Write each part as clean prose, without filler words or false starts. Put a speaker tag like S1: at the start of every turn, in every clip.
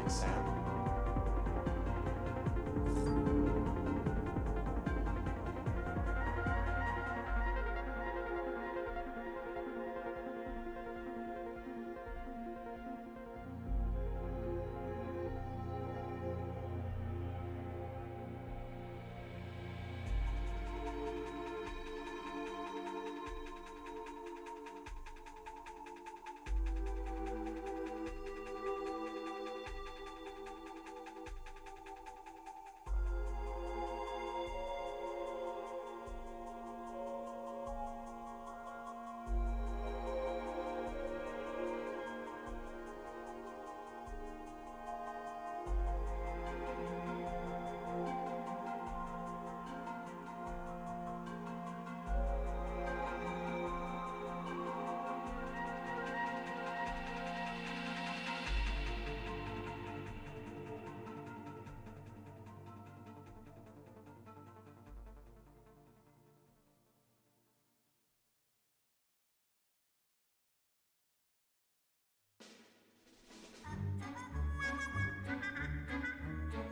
S1: Thanks, Sam.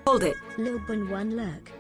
S2: Hold it.
S3: Loban one lurk.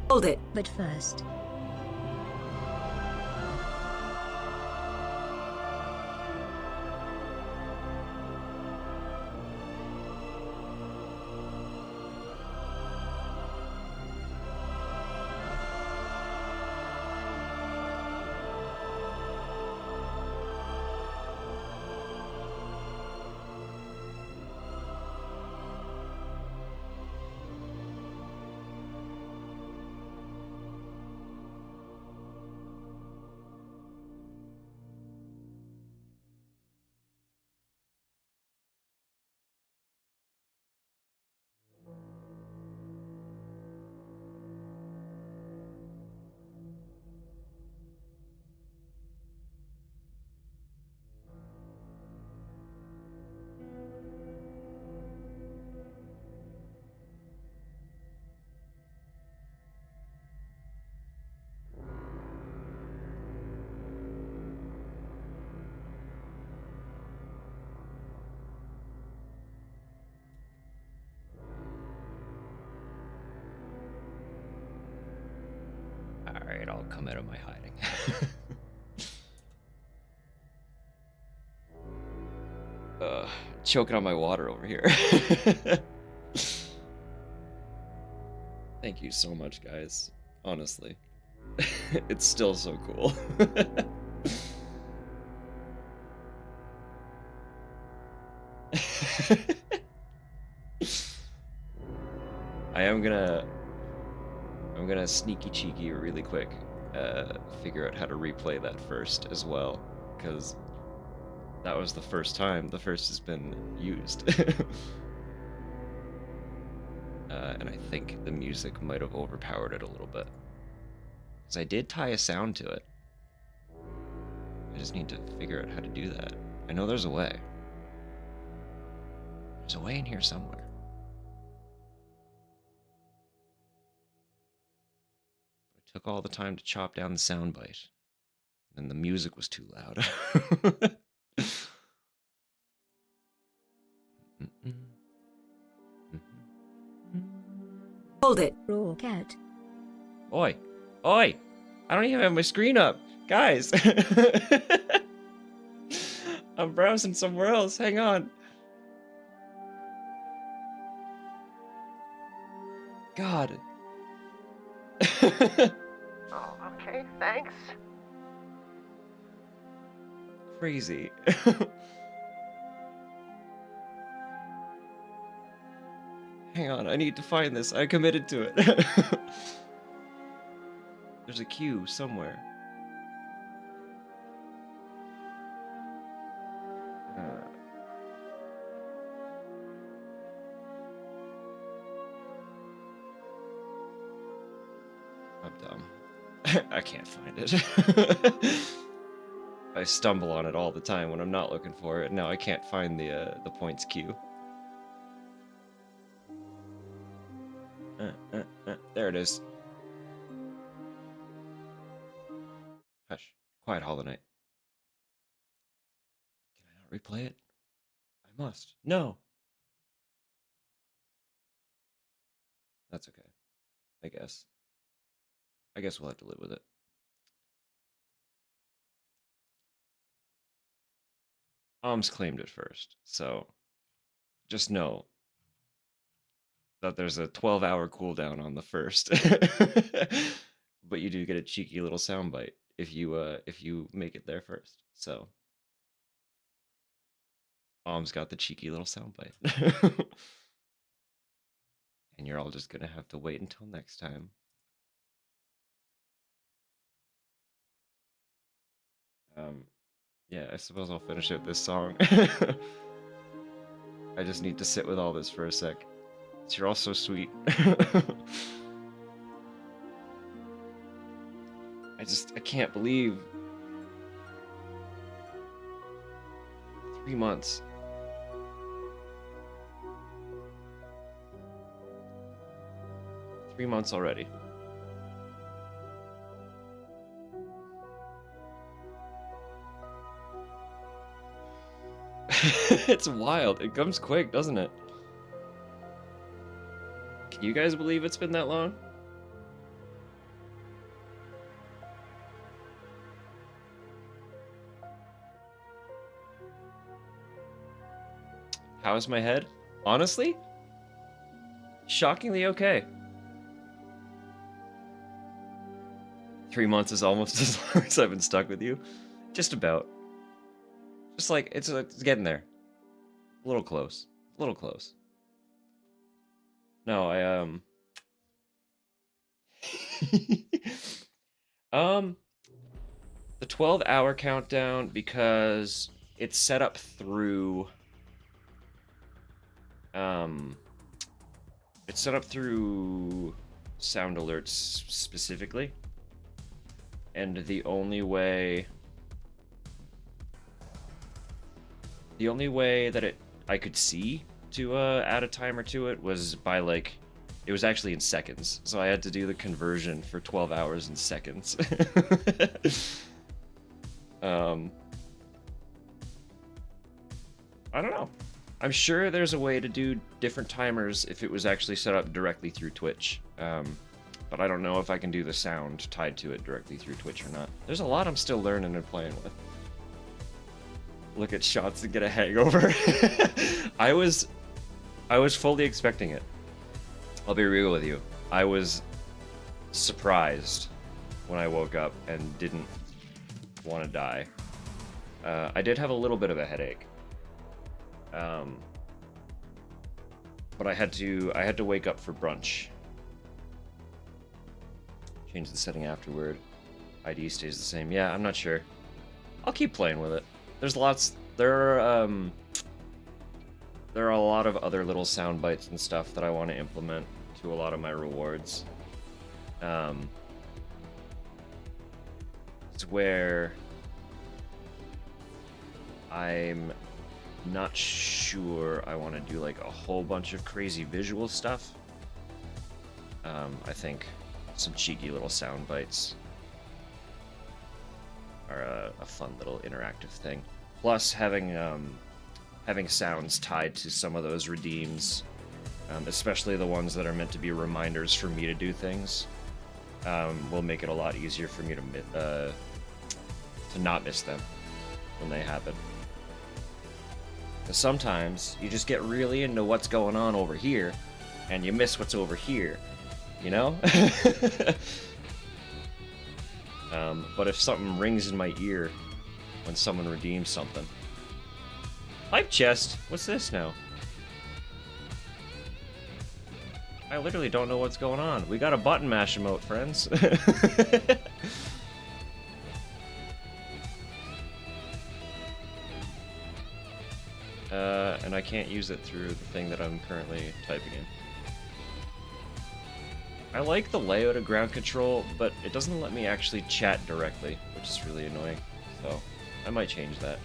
S2: Hold it.
S3: But first,
S1: come out of my hiding. Choking on my water over here. Thank you so much, guys. Honestly. It's still so cool. I'm gonna sneaky cheeky really quick figure out how to replay that first as well, because that was the first time the first has been used. And I think the music might have overpowered it a little bit, because I did tie a sound to it. I just need to figure out how to do that. I know there's a way. There's a way in here somewhere. I took all the time to chop down the sound bite, and the music was too loud.
S2: Hold it.
S3: Raw cat.
S1: Oi! Oi! I don't even have my screen up! Guys! I'm browsing somewhere else, hang on. God.
S4: Oh, okay, thanks.
S1: Crazy. Hang on, I need to find this. I committed to it. There's a queue somewhere. I'm dumb. I can't find it. I stumble on it all the time when I'm not looking for it. Now I can't find the points queue. There it is. Hush. Quiet Hollow Knight. Can I not replay it? I must. No. That's okay. I guess. I guess we'll have to live with it. Om's claimed it first, so just know that there's a 12-hour cooldown on the first. But you do get a cheeky little soundbite if you make it there first. So Om's got the cheeky little soundbite. And you're all just gonna have to wait until next time. Yeah, I suppose I'll finish out this song. I just need to sit with all this for a sec. You're all so sweet. I can't believe 3 months. 3 months already. It's wild. It comes quick, doesn't it? Can you guys believe it's been that long? How is my head? Honestly? Shockingly okay. 3 months is almost as long as I've been stuck with you. Just about. Just like, it's getting there. A little close. A little close. No, the 12-hour countdown, because it's set up through it's set up through sound alerts specifically, and the only way that I could see to add a timer to it was by, like, it was actually in seconds, so I had to do the conversion for 12 hours in seconds. I don't know. I'm sure there's a way to do different timers if it was actually set up directly through Twitch. but I don't know if I can do the sound tied to it directly through Twitch or not. There's a lot I'm still learning and playing with. Look at shots and get a hangover. I was fully expecting it. I'll be real with you. I was surprised when I woke up and didn't want to die. I did have a little bit of a headache. But I had to wake up for brunch. Change the setting afterward. ID stays the same. Yeah, I'm not sure. I'll keep playing with it. There are a lot of other little sound bites and stuff that I want to implement to a lot of my rewards. It's where I'm not sure I want to do like a whole bunch of crazy visual stuff. I think some cheeky little sound bites are a fun little interactive thing. Plus, having sounds tied to some of those redeems, especially the ones that are meant to be reminders for me to do things, will make it a lot easier for me to not miss them when they happen. Because sometimes you just get really into what's going on over here, and you miss what's over here, you know? But if something rings in my ear when someone redeems something. Pipe chest? What's this now? I literally don't know what's going on. We got a button mash emote, friends. And I can't use it through the thing that I'm currently typing in. I like the layout of ground control, but it doesn't let me actually chat directly, which is really annoying. So, I might change that.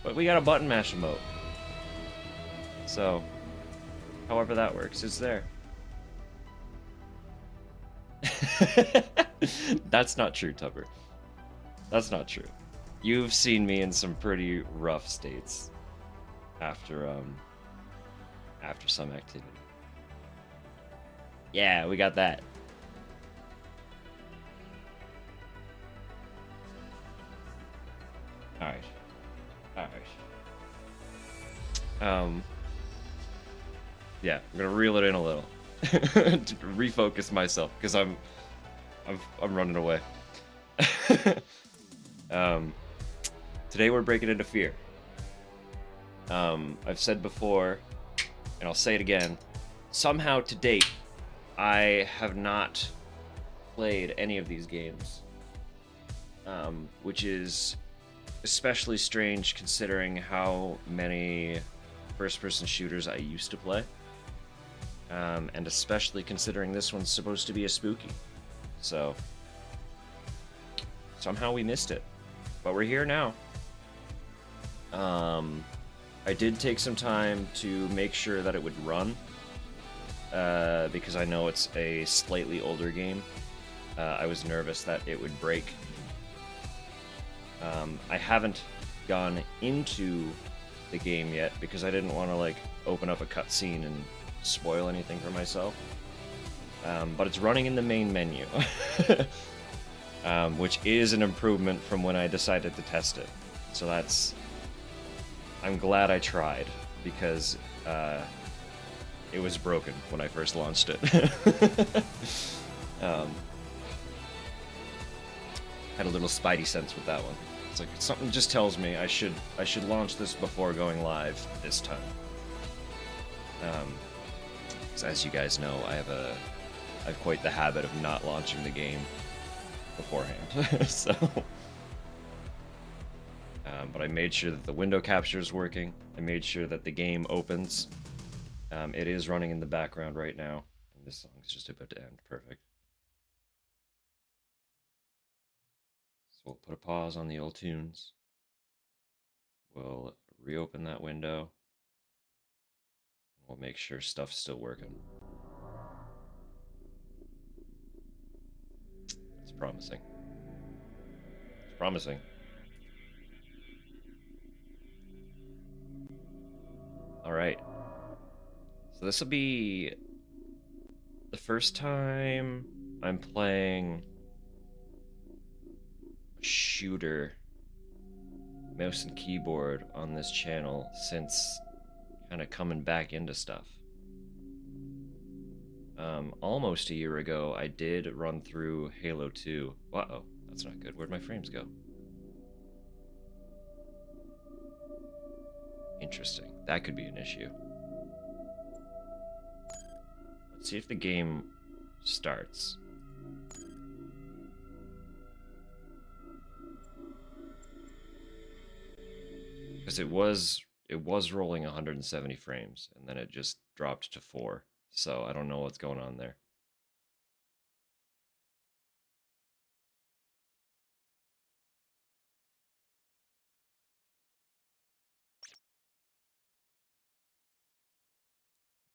S1: But we got a button mash emote. So, however that works, it's there. That's not true, Tupper. That's not true. You've seen me in some pretty rough states after some activity. Yeah, we got that. Alright. Yeah, I'm gonna reel it in a little to refocus myself because I'm running away. Today we're breaking into F.E.A.R. I've said before, and I'll say it again. Somehow to date, I have not played any of these games, which is especially strange considering how many first-person shooters I used to play. And especially considering this one's supposed to be a spooky. So, somehow we missed it. But we're here now. I did take some time to make sure that it would run, because I know it's a slightly older game. I was nervous that it would break. I haven't gone into the game yet because I didn't want to like open up a cutscene and spoil anything for myself. But it's running in the main menu, which is an improvement from when I decided to test it. So I'm glad I tried because it was broken when I first launched it. Had a little spidey sense with that one. It's like something just tells me I should launch this before going live this time. 'Cause as you guys know, I've quite the habit of not launching the game beforehand. So, but I made sure that the window capture is working. I made sure that the game opens. It is running in the background right now, and this song is just about to end. Perfect. So we'll put a pause on the old tunes. We'll reopen that window. We'll make sure stuff's still working. It's promising. It's promising. Alright. So this will be the first time I'm playing a shooter mouse and keyboard on this channel since kind of coming back into stuff. Almost a year ago, I did run through Halo 2. Uh-oh, that's not good. Where'd my frames go? Interesting. That could be an issue. Let's see if the game starts. Because it was rolling 170 frames, and then it just dropped to 4. So I don't know what's going on there.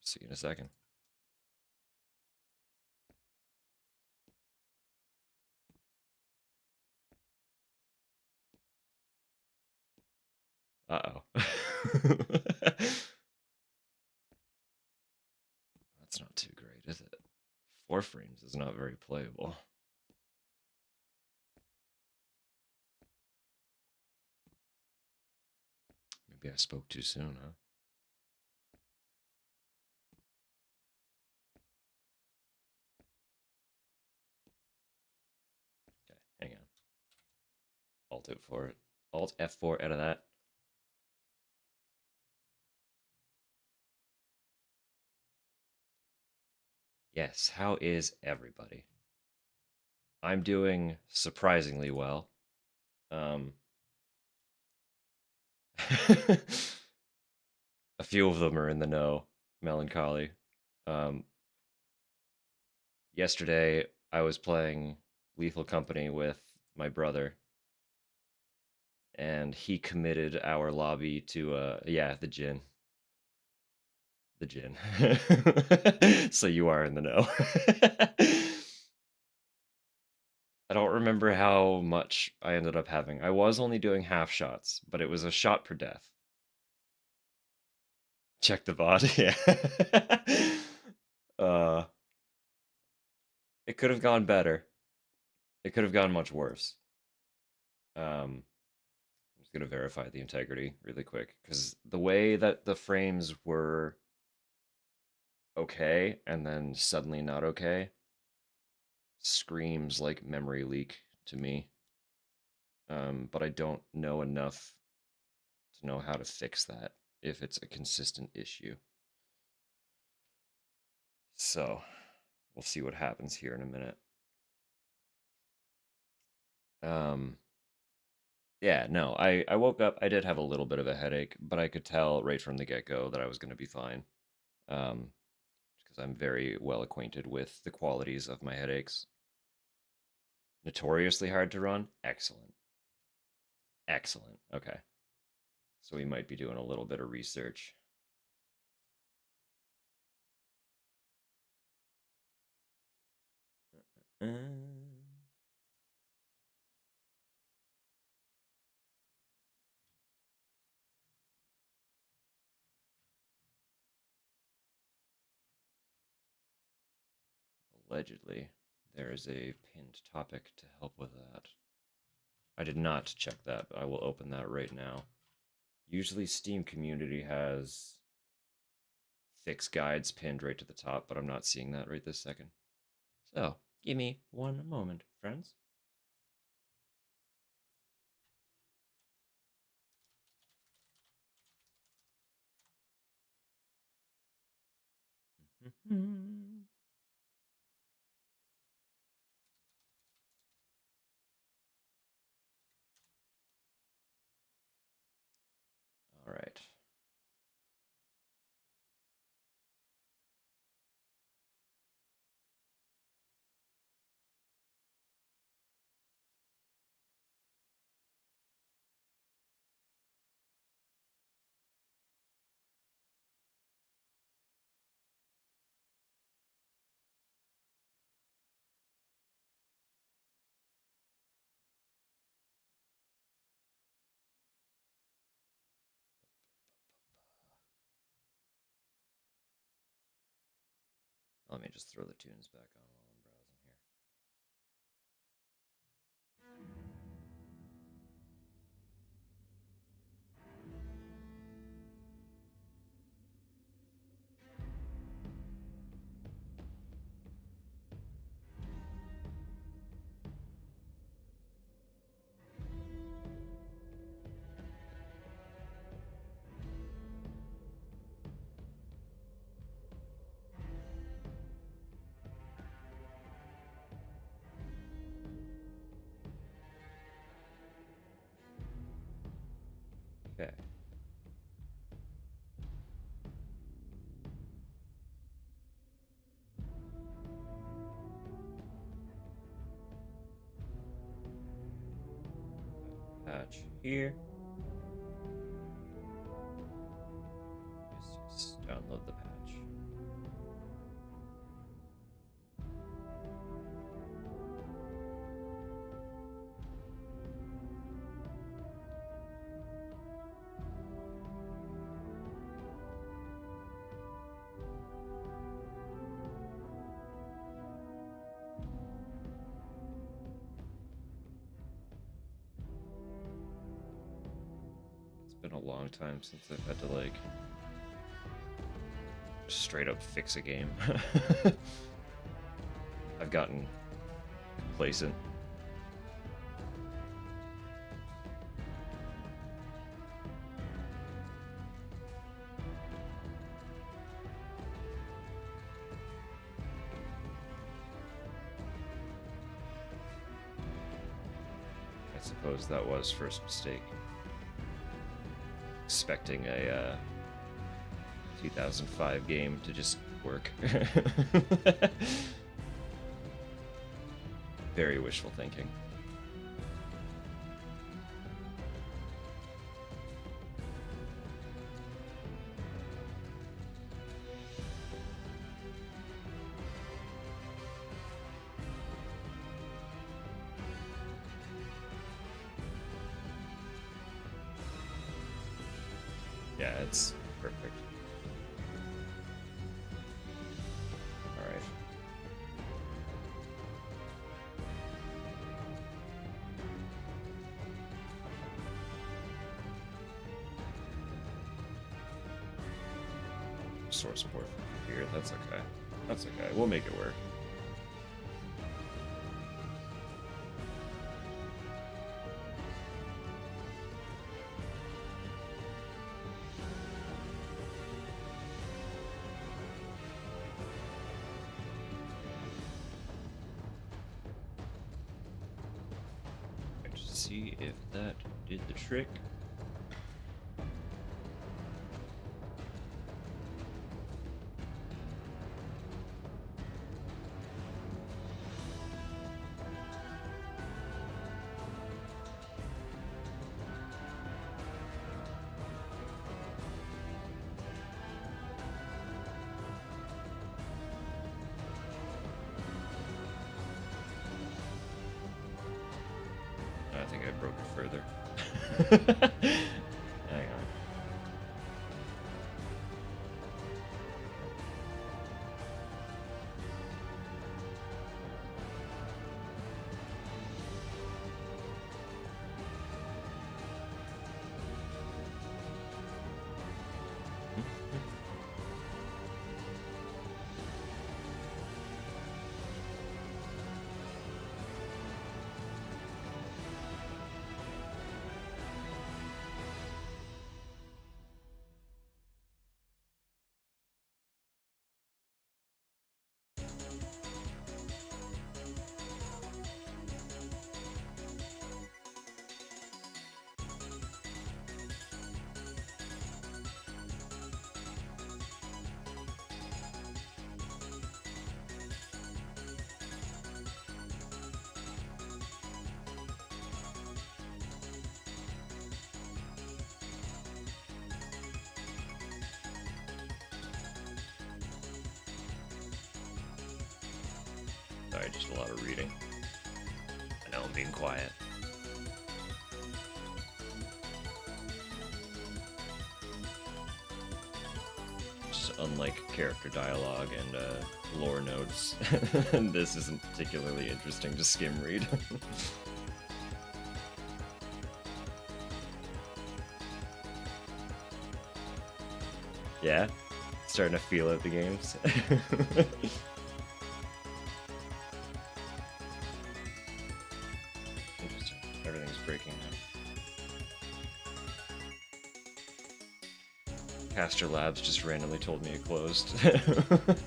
S1: See you in a second. Uh-oh. That's not too great, is it? 4 frames is not very playable. Maybe I spoke too soon, huh? Okay, hang on. Alt it for it. Alt F4 out of that. Yes, how is everybody? I'm doing surprisingly well. Um, a few of them are in the know. Melancholy. Um, yesterday, I was playing Lethal Company with my brother, and he committed our lobby to yeah, the gin. The gin. So you are in the know. I don't remember how much I ended up having. I was only doing half shots, but it was a shot per death. Check the bot, yeah. uh, it could have gone better. It could have gone much worse. I'm just gonna verify the integrity really quick because the way that the frames were okay and then suddenly not okay screams like memory leak to me. But I don't know enough to know how to fix that if it's a consistent issue. So we'll see what happens here in a minute. Um, yeah, no, I woke up. I did have a little bit of a headache, but I could tell right from the get go that I was going to be fine. Um, because I'm very well acquainted with the qualities of my headaches. Notoriously hard to run. Excellent. Excellent. Okay. So we might be doing a little bit of research. Allegedly, there is a pinned topic to help with that. I did not check that, but I will open that right now. Usually Steam community has fix guides pinned right to the top, but I'm not seeing that right this second. So, give me one moment, friends. All right. Let me just throw the tunes back on while I'm browsing here. patch here. Just download the patch. It's been a long time since I've had to like straight up fix a game. I've gotten complacent. I suppose that was first mistake. Expecting a 2005 game to just work. Very wishful thinking. Yeah, it's perfect. Alright. Source port from here, that's okay. That's okay, we'll make it work. See if that did the trick. I think I broke it further. Hang on. Sorry, just a lot of reading. I know I'm being quiet. Just unlike character dialogue and lore notes, this isn't particularly interesting to skim read. Yeah? Starting to feel out the games. Interesting. Everything's breaking now. Caster Labs just randomly told me it closed. Alright.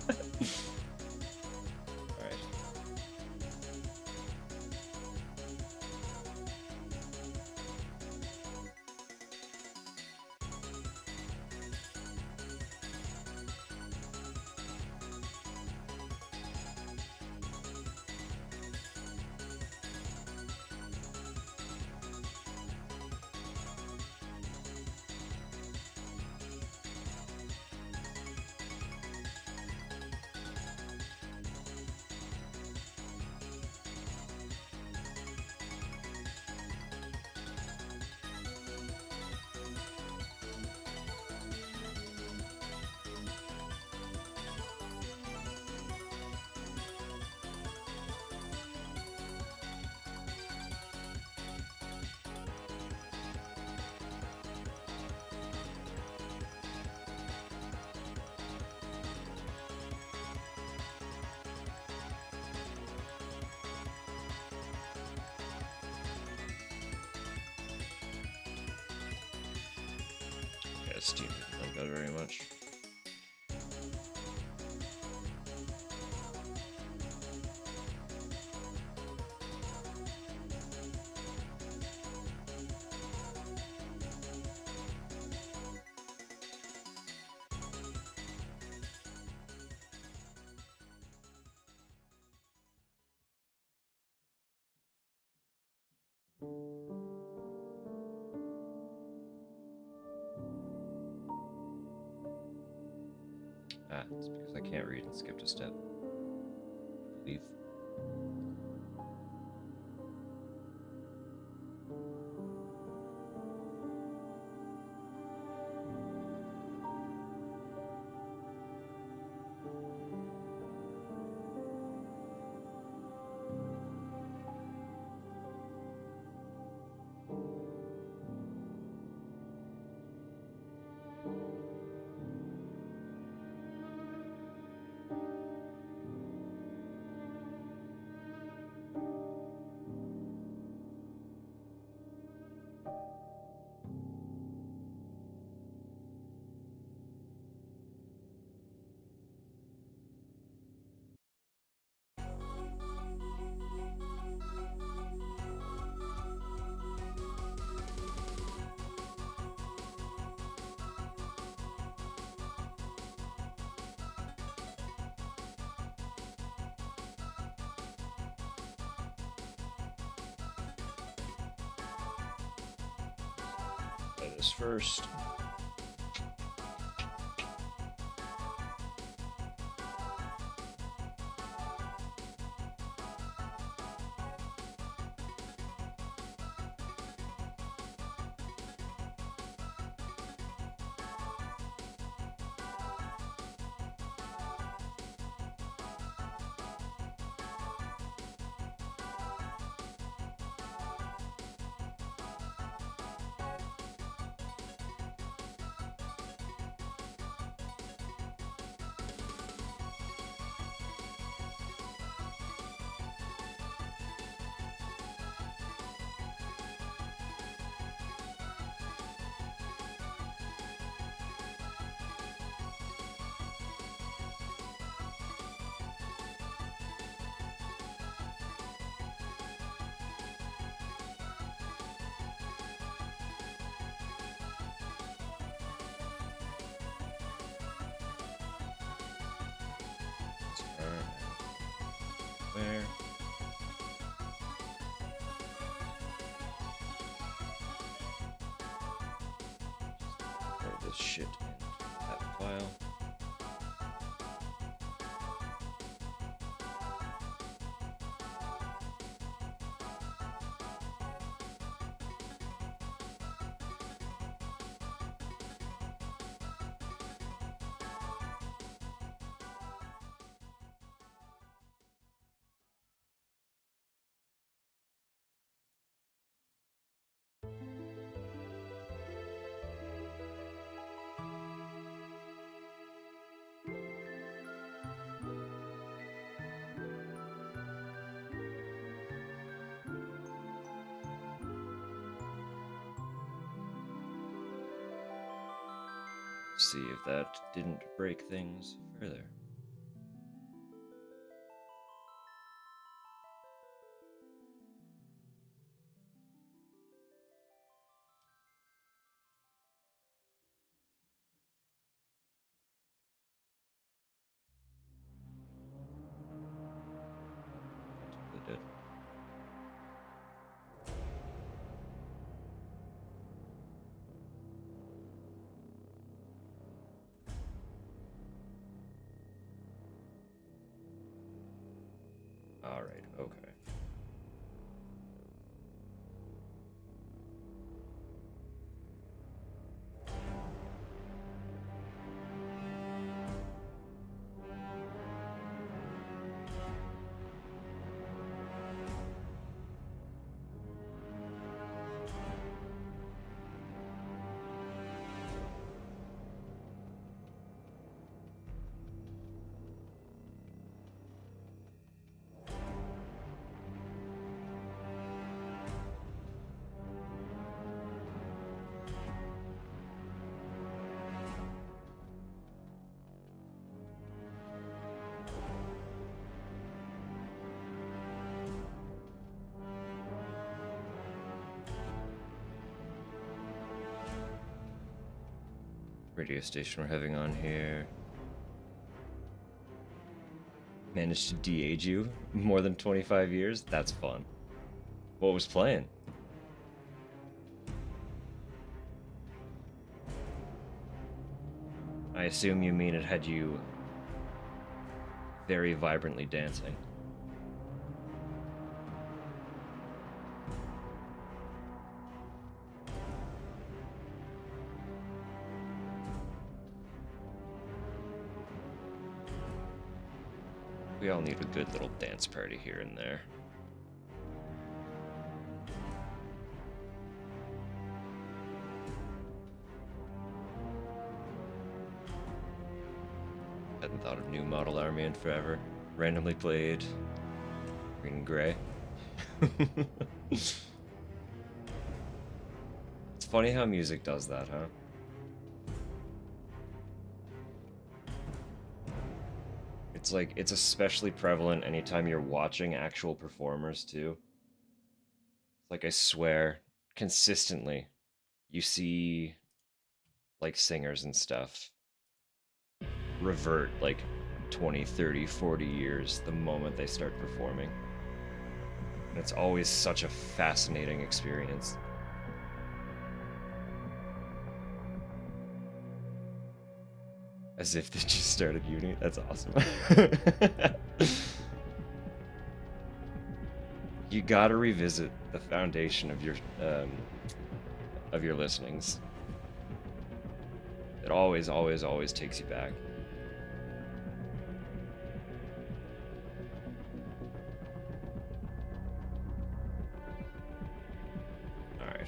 S1: Steam didn't like that very much. Ah, it's because I can't read and skipped a step. I believe. Play this first. Turn where? Throw this shit into that file. See if that didn't break things further. Totally did. All right, okay. Radio station we're having on here. Managed to de-age you more than 25 years? That's fun. What was playing? I assume you mean it had you very vibrantly dancing. We all need a good little dance party here and there. Hadn't thought of new model army in forever. Randomly played green and gray. It's funny how music does that, huh? It's like, it's especially prevalent anytime you're watching actual performers, too. Like, I swear, consistently, you see, like, singers and stuff revert, like, 20, 30, 40 years the moment they start performing. And it's always such a fascinating experience. As if they just started uni. That's awesome. You gotta revisit the foundation of your listenings. It always, always, always takes you back. All right.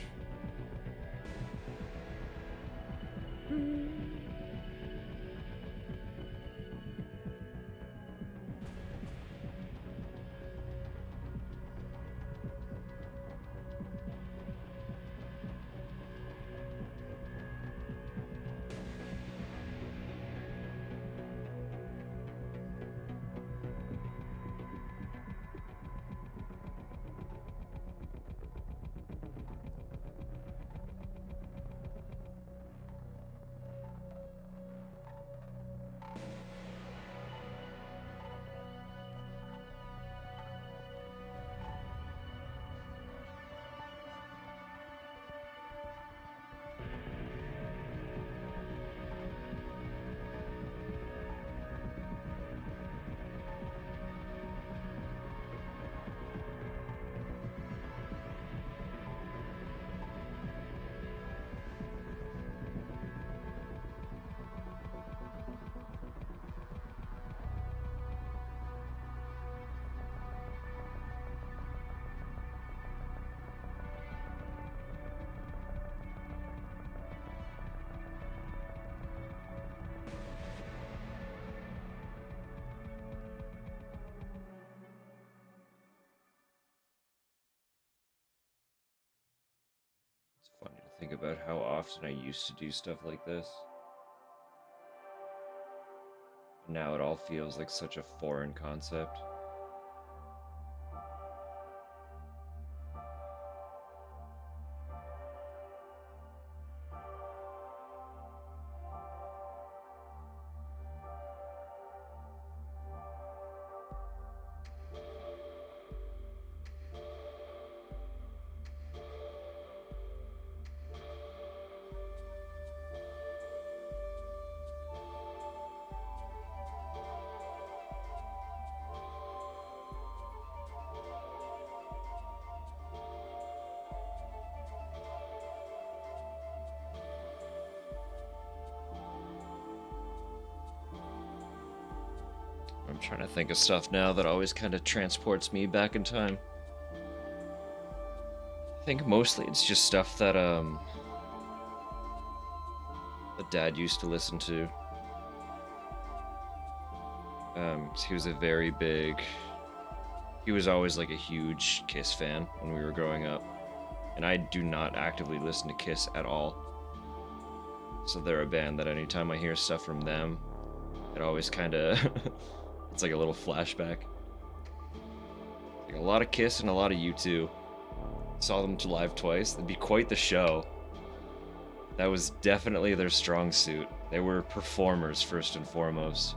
S1: It's funny to think about how often I used to do stuff like this. Now it all feels like such a foreign concept. I'm trying to think of stuff now that always kind of transports me back in time. I think mostly it's just stuff that Dad used to listen to. He was a very big. He was always like a huge Kiss fan when we were growing up, and I do not actively listen to Kiss at all. So they're a band that anytime I hear stuff from them, it always kind of it's like a little flashback. Like a lot of Kiss and a lot of U2. Saw them live twice. It'd be quite the show. That was definitely their strong suit. They were performers first and foremost.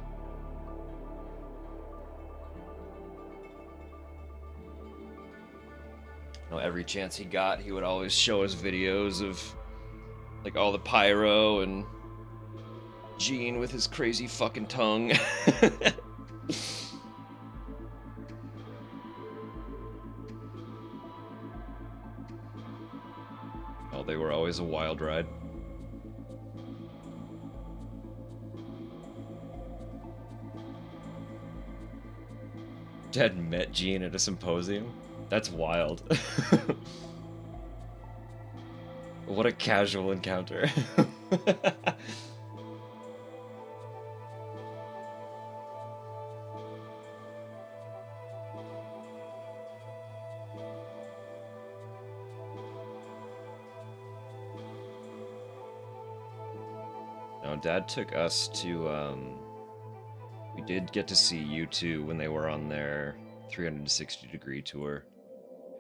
S1: You know, every chance he got, he would always show us videos of like all the pyro and Gene with his crazy fucking tongue. Oh, they were always a wild ride. Dad met Gene at a symposium? That's wild. What a casual encounter. No, Dad took us to, we did get to see U2 when they were on their 360-degree tour,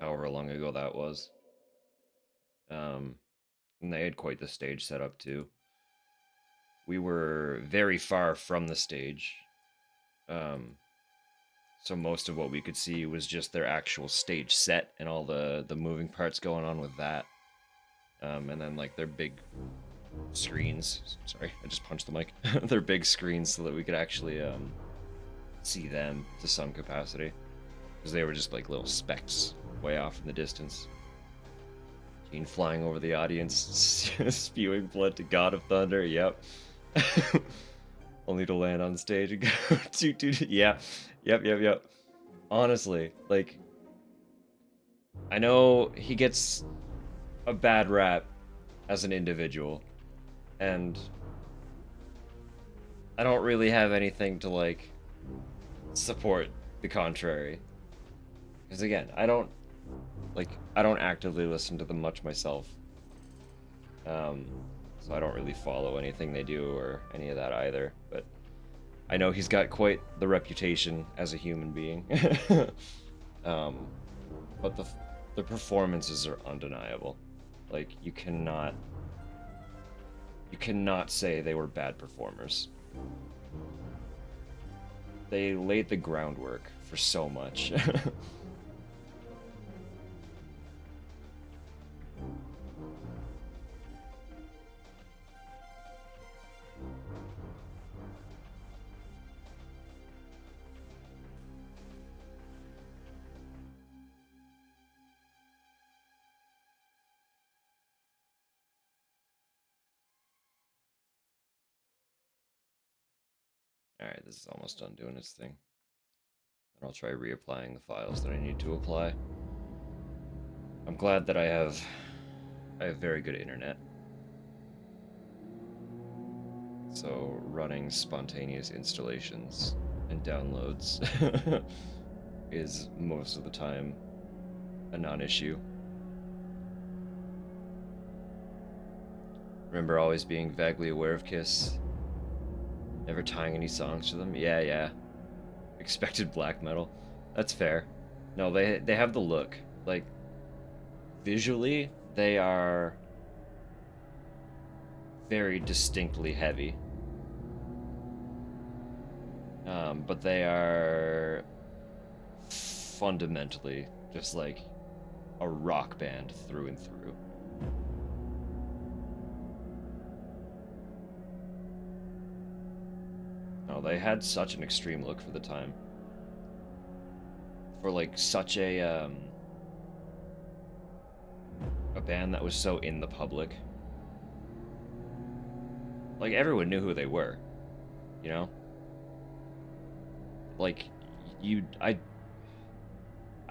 S1: however long ago that was. Um, and they had quite the stage set up too. We were very far from the stage, so most of what we could see was just their actual stage set and all the moving parts going on with that. And then like their big screens. Sorry, I just punched the mic. Their big screens so that we could actually see them to some capacity, because they were just like little specks way off in the distance. Gene flying over the audience, spewing blood to God of Thunder. Yep. Only to land on stage and go, yeah, yep. Honestly, like, I know he gets a bad rap as an individual, and I don't really have anything to, like, support the contrary. Because again, I don't actively listen to them much myself. So I don't really follow anything they do or any of that either, but I know he's got quite the reputation as a human being. But the performances are undeniable. Like, you cannot say they were bad performers. They laid the groundwork for so much. Alright, this is almost done doing its thing. And I'll try reapplying the files that I need to apply. I'm glad that I have very good internet. So running spontaneous installations and downloads is most of the time a non-issue. Remember always being vaguely aware of Kiss, never tying any songs to them? Yeah. Expected black metal. That's fair. No, they have the look. Like, visually, they are very distinctly heavy. But they are fundamentally just like a rock band through and through. No, they had such an extreme look for the time. For like such a band that was so in the public. Like, everyone knew who they were, you know? Like, I'd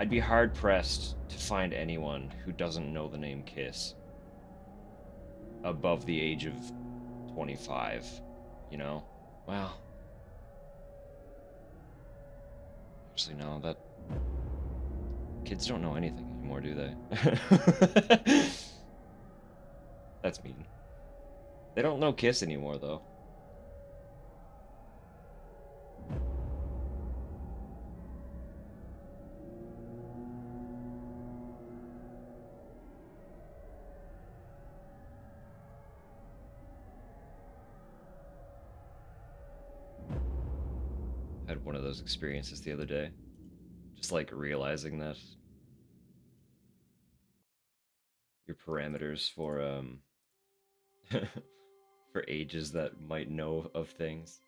S1: be hard pressed to find anyone who doesn't know the name Kiss above the age of 25, you know? Well, actually, no, that kids don't know anything anymore, do they? That's mean. They don't know Kiss anymore, though. one of those experiences the other day. Just like realizing that your parameters for for ages that might know of things.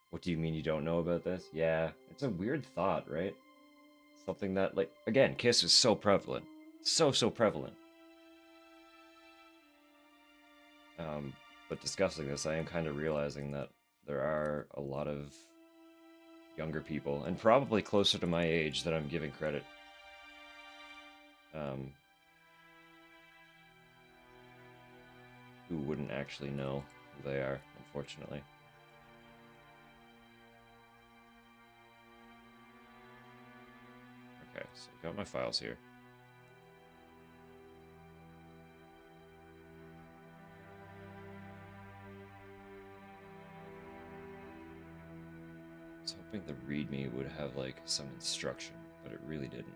S1: What do you mean you don't know about this? Yeah, it's a weird thought, right? Something that, like, again, Kiss is so prevalent. So prevalent. Um, but discussing this, I am kind of realizing that there are a lot of younger people, and probably closer to my age that I'm giving credit, um, who wouldn't actually know who they are, unfortunately. Okay, so I got my files here. I was hoping the README would have like some instruction, but it really didn't.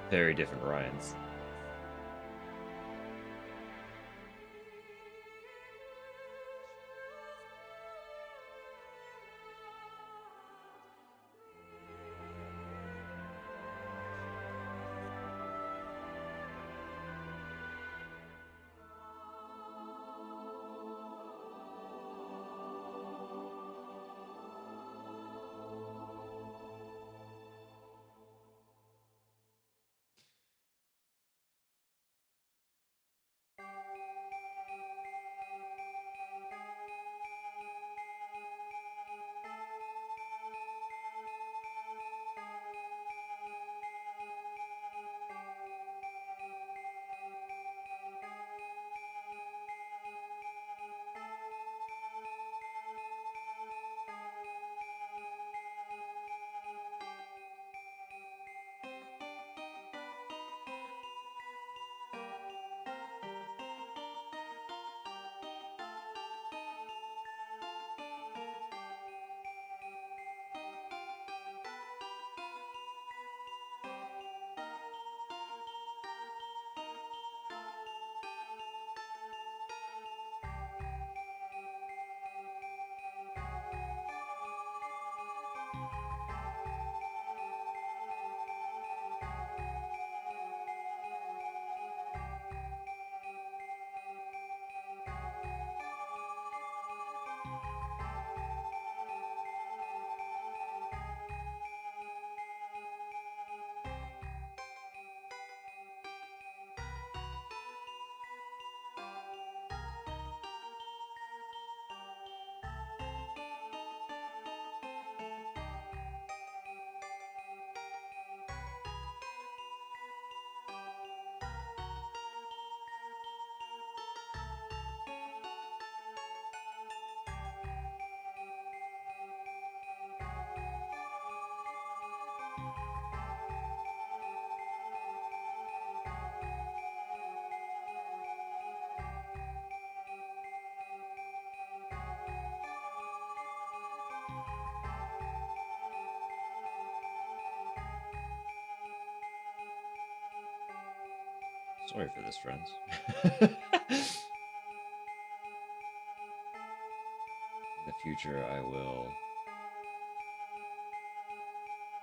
S1: Very different Ryans. Sorry for this, friends. In the future, I will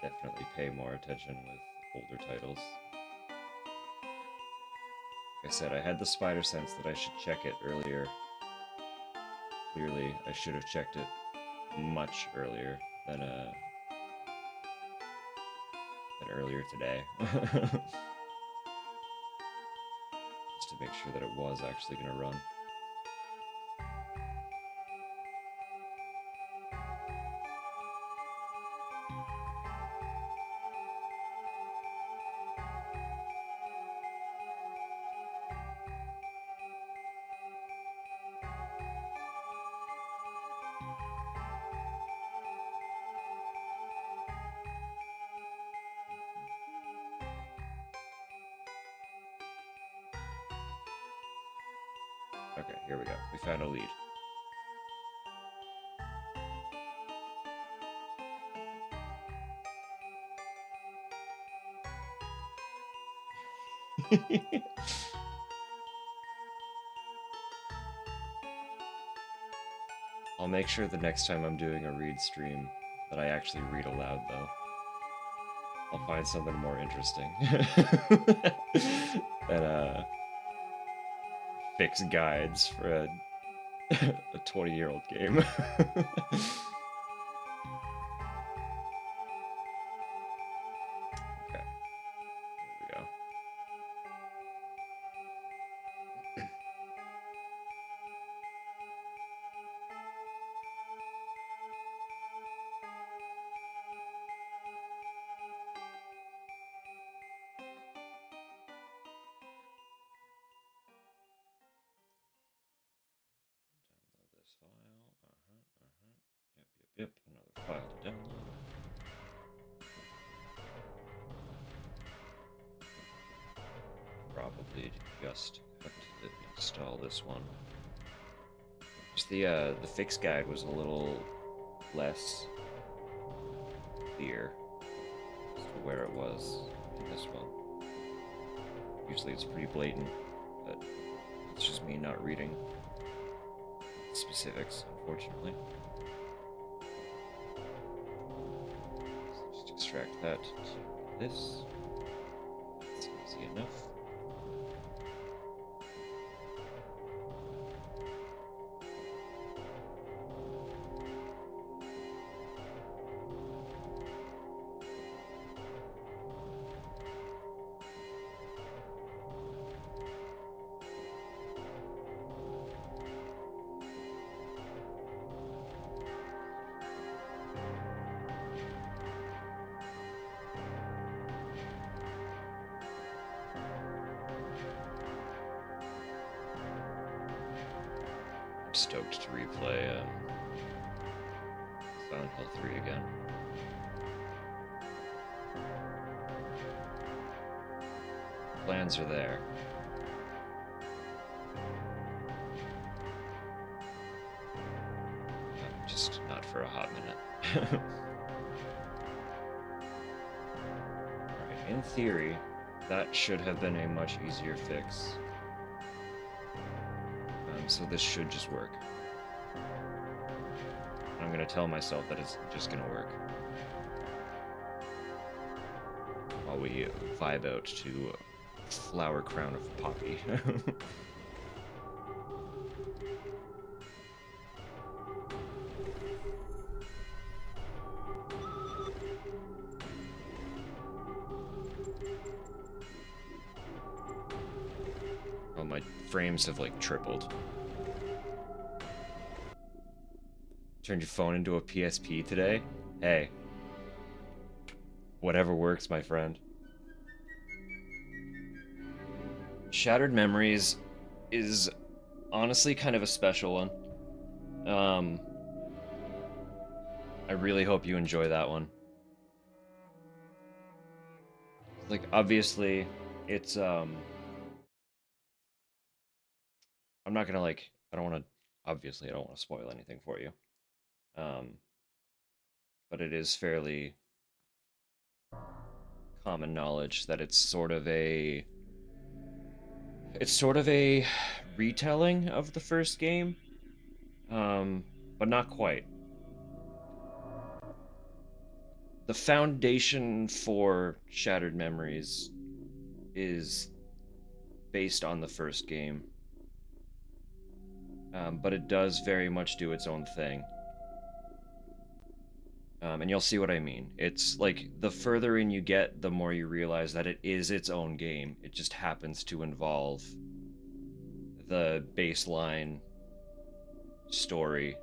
S1: definitely pay more attention with older titles. Like I said, I had the spider sense that I should check it earlier. Clearly, I should have checked it much earlier than earlier today. Just to make sure that it was actually going to run. Okay, here we go. We found a lead. I'll make sure the next time I'm doing a read stream that I actually read aloud, though. I'll find something more interesting than fix guides for a 20-year-old game. Okay, here we go. Download this file. Yep. Another file to download. Probably just have to install this one. Just the fix guide was a little less clear as to where it was in this one. Usually it's pretty blatant, but it's just me not reading specifics, unfortunately. So just extract that to this. It's easy enough. I'm stoked to replay Silent Hill 3 again. Plans are there. Just not for a hot minute. Alright, in theory, that should have been a much easier fix. So this should just work. I'm gonna tell myself that it's just gonna work. While we vibe out to Flower Crown of Poppy. Oh, my frames have like tripled. Turned your phone into a PSP today? Hey. Whatever works, my friend. Shattered Memories is honestly kind of a special one. I really hope you enjoy that one. Like, obviously, it's, I'm not gonna, like, I don't want to, obviously, I don't want to spoil anything for you. But it is fairly common knowledge that it's sort of a It's sort of a retelling of the first game, but not quite. The foundation for Shattered Memories is based on the first game, but it does very much do its own thing. And you'll see what I mean. It's like the further in you get, the more you realize that it is its own game. It just happens to involve the baseline story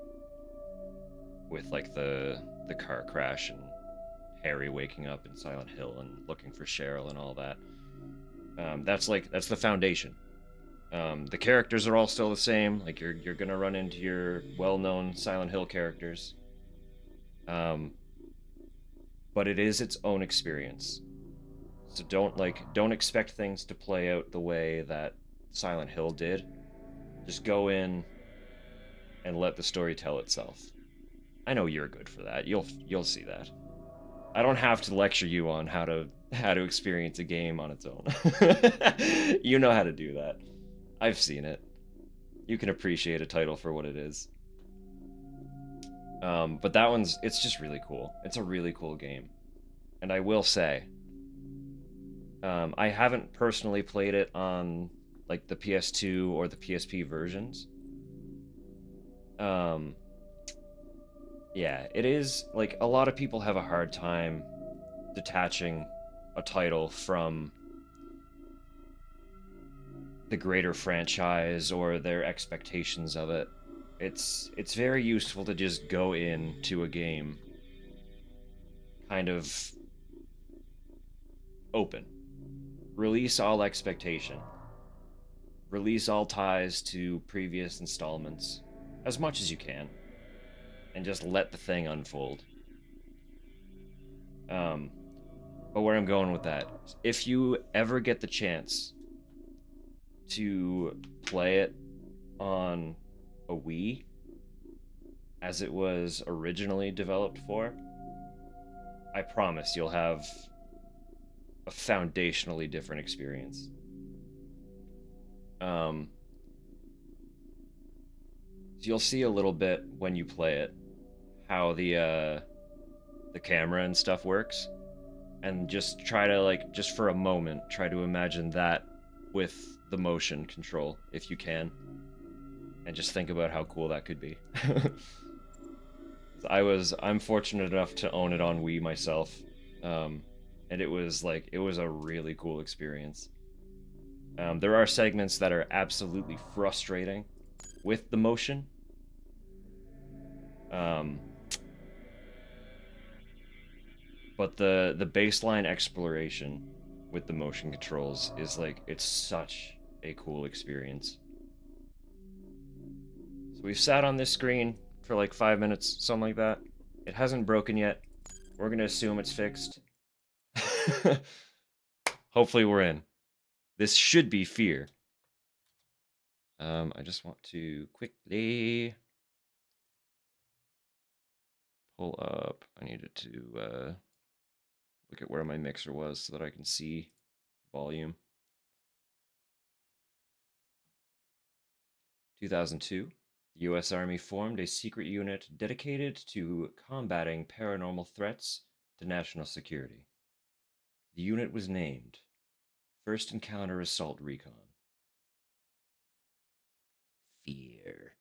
S1: with like the car crash and Harry waking up in Silent Hill and looking for Cheryl and all that. That's the foundation. The characters are all still the same. Like you're gonna run into your well-known Silent Hill characters, um, but it is its own experience. So don't expect things to play out the way that Silent Hill did. Just go in and let the story tell itself. I know you're good for that. You'll see that. I don't have to lecture you on how to experience a game on its own. You know how to do that. I've seen it. You can appreciate a title for what it is. But that one's it's just really cool. It's a really cool game, and I will say, I haven't personally played it on like the PS2 or the PSP versions. Um, yeah, it is like a lot of people have a hard time detaching a title from the greater franchise or their expectations of it. It's very useful to just go into a game kind of open. Release all expectation. Release all ties to previous installments as much as you can and just let the thing unfold. Um but where I'm going with that, if you ever get the chance to play it on a Wii as it was originally developed for, I promise you'll have a foundationally different experience. Um, so you'll see a little bit when you play it how the camera and stuff works, and just try to like just for a moment try to imagine that with the motion control if you can, and just think about how cool that could be. I'm fortunate enough to own it on Wii myself, um, and it was a really cool experience. There are segments that are absolutely frustrating with the motion, um, but the baseline exploration with the motion controls is like it's such a cool experience. So we've sat on this screen for like 5 minutes, something like that. It hasn't broken yet. We're gonna assume it's fixed. Hopefully we're in. This should be F.E.A.R. I just want to quickly pull up. I needed to look at where my mixer was so that I can see volume. 2002, the U.S. Army formed a secret unit dedicated to combating paranormal threats to national security. The unit was named First Encounter Assault Recon. F.E.A.R.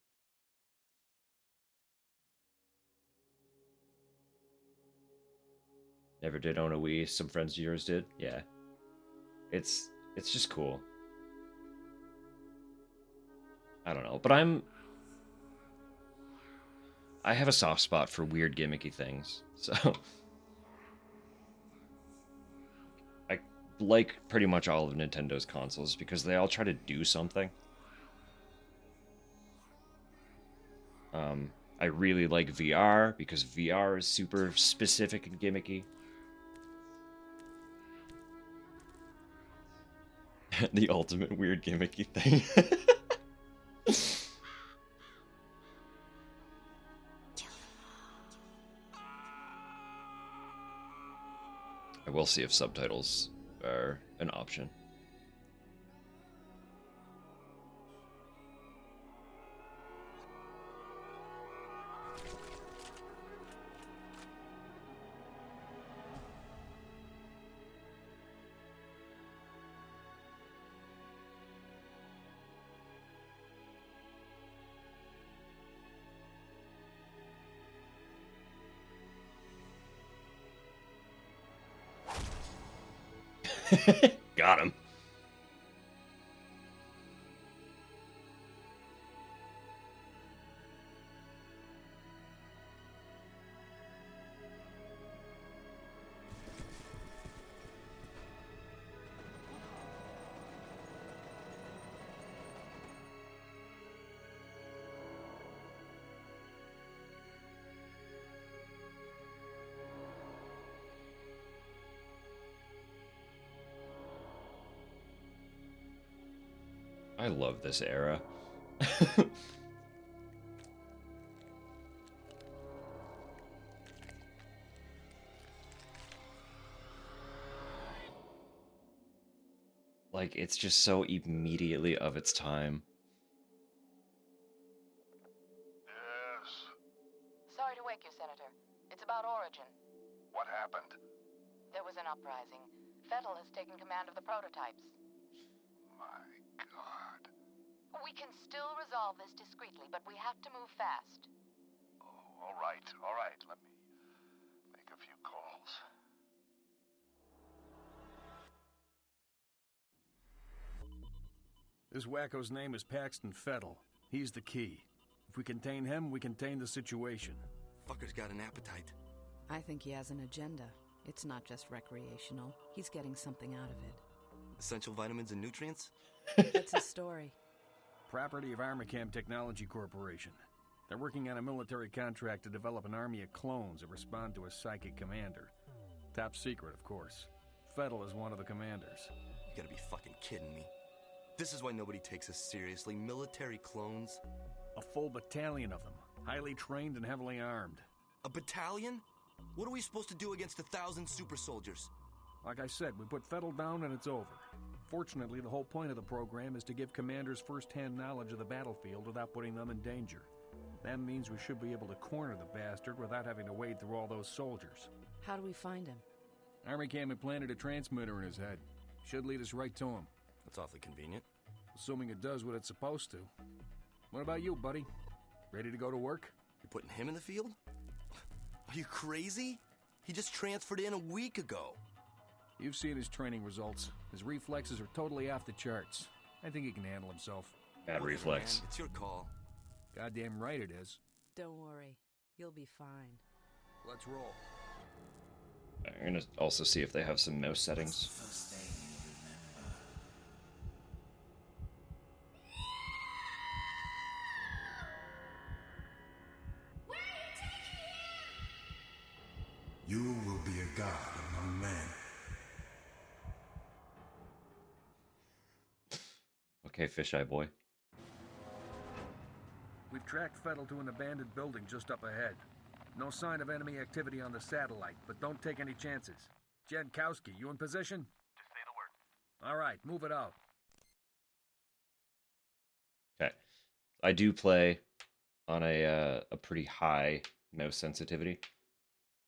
S1: Never did own a Wii. Some friends of yours did. Yeah, it's just cool. I don't know, but I have a soft spot for weird gimmicky things, so I like pretty much all of Nintendo's consoles because they all try to do something. I really like VR because VR is super specific and gimmicky. The ultimate weird gimmicky thing. I will see if subtitles are an option. Got him. I love this era. Like, it's just so immediately of its time.
S5: Yes.
S6: Sorry to wake you, Senator. It's about Origin.
S5: What happened?
S6: There was an uprising. Fettel has taken command of the prototypes.
S5: My God.
S6: We can still resolve this discreetly, but we have to move fast.
S5: Oh, all right, all right. Let me make a few calls.
S7: This wacko's name is Paxton Fettel. He's the key. If we contain him, we contain the situation.
S8: Fucker's got an appetite.
S9: I think he has an agenda. It's not just recreational. He's getting something out of it.
S8: Essential vitamins and nutrients?
S9: That's his story.
S7: Property of Armacam Technology Corporation. They're working on a military contract to develop an army of clones that respond to a psychic commander. Top secret, of course. Fettel is one of the commanders.
S8: You gotta be fucking kidding me. This is why nobody takes us seriously. Military clones?
S7: A full battalion of them, highly trained and heavily armed.
S8: A battalion? What are we supposed to do against 1,000 super soldiers?
S7: Like I said, we put Fettel down and it's over. Fortunately, the whole point of the program is to give commanders first-hand knowledge of the battlefield without putting them in danger. That means we should be able to corner the bastard without having to wade through all those soldiers.
S9: How do we find him?
S7: Armacam implanted a transmitter in his head. Should lead us right to him.
S8: That's awfully convenient.
S7: Assuming it does what it's supposed to. What about you, buddy? Ready to go to work?
S8: You're putting him in the field? Are you crazy? He just transferred in a week ago.
S7: You've seen his training results. His reflexes are totally off the charts. I think he can handle himself.
S1: Bad
S8: Whatever,
S1: reflex.
S8: man. It's your call.
S7: Goddamn right it is.
S9: Don't worry. You'll be fine.
S7: Let's roll.
S1: I'm gonna also see if they have some mouse settings.
S5: You will be a god among men.
S1: Okay, fisheye boy.
S7: We've tracked Fettel to an abandoned building just up ahead. No sign of enemy activity on the satellite, but don't take any chances. Jankowski, you in position?
S5: Just say the word.
S7: All right, move it out.
S1: Okay, I do play on a pretty high mouse sensitivity,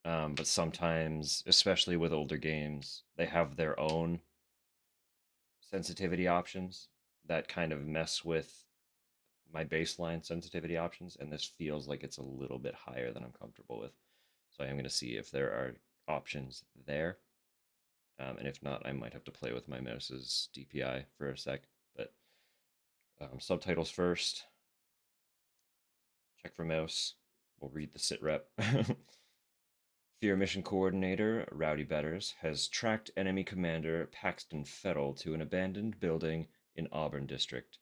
S1: but sometimes, especially with older games, they have their own sensitivity options that kind of mess with my baseline sensitivity options, and this feels like it's a little bit higher than I'm comfortable with. So I am going to see if there are options there, and if not, I might have to play with my mouse's DPI for a sec. But subtitles first. Check for mouse. We'll read the sitrep. F.E.A.R mission coordinator Rowdy Betters has tracked enemy commander Paxton Fettel to an abandoned building in Auburn District.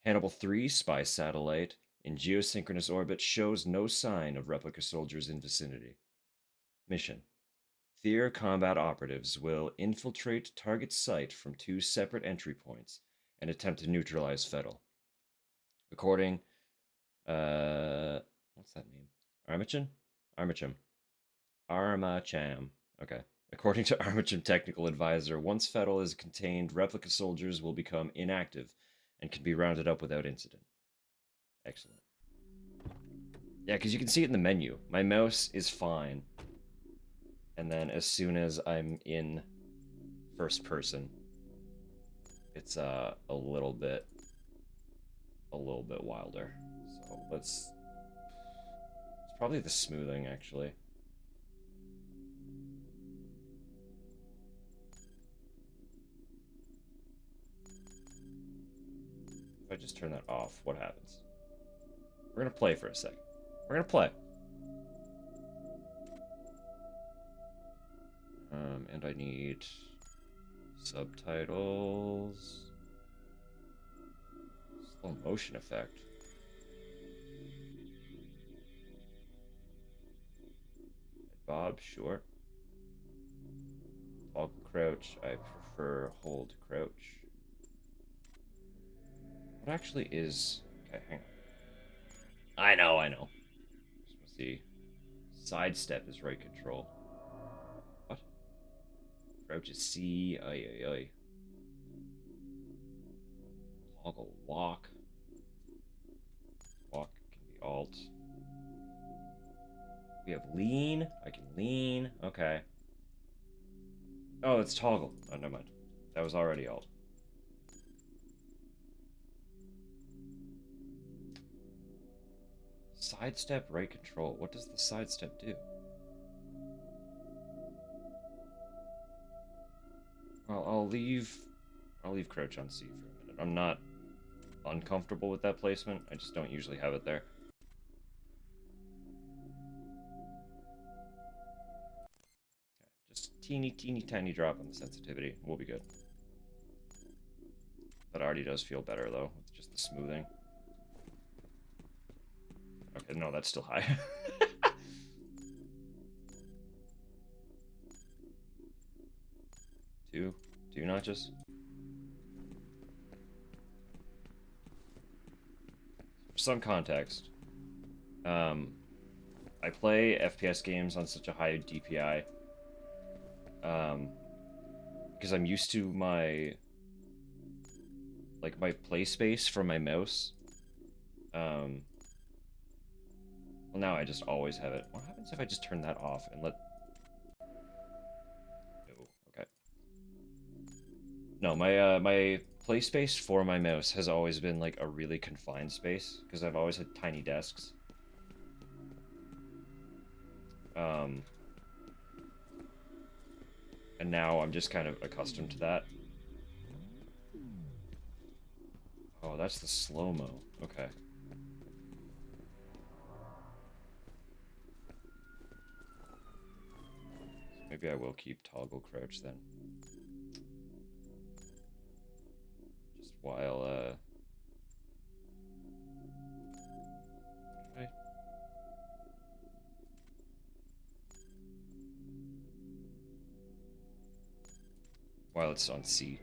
S1: Hannibal 3 spy satellite in geosynchronous orbit shows no sign of replica soldiers in vicinity. Mission. F.E.A.R combat operatives will infiltrate target site from 2 separate entry points and attempt to neutralize Fettel. According, what's that name? Armacham? Armacham. Armacham. Okay. According to Armacham technical advisor, once Fettel is contained, replica soldiers will become inactive and can be rounded up without incident. Excellent. Yeah, because you can see it in the menu. My mouse is fine. And then as soon as I'm in first person, it's a little bit wilder. So let's it's probably the smoothing actually. If I just turn that off, what happens? We're gonna play for a second. We're gonna play. And I need subtitles. Slow motion effect. Bob, sure. Toggle crouch. I prefer hold crouch. What actually is... Okay, hang on. I know. Just want to see. Sidestep is right control. What? Crouch is C. Ay, ay, ay. Toggle walk. Walk can be alt. We have lean. I can lean. Okay. Oh, it's toggle. Oh, never mind. That was already alt. Sidestep right control. What does the sidestep do? Well, I'll leave crouch on C for a minute. I'm not uncomfortable with that placement. I just don't usually have it there. Okay, just teeny tiny drop on the sensitivity. We'll be good. That already does feel better though, with just the smoothing. Okay, no, that's still high. Two notches. For some context, I play FPS games on such a high DPI, because I'm used to my play space for my mouse. Well, now I just always have it. What happens if I just turn that off and let... Oh, okay. No, my play space for my mouse has always been like a really confined space because I've always had tiny desks. And now I'm just kind of accustomed to that. Oh, that's the slow-mo. Okay. Maybe I will keep toggle crouch then. Just while, right. While it's on C.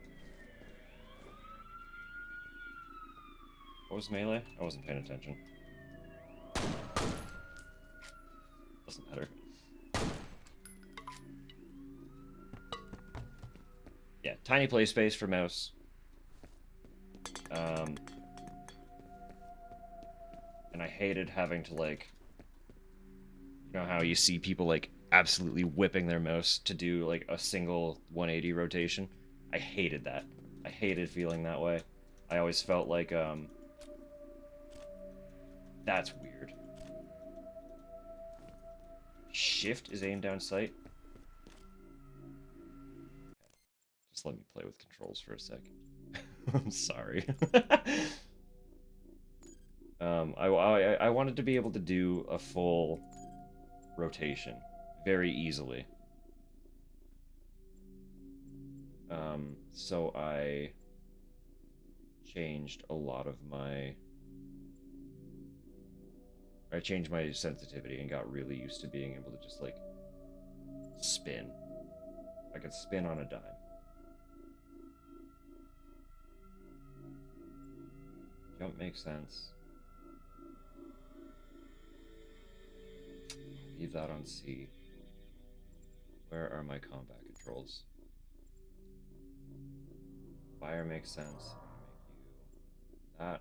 S1: What was melee? I wasn't paying attention. Doesn't matter. Yeah, tiny play space for mouse. And I hated having to, like... You know how you see people, like, absolutely whipping their mouse to do, like, a single 180 rotation? I hated that. I hated feeling that way. I always felt like, that's weird. Shift is aim down sight? Just let me play with controls for a second. I'm sorry. I wanted to be able to do a full rotation very easily. So I changed a lot of my... I changed my sensitivity and got really used to being able to just, like, spin. I could spin on a dime. Jump makes sense. Leave that on C. Where are my combat controls? Fire makes sense. I'm gonna make you that.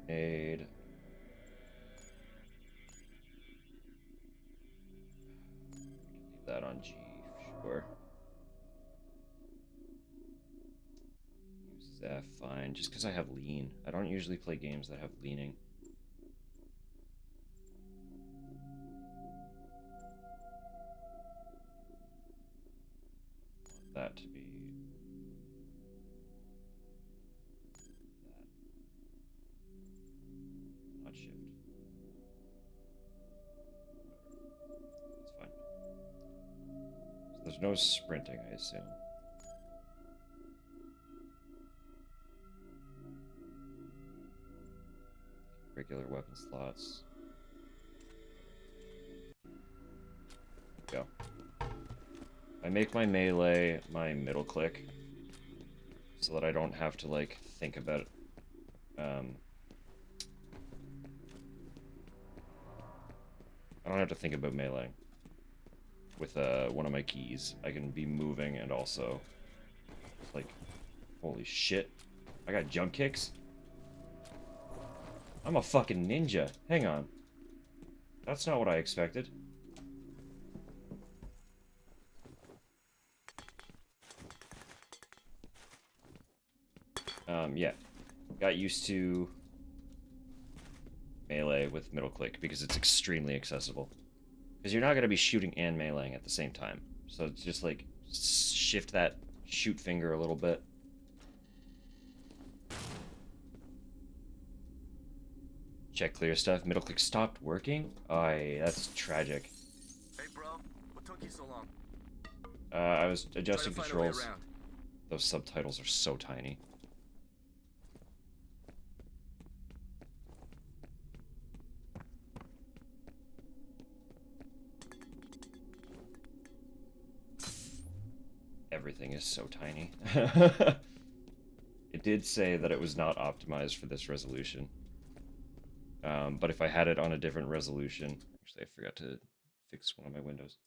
S1: Grenade. on G, sure. Uses F, fine. Just because I have lean. I don't usually play games that have leaning. Want that to be that. Not shift. Whatever. It's fine. So there's no sprinting, I assume. Regular weapon slots. Go. I make my melee my middle click so that I don't have to like think about I don't have to think about meleeing with one of my keys. I can be moving and also like, holy shit, I got jump kicks. I'm a fucking ninja. Hang on, that's not what I expected. Yeah, got used to melee with middle click because it's extremely accessible. Because you're not going to be shooting and meleeing at the same time. So it's just like shift that shoot finger a little bit. Check clear stuff. Middle click stopped working? That's tragic.
S8: Hey, bro. What took you so long?
S1: I was adjusting
S8: Try to find a way
S1: controls.
S8: around.
S1: Those subtitles are so tiny. Everything is so tiny. It did say that it was not optimized for this resolution. But if I had it on a different resolution... Actually, I forgot to fix one of my windows.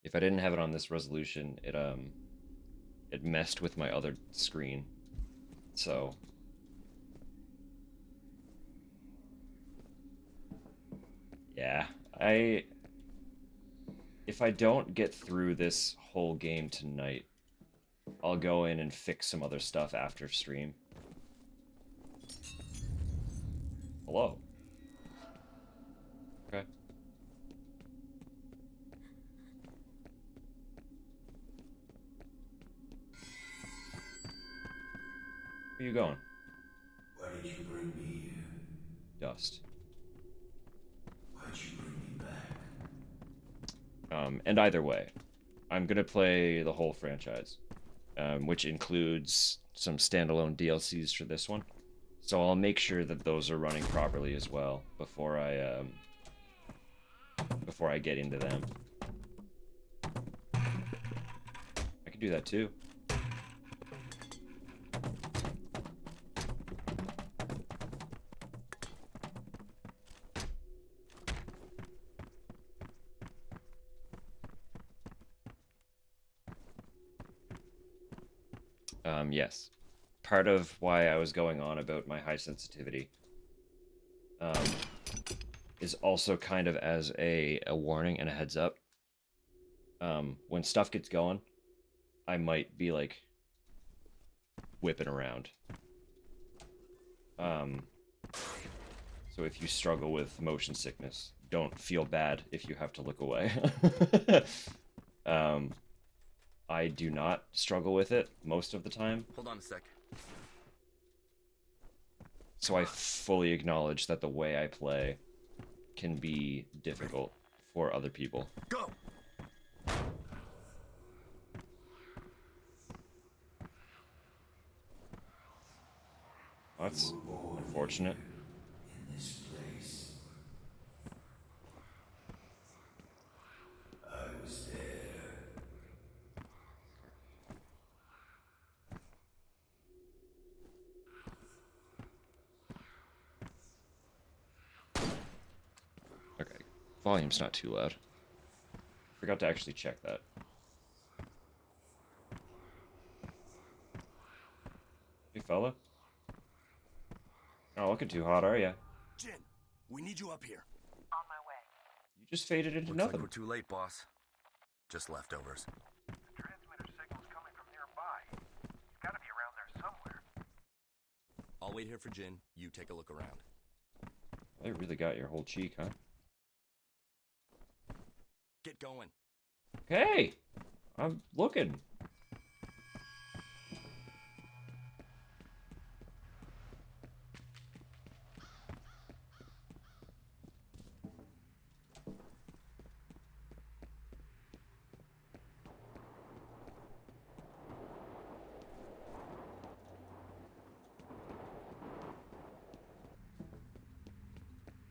S1: If I didn't have it on this resolution, it messed with my other screen. So... yeah, if I don't get through this whole game tonight, I'll go in and fix some other stuff after stream. Hello. Okay. Where are you going?
S10: Why did you bring me here?
S1: Dust.
S10: Why'd you bring me back?
S1: And either way, I'm gonna play the whole franchise, which includes some standalone DLCs for this one. So I'll make sure that those are running properly as well before I get into them. I can do that too. Yes. Part of why I was going on about my high sensitivity is also kind of as a warning and a heads up. When stuff gets going, I might be like whipping around. So if you struggle with motion sickness, don't feel bad if you have to look away. I do not struggle with it most of the time.
S8: Hold on a sec.
S1: So I fully acknowledge that the way I play can be difficult for other people.
S8: Go!
S1: That's unfortunate.
S10: In this place. I was there.
S1: Okay, volume's not too loud. Forgot to actually check that. Hey, fella. Not looking too hot, are ya?
S8: Jin, we need you up here.
S6: On my way.
S1: You just faded into
S8: Looks
S1: nothing.
S8: like we're too late, boss. Just leftovers.
S5: The transmitter signal's coming from nearby. He's gotta be around there somewhere.
S8: I'll wait here for Jin. You take a look around.
S1: They really got your whole cheek, huh?
S8: Get going.
S1: Hey! I'm looking.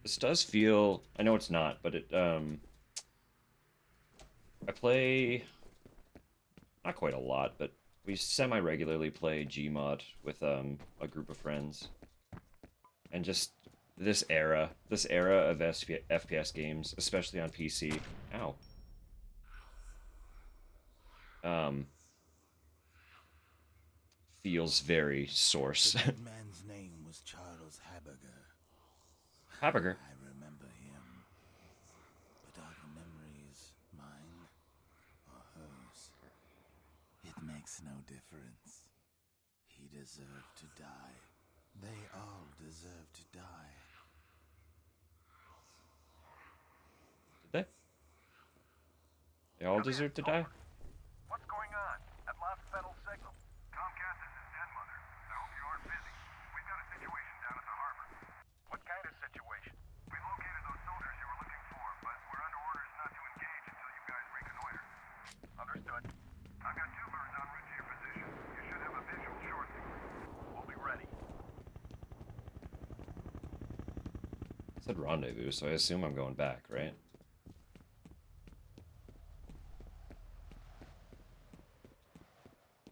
S1: This does feel... I know it's not, but it, I play... not quite a lot, but we semi-regularly play Gmod with, a group of friends. And just this era of FPS games, especially on PC... Ow. Feels very Source.
S10: The dead man's name was Charles Haberger.
S1: Haberger.
S10: I remember him. But are the memories mine or hers? It makes no difference. He deserved to die. They all deserve to die.
S1: Did they? They all deserve to die?
S5: What's going on? That lost Federal signal. Comcast, this is Den Mother. I hope you aren't busy. We've got a situation down at the harbor. What kind of situation? We located those soldiers you were looking for, but we're under orders not to engage until you guys reconnoiter. Understood. I've got two birds en route to your position. You should have a visual shortly. We'll be ready.
S1: It said rendezvous, so I assume I'm going back, right?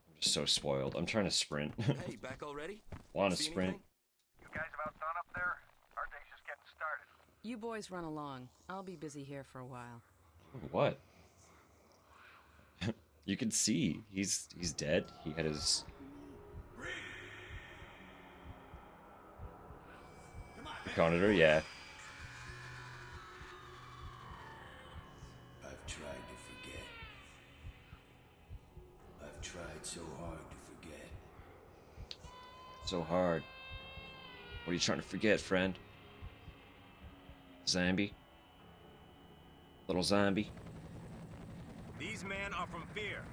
S1: I'm just so spoiled. I'm trying to sprint.
S8: Hey, back already?
S1: Want to
S8: See
S1: sprint?
S8: anything?
S5: You guys about done up there? Our day's just getting started.
S9: You boys run along. I'll be busy here for a while.
S1: What? You can see he's dead. He had his... Conator, yeah.
S10: I've tried to forget. I've tried so hard to forget.
S1: So hard. What are you trying to forget, friend? Zombie? Little zombie?
S11: These men are from F.E.A.R.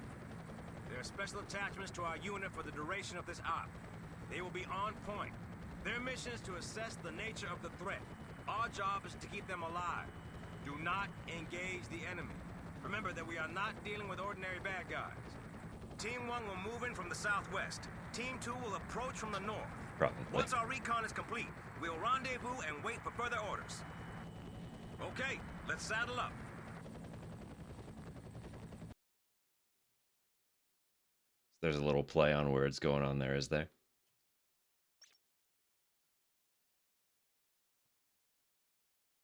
S11: They're special attachments to our unit for the duration of this op. They will be on point. Their mission is to assess the nature of the threat. Our job is to keep them alive. Do not engage the enemy. Remember that we are not dealing with ordinary bad guys. Team 1 will move in from the southwest. Team 2 will approach from the north.
S1: Probably.
S11: Once our recon is complete, we'll rendezvous and wait for further orders. Okay, let's saddle up.
S1: There's a little play on words going on there, is there?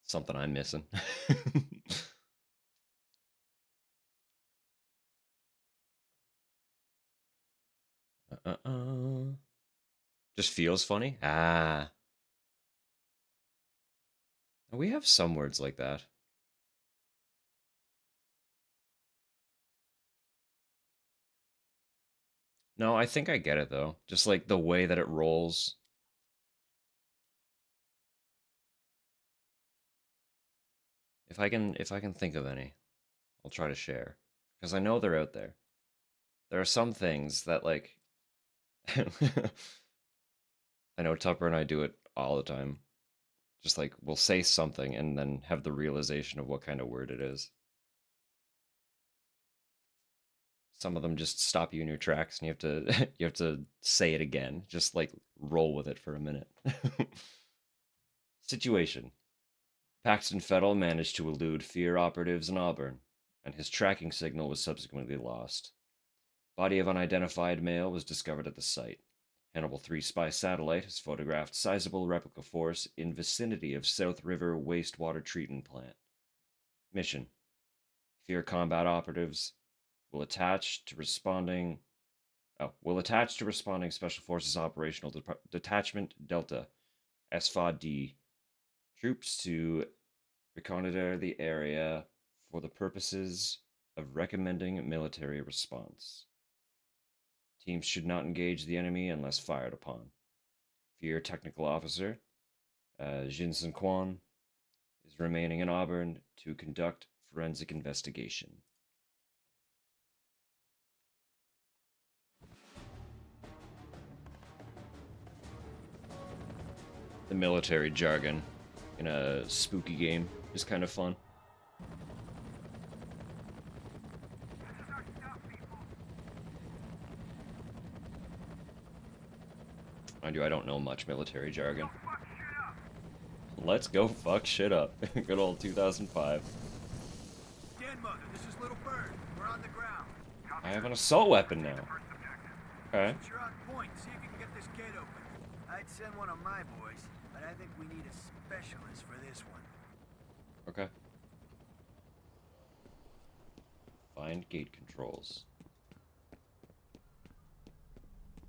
S1: Something I'm missing. Just feels funny? Ah. We have some words like that. No, I think I get it though. Just like the way that it rolls. If I can think of any, I'll try to share. Because I know they're out there. There are some things that like I know Tupper and I do it all the time. Just like we'll say something and then have the realization of what kind of word it is. Some of them just stop you in your tracks and you have to you have to say it again. Just like roll with it for a minute. Situation. Paxton Fettel managed to elude F.E.A.R operatives in Auburn, and his tracking signal was subsequently lost. Body of unidentified male was discovered at the site. Hannibal 3 spy satellite has photographed sizable replica force in vicinity of South River wastewater treatment plant. Mission. F.E.A.R combat operatives will attach to responding Special Forces Operational Detachment Delta S.F.A.D. troops to reconnoiter the area for the purposes of recommending military response. Teams should not engage the enemy unless fired upon. F.E.A.R. Technical Officer Jinsen Kwan is remaining in Auburn to conduct forensic investigation. The military jargon in a spooky game is kind of fun. Mind you, I don't know much military jargon. Let's go fuck shit up. Good old 2005.
S11: Mother, this is Little Bird. We're on the ground.
S1: I have an assault weapon now. Okay.
S11: Since you're on point, see if you can get this gate open. I'd send one of my boys, but I think we need a specialist for this one.
S1: Okay. Find gate controls.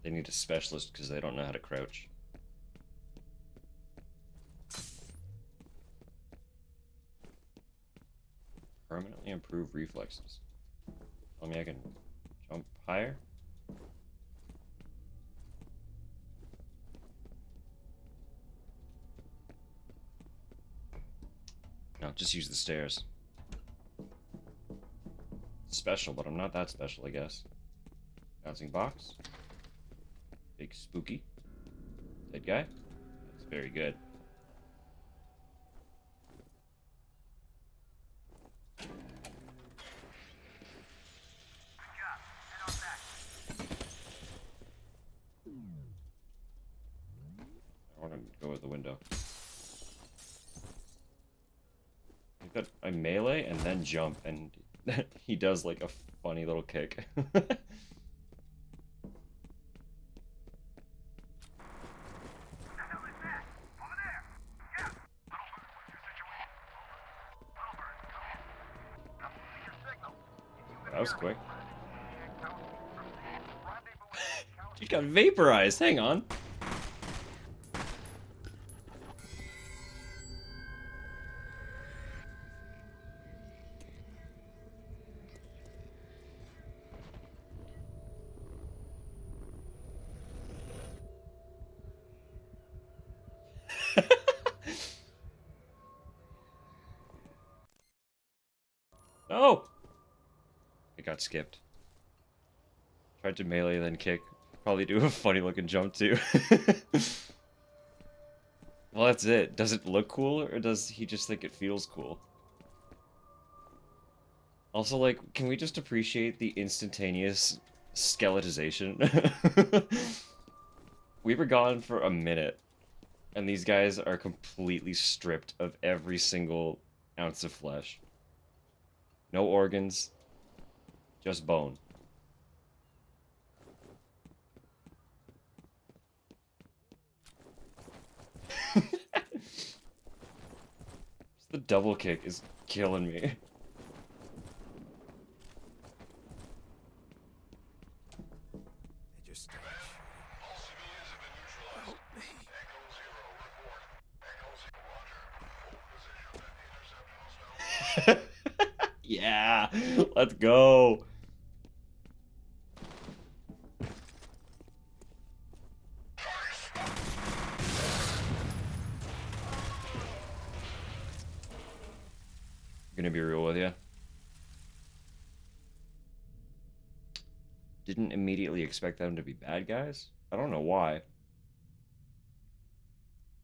S1: They need a specialist because they don't know how to crouch. Permanently improve reflexes. Tell me I can jump higher? No, just use the stairs. Special, but I'm not that special, I guess. Bouncing box. Big spooky. Dead guy. That's very good. I want to go with the window. I think that I melee and then jump, and he does like a funny little kick. That was quick. He got vaporized. Hang on. No! It got skipped. Tried to melee, then kick. Probably do a funny looking jump too. Well, that's it. Does it look cool, or does he just think it feels cool? Also, like, can we just appreciate the instantaneous skeletization? We were gone for a minute, and these guys are completely stripped of every single ounce of flesh. No organs, just bone. The double kick is killing me. Yeah, let's go. I'm gonna be real with you. Didn't immediately expect them to be bad guys. I don't know why.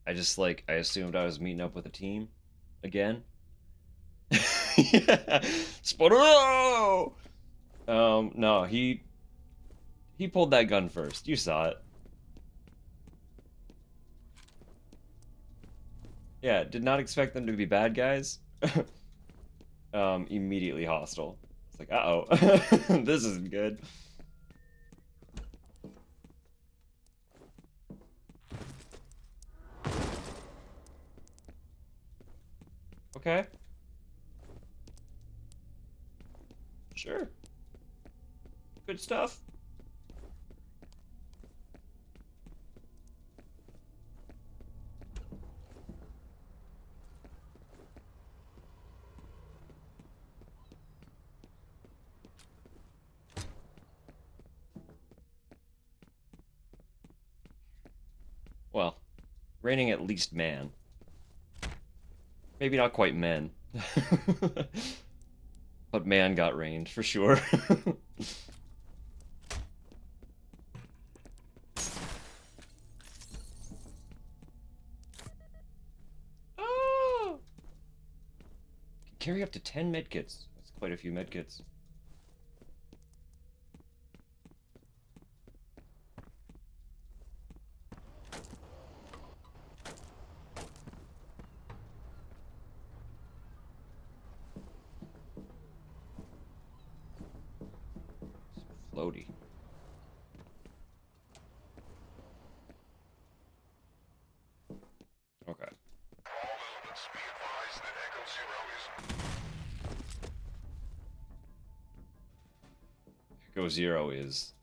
S1: I just like I assumed I was meeting up with a team again. Yeah. Spotero! No, he pulled that gun first. You saw it. Yeah, did not expect them to be bad guys. Immediately hostile. It's like, uh-oh. This isn't good. Okay. Sure. Good stuff. Raining at least man. Maybe not quite men. But man got rained, for sure. Oh! Can carry up to 10 medkits. That's quite a few medkits. Floaty. Okay. Echo Zero is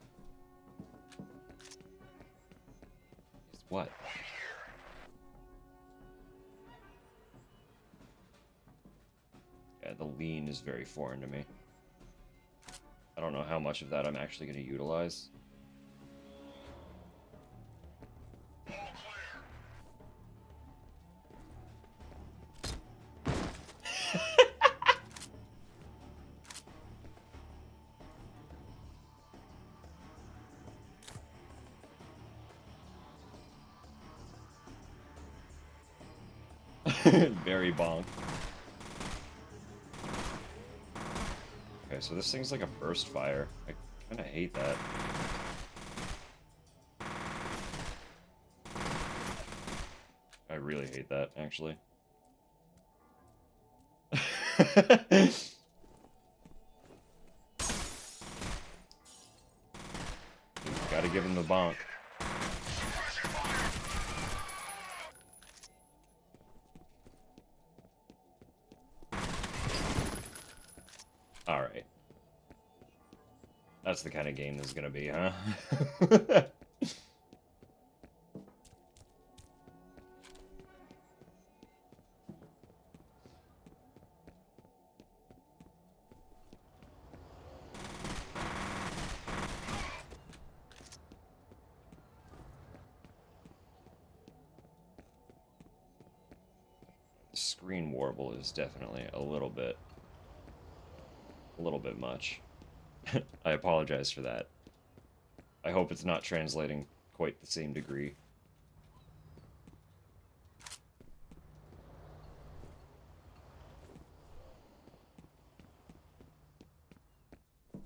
S1: what? Yeah, the lean is very foreign to me. I don't know how much of that I'm actually going to utilize. Very bonk. Okay, so this thing's like a burst fire. I kind of hate that. I really hate that, actually. Gotta give him the bonk. Alright. That's the kind of game this is gonna be, huh? The screen warble is definitely a little bit much. I apologize for that. I hope it's not translating quite the same degree. I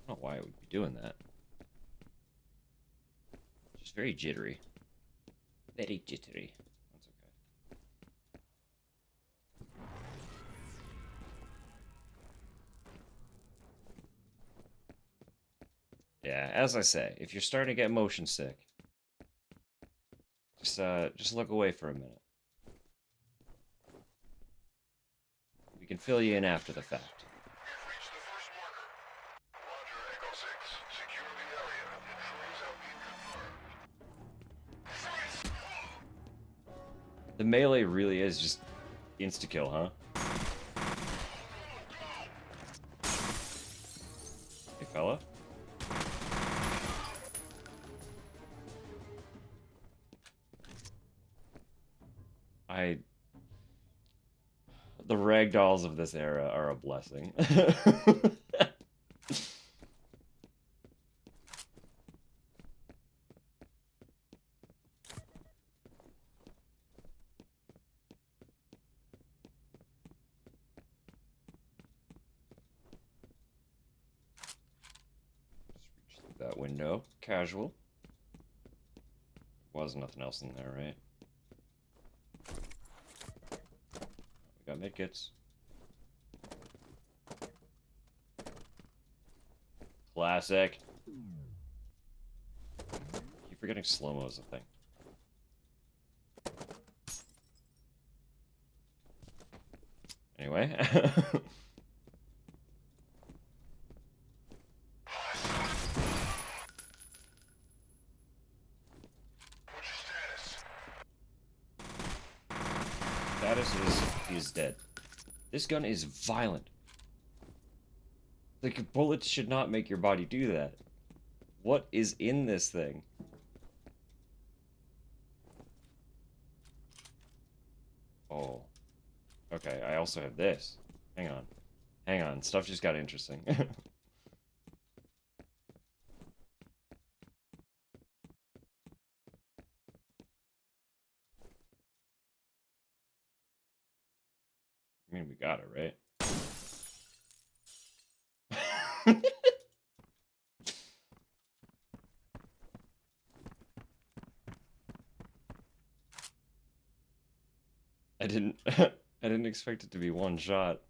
S1: don't know why it would be doing that. Just very jittery. Very jittery. That's okay. Yeah, as I say, if you're starting to get motion sick, just look away for a minute. We can fill you in after the fact. The melee really is just insta-kill, huh? Hey, fella? The ragdolls of this era are a blessing. Just reach through that window. Casual. Was nothing else in there, right? We got medkits. Classic. Keep forgetting slow-mo is a thing. Anyway. Status is he's dead. This gun is violent. Like, bullets should not make your body do that. What is in this thing? Oh. Okay, I also have this. Hang on. Hang on. Stuff just got interesting. I mean, we got it, right? I didn't I didn't expect it to be one shot.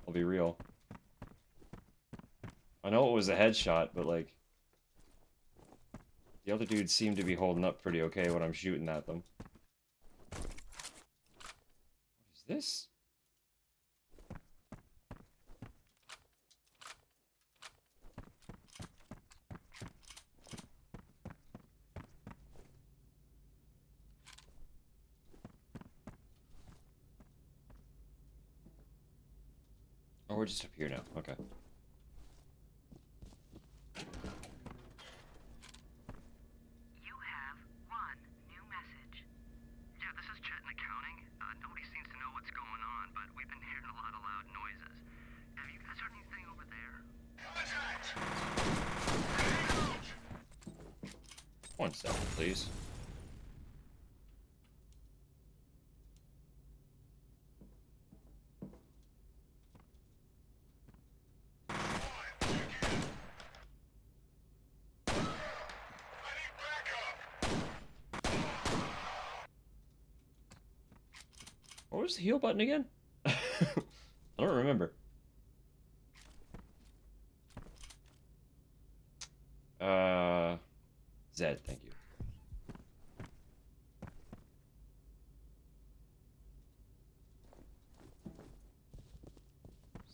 S1: I'll be real. I know it was a headshot, but like the other dudes seem to be holding up pretty okay when I'm shooting at them. What is this? Oh, we're just up here now. Okay.
S5: You have one new message. Yeah, this is Chet in accounting. Nobody seems to know what's going on, but we've been hearing a lot of loud noises. Have you guys heard anything over there? Contact!
S1: One second, please. What was the heal button again? I don't remember. Z, thank you.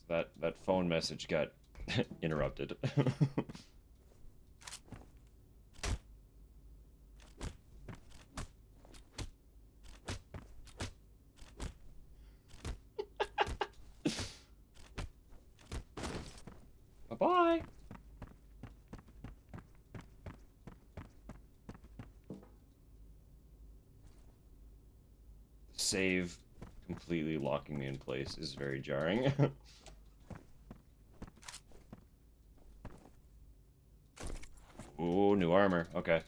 S1: So that phone message got interrupted. Bye-bye. Save completely locking me in place is very jarring. Ooh, new armor. Okay.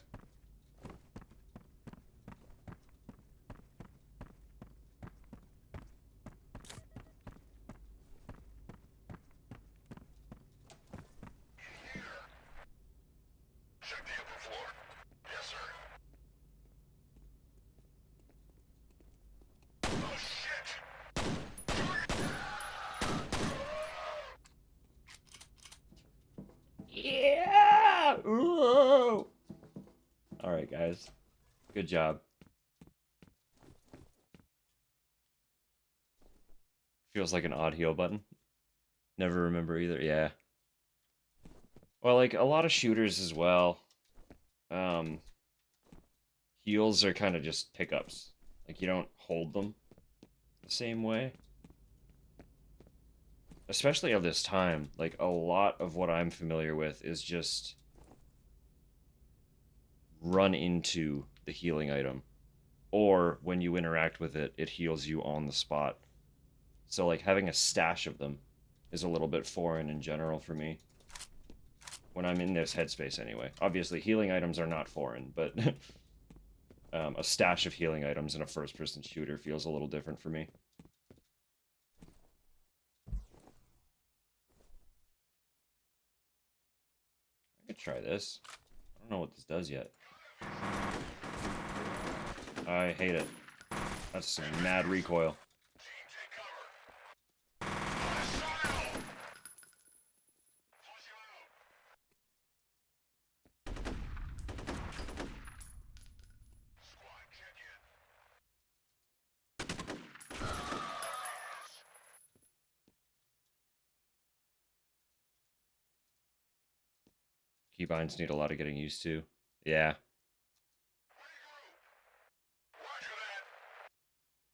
S5: Check the upper floor. Yes, sir. Oh, shit!
S1: Yeah! Ooh! All right, guys. Good job. Feels like an odd heal button. Never remember either. Yeah. Well, like a lot of shooters as well. Heals are kind of just pickups. Like you don't hold them the same way. Especially of this time, like a lot of what I'm familiar with is just run into the healing item. Or when you interact with it, it heals you on the spot. So like having a stash of them is a little bit foreign in general for me. When I'm in this headspace anyway. Obviously healing items are not foreign, but a stash of healing items in a first-person shooter feels a little different for me. I could try this. I don't know what this does yet. I hate it. That's some mad recoil. Keybinds need a lot of getting used to. Yeah.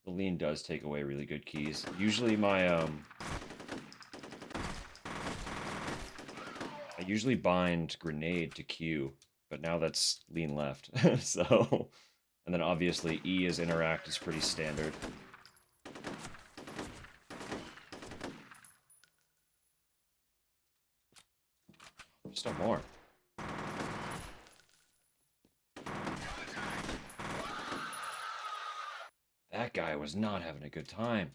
S1: The lean does take away really good keys. Usually my usually bind grenade to Q, but now that's lean left. So, and then obviously E as interact is pretty standard. Still more. That guy was not having a good time.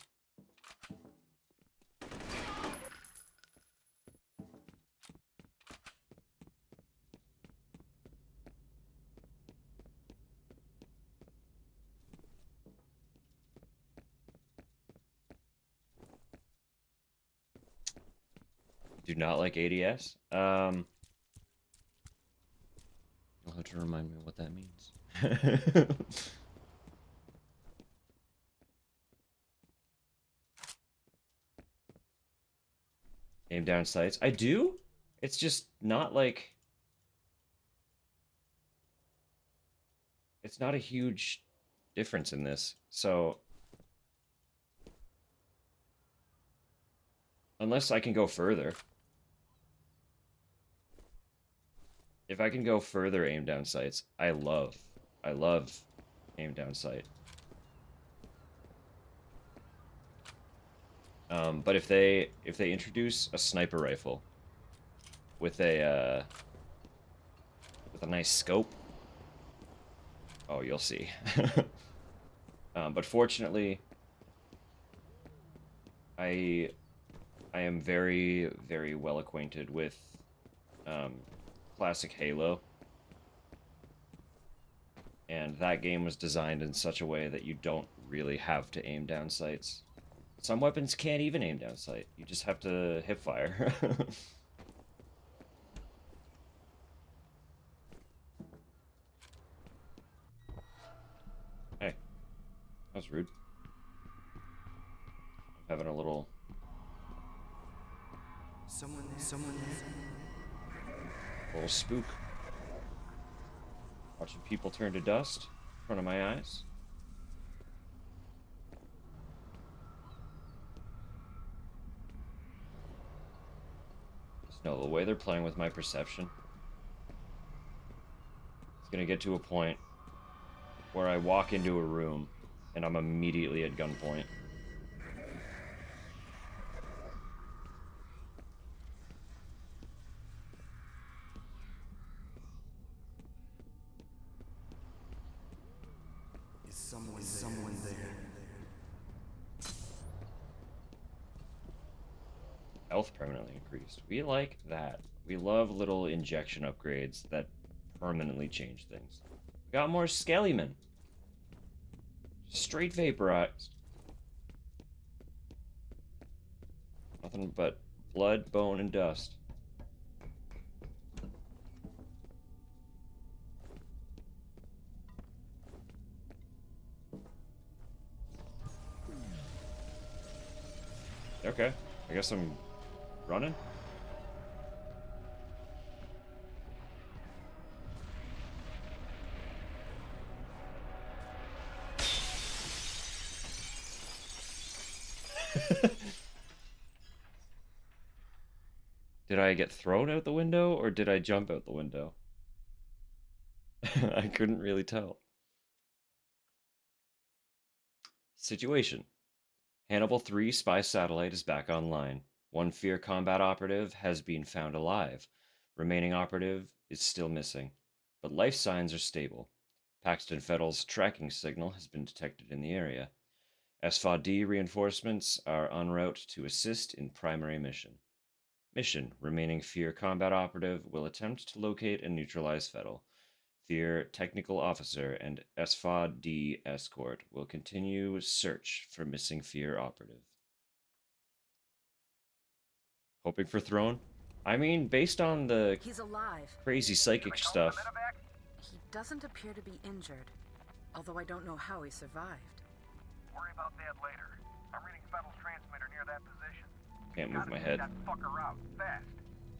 S1: Do not like ADS. You'll have to remind me what that means. Aim down sights. I do? It's just not like... It's not a huge difference in this. So... Unless I can go further. If I can go further aim down sights, I love aim down sight. But if they introduce a sniper rifle with a nice scope, oh, you'll see. But fortunately, I am very, very well acquainted with classic Halo, and that game was designed in such a way that you don't really have to aim down sights. Some weapons can't even aim down sight. You just have to hip fire. Hey, that was rude. I'm having a little...
S8: Someone there.
S1: A little spook. Watching people turn to dust in front of my eyes. Just know the way they're playing with my perception. It's gonna get to a point where I walk into a room and I'm immediately at gunpoint.
S8: Is someone there?
S1: Health permanently increased. We like that. We love little injection upgrades that permanently change things. We got more Skellyman. Straight vaporized. Nothing but blood, bone, and dust. Okay, I guess I'm running. Did I get thrown out the window or did I jump out the window? I couldn't really tell. Situation. Hannibal 3 spy satellite is back online. One F.E.A.R combat operative has been found alive. Remaining operative is still missing, but life signs are stable. Paxton Fettle's tracking signal has been detected in the area. S.F.A.D reinforcements are en route to assist in primary mission. Mission. Remaining F.E.A.R combat operative will attempt to locate and neutralize Fettel. F.E.A.R technical officer and S.F.A.D escort will continue search for missing F.E.A.R operative. Hoping for throne? I mean, based on the
S9: He's alive.
S1: crazy psychic stuff.
S9: He doesn't appear to be injured, although I don't know how he survived.
S5: Worry about that later. I'm reading Fettel's transmitter near that position.
S1: Can't move my head.
S5: That fucker out, fast.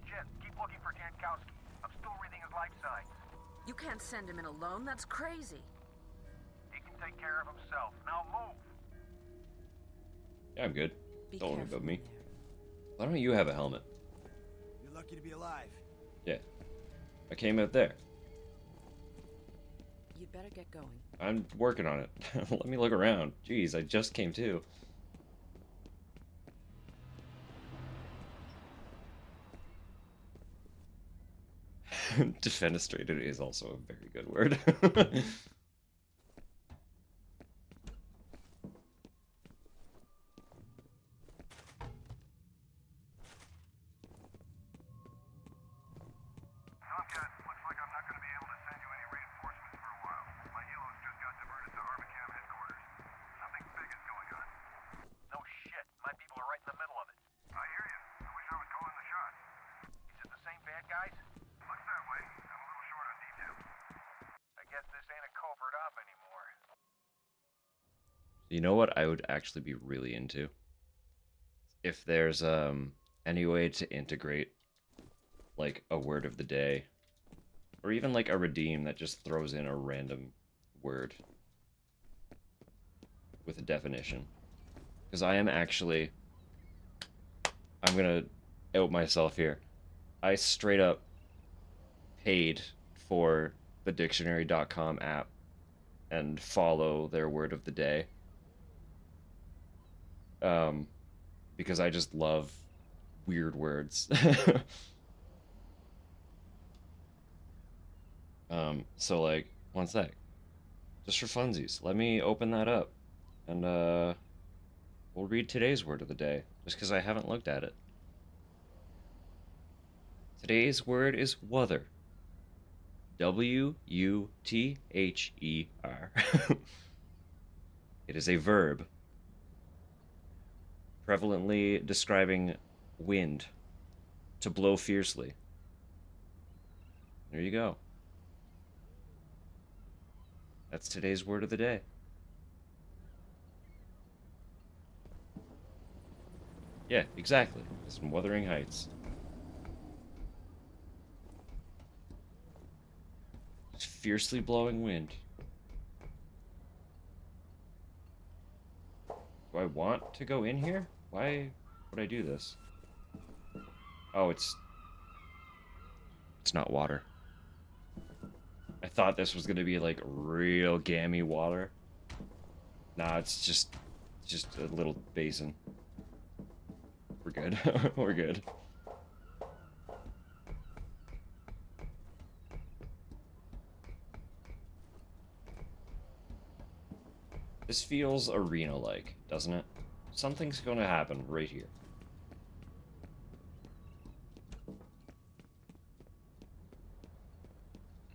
S5: Jen, keep looking for Jankowski. I'm still reading his life signs.
S9: You can't send him in alone, that's crazy.
S5: He can take care of himself. Now move.
S1: Yeah, I'm good.
S9: Be
S1: Don't worry
S9: careful
S1: about me.
S9: in there.
S1: Why don't you have a helmet?
S8: You're lucky to be alive.
S1: Yeah. I came out there.
S9: You'd better get going.
S1: I'm working on it. Let me look around. Jeez, I just came to. Defenestrated is also a very good word.
S5: Tomcat, looks like I'm not going to be able to send you any reinforcements for a while. My helos just got diverted to Arbacam headquarters. Something big is going on.
S11: No shit. My people are right in the middle of it.
S5: I hear you. I wish I was calling the shots.
S11: Is it the same bad guys?
S5: Looks that way. I'm a little short on details.
S11: I guess this ain't a covert op anymore.
S1: You know what I would actually be really into? If there's any way to integrate like a word of the day, or even like a redeem that just throws in a random word with a definition. Because I'm gonna out myself here. I straight up paid for the dictionary.com app and follow their word of the day. Because I just love weird words. So like, one sec. Just for funsies, let me open that up. And we'll read today's word of the day, just because I haven't looked at it. Today's word is wuther. W-U-T-H-E-R. It is a verb, prevalently describing wind, to blow fiercely. There you go. That's today's word of the day. Yeah, exactly. It's from Wuthering Heights. It's fiercely blowing wind. Do I want to go in here? Why would I do this? Oh, it's not water. I thought this was gonna be like real gammy water. Nah, it's just a little basin. We're good. We're good. This feels arena-like, doesn't it? Something's gonna happen right here.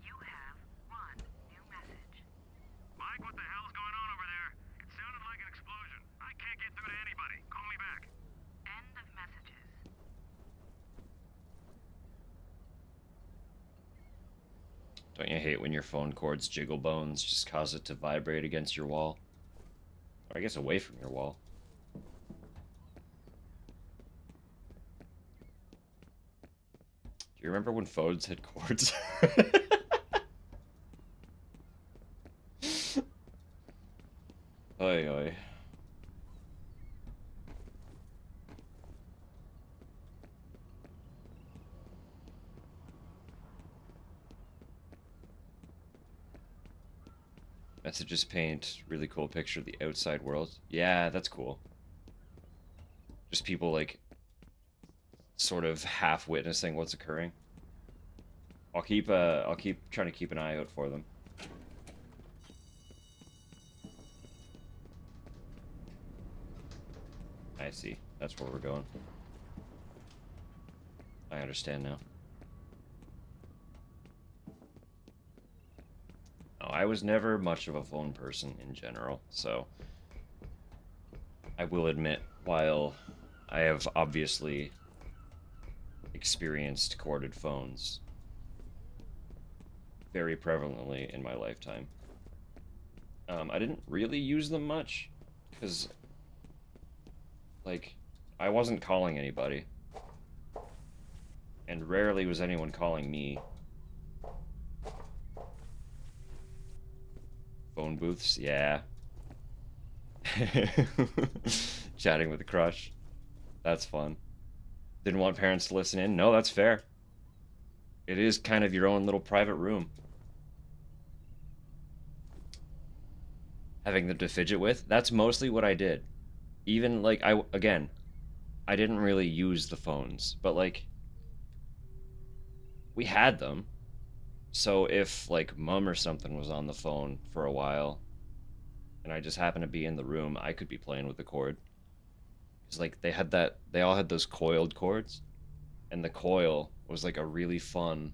S5: You have one new message. Mike, what the hell's going on over there? It sounded like an explosion. I can't get through to anybody. Call me back. End of messages.
S1: Don't you hate when your phone cord's jiggle bones just cause it to vibrate against your wall? Or I guess away from your wall. Do you remember when phones had cords? Oi, oi. Messages paint really cool picture of the outside world. Yeah, that's cool. Just people like sort of half witnessing what's occurring. I'll keep trying to keep an eye out for them. I see. That's where we're going. I understand now. Oh, I was never much of a phone person in general, so I will admit, while I have obviously experienced corded phones very prevalently in my lifetime, I didn't really use them much, because, like, I wasn't calling anybody, and rarely was anyone calling me. Phone booths, yeah. Chatting with a crush. That's fun. Didn't want parents to listen in? No, that's fair. It is kind of your own little private room. Having them to fidget with, that's mostly what I did. Even, like, again, I didn't really use the phones, but, like, we had them. So if, like, mom or something was on the phone for a while, and I just happened to be in the room, I could be playing with the cord. Because, like, they all had those coiled cords, and the coil was, like, a really fun,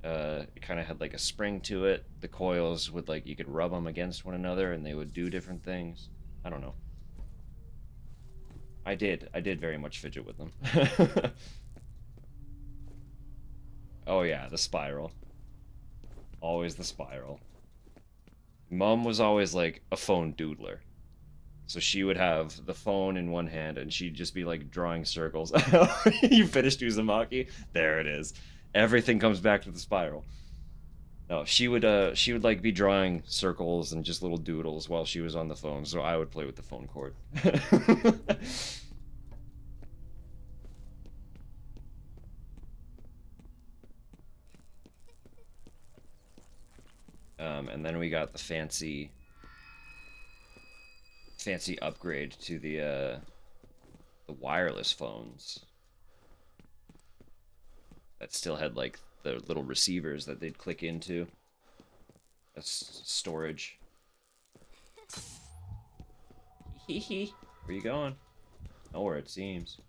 S1: it kind of had, like, a spring to it. The coils would, like, you could rub them against one another, and they would do different things. I don't know. I did very much fidget with them. Oh yeah, the spiral. Always the spiral. Mom was always like a phone doodler. So she would have the phone in one hand and she'd just be like drawing circles. You finished Uzumaki? There it is. Everything comes back to the spiral. No, she would like be drawing circles and just little doodles while she was on the phone, so I would play with the phone cord. And then we got the fancy upgrade to the wireless phones that still had like the little receivers that they'd click into. That's storage. Hee hee. Where you going? Nowhere, it seems.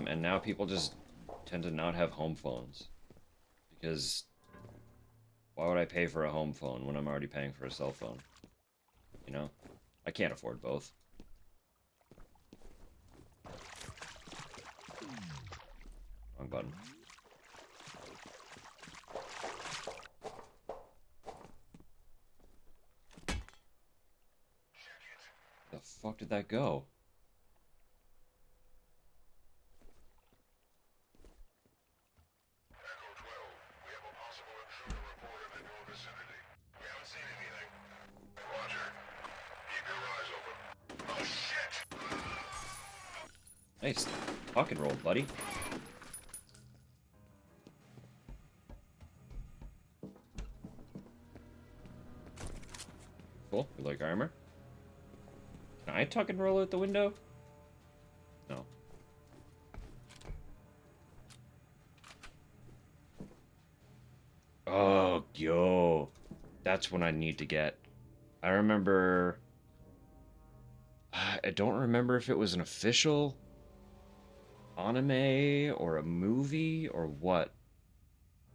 S1: And now people just tend to not have home phones. Because why would I pay for a home phone when I'm already paying for a cell phone? You know? I can't afford both. Wrong button. The fuck did that go? Nice. Rock and roll, buddy. Cool. You like armor? Can I tuck and roll out the window? No. Oh, yo. That's what I need to get. I remember... I don't remember if it was an official anime or a movie or what.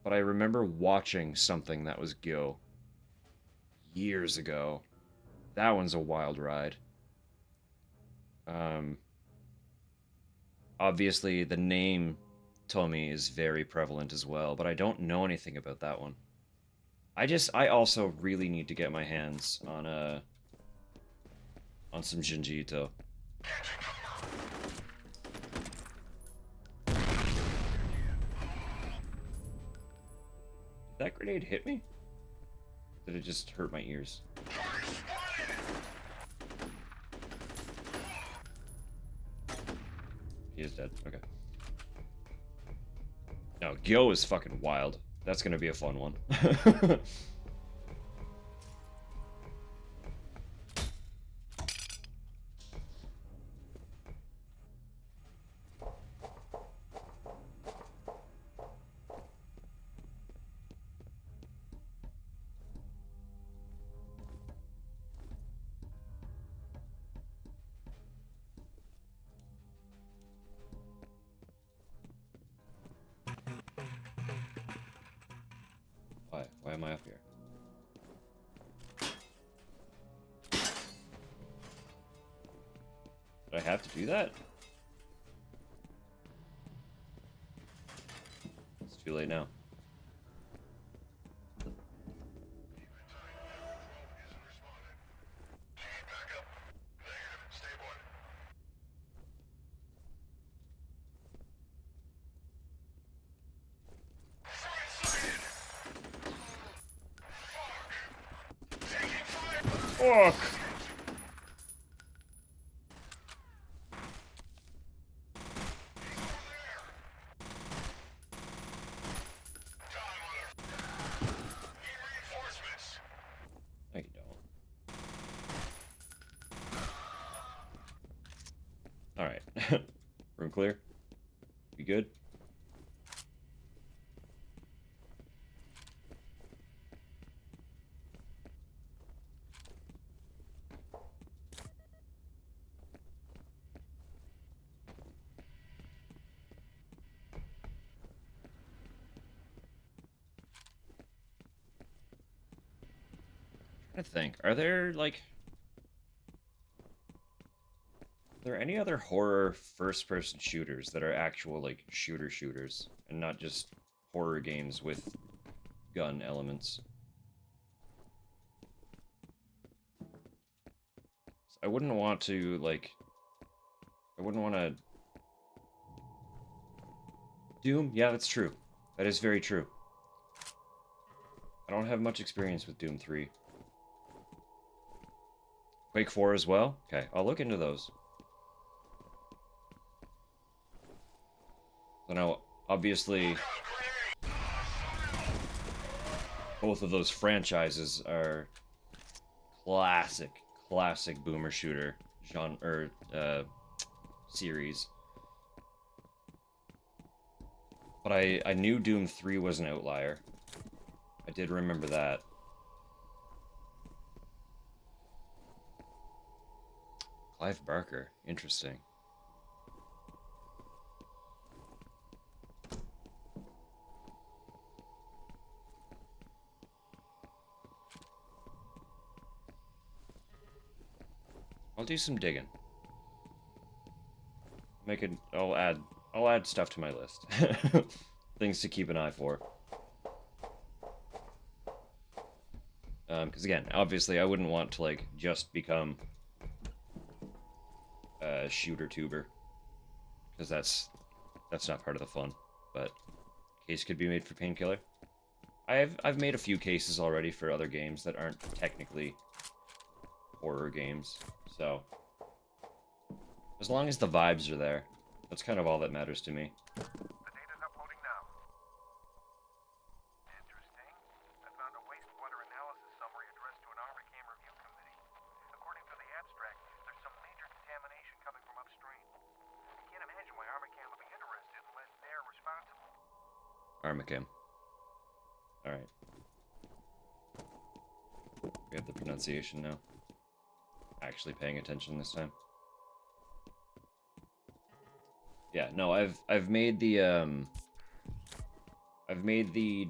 S1: But I remember watching something that was Gyo years ago. That one's a wild ride. Obviously, the name Tomi is very prevalent as well, but I don't know anything about that one. I also really need to get my hands on some Shinji Ito. Did that grenade hit me? Did it just hurt my ears? He is dead. Okay. No, Gyo is fucking wild. That's gonna be a fun one. Why? Why am I up here? Did I have to do that? It's too late now. Fuck! Alright. Room clear? We good? I think. Are there, like... Are there any other horror first-person shooters that are actual, like, shooters, and not just horror games with gun elements? I wouldn't want to, like... I wouldn't want to... Doom? Yeah, that's true. That is very true. I don't have much experience with Doom 3. Quake 4 as well? Okay, I'll look into those. So now, obviously, both of those franchises are classic boomer shooter genre, series. But I knew Doom 3 was an outlier. I did remember that. Clive Barker, interesting. I'll do some digging. I'll add stuff to my list. Things to keep an eye for. Because again, obviously I wouldn't want to, like, just become a shooter tuber. Because that's not part of the fun. But case could be made for Painkiller. I've made a few cases already for other games that aren't technically horror games. So as long as the vibes are there, that's kind of all that matters to me.
S5: The data's uploading now. Interesting. I found a wastewater analysis summary addressed to an ARMA-CAM review committee. According to the abstract, there's some major contamination coming from upstream. I can't imagine why ARMA-CAM would be interested unless they're responsible.
S1: Armacam. Alright. We have the pronunciation now. Actually paying attention this time. Yeah, no, I've made the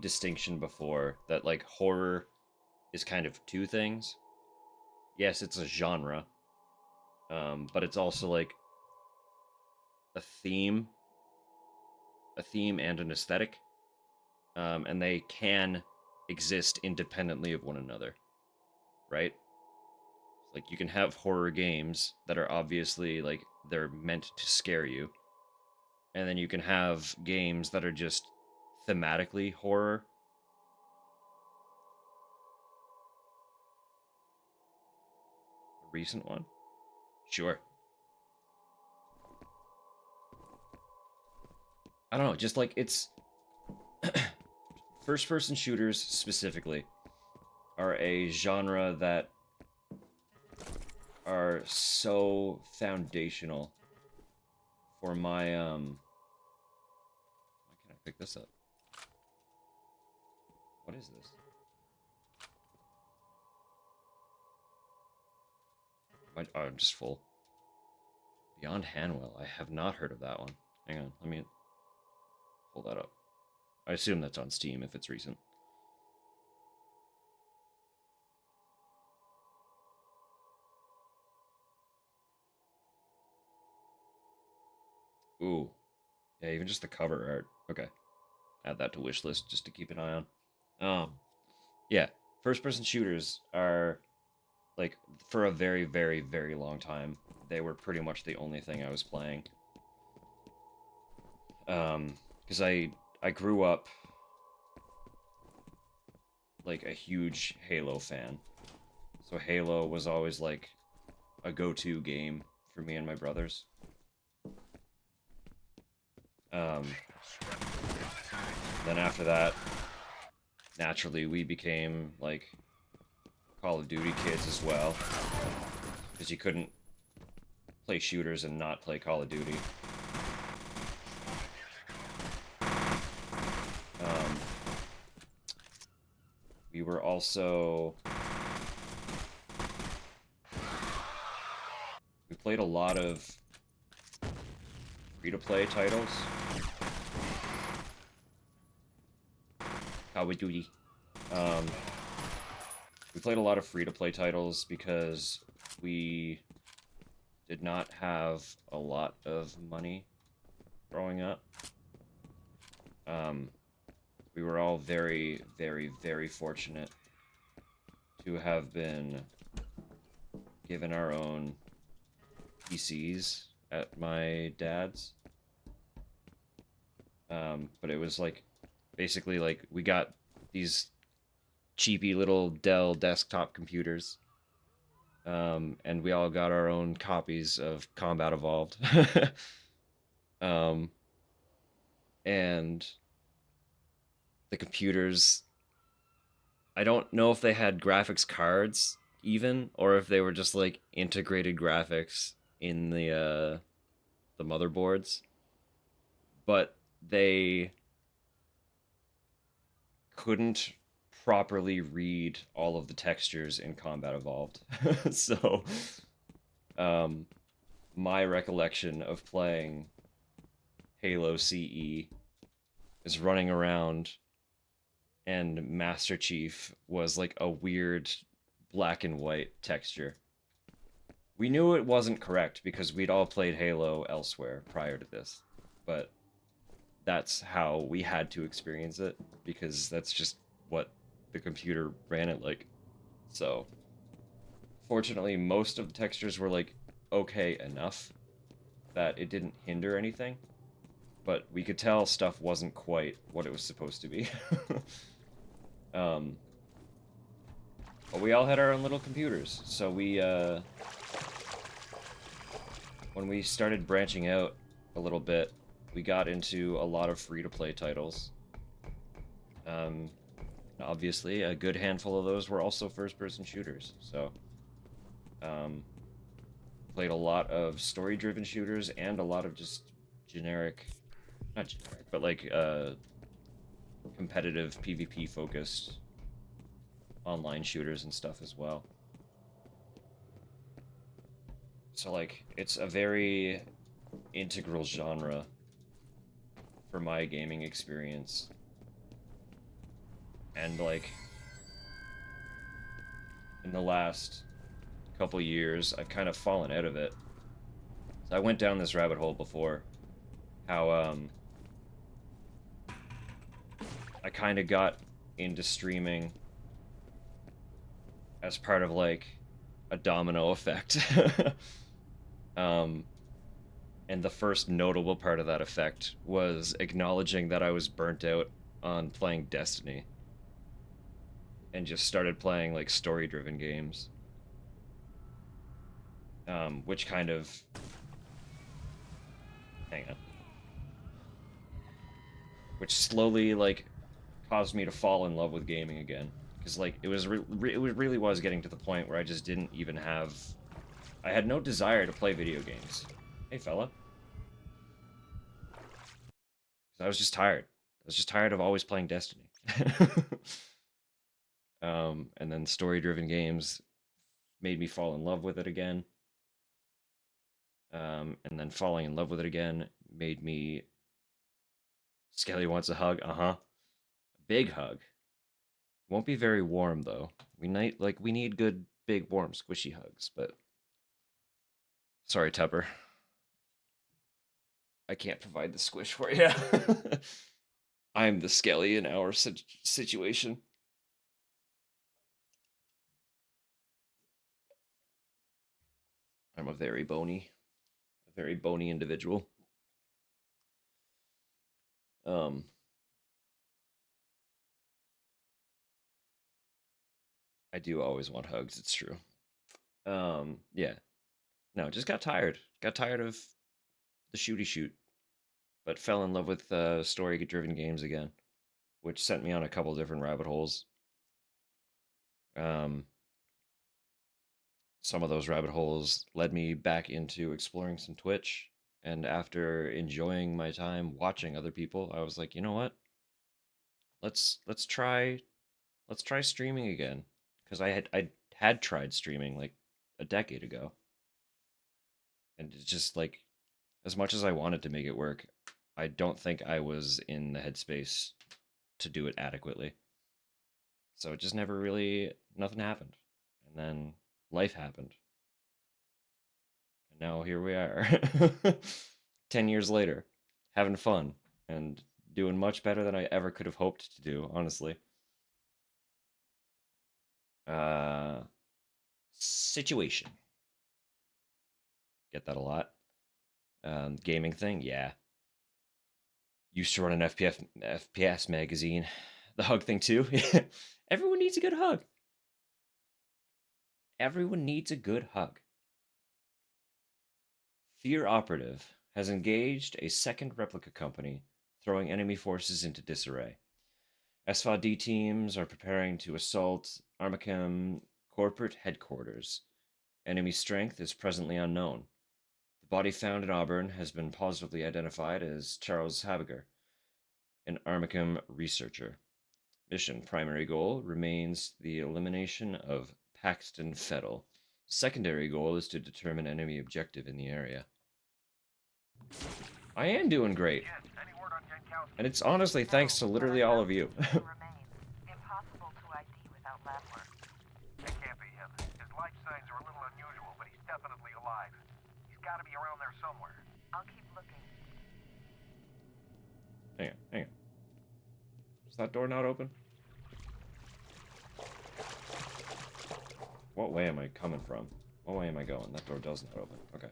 S1: distinction before that, like, horror is kind of two things. Yes, it's a genre. But it's also like a theme and an aesthetic. And they can exist independently of one another. Right? Like, you can have horror games that are obviously, like, they're meant to scare you. And then you can have games that are just thematically horror. A recent one? Sure. I don't know, just like, it's... First-person shooters, specifically, are a genre that are so foundational for my, Why can't I pick this up? What is this? Oh, I'm just full. Beyond Hanwell. I have not heard of that one. Hang on, let me pull that up. I assume that's on Steam if it's recent. Ooh. Yeah, even just the cover art. Okay. Add that to wishlist just to keep an eye on. Yeah. First-person shooters are, like, for a very, very, very long time, they were pretty much the only thing I was playing. Because I grew up, like, a huge Halo fan. So Halo was always, like, a go-to game for me and my brothers. Then after that, naturally, we became, like, Call of Duty kids as well. Because you couldn't play shooters and not play Call of Duty. We were also... We played a lot of free-to-play titles. Call of Duty. We played a lot of free-to-play titles because we did not have a lot of money growing up. We were all very, very, very fortunate to have been given our own PCs at my dad's. But it was like, basically like, we got these cheapy little Dell desktop computers. And we all got our own copies of Combat Evolved. And the computers, I don't know if they had graphics cards even, or if they were just like integrated graphics in the motherboards, but they couldn't properly read all of the textures in Combat Evolved. So, my recollection of playing Halo CE is running around, and Master Chief was like a weird black and white texture. We knew it wasn't correct because we'd all played Halo elsewhere prior to this, but that's how we had to experience it because that's just what the computer ran it like. So, fortunately, most of the textures were like okay enough that it didn't hinder anything, but we could tell stuff wasn't quite what it was supposed to be. But we all had our own little computers, so we, when we started branching out a little bit, we got into a lot of free-to-play titles. Obviously, a good handful of those were also first-person shooters, so... played a lot of story-driven shooters and a lot of just generic... Not generic, but like, competitive PvP-focused online shooters and stuff as well. So, like, it's a very integral genre for my gaming experience. And, like, in the last couple years, I've kind of fallen out of it. So I went down this rabbit hole before, how, I kind of got into streaming as part of, like, a domino effect. And the first notable part of that effect was acknowledging that I was burnt out on playing Destiny. And just started playing, like, story-driven games. Which kind of... Hang on. Which slowly, like, caused me to fall in love with gaming again. Because, like, it really was getting to the point where I just didn't even have... I had no desire to play video games. Hey, fella. I was just tired. I was just tired of always playing Destiny. And then story-driven games made me fall in love with it again. And then falling in love with it again made me... Skelly wants a hug? Uh-huh. Big hug. Won't be very warm, though. We need good, big, warm, squishy hugs, but... Sorry, Tupper. I can't provide the squish for you. I'm the Skelly in our situation. I'm a very bony individual. I do always want hugs, it's true. Yeah. No, just got tired. Got tired of the shooty shoot. But fell in love with story-driven games again, which sent me on a couple different rabbit holes. some of those rabbit holes led me back into exploring some Twitch. And after enjoying my time watching other people, I was like, you know what? Let's try streaming again. Because I had tried streaming like a decade ago. And it's just like, as much as I wanted to make it work, I don't think I was in the headspace to do it adequately. So it just never really, nothing happened. And then life happened. And now here we are, 10 years later, having fun and doing much better than I ever could have hoped to do, honestly. Uh, Situation. Get that a lot. Gaming thing, yeah. Used to run an FPS magazine. The hug thing too. Everyone needs a good hug. Everyone needs a good hug. F.E.A.R. Operative has engaged a second replica company, throwing enemy forces into disarray. S.V.A.D. teams are preparing to assault Armachem corporate headquarters. Enemy strength is presently unknown. The body found in Auburn has been positively identified as Charles Habiger, an Armachem researcher. Mission primary goal remains the elimination of Paxton Fettel. Secondary goal is to determine enemy objective in the area. I am doing great. And it's honestly thanks to literally all of you.
S6: Impossible to ID without lab work.
S5: It can't be him. His life signs are a little unusual, but he's definitely alive. He's got to be around there somewhere.
S6: I'll keep looking.
S1: Hang on. Is that door not open? What way am I coming from? What way am I going? That door does not open. Okay.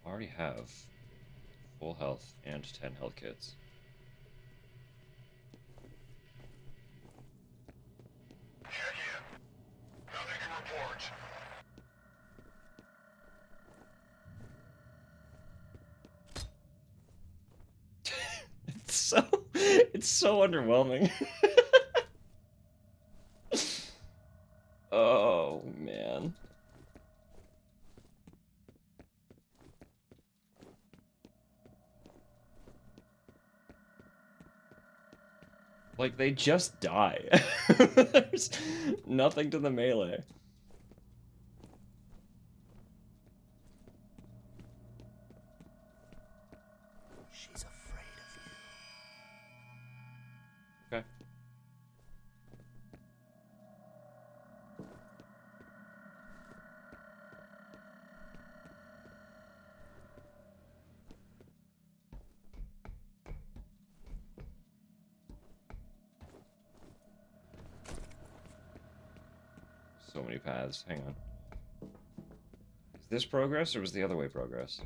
S1: I already have full health and 10 health kits.
S5: Nothing to report.
S1: It's so underwhelming. Oh man. Like, they just die. There's nothing to the melee.
S8: She's afraid of you.
S1: Okay. So many paths. Hang on. Is this progress or was the other way progress?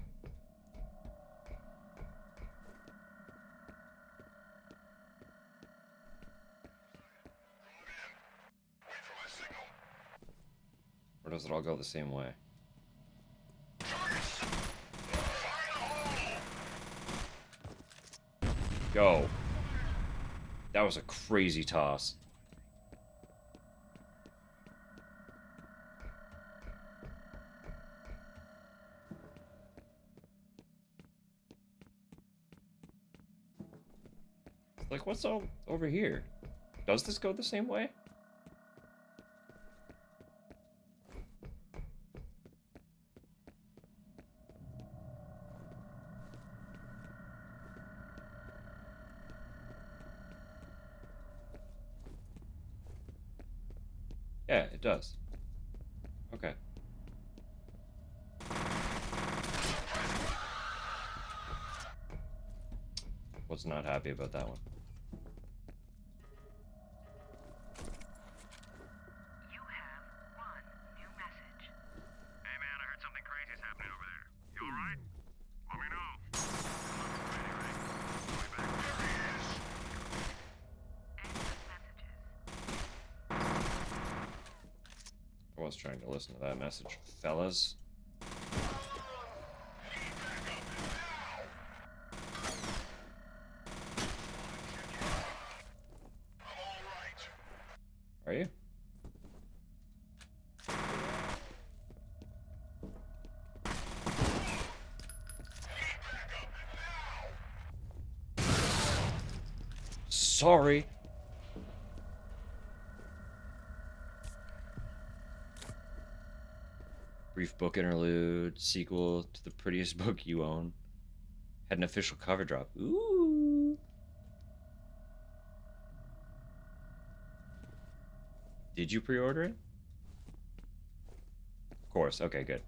S1: Or does it all go the same way? Go. That was a crazy toss. Like, what's all over here? Does this go the same way? Yeah, it does. Okay. Was not happy about that one.
S6: You have one new message.
S5: Hey man, I heard something crazy is happening over there. You alright? Let me know.
S1: I was trying to listen to that message. Fellas. Sorry. Brief book interlude, sequel to the prettiest book you own. Had an official cover drop. Ooh. Did you pre-order it? Of course. Okay, good.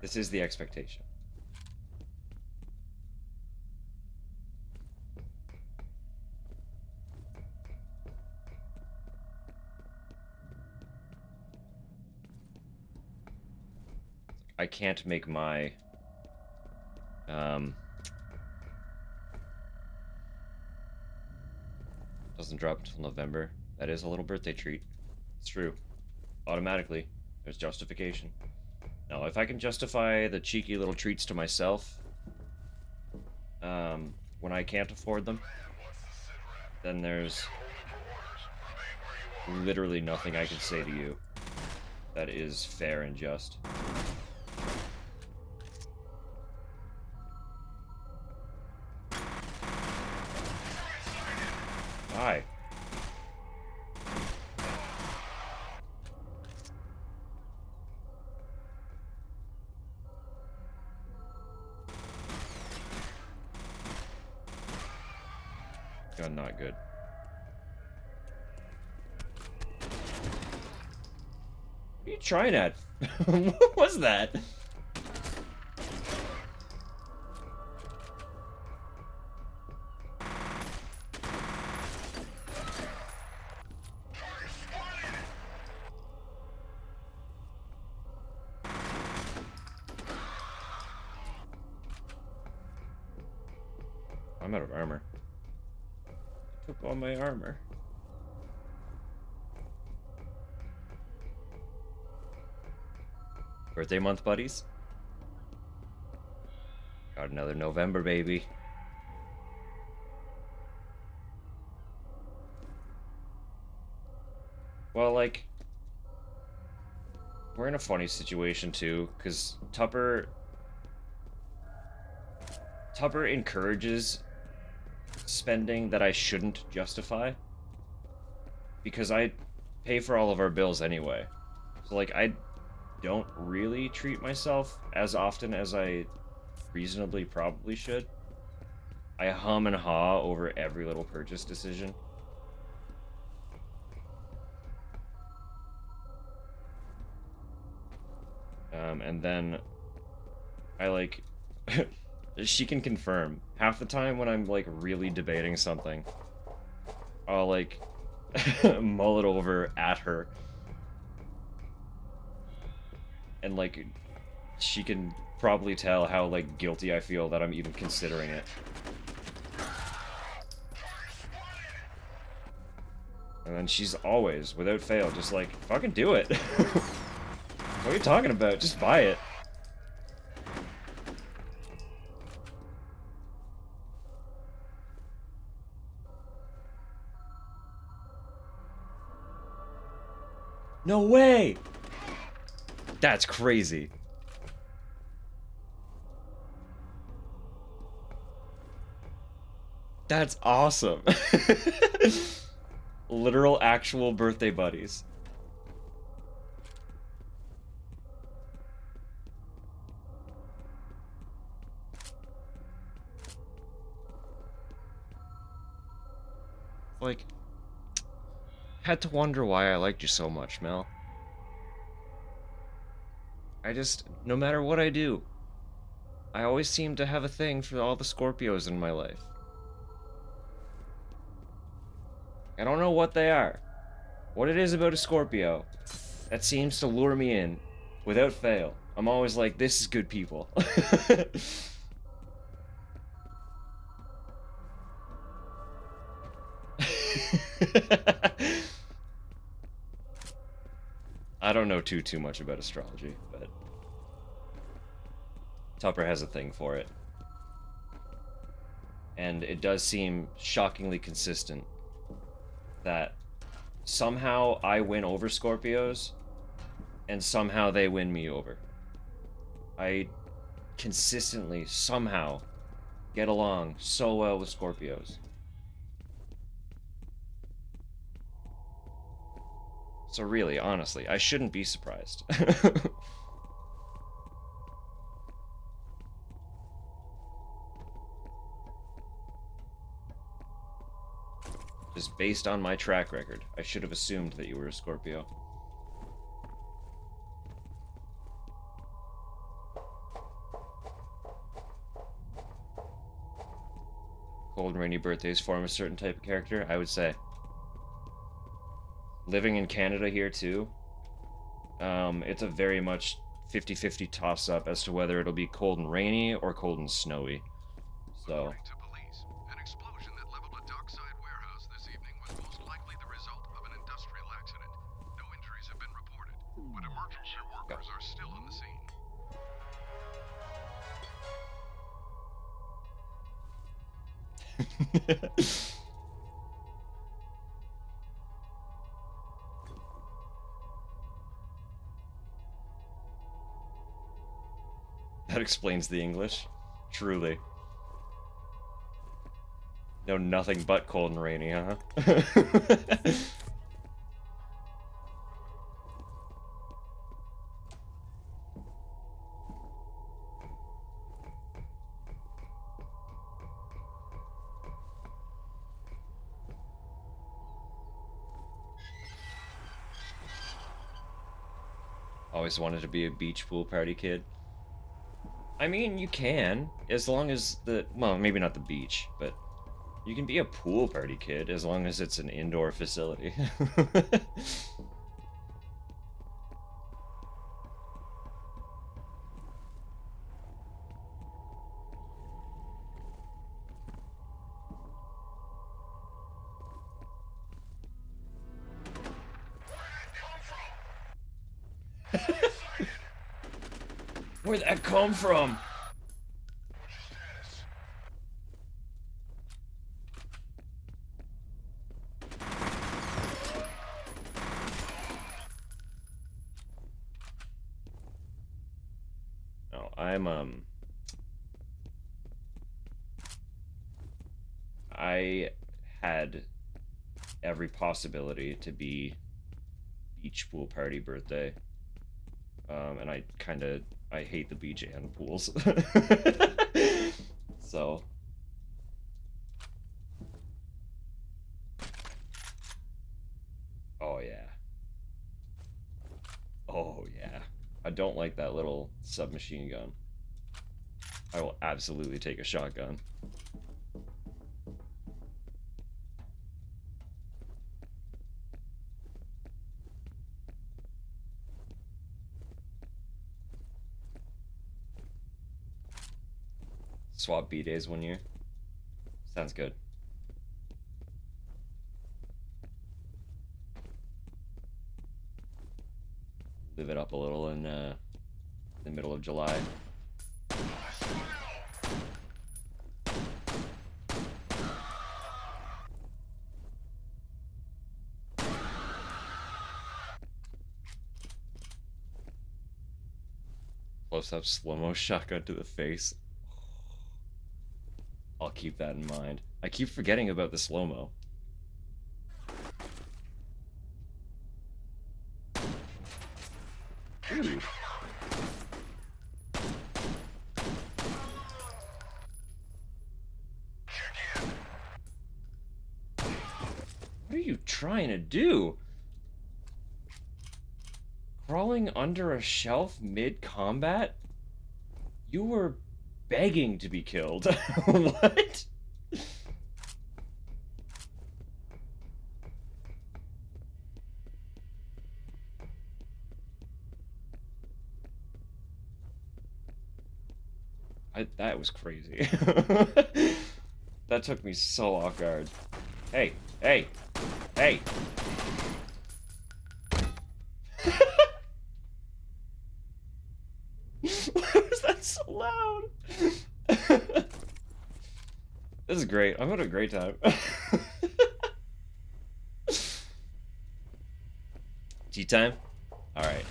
S1: This is the expectation. I can't make my doesn't drop until November. That is a little birthday treat. It's true. Automatically, there's justification. Now, if I can justify the cheeky little treats to myself, when I can't afford them, then there's literally nothing I can say to you that is fair and just. Hi. God, not good. What are you trying at? What was that? I'm out of armor. I took all my armor. Birthday month, buddies. Got another November, baby. Well, like, we're in a funny situation too, because Tupper encourages spending that I shouldn't justify, because I pay for all of our bills anyway. So, like, I don't really treat myself as often as I reasonably probably should. I hum and haw over every little purchase decision. And then I, like, she can confirm. Half the time when I'm, like, really debating something, I'll, like, mull it over at her. And, like, she can probably tell how, like, guilty I feel that I'm even considering it. And then she's always, without fail, just like, fucking do it. What are you talking about? Just buy it. No way! That's crazy. That's awesome. Literal, actual birthday buddies. Like, had to wonder why I liked you so much, Mel. I just, no matter what I do, I always seem to have a thing for all the Scorpios in my life. I don't know what they are. What it is about a Scorpio that seems to lure me in without fail. I'm always like, this is good people. I don't know too much about astrology, but Tupper has a thing for it. And it does seem shockingly consistent that somehow I win over Scorpios and somehow they win me over. I consistently, somehow, get along so well with Scorpios. So really, honestly, I shouldn't be surprised. Just based on my track record, I should have assumed that you were a Scorpio. Cold and rainy birthdays form a certain type of character, I would say. Living in Canada here, too, it's a very much 50-50 toss-up as to whether it'll be cold and rainy or cold and snowy. So...
S5: According to police, an explosion that leveled a dockside warehouse this evening was most likely the result of an industrial accident. No injuries have been reported, but emergency workers are still on the scene.
S1: That explains the English. Truly. No, nothing but cold and rainy, huh? Always wanted to be a beach pool party kid. I mean, you can, as long as well, maybe not the beach, but you can be a pool party kid as long as it's an indoor facility. Where'd that come from? No, I had every possibility to be beach pool party birthday. And I hate the beach and pools. So. Oh, yeah. Oh, yeah. I don't like that little submachine gun. I will absolutely take a shotgun. Swap B-days 1 year. Sounds good. Live it up a little in the middle of July. Close-up slow-mo shotgun to the face. I'll keep that in mind. I keep forgetting about the slow-mo. Ooh. What are you trying to do? Crawling under a shelf mid-combat? You were begging to be killed. What? That was crazy. That took me so off guard. Hey, hey, hey. Why was that so loud? This is great. I'm having a great time. Tea time? Alright.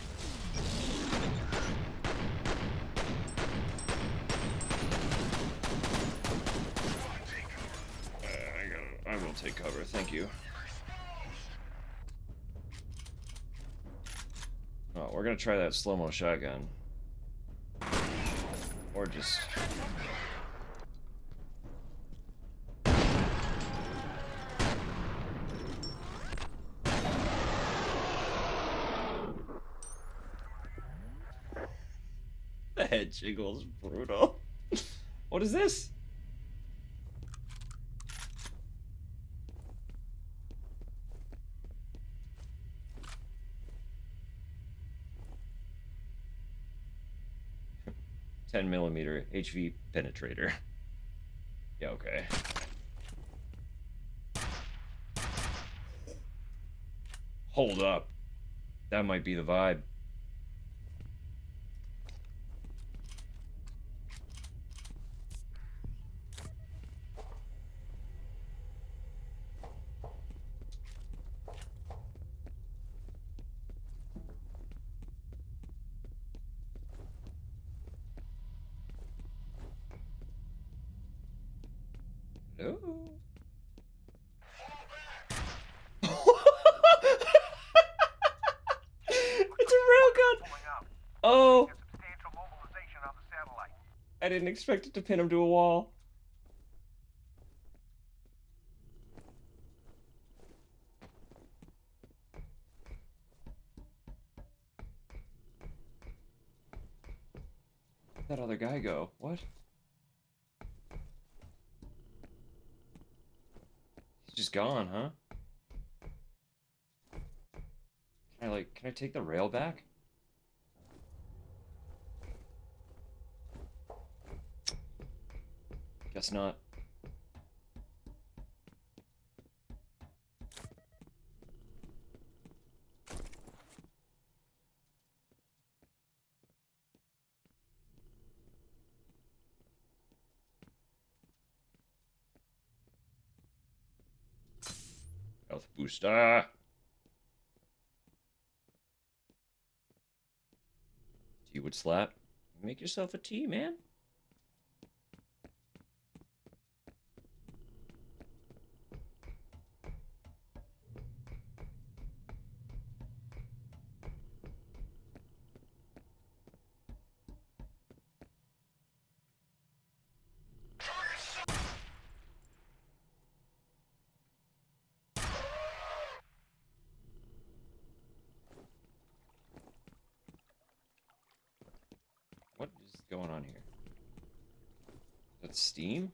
S1: I will take cover, thank you. Oh, we're gonna try that slow-mo shotgun. Or just... The head jiggle's brutal. What is this? $10mm HV penetrator. Yeah, okay. Hold up. That might be the vibe. Hello? It's a railgun! Oh! I didn't expect it to pin him to a wall. Where'd that other guy go? What? He's just gone, huh? Can I take the rail back? Guess not. Health booster. Tea would slap. Make yourself a tea, man. What is going on here? Is that steam?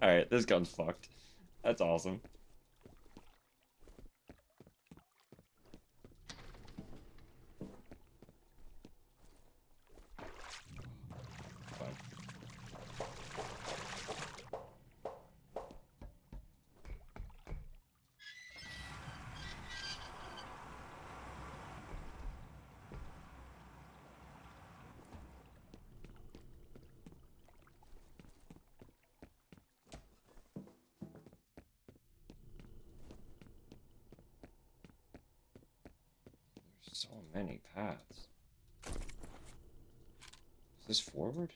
S1: Alright, this gun's fucked. That's awesome. Fine. So many paths. Is this forward?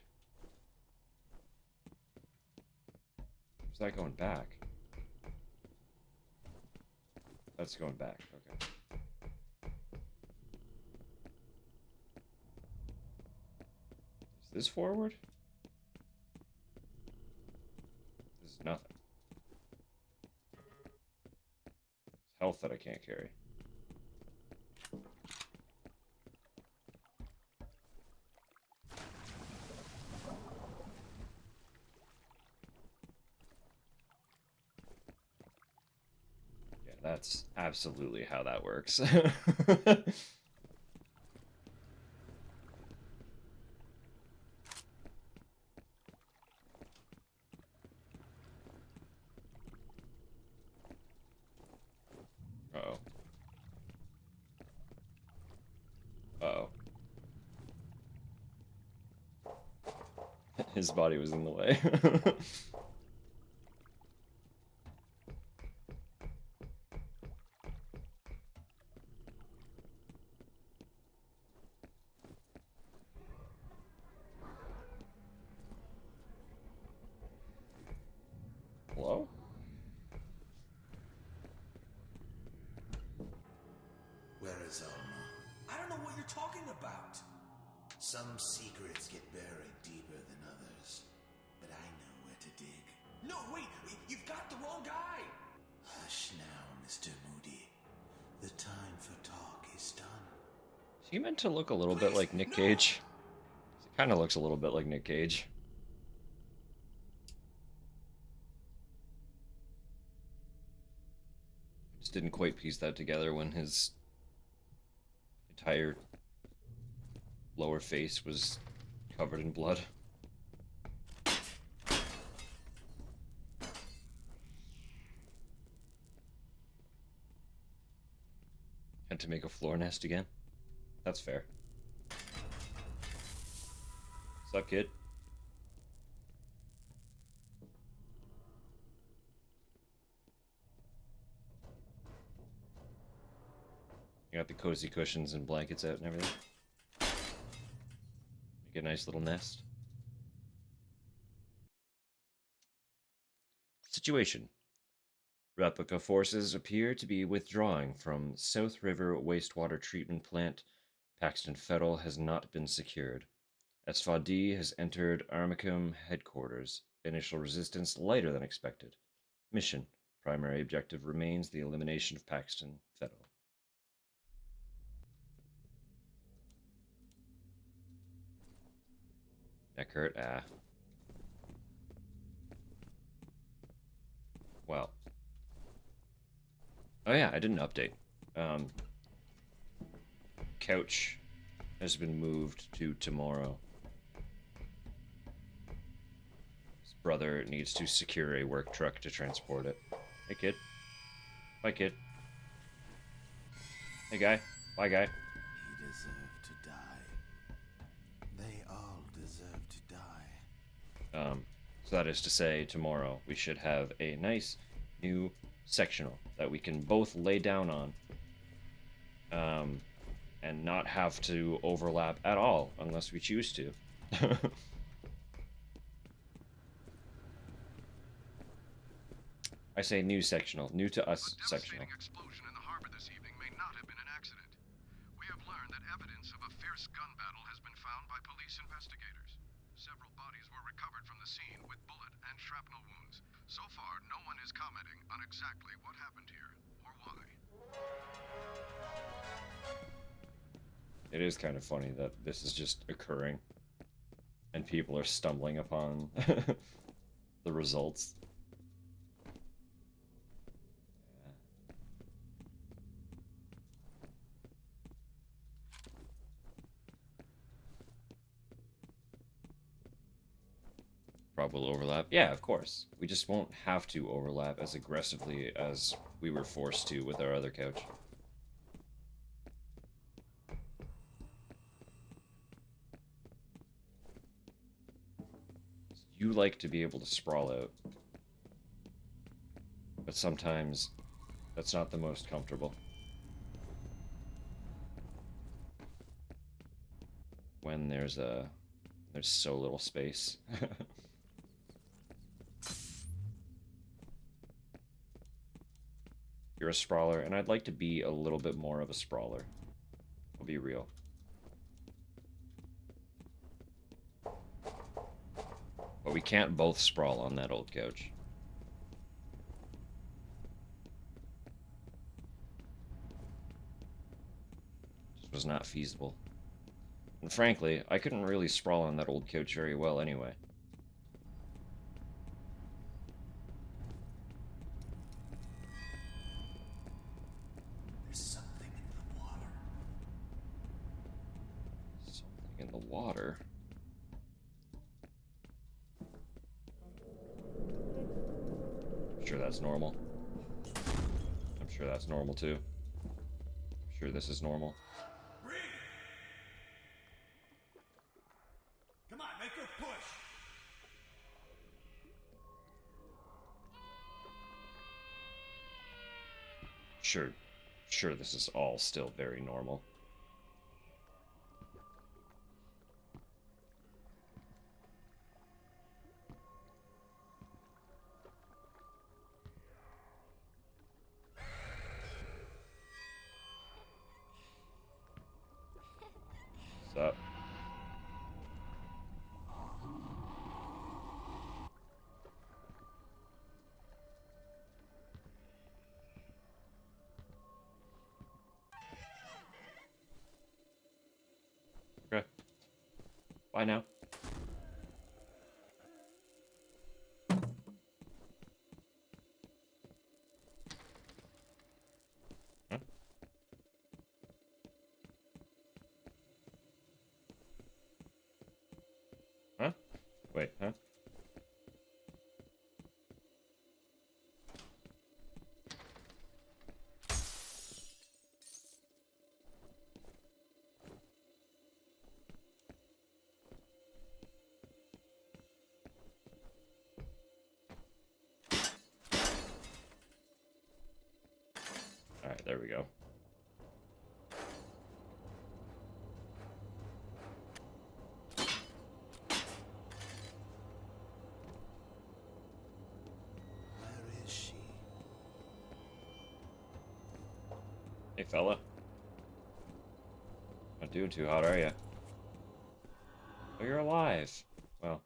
S1: Or is that going back? That's going back, okay. Is this forward? This is nothing. It's health that I can't carry. Yeah, that's absolutely how that works. Uh-oh. Uh-oh. His body was in the way. Hello?
S10: Where is Alma? I don't know what you're talking about. Some secrets get buried deeper than others, but I know where to dig. No, wait, you've got the wrong guy! Hush now, Mr. Moody. The time for talk is done.
S1: Is he meant to look a little bit like Nick Cage? He kind of looks a little bit like Nick Cage. Just didn't quite piece that together when his entire lower face was covered in blood. Had to make a floor nest again? That's fair. What's up, kid? You got the cozy cushions and blankets out and everything. Make a nice little nest. Situation. Replica forces appear to be withdrawing from South River Wastewater Treatment Plant. Paxton Federal has not been secured. S.F.A.R has entered Armicum headquarters. Initial resistance lighter than expected. Mission. Primary objective remains the elimination of Paxton Federal. Neck hurt? Ah. Well. Oh yeah, I didn't update. Couch has been moved to tomorrow. His brother needs to secure a work truck to transport it. Hey, kid. Bye, kid. Hey, guy. Bye, guy.
S10: He deserved to die. They all deserve to die.
S1: So that is to say, tomorrow we should have a nice new sectional that we can both lay down on. And not have to overlap at all, unless we choose to. I say new sectional, new to us sectional.
S5: The explosion in the harbor this evening may not have been an accident. We have learned that evidence of a fierce gun battle has been found by police investigators. Several bodies were recovered from the scene with bullet and shrapnel wounds. So far, no one is commenting on exactly what happened here, or why.
S1: It is kind of funny that this is just occurring, and people are stumbling upon the results. Probably overlap. Yeah, of course. We just won't have to overlap as aggressively as we were forced to with our other couch. You like to be able to sprawl out, but sometimes that's not the most comfortable. When there's so little space. You're a sprawler, and I'd like to be a little bit more of a sprawler. I'll be real. But we can't both sprawl on that old couch. This was not feasible. And frankly, I couldn't really sprawl on that old couch very well anyway.
S10: There's something in the water.
S1: Something in the water? I'm sure that's normal. I'm sure that's normal too. I'm sure this is normal.
S10: Come on, make her push.
S1: Sure this is all still very normal. Bye now. Huh? Huh? Wait, huh? Alright, there we go.
S10: Where is she?
S1: Hey, fella. Not doing too hot, are you? Oh, you're alive. Well,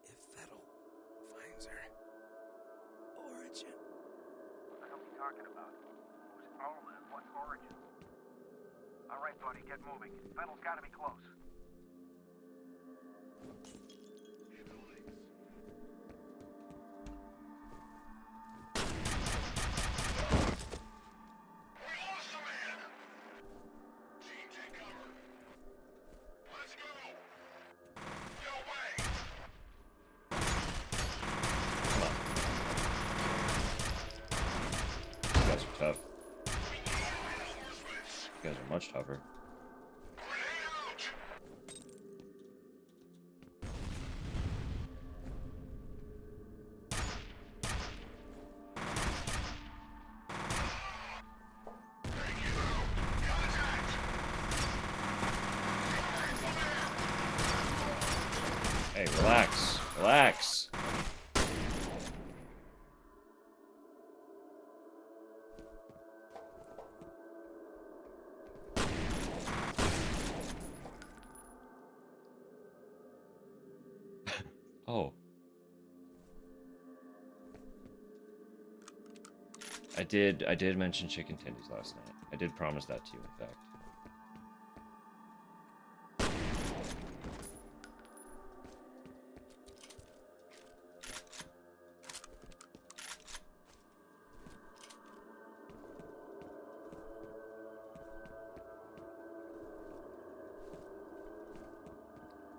S8: If Fettel finds her. Origin.
S5: What the hell are you talking about? Who's Alma and what's Origin? All right, buddy, get moving. Fettel's gotta be close.
S1: you guys are tough. You guys are much tougher. Hey, relax. Relax. Oh. I did mention chicken tendies last night. I did promise that to you, in fact.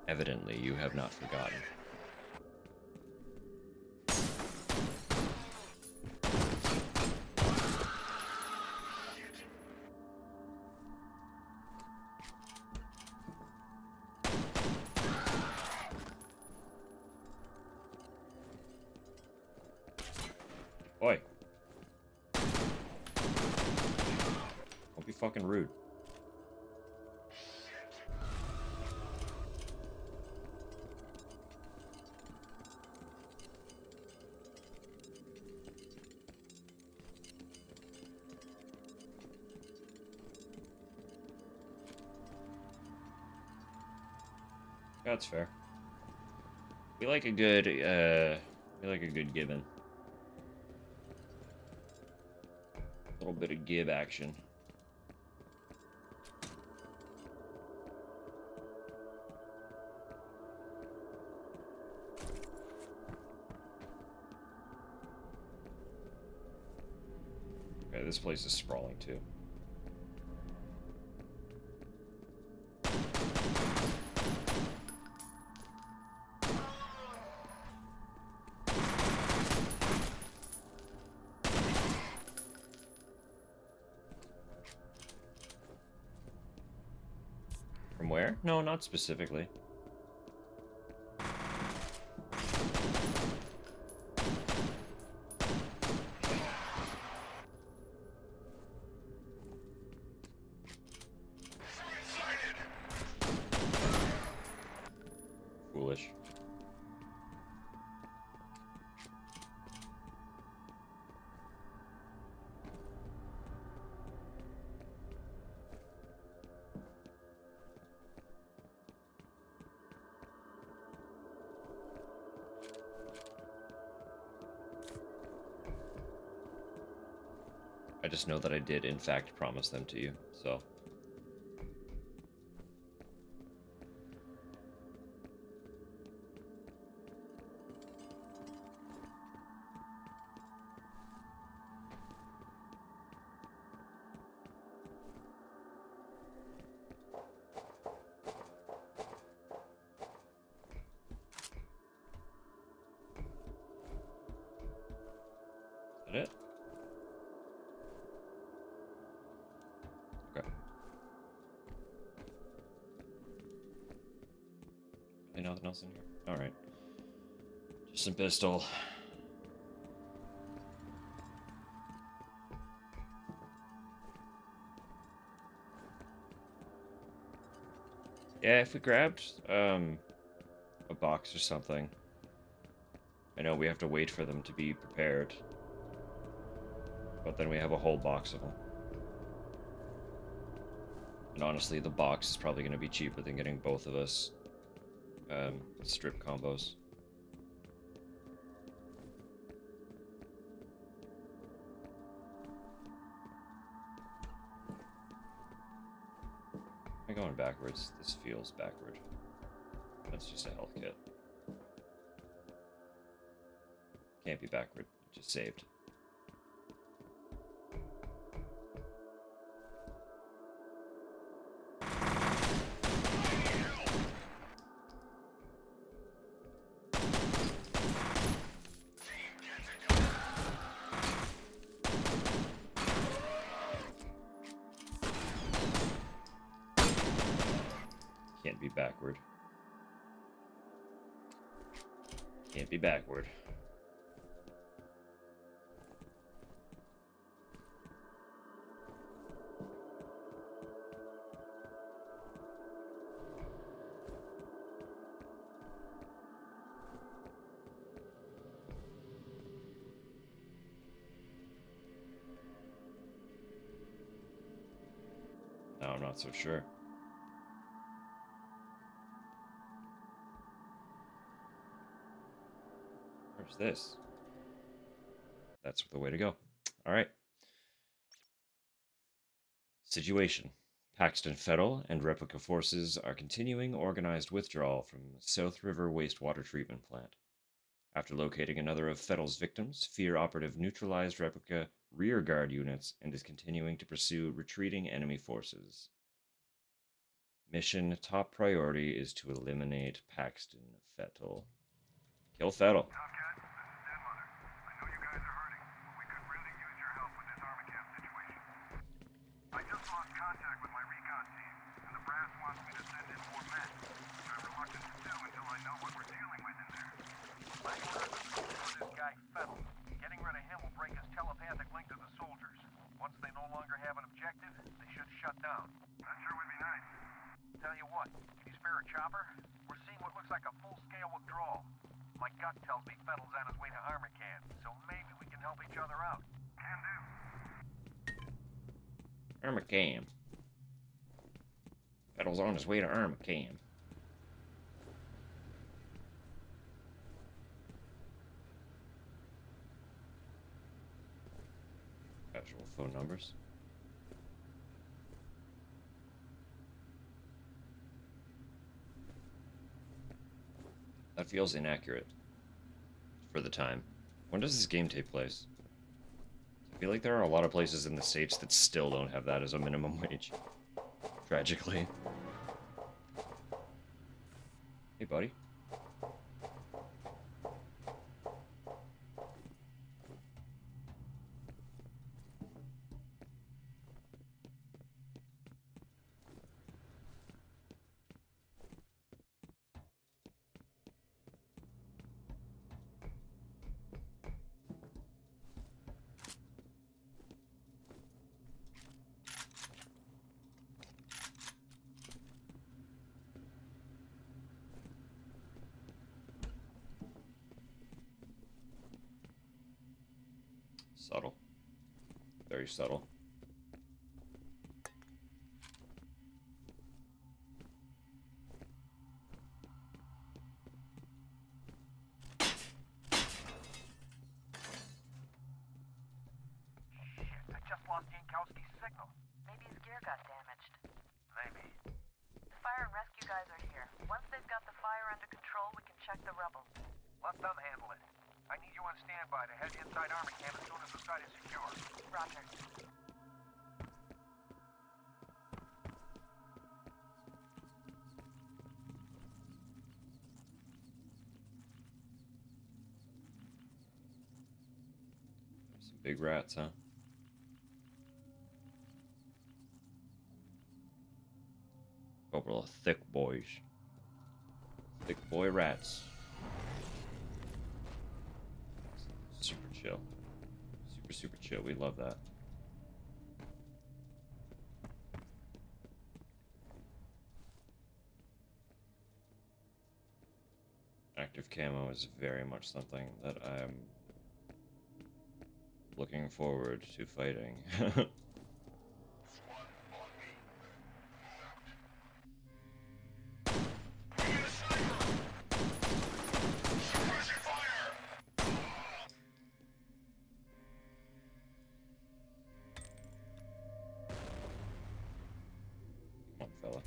S1: Evidently, you have not forgotten. Boy. Don't be fucking rude. That's fair. We like a good, given. A little bit of give action. Okay, this place is sprawling too. From where? No, not specifically. Foolish. I just know that I did, in fact, promise them to you, so... that it? Okay. Really nothing else in here? Alright. Just some pistol. Yeah, if we grabbed a box or something. I know we have to wait for them to be prepared. But then we have a whole box of them. And honestly, the box is probably going to be cheaper than getting both of us strip combos. Am I going backwards? This feels backward. That's just a health kit. Can't be backward. It just saved. Can't be backward. Can't be backward. No, I'm not so sure. Where's this? That's the way to go. All right. Situation. Paxton Federal and replica forces are continuing organized withdrawal from South River Wastewater Treatment Plant. After locating another of Federal's victims, F.E.A.R operative neutralized replica rear guard units and is continuing to pursue retreating enemy forces. Mission top priority is to eliminate Paxton Fettel. Kill Fettel.
S5: Tomcat, this is Denmother. I know you guys are hurting, but we could really use your help with this armor camp situation. I just lost contact with my recon team, and the brass wants me to send in more men, which I'm reluctant to do until I know what we're dealing with in there. My orders are for this guy Fettel. Getting rid of him will break his telepathic link to the soldiers. Once they no longer have an objective, they should shut down. That sure would be nice. Tell you what, can you spare a chopper? We're seeing what looks like a full-scale withdrawal. My gut tells me Fettel's on his way to armor camp, so maybe we can help each other out. Can do.
S1: Armor Cam. Fettel's on his way to Armor Cam. Actual phone numbers. That feels inaccurate for the time. When does this game take place? I feel like there are a lot of places in the States that still don't have that as a minimum wage. Tragically. Hey, buddy. Subtle. Very subtle.
S5: Shit, I just lost Jankowski's signal.
S6: Maybe his gear got damaged.
S5: Maybe.
S6: The fire and rescue guys are here. Once they've got the fire under control, we can check the rubble.
S5: Let them handle it. I need you on standby to head inside armor camp as soon as the site is secure.
S6: Roger.
S1: Some big rats, huh? Couple of thick boys. Thick boy rats. Super chill. Super chill. We love that. Active camo is very much something that I'm looking forward to fighting. Come on, fella.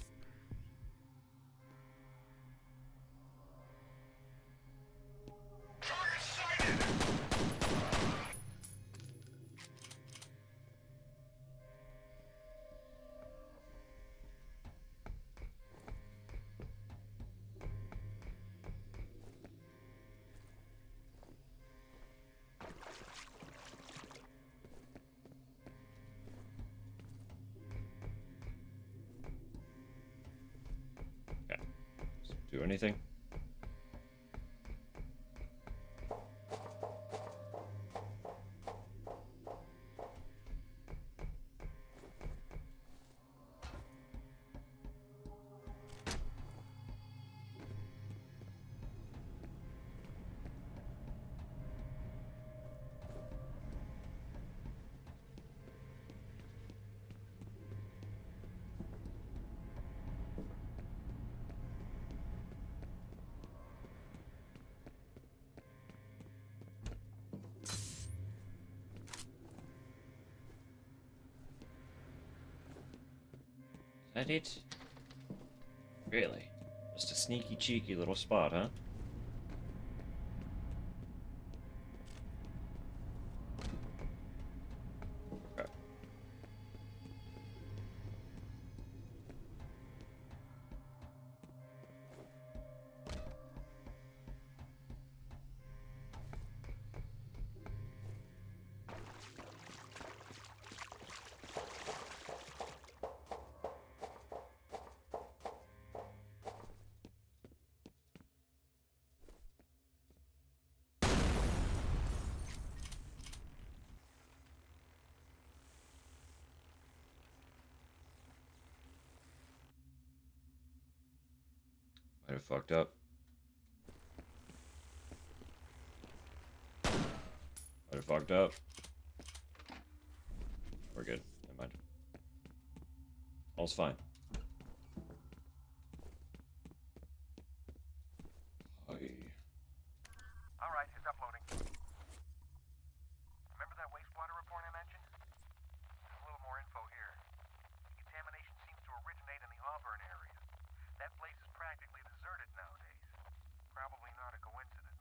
S1: Okay. Do anything? Is that it? Really? Just a sneaky, cheeky little spot, huh? Okay. Might have fucked up. Might have fucked up. We're good. Never mind. All's fine.
S5: Alright, it's uploading. Remember that wastewater report I mentioned? There's a little more info here. Contamination seems to originate in the Auburn area. That place is practically deserted nowadays. Probably not a coincidence.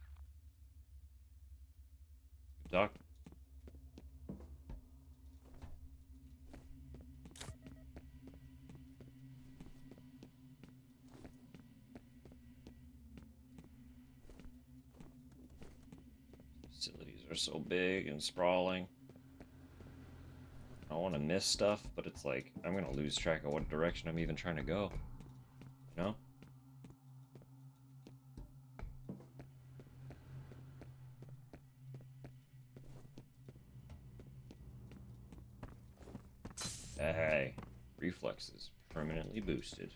S1: Good talk. Facilities are so big and sprawling. I don't want to miss stuff, but it's like, I'm going to lose track of what direction I'm even trying to go. You know? Hey, reflexes permanently boosted. Is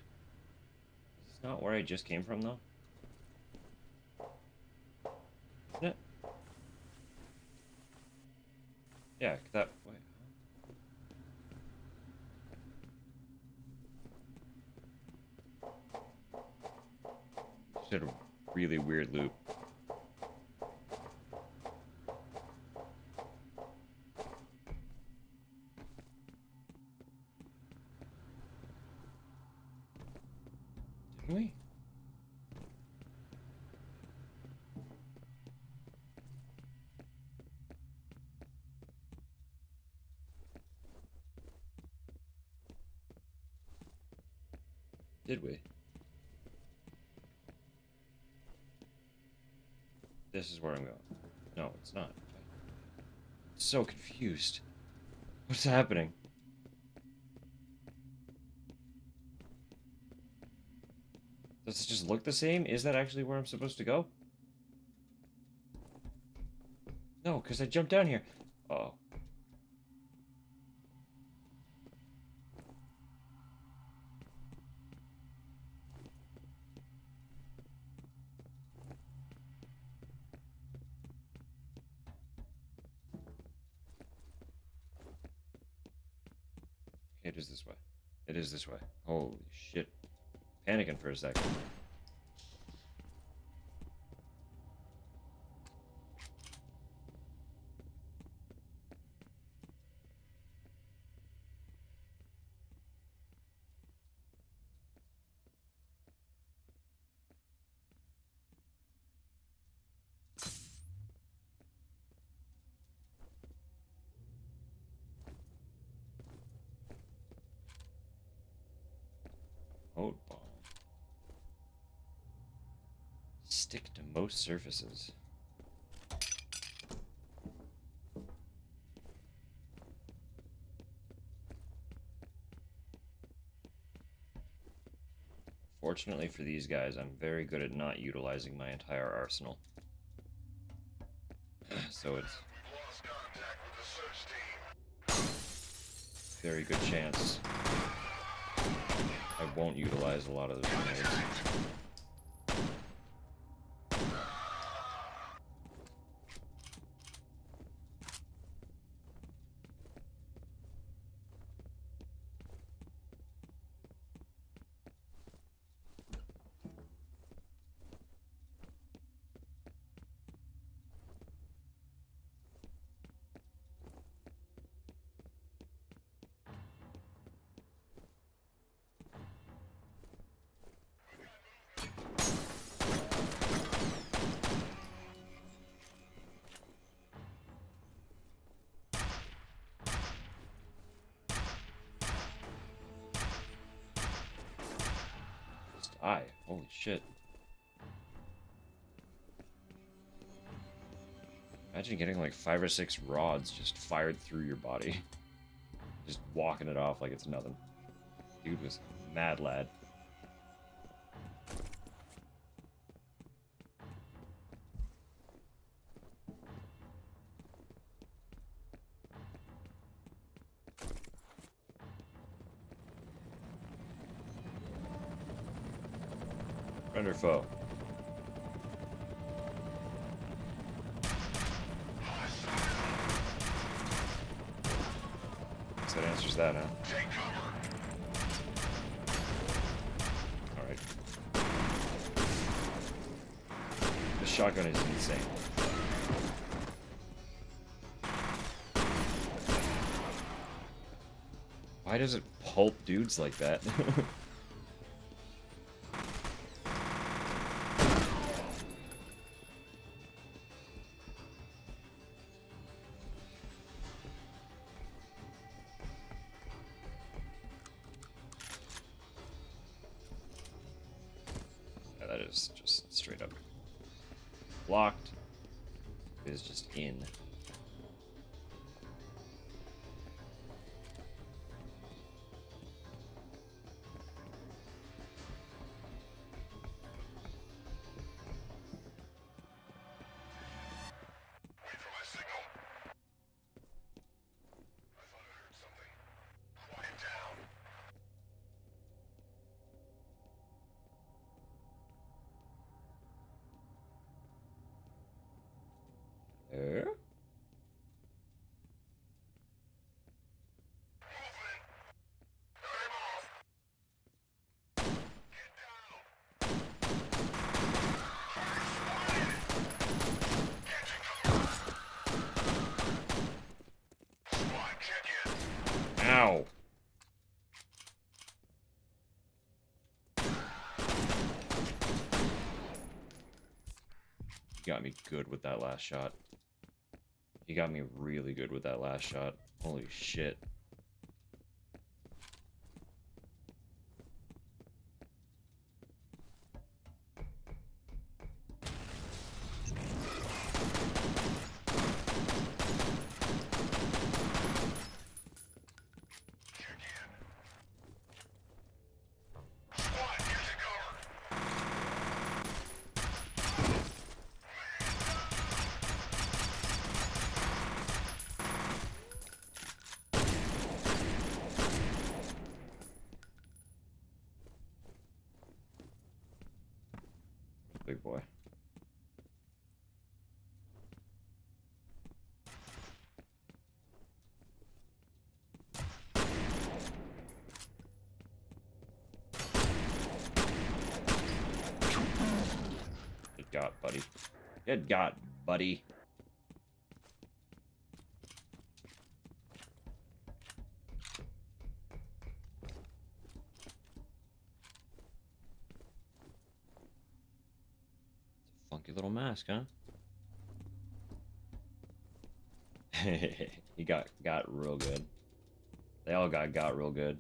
S1: this not where I just came from, though? Isn't it? Yeah, that way. Just did a really weird loop. Didn't we? Did we? This is where I'm going. No, it's not. So confused. What's happening? Does it just look the same? Is that actually where I'm supposed to go? No, because I jumped down here. Oh. It is this way. It is this way. Holy shit. Panicking for a second. Mode bomb. Stick to most surfaces. Fortunately for these guys, I'm very good at not utilizing my entire arsenal. So it's very good chance I won't utilize a lot of those grenades. Just die. Holy shit. Imagine getting like 5 or 6 rods just fired through your body. Just walking it off like it's nothing. Dude was mad lad. Friend or foe? Guess that answers that, huh? Alright. The shotgun is insane. Why does it pulp dudes like that? Yeah, that is just straight up blocked. It is just in. There. Ow. He got me good with that last shot. He got me really good with that last shot. Holy shit. Good God, buddy. Funky little mask, huh? He got real good. They all got real good.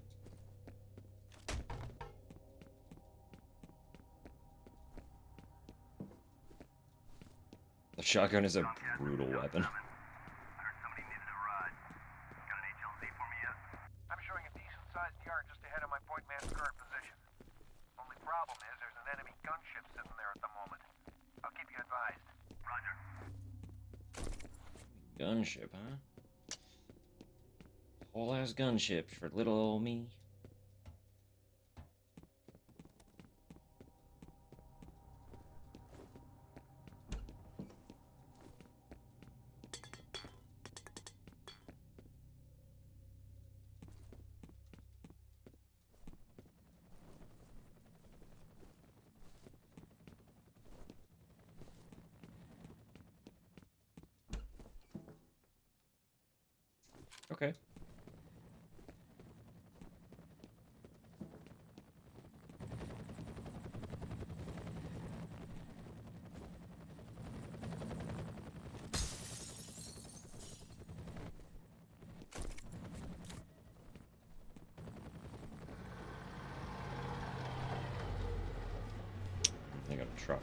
S1: The shotgun is a brutal weapon.
S5: I'm showing a decent-sized yard just ahead of my point man's current position. Only problem is there's an enemy gunship sitting there at the moment. I'll keep you advised. Roger.
S1: Gunship, huh? Whole ass gunships for little old me. Okay. I got a truck.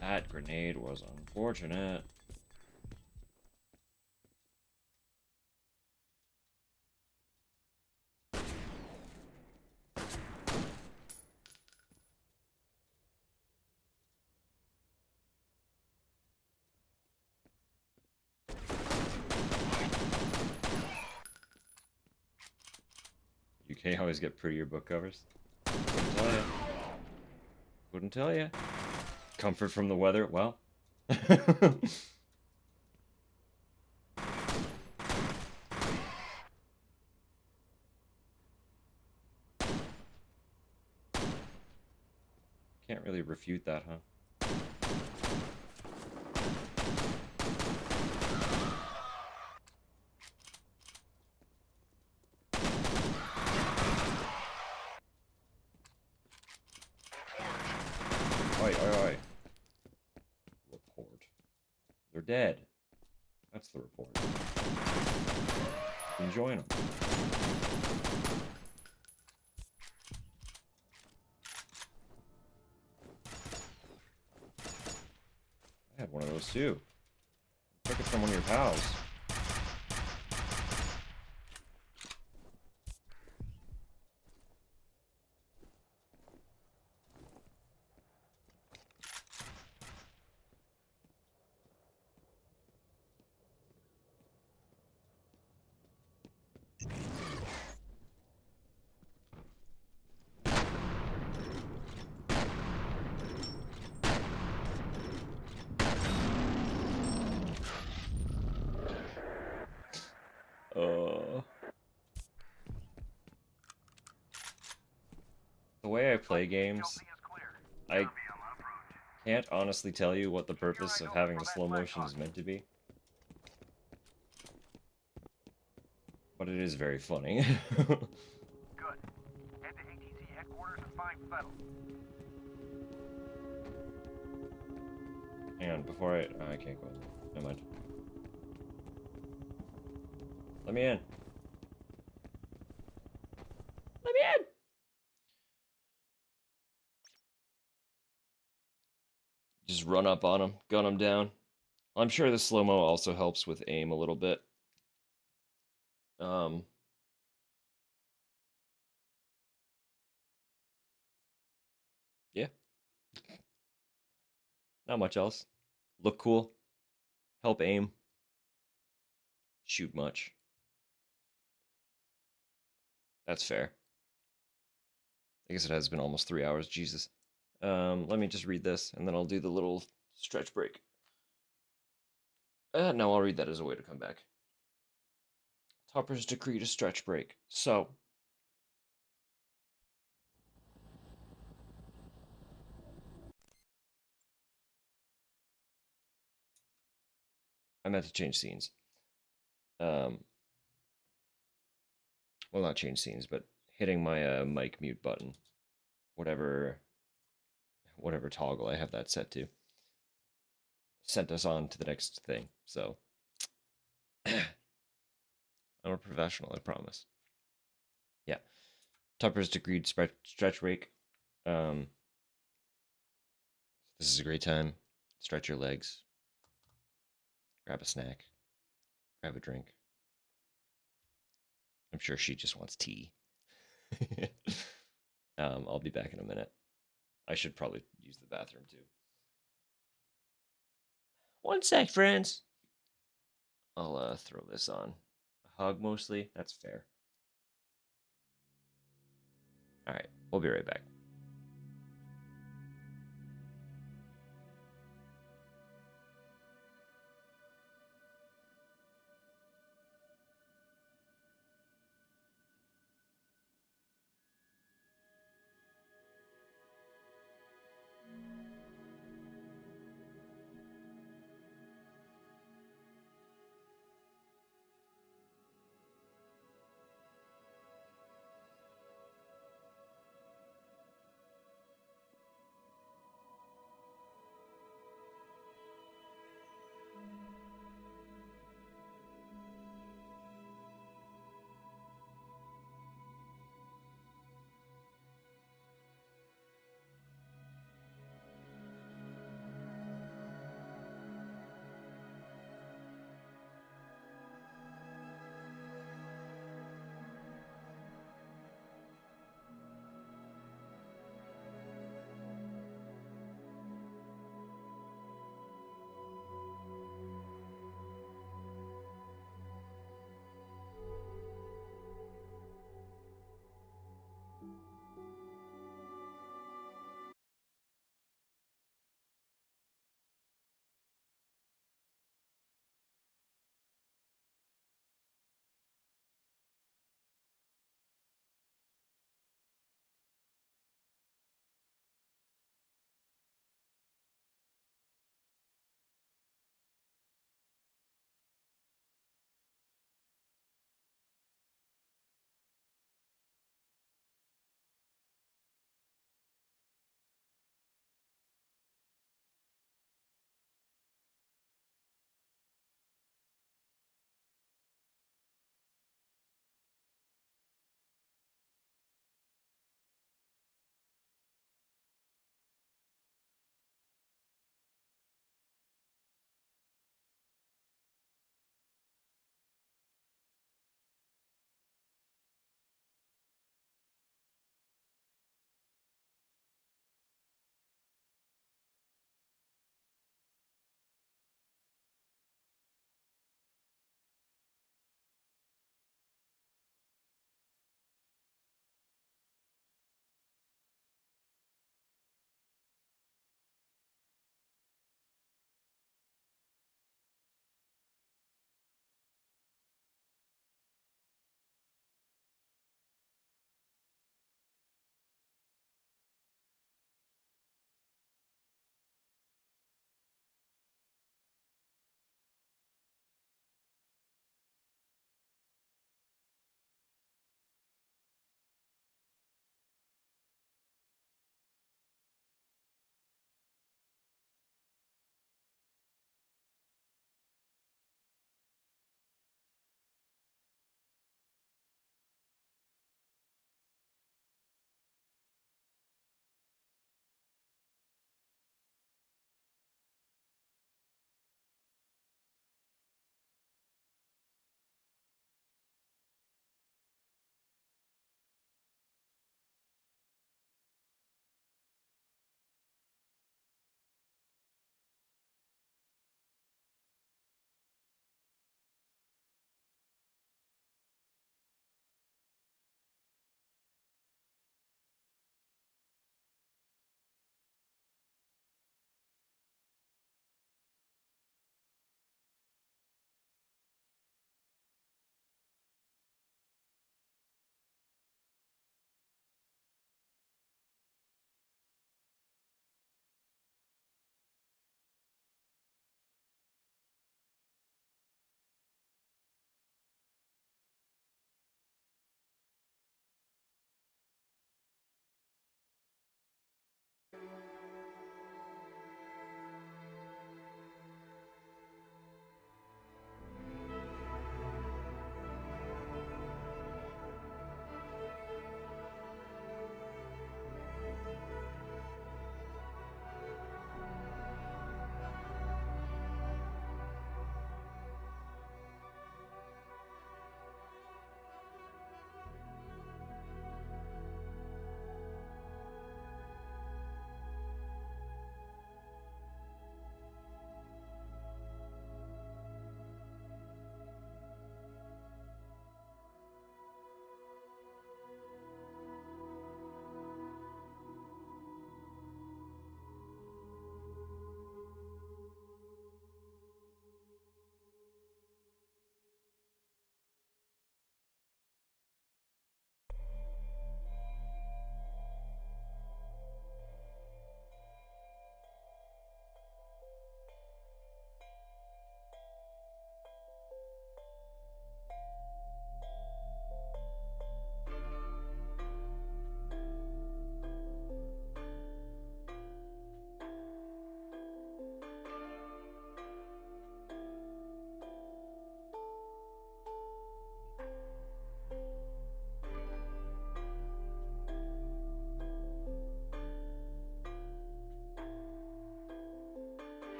S1: That grenade was unfortunate. UK always get prettier book covers. Couldn't tell ya. Couldn't tell ya. Comfort from the weather. Well. Can't really refute that, huh? Oi, oi, oi. Report. They're dead. That's the report. You can join them. I had one of those too. Took it from one of your pals. The way I play games, I can't honestly tell you what the purpose of having the slow motion is meant to be. But it is very funny.
S5: Good. Head to ATC headquarters and find Fettel.
S1: Hang on, before I can't go in. Never mind. Let me in. Let me in! Just run up on him, gun him down. I'm sure the slow-mo also helps with aim a little bit. Yeah. Not much else. Look cool. Help aim. Shoot much. That's fair. I guess it has been almost 3 hours. Jesus. Let me just read this, and then I'll do the little stretch break. No, I'll read that as a way to come back. Topper's decreed a stretch break. So, meant to change scenes. Um, well, not change scenes, but hitting my mic mute button, whatever toggle I have that set to, sent us on to the next thing. So I'm a professional, I promise. Yeah, Tupper's Decreed Stretch Wake. Um, this is a great time. Stretch your legs, grab a snack, grab a drink. I'm sure she just wants tea. I'll be back in a minute. I should probably use the bathroom too. One sec, friends. I'll throw this on. A hug mostly. That's fair. All right, we'll be right back.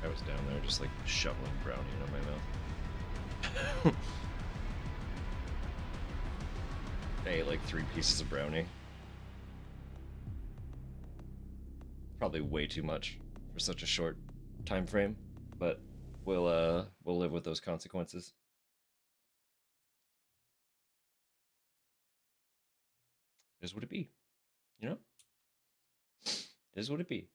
S1: I was down there just like shoveling brownie into my mouth. I ate like 3 pieces of brownie. Probably way too much for such a short time frame, but we'll live with those consequences. It is what it be, you know? It is what it be.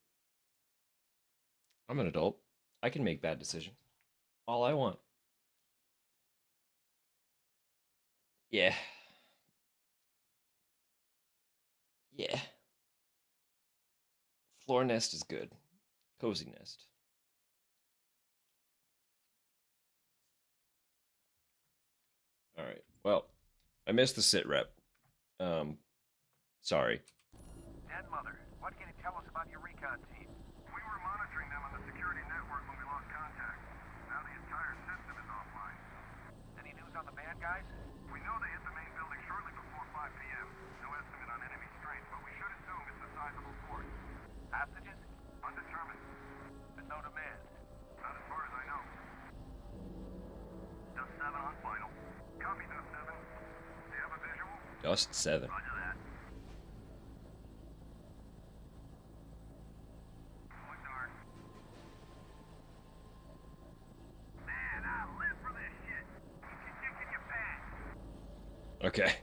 S1: I'm an adult. I can make bad decisions. All I want. Yeah. Yeah. Floor nest is good. Cozy nest. All right. Well, I missed the sit rep. Sorry.
S5: Dead Mother, what can you tell us about your recon team? We were monitoring them on the security network when we lost contact. Now the entire system is offline. Any news on the bad guys? We know they hit the main building shortly before 5 p.m. No estimate on enemy strength, but we should assume it's a sizable force. Hostages? Undetermined. There's no demand. Not as far as I know. Dust 7 on final. Copy, Dust 7. Do you have a visual?
S1: Dust 7.
S5: Roger that.
S1: Okay.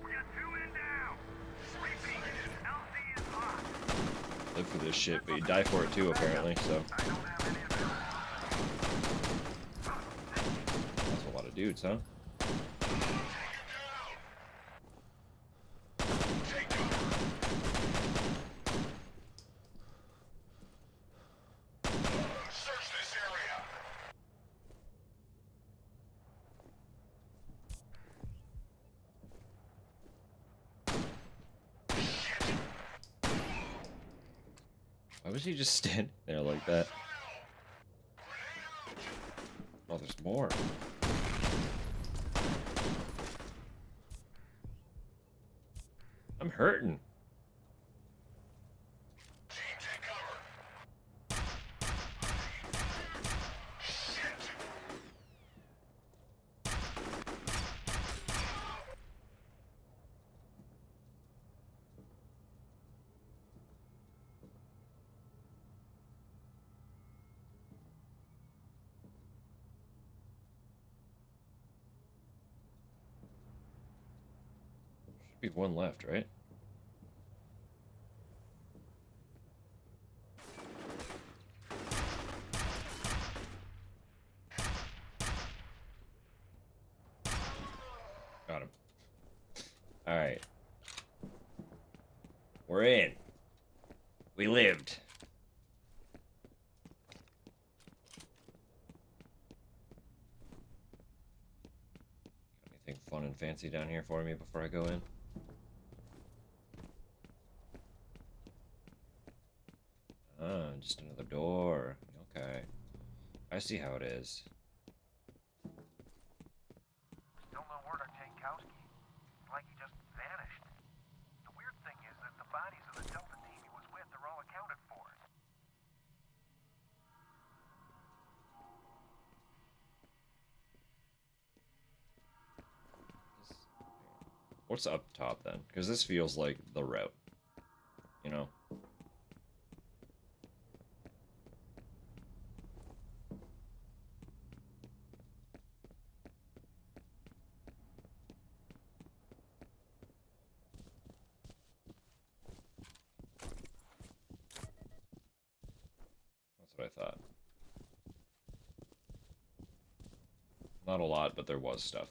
S5: We got 2 in now. Repeat, LZ is hot.
S1: Live for this shit, but you die for it too, apparently, so. That's a lot of dudes, huh? Why was he just standing there like that? Oh, there's more. I'm hurting. Should be one left, right? Got him. Alright. We're in. We lived. Got anything fun and fancy down here for me before I go in? Ah, just another door. Okay. I see how it is.
S5: Still no word on Jankowski. It's like he just vanished. The weird thing is that the bodies of the Delta team he was with are all accounted for.
S1: What's up top then? Because this feels like the route. You know? That's what I thought. Not a lot, but there was stuff.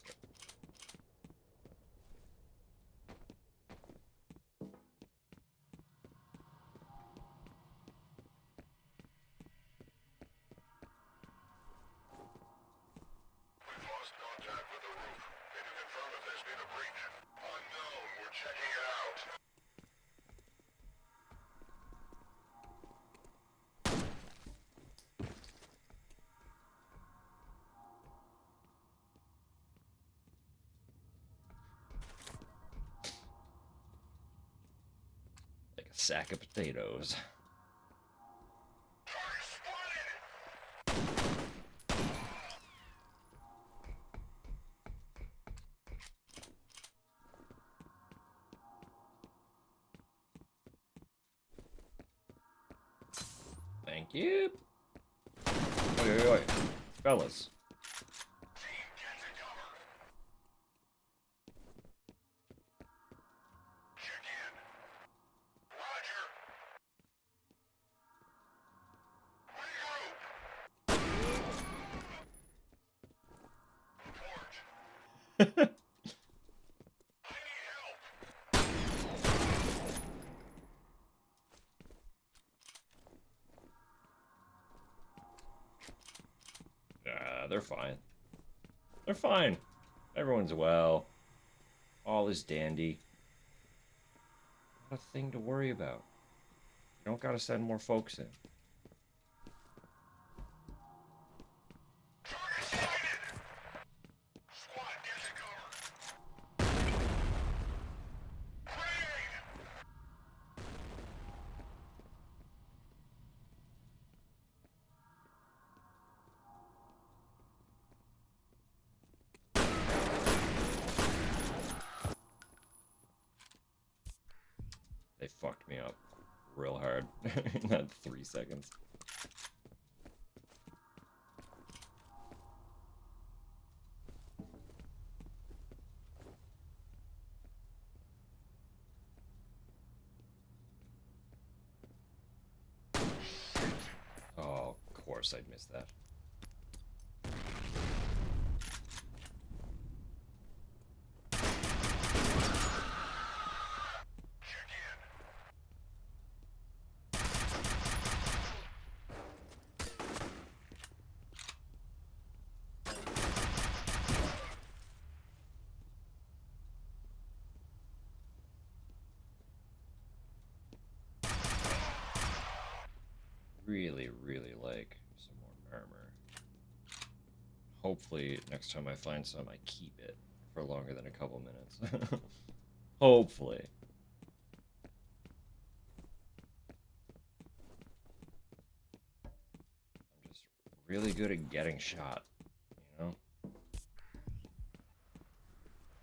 S1: sack of potatoes. Thank you. Oi. Fellas. They're fine. They're fine. Everyone's well. All is dandy. Not a thing to worry about. You don't gotta send more folks in. They fucked me up real hard in that 3 seconds. Oh, of course I'd miss that. Really like some more armor. Hopefully, next time I find some, I keep it for longer than a couple minutes. Hopefully. I'm just really good at getting shot, you know?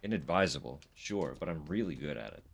S1: Inadvisable, sure, but I'm really good at it.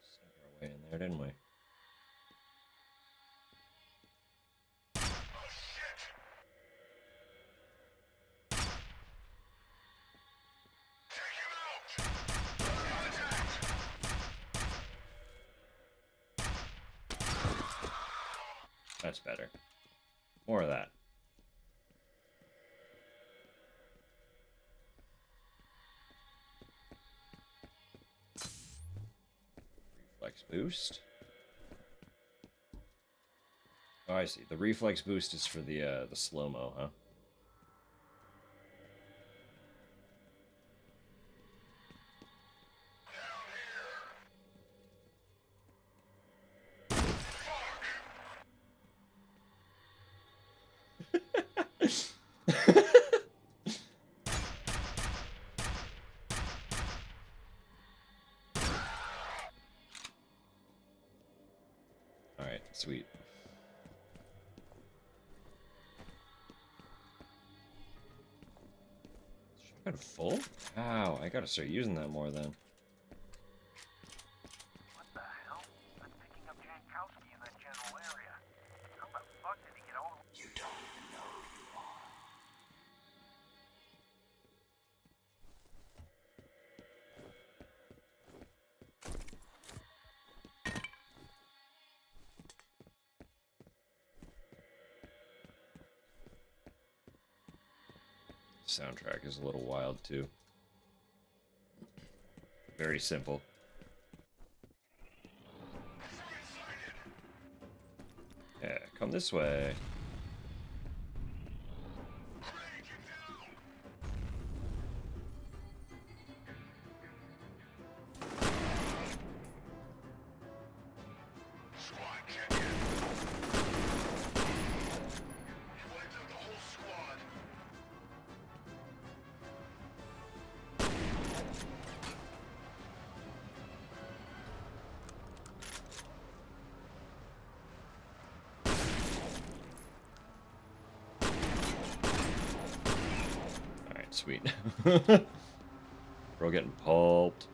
S1: Snuck our way in there, didn't we? That's better. More of that. Reflex boost. Oh, I see. The reflex boost is for the slow-mo, huh? Alright, sweet. Shotgun full? Wow, I gotta start using that more then.
S5: What the hell? I'm picking up Jankowski in that general area. How the fuck did he get all the...
S10: You don't even know who you are.
S1: Soundtrack is a little wild too. Very simple. Yeah, come this way. Alright, sweet. Bro getting pulped.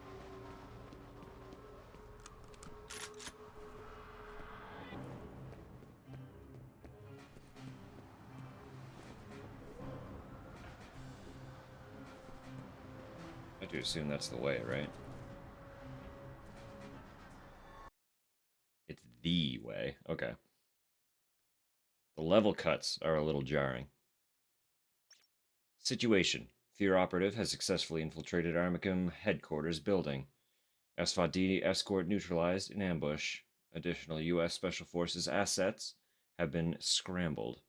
S1: I do assume that's the way, right? It's the way. Okay. The level cuts are a little jarring. Situation. F.E.A.R operative has successfully infiltrated Armicum headquarters building. S.V.D. escort neutralized in ambush. Additional U.S. Special Forces assets have been scrambled.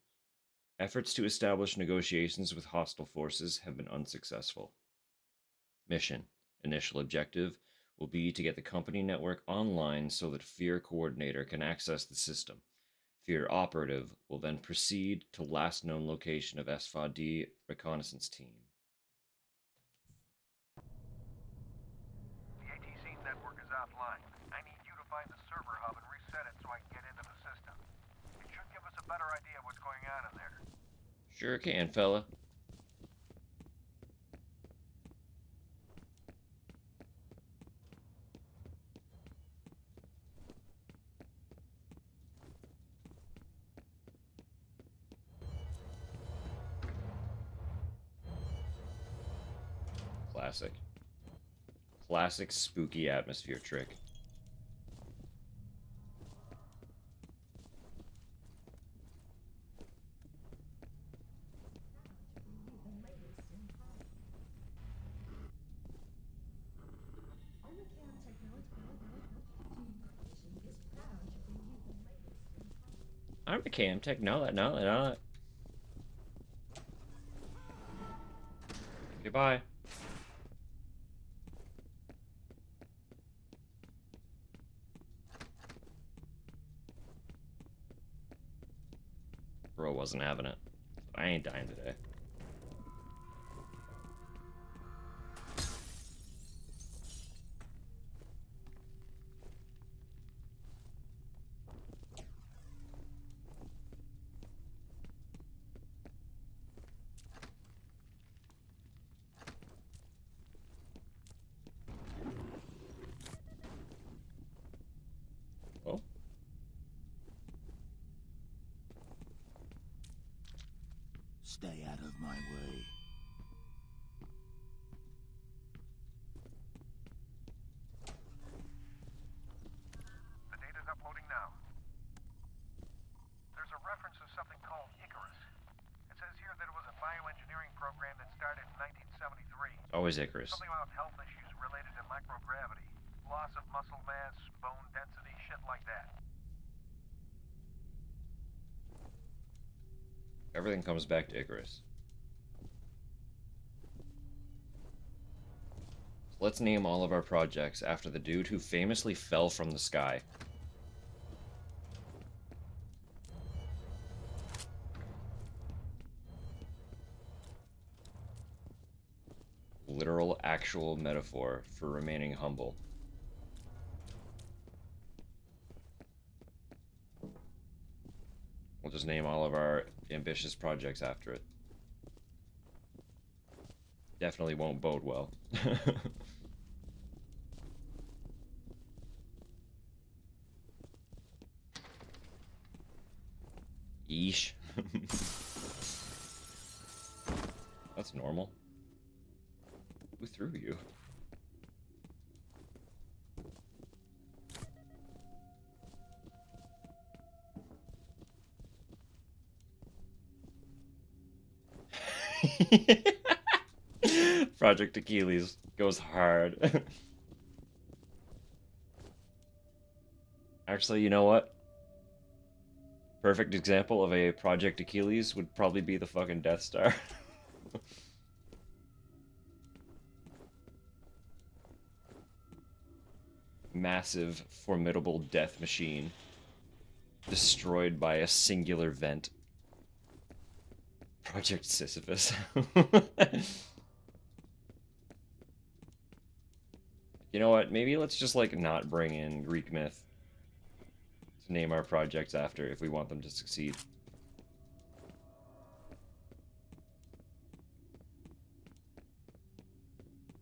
S1: Efforts to establish negotiations with hostile forces have been unsuccessful. Mission. Initial objective will be to get the company network online so that F.E.A.R coordinator can access the system. F.E.A.R operative will then proceed to last known location of S.V.D. reconnaissance team.
S5: The ATC network is offline. I need you to find the server hub and reset it so I can get into the system. It should give us a better idea of what's going on in there.
S1: Sure can, fella. Classic. Classic spooky atmosphere trick. Armicam technology. Goodbye. Bro wasn't having it. I ain't dying today. Oh.
S10: Stay out of my way.
S5: The data's uploading now. There's a reference to something called Icarus. It says here that it was a bioengineering program that started in 1973.
S1: Always Icarus.
S5: Something about health issues related to microgravity. Loss of muscle mass, bone density, shit like that.
S1: Everything comes back to Icarus. So let's name all of our projects after the dude who famously fell from the sky. Literal, actual metaphor for remaining humble. We'll just name all of our ambitious projects after it. Definitely won't bode well. Yeesh. That's normal. Who threw you? Project Achilles goes hard. Actually, you know what? Perfect example of a Project Achilles would probably be the fucking Death Star. Massive, formidable death machine. Destroyed by a singular vent. Project Sisyphus. You know what? Maybe let's just, like, not bring in Greek myth to name our projects after if we want them to succeed.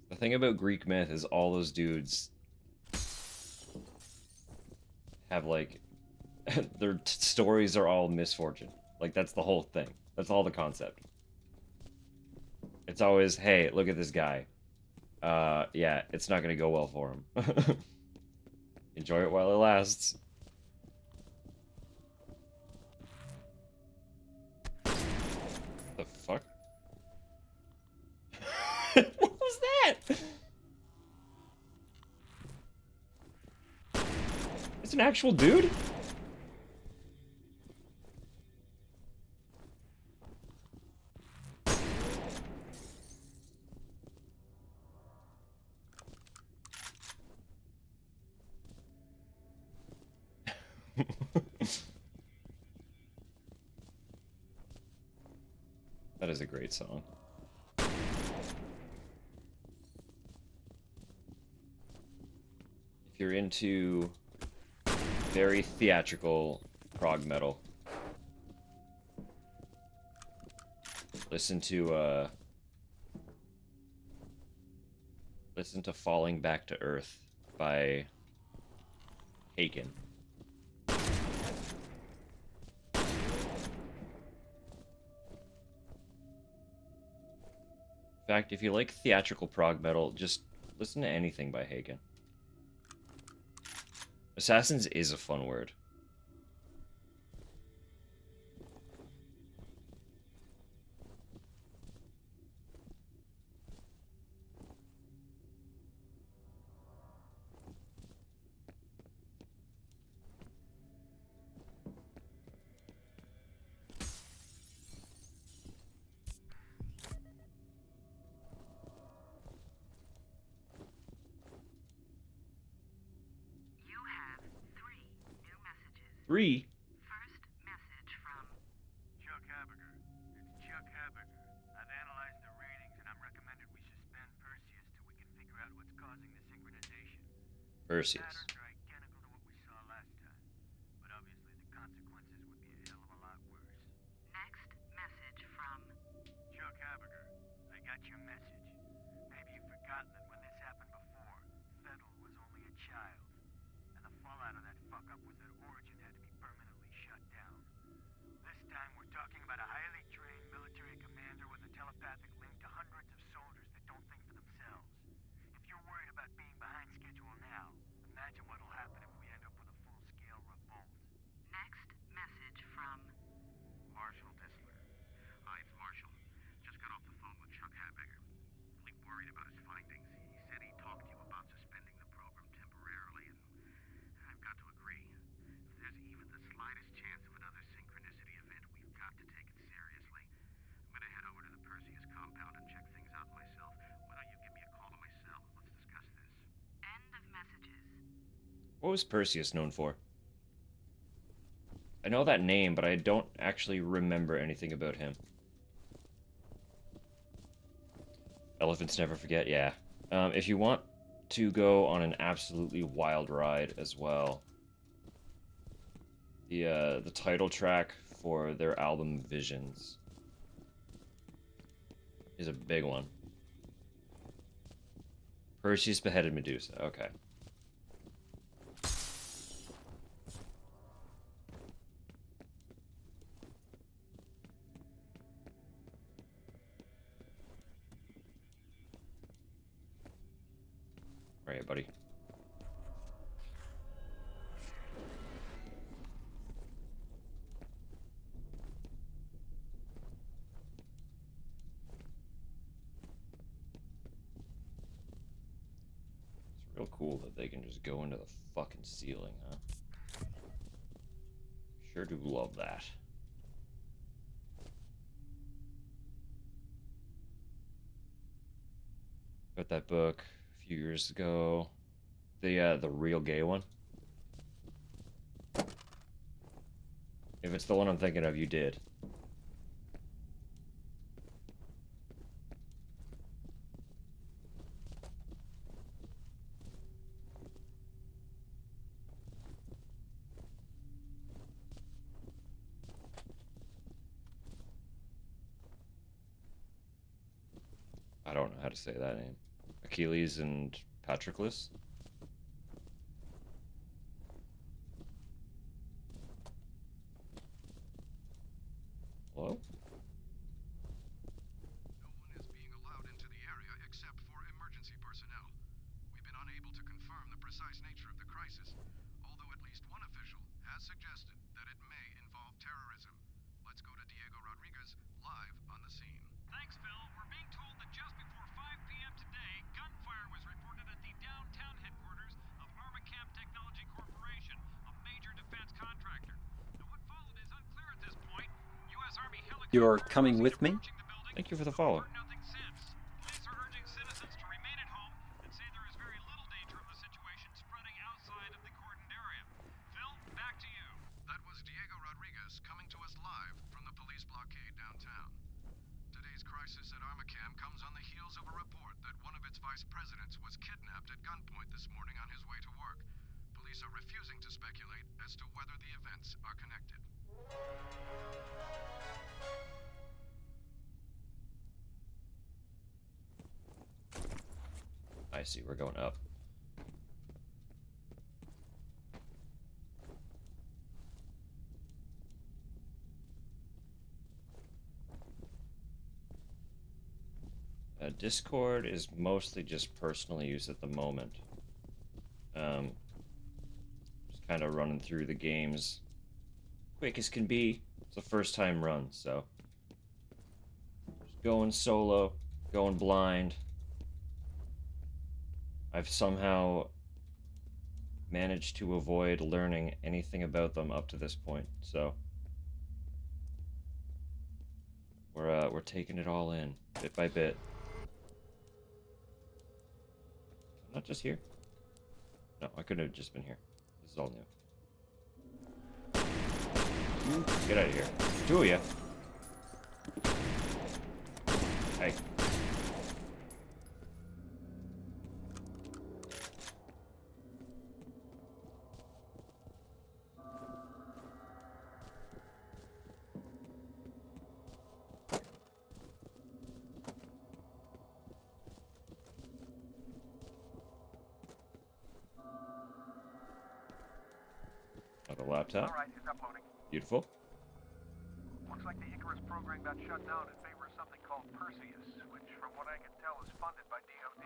S1: The thing about Greek myth is all those dudes have, like, their stories are all misfortune. Like, that's the whole thing. That's all the concept. It's always, hey, look at this guy. Yeah, it's not gonna go well for him. Enjoy it while it lasts. The fuck? What was that? It's an actual dude? That is a great song. If you're into very theatrical prog metal, listen to Falling Back to Earth by Haken. In fact, if you like theatrical prog metal, just listen to anything by Haken. Assassins is a fun word.
S6: You have 3 new messages.
S1: 3?
S6: First message from
S5: Chuck Haberger. It's Chuck Haberger. I've analyzed the readings and I'm recommended we suspend Perseus till we can figure out what's causing the synchronization.
S1: Perseus.
S5: Patterns are identical to what we saw last time, but obviously the consequences would be a hell of a lot worse.
S6: next message from
S5: Chuck Haberger, I got your message. Maybe you've forgotten that when this happened before, Fettel was only a child. And the fallout of that fuck-up was that Origin had to be permanently shut down. This time we're talking about a highly trained military commander with a telepathic link to hundreds of soldiers that don't think for themselves. If you're worried about being behind schedule now, imagine what'll happen if we end up with a full-scale revolt.
S6: next message from
S5: Marshal Disler. Hi, it's Marshal. Just got off the phone with Chuck Haberger. Really worried about his findings. He said he talked to you about suspending the program temporarily, and I've got to agree. If there's even the slightest chance of another synchronicity event, we've got to take it seriously. I'm gonna head over to the Perseus compound and check things out myself. Why don't you give me a call on my cell and let's discuss this?
S6: end of messages.
S1: What was Perseus known for? I know that name, but I don't actually remember anything about him. Elephants never forget, yeah. If you want to go on an absolutely wild ride as well, the title track for their album Visions is a big one. Perseus beheaded Medusa, okay. Alright, buddy. It's real cool that they can just go into the fucking ceiling, huh? Sure do love that. Got that book a few years ago. The real gay one. If it's the one I'm thinking of, you did. I don't know how to say that name. Achilles and Patroclus? Hello?
S5: No one is being allowed into the area except for emergency personnel. We've been unable to confirm the precise nature of the crisis, although at least one official has suggested that it may involve terrorism. Let's go to Diego Rodriguez live on the scene.
S12: Thanks, Phil. We're being told that just before 5 p.m. today, gunfire was reported at the downtown headquarters of Armacam Technology Corporation, a major defense contractor. Now, what followed is unclear at this point. U.S. Army helicopters
S13: You're coming with me?
S1: Thank you for the follow.
S12: nothing since. Police are urging citizens to remain at home and say there is very little danger of the situation spreading outside of the cordoned area. Phil, back to you.
S5: That was Diego Rodriguez coming to us live from the police blockade downtown. Today's crisis at Armacam comes on the heels of a report that one of its vice presidents was kidnapped at gunpoint this morning on his way to work. Police are refusing to speculate as to whether the events are connected.
S1: I see, we're going up. Discord is mostly just personal use at the moment. Just kind of running through the games quick as can be. It's a first time run, so just going solo, going blind. I've somehow managed to avoid learning anything about them up to this point, so we're taking it all in bit by bit. Not just here. No, I couldn't have just been here. This is all new. Get out of here. Two of ya. Hey. Another laptop.
S5: All right, it's uploading.
S1: Beautiful.
S5: Looks like the Icarus program got shut down in favor of something called Perseus, which, from what I can tell, is funded by DoD.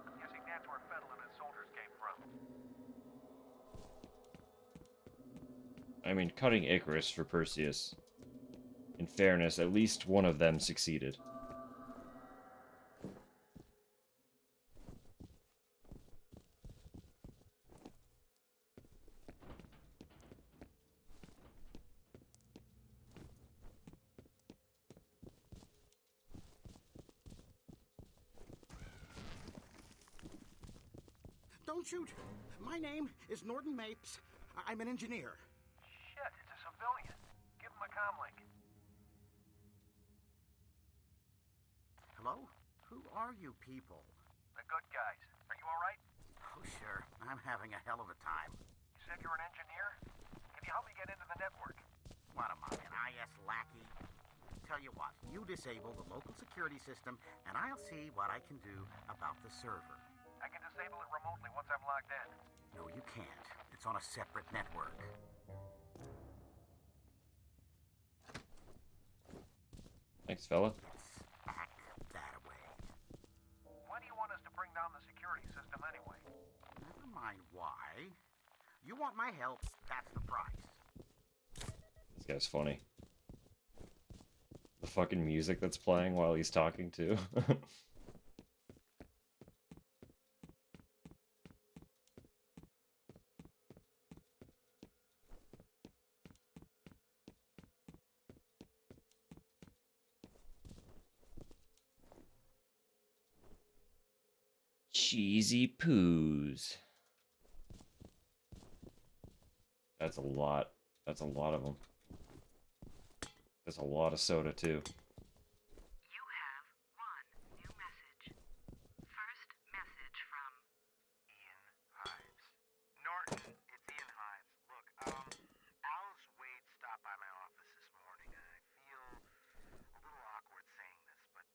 S5: I'm guessing that's where Fettel and his soldiers came from.
S1: I mean, cutting Icarus for Perseus. In fairness, at least one of them succeeded.
S14: Don't shoot! My name is Norton Mapes. I'm an engineer.
S5: Shit, it's a civilian. Give him a comlink.
S14: Hello? Who are you people?
S5: The good guys. Are you all right?
S14: Oh, sure. I'm having a hell of a time.
S5: You said you're an engineer? Can you help me get into the network?
S14: What am I, an IS lackey? Tell you what, you disable the local security system, and I'll see what I can do about the server.
S5: I can disable it remotely once I'm logged in.
S14: No, you can't. It's on a separate network.
S1: Thanks, fella.
S14: Let's back that away.
S5: Why do you want us to bring down the security system anyway?
S14: Never mind why. You want my help, that's the price.
S1: This guy's funny. The fucking music that's playing while he's talking too. Cheesy poos. That's a lot. That's a lot of them. That's a lot of soda, too.
S6: You have one new message. First message from
S14: Ian Hives. Norton, it's Ian Hives. Look, Alice Wade stopped by my office this morning. I feel a little awkward saying this, but,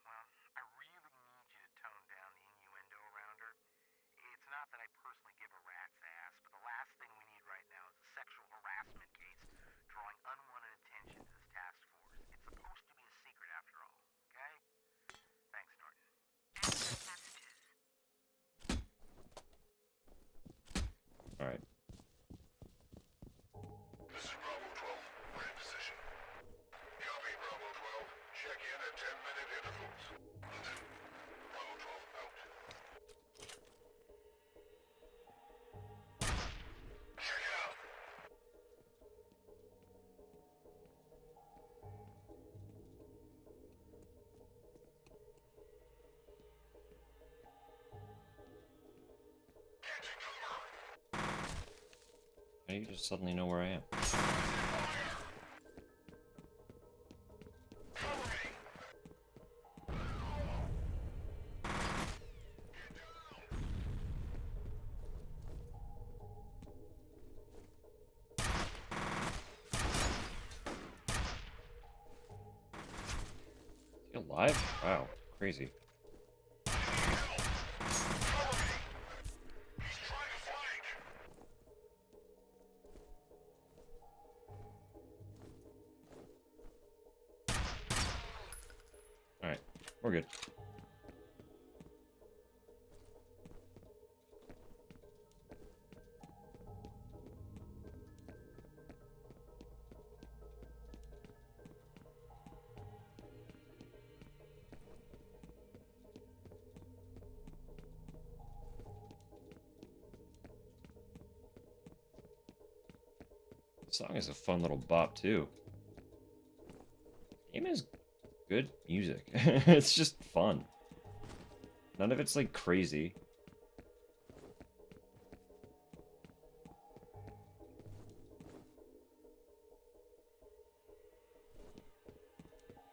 S14: well, I really need you to tone down the innuendo around her. It's not that I personally give a rat's ass, but the last thing we need right now is a sexual harassment case drawing unwanted attention to this task force. It's supposed to be a secret after all, okay? Thanks, Norton.
S1: Alright.
S5: This is Bravo 12. We're in position. Copy, Bravo 12. Check in at 10-minute intervals. Bravo 12 out. Check it out.
S1: How do you just suddenly know where I am? Is he alive? Wow, crazy. Alright, we're good. The song is a fun little bop, too. The game is good music. It's just fun. None of it's, like, crazy.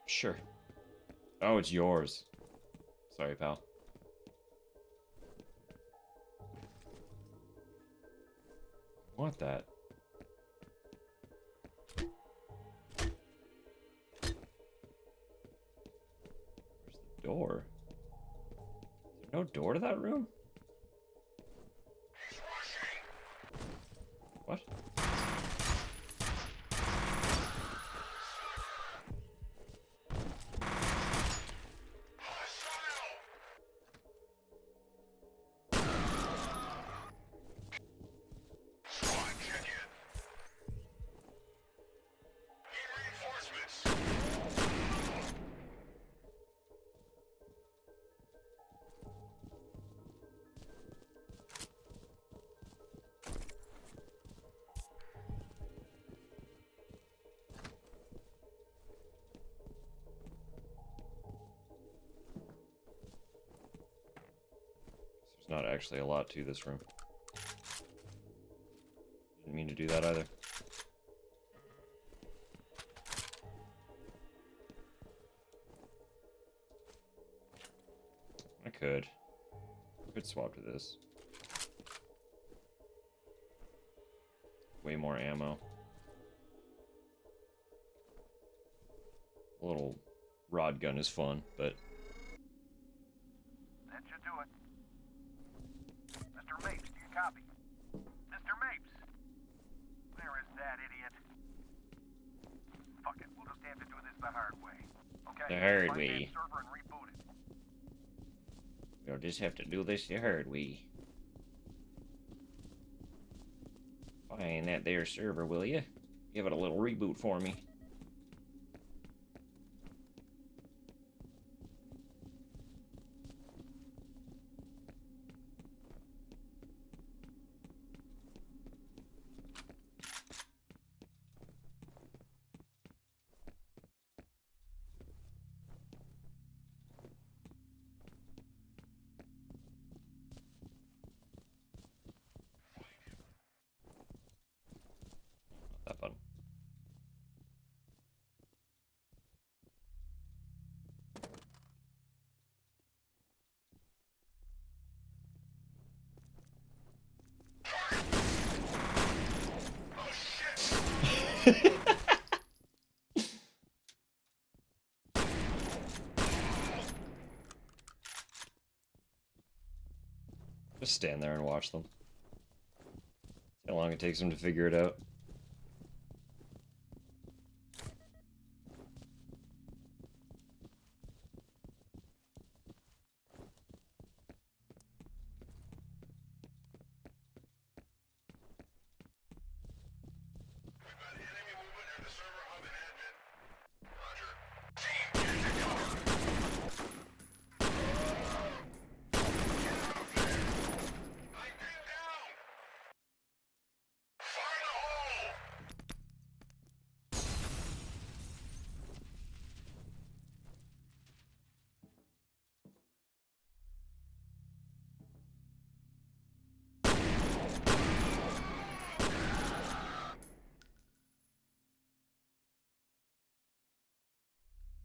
S1: Sure. Oh, it's yours. Sorry, pal. I want that. Where's the door? Is there no door to that room? What? There's not actually a lot to this room. Didn't mean to do that either. I could. Swap to this. Way more ammo. A little rod gun is fun, but...
S5: That should do it. Mr. Mapes, do you copy? Mr. Mapes! Where is that idiot? Fuck it, we'll just have to do this the hard way. Okay?
S1: The hard
S5: Find
S1: way.
S5: that server and reboot it.
S1: We'll just have to do this the hard way. Find that there server, will you? Give it a little reboot for me. Just stand there and watch them. See how long it takes them to figure it out.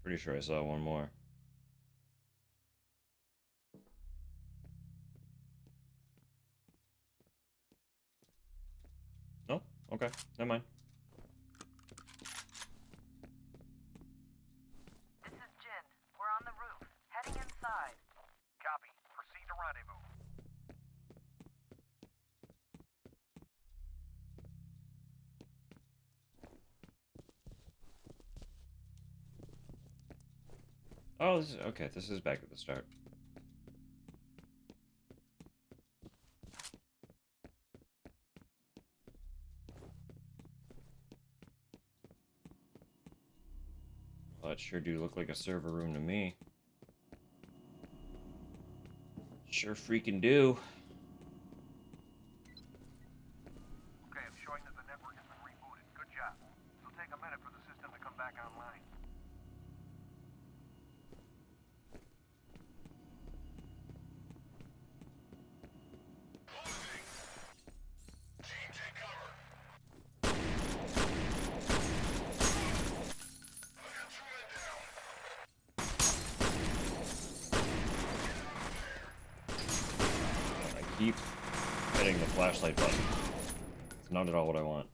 S1: Pretty sure I saw one more. No? Okay, never mind.
S6: This is Jin. We're on the roof, heading inside.
S14: Copy. Proceed to rendezvous.
S1: Oh, this is okay. This is back at the start. Well, that sure do look like a server room to me. Sure freaking do.
S14: Okay, I'm showing that the network has been rebooted. Good job. It'll take a minute for the system to come back online.
S1: I keep hitting the flashlight button. It's not at all what I want.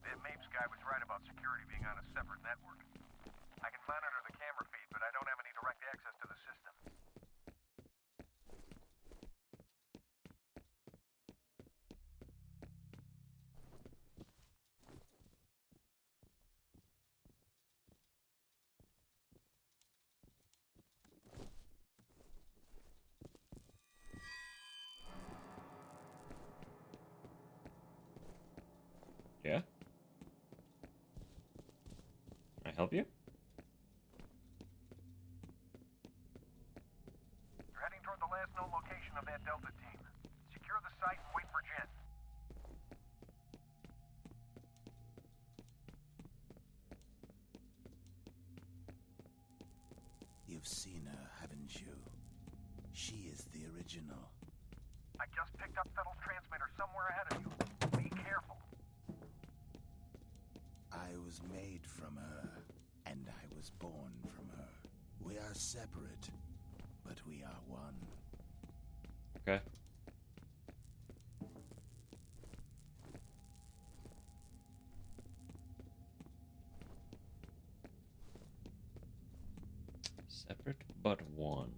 S14: That Mapes guy was right about security being on a separate network. I can monitor the camera feed, but I don't have any direct access to the system.
S1: Yeah? Can I help you?
S14: You're heading toward the last known location of that Delta team. Secure the site and wait for Jen.
S10: You've seen her, haven't you? She is the original.
S14: I just picked up Fettel's transmitter somewhere ahead of you. Be careful.
S10: I was made from her, and I was born from her. We are separate, but we are one.
S1: Okay. Separate but one.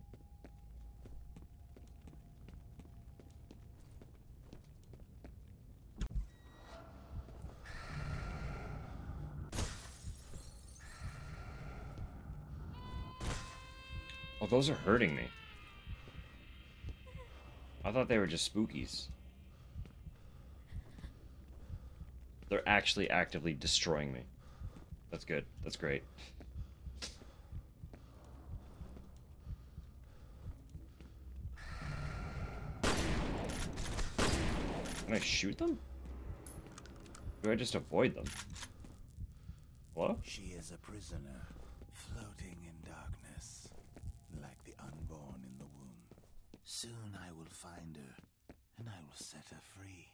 S1: Oh, those are hurting me. I thought they were just spookies. They're actually actively destroying me. That's good. That's great. Can I shoot them? Do I just avoid them? Hello?
S10: She is a prisoner, floating in darkness, like the unborn in the womb. Soon I will find her, and I will set her free.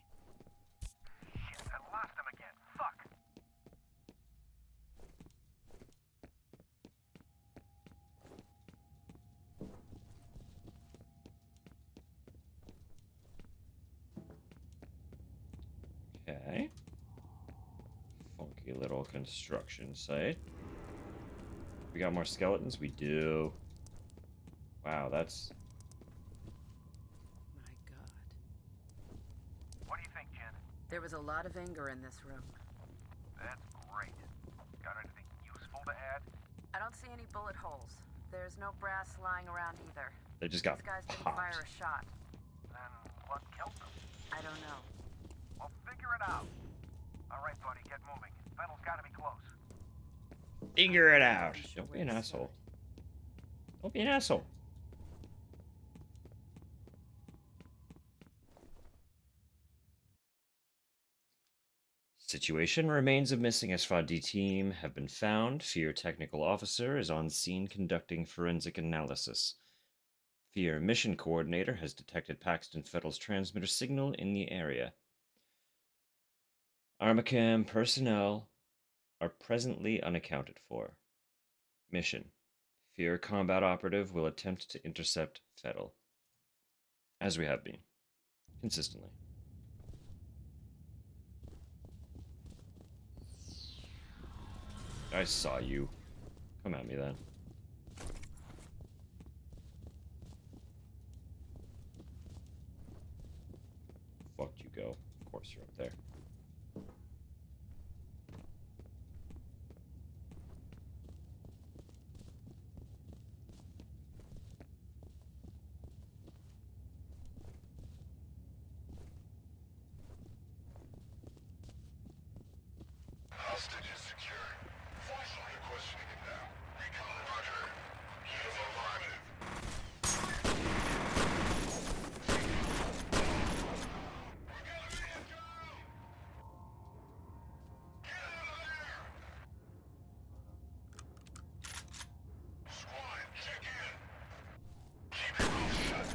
S14: Shit, I lost him again. Fuck.
S1: Okay. Funky little construction site. We got more skeletons? We do. Wow, that's...
S9: My God.
S14: What do you think, Jen?
S9: There was a lot of anger in this room.
S14: That's great. Got anything useful to add?
S9: I don't see any bullet holes. There's no brass lying around either.
S1: They just got
S9: These guys didn't
S1: popped.
S9: fire a shot.
S14: Then what killed them?
S9: I don't know.
S14: Well, figure it out. All right, buddy, get moving. Fennel's gotta be close.
S1: Figure it out. Don't be an asshole. Don't be an asshole. Situation: remains of missing F.E.A.R team have been found. F.E.A.R technical officer is on scene conducting forensic analysis. F.E.A.R mission coordinator has detected Paxton Fettel's transmitter signal in the area. Armacam personnel are presently unaccounted for. Mission: F.E.A.R combat operative will attempt to intercept Fettel. As we have been. Consistently. I saw you. Come at me then. Fuck you go. Of course you're up there.
S5: Hostage is secured. Forcefully questioning him now. Recon Roger. He's alive. Squad, check in. Keep your mouth shut.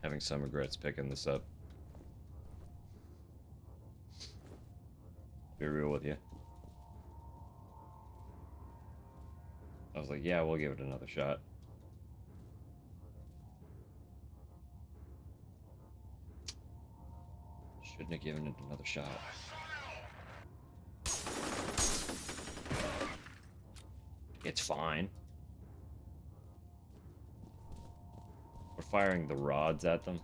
S1: Having some regrets picking this up. Be real with you. I was like, yeah, we'll give it another shot. Shouldn't have given it another shot. It's fine. We're firing the rods at them.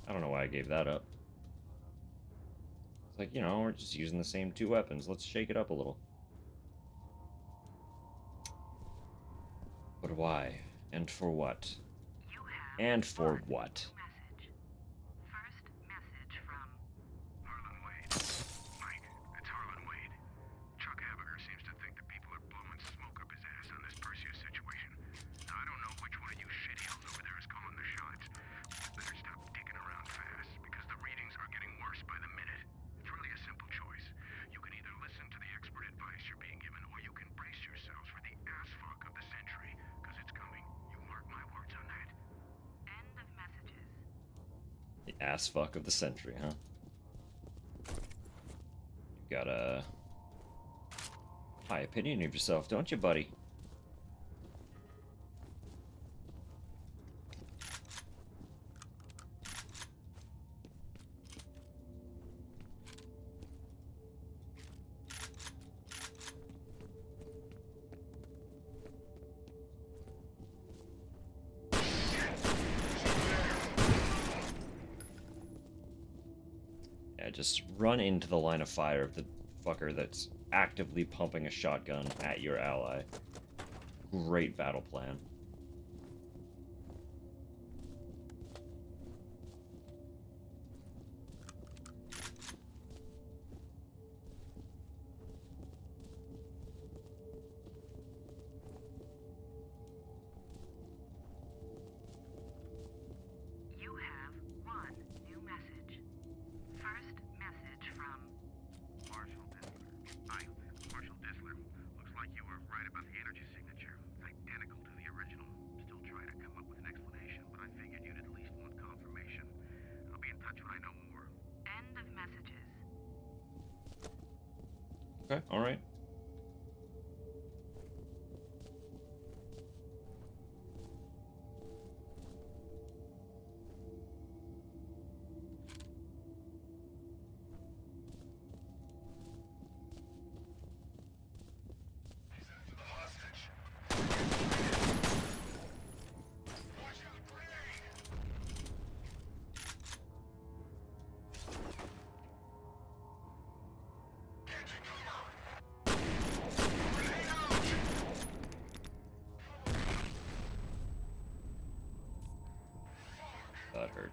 S1: I don't know why I gave that up. It's like, you know, we're just using the same two weapons. Let's shake it up a little. But why? And for what? And for what?
S6: First message from
S5: Harlan Wade. Mike, it's Harlan Wade. Chuck Habiger seems to think that people are blowing smoke up his ass on this Perseus situation. Now, I don't know which one of you shitholes over there is calling the shots. Better stop dicking around fast, because the readings are getting worse by the minute. It's really a simple choice. You can either listen to the expert advice you're being given, or you can brace yourselves for the ass fuck of the century, because it's coming. You mark my words on that.
S6: end of messages.
S1: The ass fuck of the century, huh? You've got a high opinion of yourself, don't you, buddy? Yeah, just run into the line of fire of the fucker that's actively pumping a shotgun at your ally. Great battle plan.
S6: You have one new message. First message from
S14: Marshal Disler. Hi, Marshal Disler. Looks like you were right about the energy signature.
S1: Okay, alright. That hurt.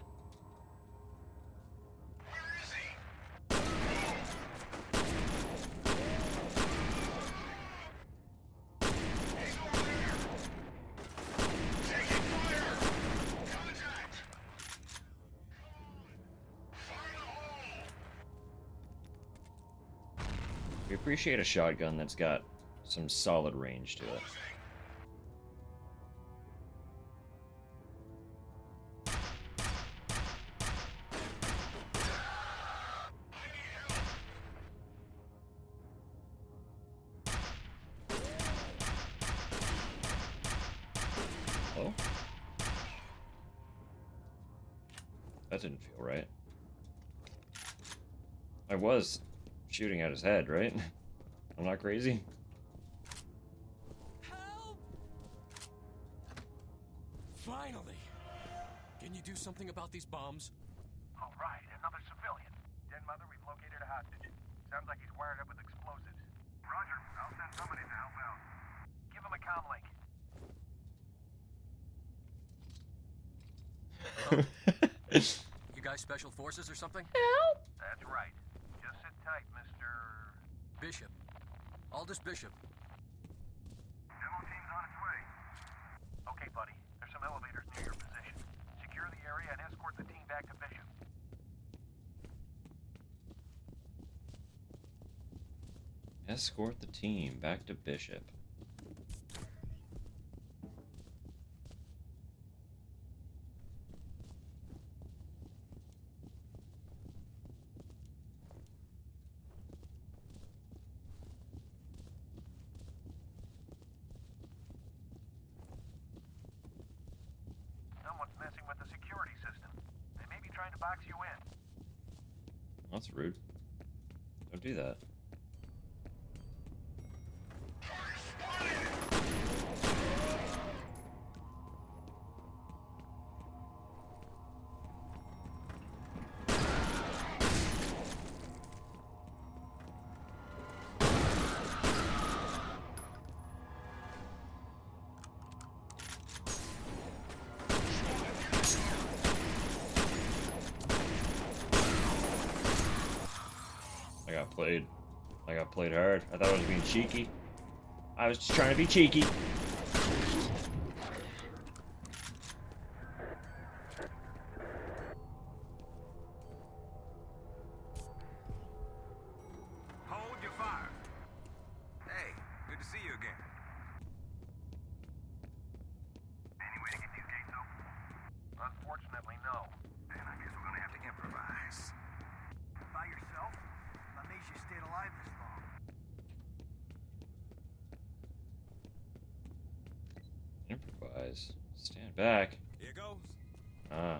S1: We appreciate a shotgun that's got some solid range to it. Oh? That didn't feel right. I was shooting at his head, right? I'm not crazy.
S13: Help! Finally! Can you do something about these bombs?
S14: All right, another civilian. Den Mother, we've located a hostage. Sounds like he's wired up with explosives.
S5: Roger. I'll send somebody to help out.
S14: Give him a comm link.
S13: You guys special forces or something?
S14: That's right. Just sit tight, Mr.
S13: Bishop. Aldous Bishop.
S5: Demo team's on its way.
S14: Okay, buddy. There's some elevators near your position. Secure the area and escort the team back to Bishop.
S1: Escort the team back to Bishop.
S14: Someone's messing with the security system. They may be trying to box you in.
S1: That's rude. Don't do that. I got played hard. I thought I was being cheeky. I was just trying to be cheeky.
S11: Hold your fire. Hey, good to see you again.
S5: Any way to get these gates open?
S14: Unfortunately, no.
S5: Then I guess we're gonna have to improvise.
S14: By yourself? Amazed you stayed alive this long.
S1: Improvise. Stand back.
S11: Here goes.
S1: Ah.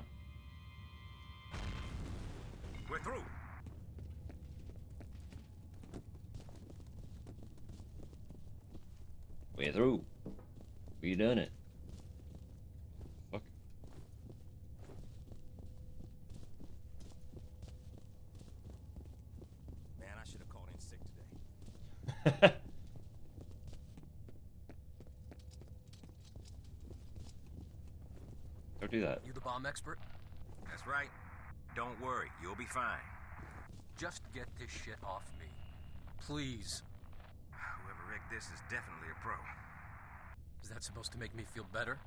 S11: We're through.
S1: Way through. We done it. Fuck.
S11: Man, I should have called in sick today.
S1: Don't do that.
S13: You the bomb expert?
S11: That's right. Don't worry, you'll be fine.
S13: Just get this shit off me. Please.
S11: Whoever rigged this is definitely a pro.
S13: Is that supposed to make me feel better?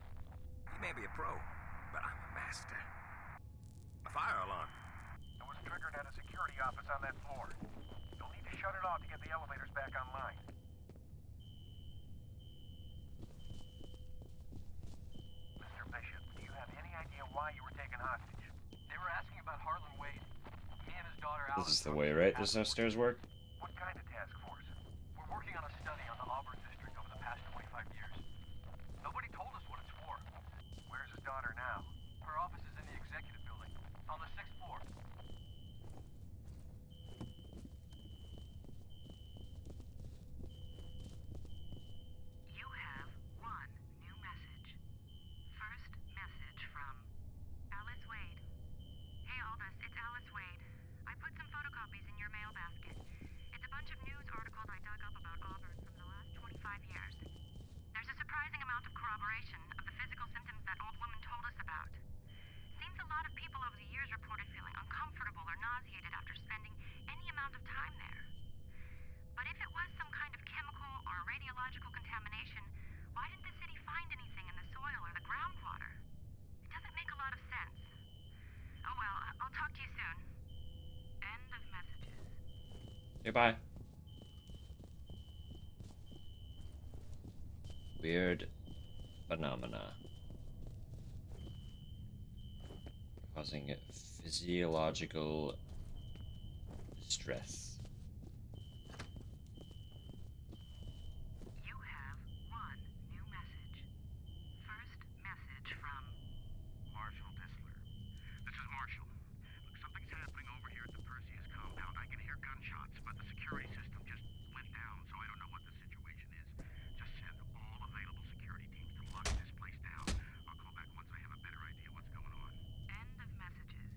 S11: He may be a pro, but I'm a master. A fire alarm.
S14: It was triggered at a security office on that floor. You'll need to shut it off to get the elevators back online. Mr. Bishop, do you have any idea why you were taken hostage? They were asking about Harlan Wade. Me and his daughter
S1: This is the way, right? This is how stairs work?
S14: What kind of task force?
S6: nauseated after spending any amount of time there. But if it was some kind of chemical or radiological contamination, why didn't the city find anything in the soil or the groundwater? It doesn't make a lot of sense. Oh well, I'll talk to you soon. End of messages.
S1: Goodbye. Weird phenomena causing physiological distress.
S6: You have one new message. First message from
S5: Marshall Disler. This is Marshall. Look, something's happening over here at the Perseus compound. I can hear gunshots, but the security system just went down, so I don't know what the situation is. Just send all available security teams to lock this place down. I'll call back once I have a better idea what's going on.
S6: end of messages.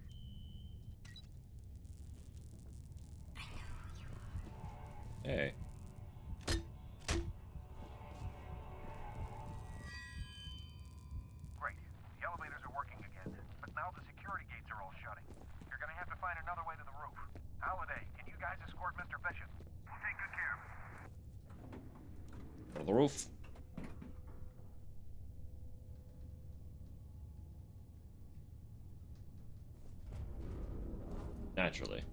S1: Hey.
S5: Great. The elevators are working again, but now the security gates are all shutting. You're gonna have to find another way to the roof. Holiday, can you guys escort Mr. Bishop? We'll take good care of him.
S1: Go to the roof. Naturally.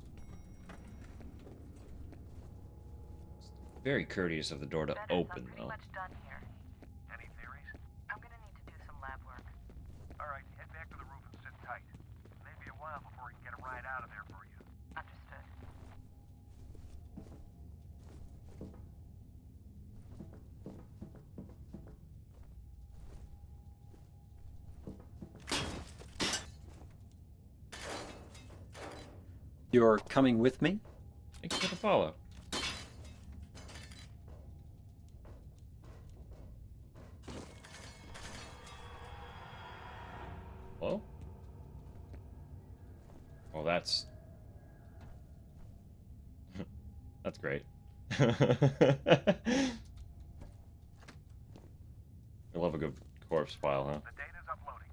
S1: Very courteous of the door to open,
S6: Pretty
S1: though.
S6: much done here.
S5: Any theories?
S6: I'm gonna need to do some lab work.
S5: All right, head back to the roof and sit tight. It may be a while before we can get a ride out of there for you.
S6: Understood.
S15: You're coming with me?
S1: Thank you for the follow. Hello? Well, that's... that's great. I love a good corpse pile, huh?
S5: The data's uploading.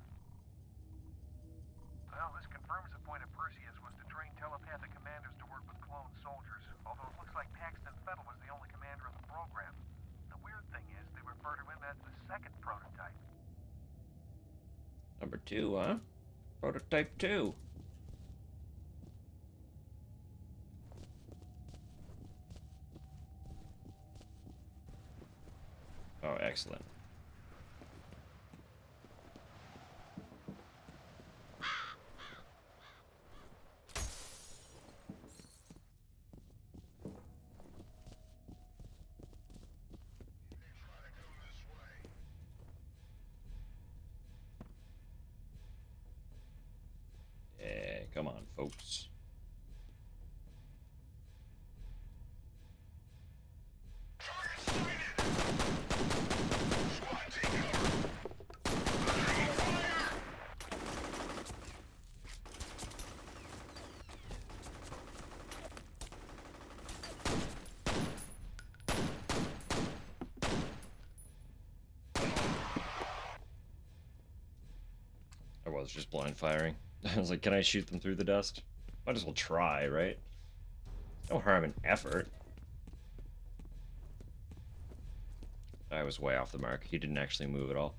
S5: Well, this confirms the point of Perseus was to train telepathic commanders to work with clone soldiers, although it looks like Paxton Fettel was the only commander in the program. The weird thing is, they refer to him as the second prototype.
S1: Number 2, huh? Prototype 2. Oh, excellent. Yeah, come on, folks. I was just blind firing. I was like, can I shoot them through the dust? Might as well try, right? No harm in effort. I was way off the mark. He didn't actually move at all.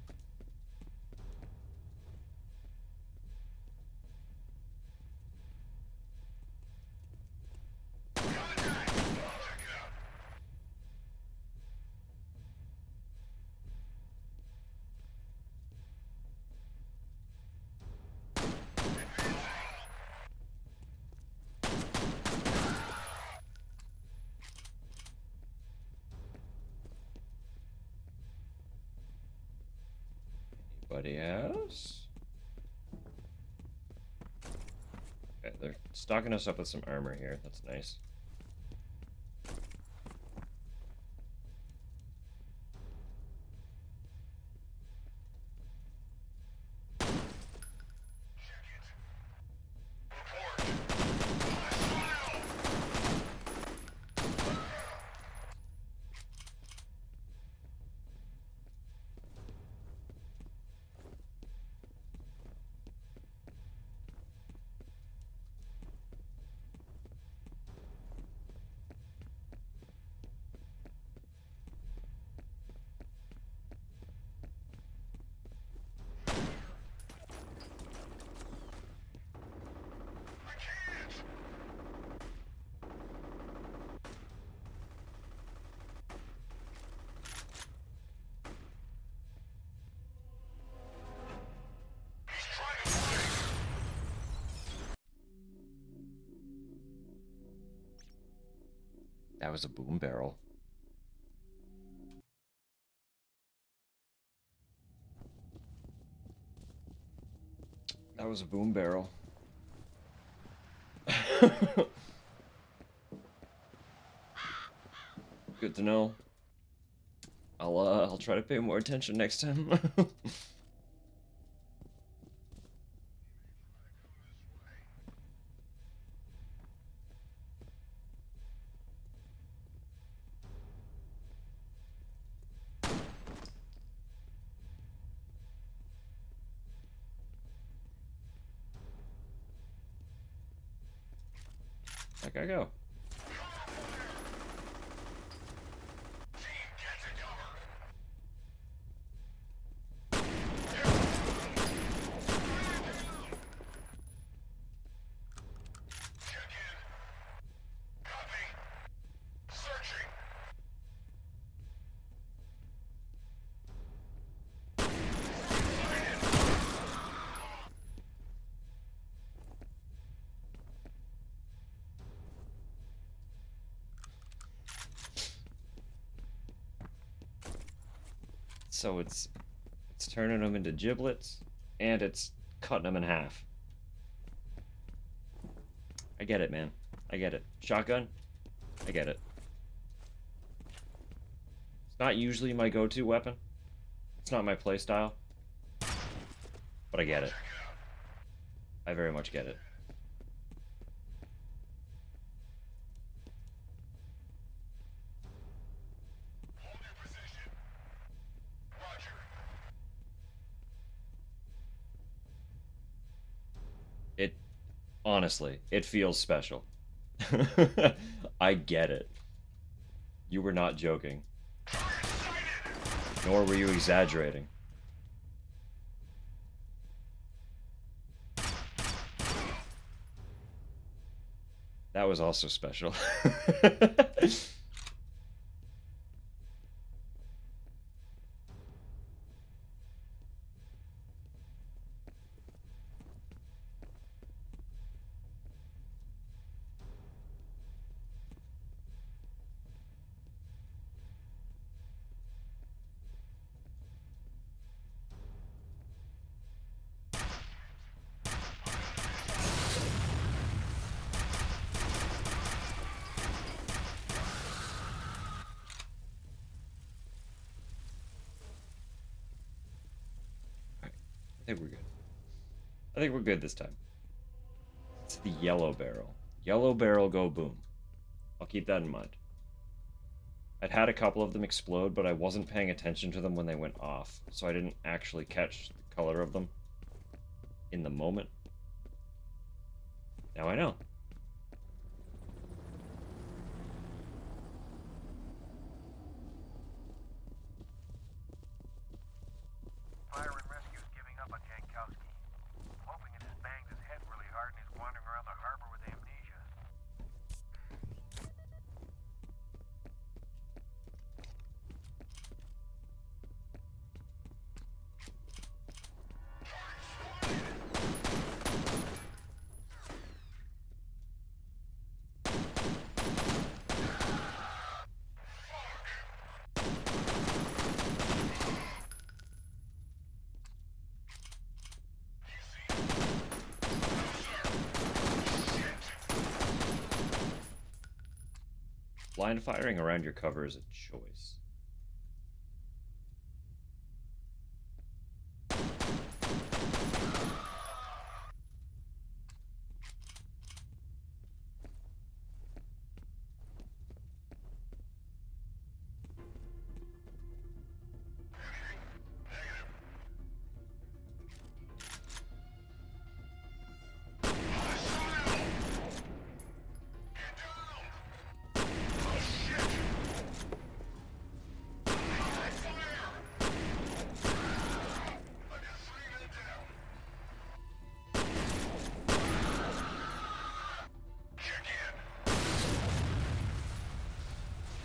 S1: Anybody else? Okay, they're stocking us up with some armor here. That's nice. That was a boom barrel. That was a boom barrel. Good to know. I'll try to pay more attention next time. Like I go. So it's turning them into giblets, and it's cutting them in half. I get it, man. I get it. Shotgun? I get it. It's not usually my go-to weapon. It's not my playstyle. But I get it. I very much get it. It, honestly, it feels special. I get it. You were not joking. Nor were you exaggerating. That was also special. I think we're good. I think we're good this time. It's the yellow barrel. Yellow barrel go boom. I'll keep that in mind. I'd had a couple of them explode, but I wasn't paying attention to them when they went off, so I didn't actually catch the color of them in the moment. Now I know.
S14: Fire and rescue's giving up on Jankowski. I'm hoping it has banged his head really hard and he's wandering around the harbor with amnesia.
S1: Blind firing around your cover is a choice.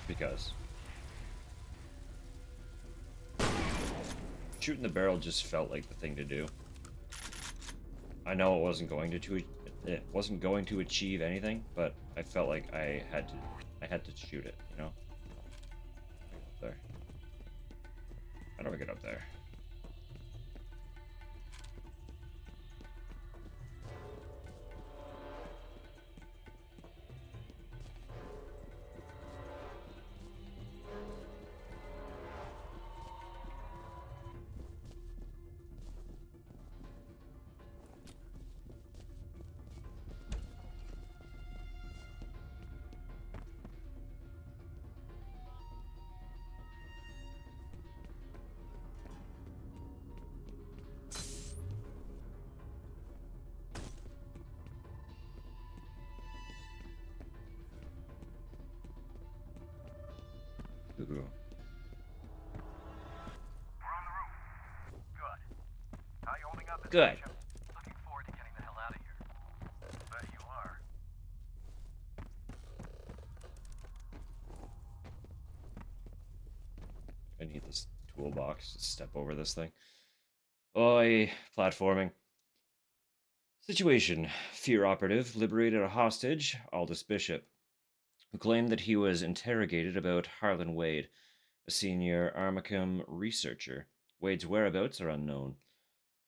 S1: Because shooting the barrel just felt like the thing to do. I know it wasn't going it wasn't going to achieve anything, but I felt like I had to shoot it, you know? Get up there. How do I get up there? Ooh.
S5: We're on the roof. Good. How you holding up this
S1: Good.
S5: Bishop? Looking forward to getting the hell out of here. Bet you are.
S1: I need this toolbox to step over this thing. Oi, platforming. Situation. F.E.A.R operative liberated a hostage, Aldous Bishop, who claimed that he was interrogated about Harlan Wade, a senior Armachem researcher. Wade's whereabouts are unknown.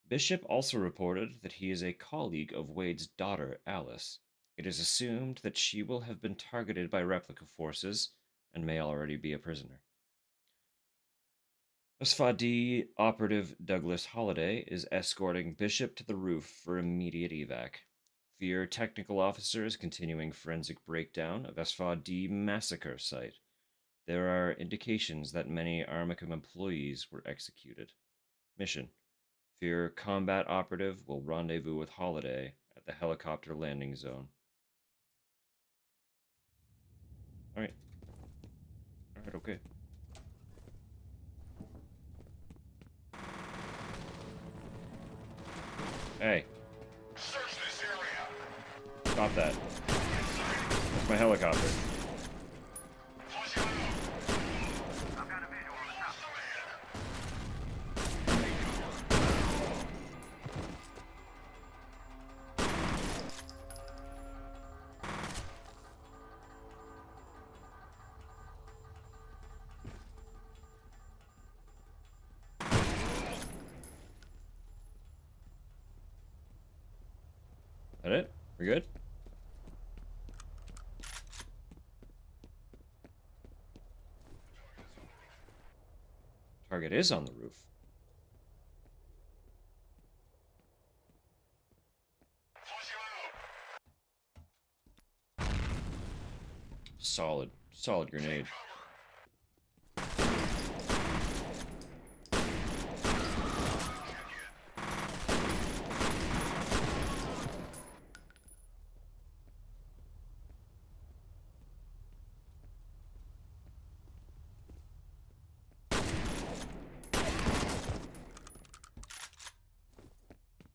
S1: Bishop also reported that he is a colleague of Wade's daughter, Alice. It is assumed that she will have been targeted by replica forces and may already be a prisoner. S.F.A.D. operative Douglas Holliday is escorting Bishop to the roof for immediate evac. F.E.A.R technical officer is continuing forensic breakdown of S.F.A.D. massacre site. There are indications that many Armachem employees were executed. Mission. F.E.A.R combat operative will rendezvous with Holliday at the helicopter landing zone. Alright. Alright, okay. Hey.
S5: Search this area.
S1: Stop that. That's my helicopter.
S5: I've got a visual on the top.
S1: That it? We good? Target is on the roof. Solid. Solid grenade.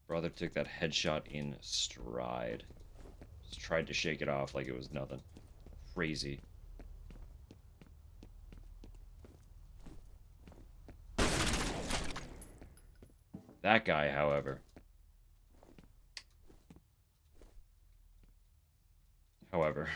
S1: Brother took that headshot in stride. Just tried to shake it off like it was nothing. Crazy. That guy, however. However.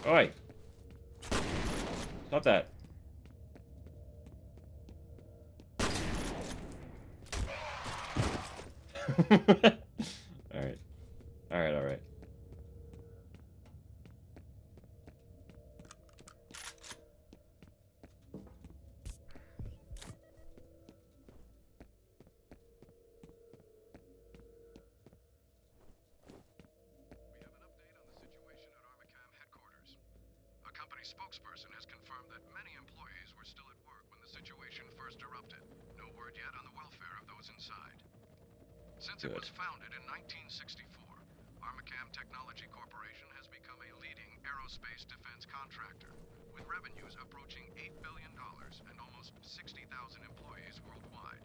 S1: Oi! Stop that. Alright. Alright, alright.
S5: spokesperson has confirmed that many employees were still at work when the situation first erupted. No word yet on the welfare of those inside. Since it was founded in 1964, Armacam Technology Corporation has become a leading aerospace defense contractor, with revenues approaching $8 billion and almost 60,000 employees worldwide.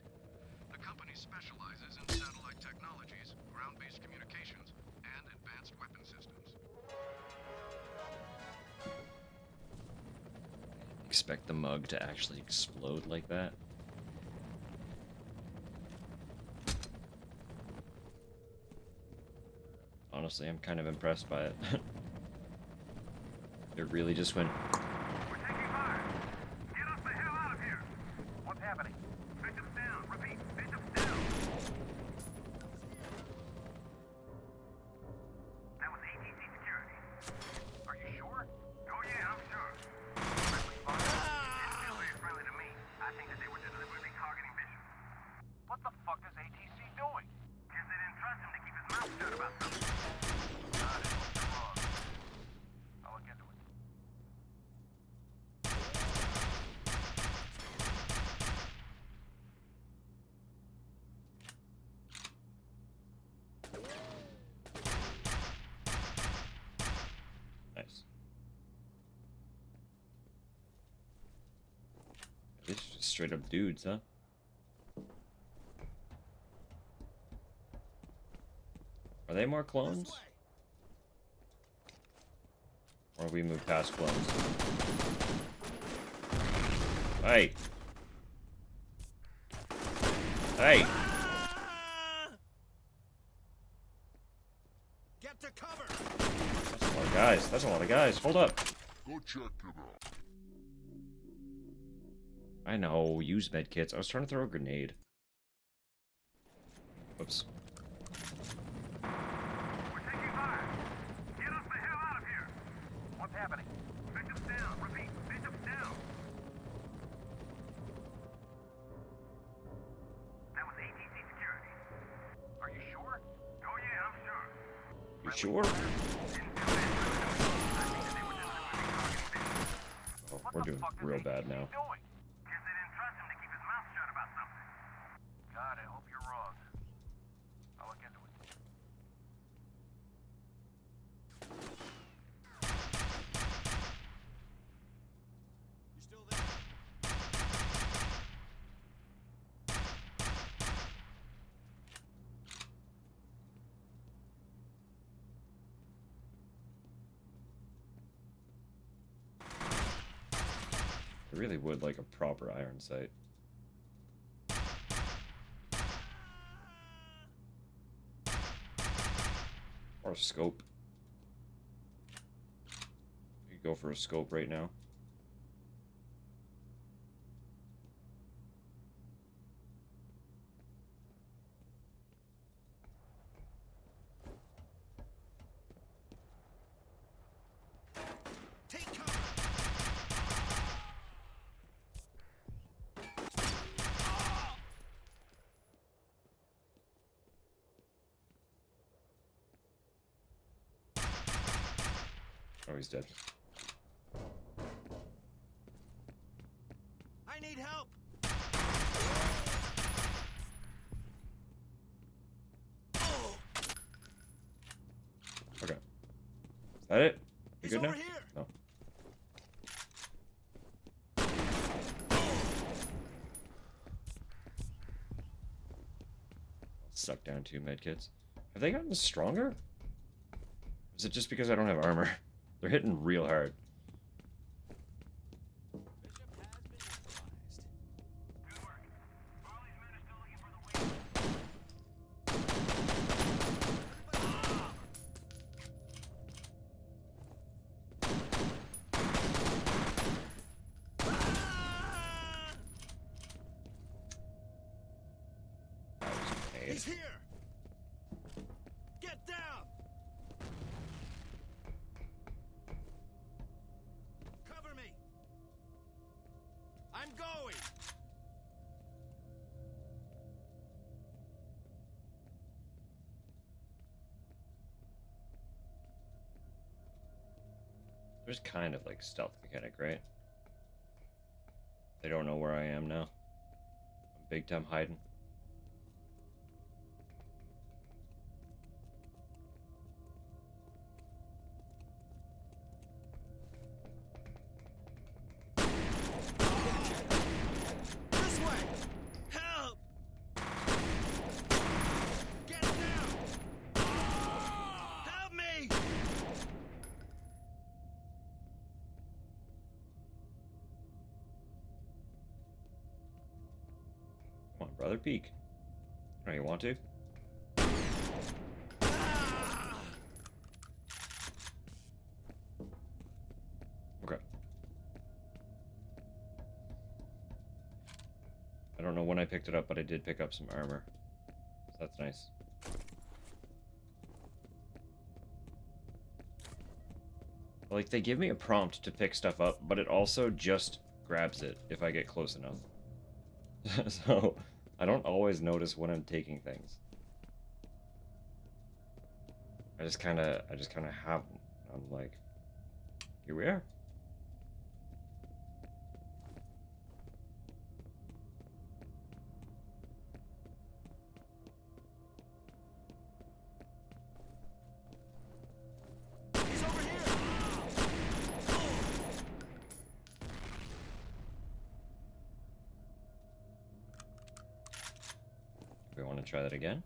S5: The company specializes in satellite technologies, ground-based communications, and advanced weapon systems.
S1: Expect the mug to actually explode like that? Honestly, I'm kind of impressed by it. It really just went...
S5: We're taking fire! Get us the hell out of here! What's happening? Victims down! Repeat, victims down! That was ATC security. Are you sure? Oh yeah, I'm sure. Friendly fire? Didn't feel very friendly to me. I think that they were deliberately targeting Bishop. What the fuck is ATC doing? Guess they didn't trust him to keep his mouth shut about something. God, I hope you're wrong. I'll look into it.
S1: Nice. These are just straight up dudes, huh? Are they more clones? Or have we moved past clones? Hey! Hey!
S11: Get to cover!
S1: That's a lot of guys. That's a lot of guys. Hold up.
S5: Go check it out.
S1: I know. Use medkits. I was trying to throw a grenade. Whoops.
S5: We're taking fire! Get us the hell out of here! What's happening? Victims down! Repeat, victims down! That was ATC security. Are you sure? Oh yeah, I'm sure.
S1: You sure? Oh, we're doing real bad now.
S5: Guess they didn't trust him to keep his mouth shut about something. God, I hope you're wrong. I'll look into it.
S11: You still there?
S1: I really would like a proper iron sight. Or a scope. You could go for a scope right now.
S11: Take cover!
S1: Oh, he's dead.
S11: I need help!
S1: Okay. Is that it? You
S11: He's
S1: good now?
S11: over here!
S1: No. Suck down 2 medkits. Have they gotten stronger? Or is it just because I don't have armor? They're hitting real hard.
S11: Bishop has been neutralized.
S5: Good work. Farley's men are still looking for the wing.
S11: He's here! Get down! Cover me! I'm going!
S1: There's kind of like stealth mechanic, right? They don't know where I am now. I'm big time hiding.
S8: This way! Help! Get down! Help me!
S1: Come on, brother, peek. Oh, you want to? Okay. I don't know when I picked it up, but I did pick up some armor. So that's nice. Like, they give me a prompt to pick stuff up, but it also just grabs it if I get close enough. So, I don't always notice when I'm taking things. I just kind of have them. I'm like, here we are.
S8: He's over here!
S1: We want to try that again?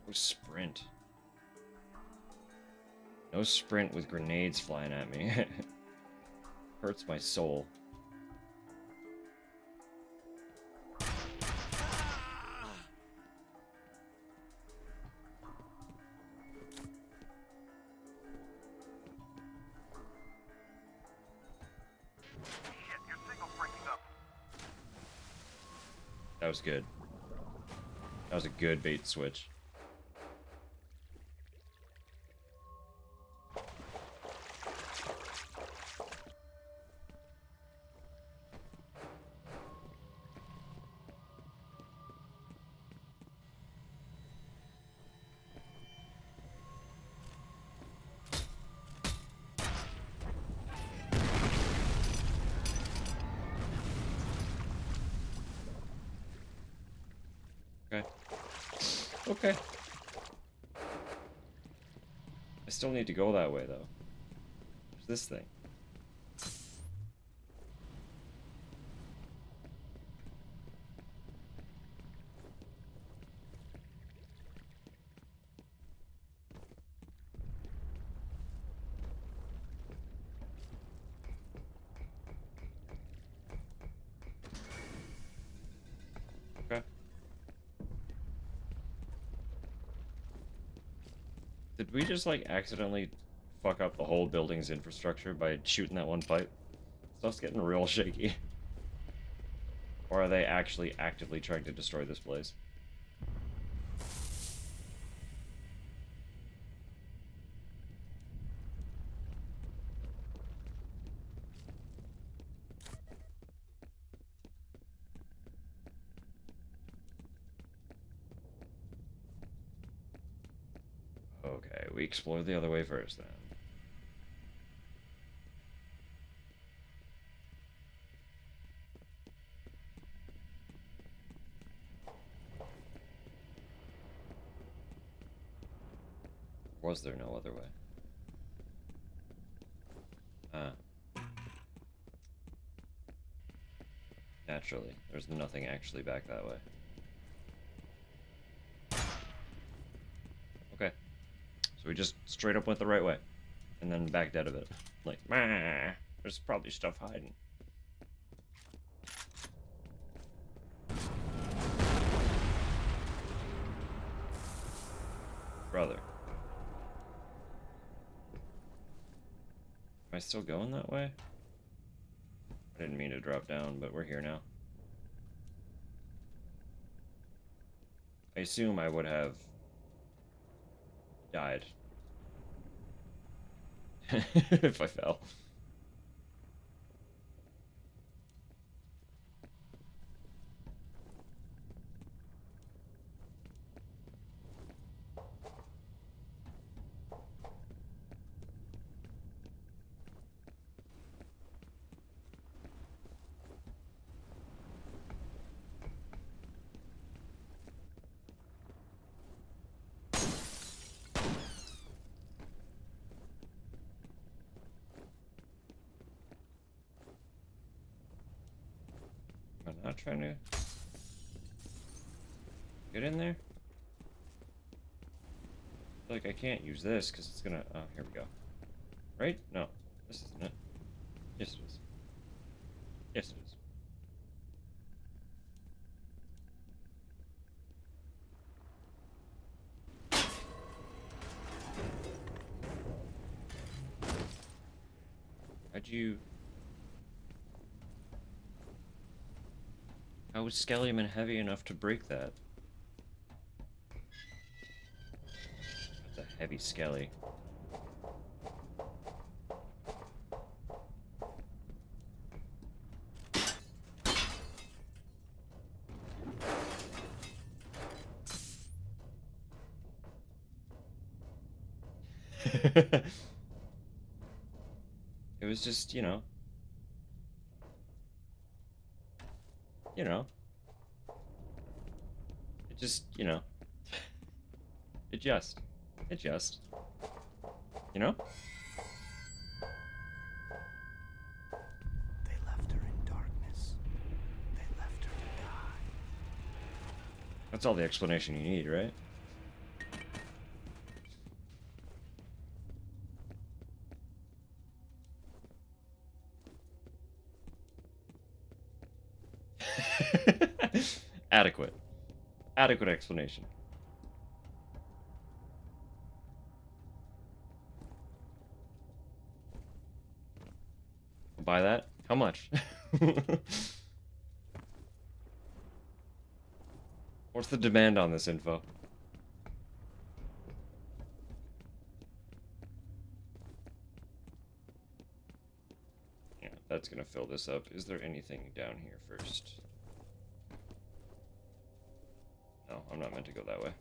S1: No sprint. No sprint with grenades flying at me. Hurts my soul.
S5: Shit, your signal's breaking up.
S1: That was good. That was a good bait switch. Okay. Okay. I still need to go that way, though. There's this thing. Okay. Did we just, like, accidentally fuck up the whole building's infrastructure by shooting that one pipe? Stuff's getting real shaky. Or are they actually actively trying to destroy this place? Okay, we explore the other way first, then. Was there no other way? Naturally, there's nothing actually back that way. Okay. So we just straight up went the right way. And then backed out of it. Like, meh, there's probably stuff hiding. Brother. Am I still going that way? I didn't mean to drop down, but we're here now. I assume I would have died if I fell. Am I not trying to get in there? Like, I can't use this because it's gonna... Oh, here we go. Right? No. This isn't it. Yes, it is. Yes, it is. How'd you... How was Skellyman heavy enough to break that? That's a heavy Skelly. It was just, you know. You know. It just, you know. It just. It just. You know?
S10: They left her in darkness. They left her to die.
S1: That's all the explanation you need, right? Adequate. Adequate explanation. Buy that? How much? What's the demand on this info? Yeah, that's gonna fill this up. Is there anything down here first? No, I'm not meant to go that way.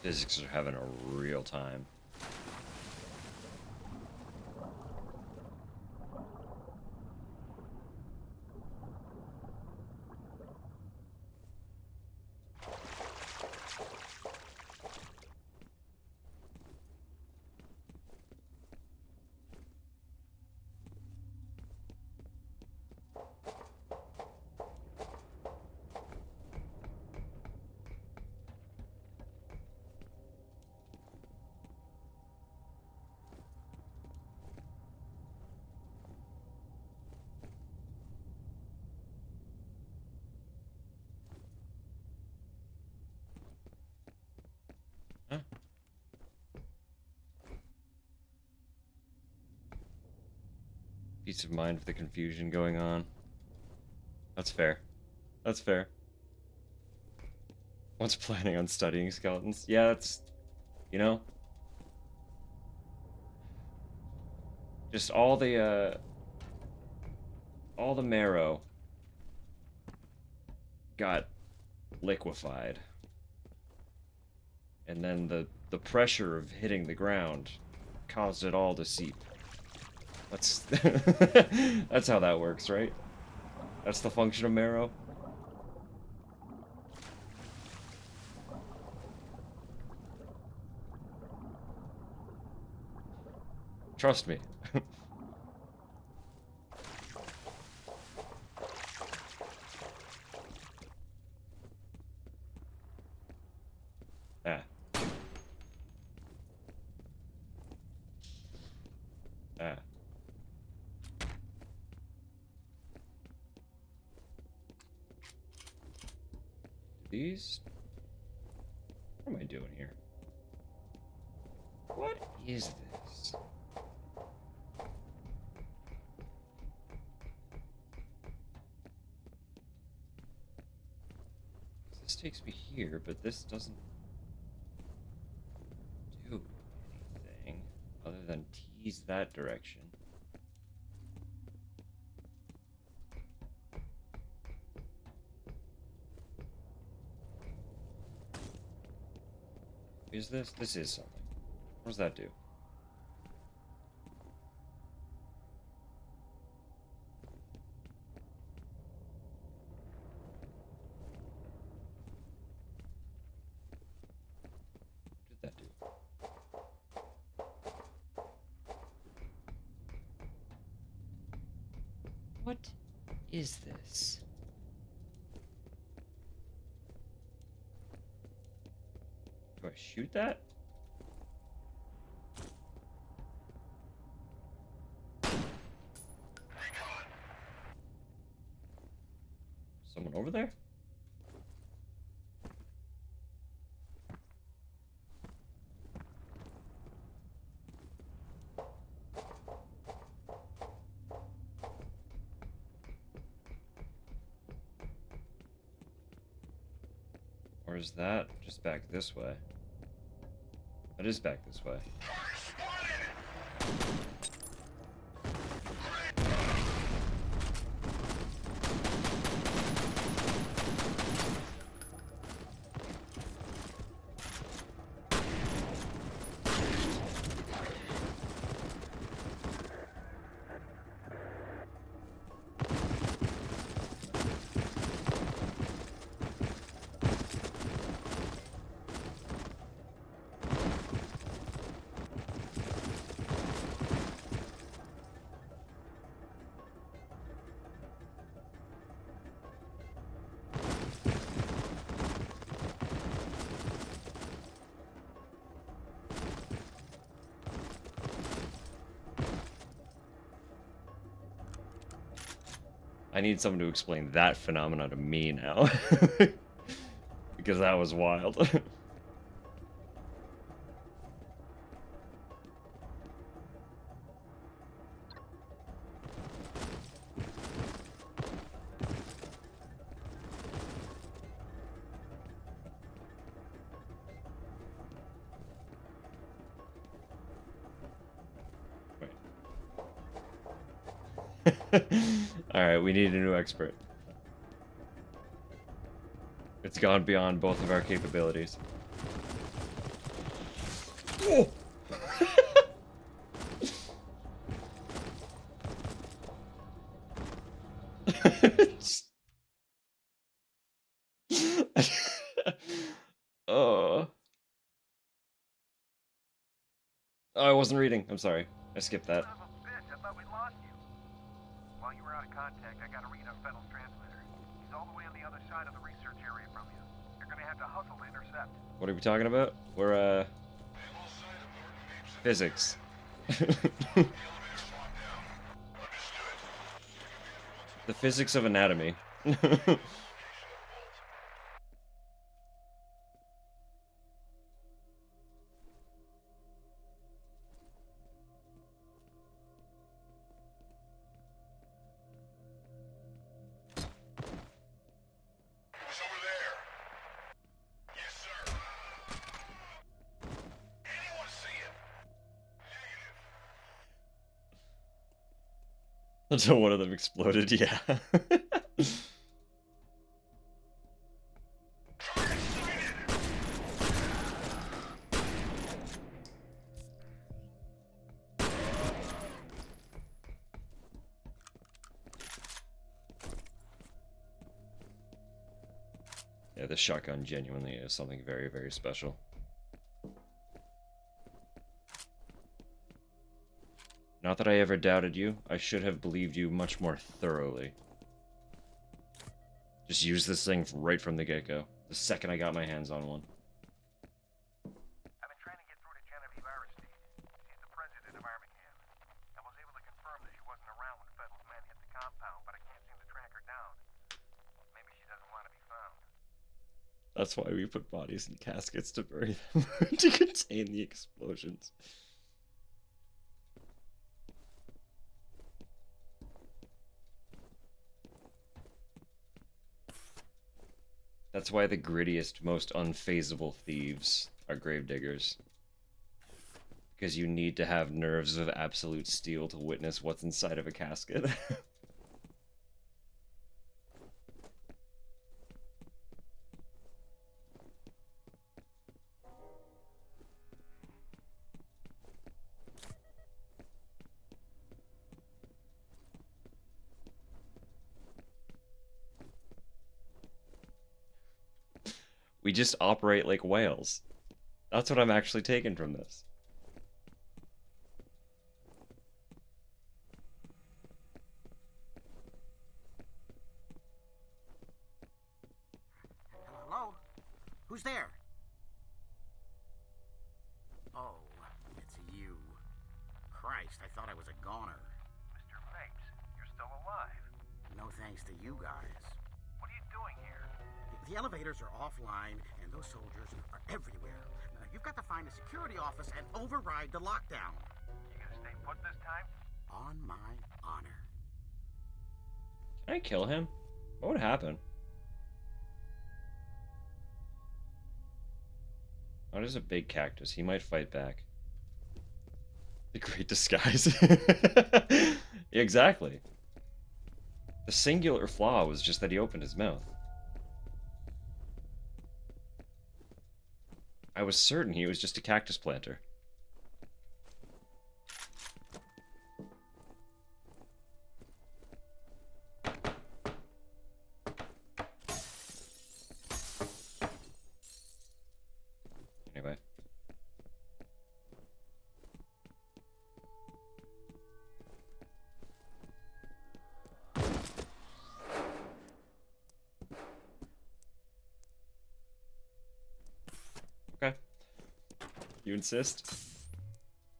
S1: Physics are having a real time. Huh? Peace of mind with the confusion going on. That's fair. That's fair. Once planning on studying skeletons. Yeah, it's, you know, just all the marrow got liquefied. And then the pressure of hitting the ground caused it all to seep. That's that's how that works, right? That's the function of marrow. Trust me. Ah. Ah. These? What am I doing here? What is this? This takes me here, but this doesn't do anything other than tease that direction. Is this? This is something. What does that do? What did that do? What is this? Do I shoot that? Someone over there? Or is that just back this way? It is back this way. I need someone to explain that phenomena to me now. Because that was wild. Alright, we need a new expert. It's gone beyond both of our capabilities. Oh! Oh. Oh, I wasn't reading. I'm sorry. I skipped that.
S14: Son of a bitch, I thought we lost you. While you were out of contact, I got a read on Fennel's transmitter. He's all the way on the other side of the research area from you. You're gonna have to hustle to intercept.
S1: What are we talking about? We're, physics. The physics of anatomy. Until one of them exploded, yeah. Yeah, this shotgun genuinely is something very, very special. Not that I ever doubted you. I should have believed you much more thoroughly. Just use this thing right from the get-go. The second I got my hands on one.
S14: I've been trying to get through to Genevieve Aristide. She's the president of Armacam. I was
S5: compound, but I can't seem to track her down. Maybe she doesn't want to be found.
S1: That's why we put bodies in caskets to bury them to contain the explosions. That's why the grittiest, most unfazable thieves are gravediggers. Because you need to have nerves of absolute steel to witness what's inside of a casket. We just operate like whales. That's what I'm actually taking from this.
S14: Hello? Who's there? Oh, it's you. Christ, I thought I was a goner.
S5: Mr. Mapes, you're still alive.
S14: No thanks to you guys.
S5: What are you doing here?
S14: The elevators are offline, and those soldiers are everywhere. Now, you've got to find a security office and override the lockdown.
S5: You gonna stay put this time?
S14: On my honor.
S1: Can I kill him? What would happen? Oh, there's a big cactus. He might fight back. The great disguise. Exactly. The singular flaw was just that he opened his mouth. I was certain he was just a cactus planter. Anyway. Okay. You insist?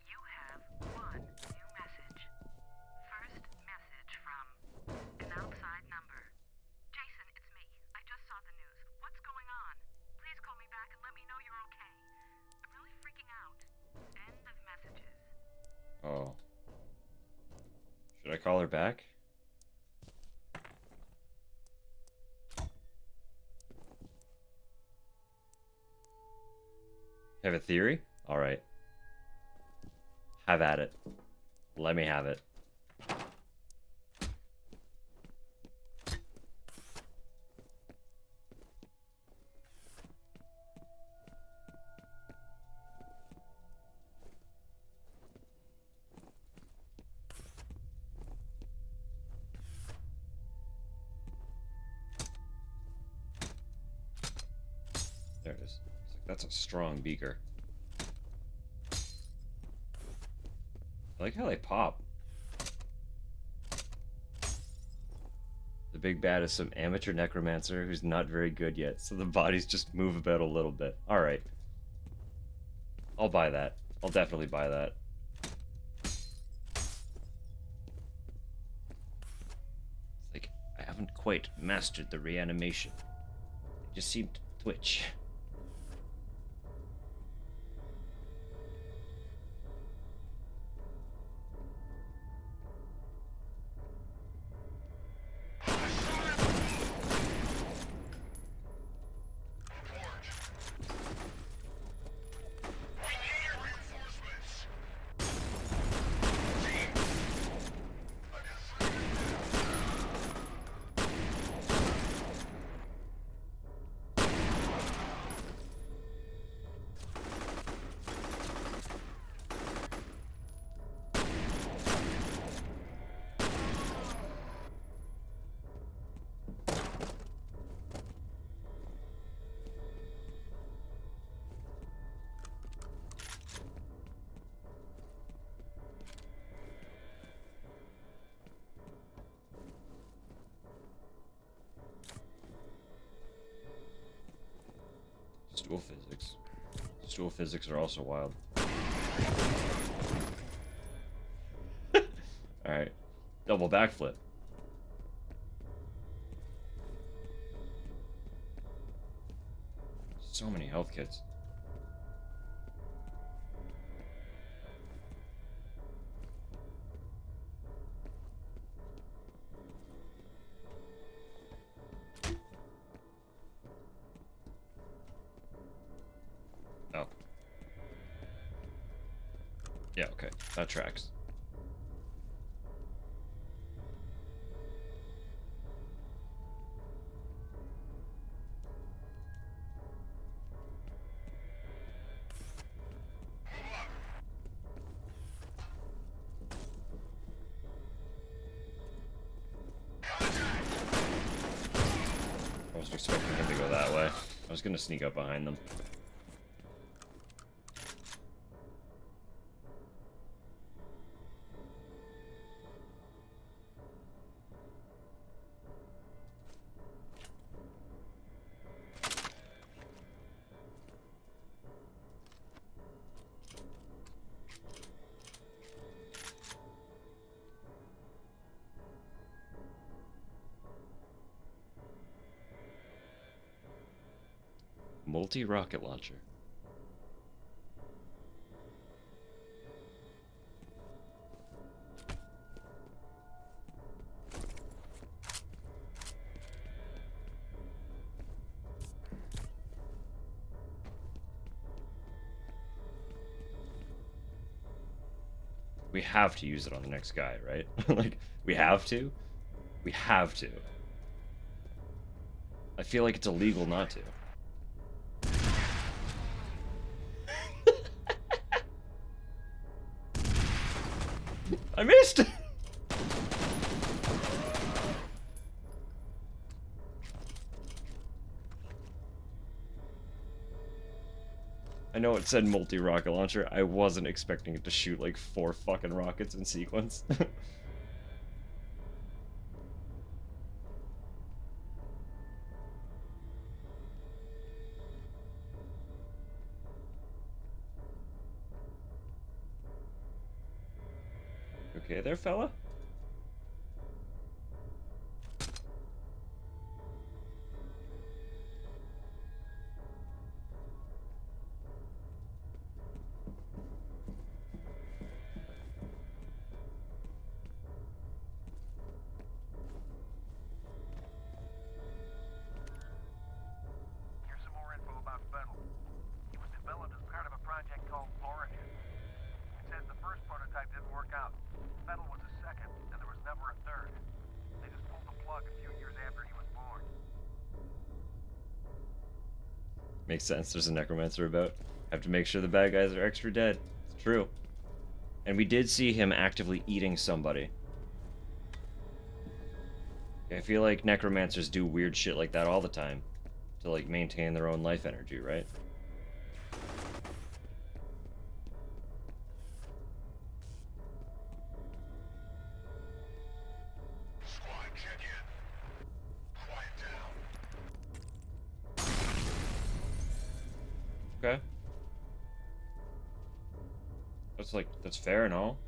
S6: You have one new message. First message from an outside number. Jason, it's me. I just saw the news. What's going on? Please call me back and let me know you're okay. I'm really freaking out. End of messages.
S1: Oh. Should I call her back? Have a theory? Alright. Have at it. Let me have it. There it is. That's a strong beaker. I like how they pop. The big bad is some amateur necromancer who's not very good yet, so the bodies just move about a little bit. Alright. I'll buy that. I'll definitely buy that. It's like, I haven't quite mastered the reanimation. They just seem to twitch. Stool physics. Stool physics are also wild. Alright. Double backflip. So many health kits. Oh. Yeah, okay. That tracks. I wasn't expecting him to go that way. I was gonna sneak up behind them. Multi-rocket launcher. We have to use it on the next guy, right? Like, we have to? We have to. I feel like it's illegal not to. I missed! I know it said multi-rocket launcher. I wasn't expecting it to shoot like 4 fucking rockets in sequence. Okay there, fella?
S14: Here's some more info about Fettel. He was developed as part of a project called Origin. It says the first prototype didn't work out. Fettel was the second, and there was never a third. They just pulled the plug a few years after he was born.
S1: Makes sense, there's a necromancer about. Have to make sure the bad guys are extra dead. It's true. And we did see him actively eating somebody. I feel like necromancers do weird shit like that all the time. To like maintain their own life energy, right?
S5: Squad, check in. Quiet down.
S1: Okay. That's fair and all.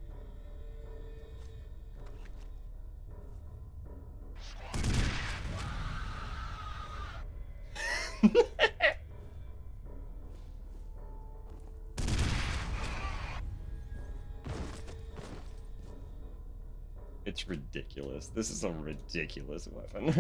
S1: It's ridiculous. This is a ridiculous weapon.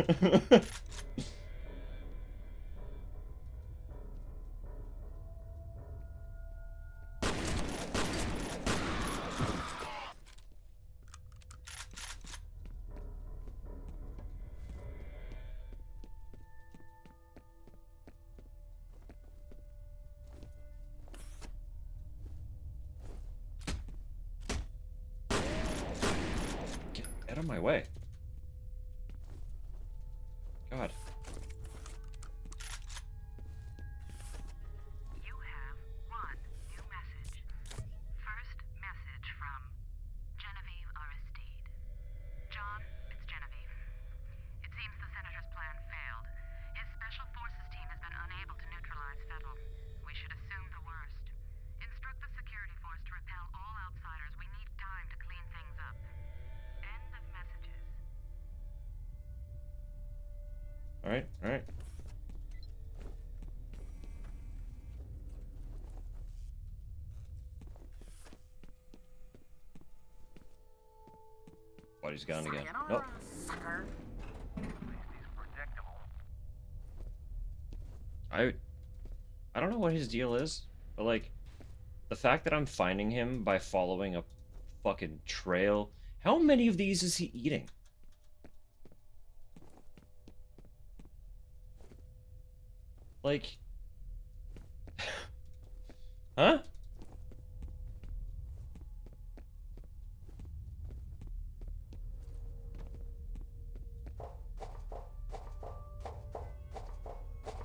S1: Get out of my way. God.
S6: You have one new message. First message from Genevieve Aristide. John, it's Genevieve. It seems the Senator's plan failed. His Special Forces team has been unable to neutralize Fettel. We should assume the worst. Instruct the security force to repel all outsiders. We need time to clean things up. End of messages.
S1: Alright, alright. But he's gone again.
S14: Sayonara,
S1: Nope.
S14: sucker.
S5: At least he's predictable.
S1: I don't know what his deal is, but like the fact that I'm finding him by following a fucking trail. How many of these is he eating? Like, huh?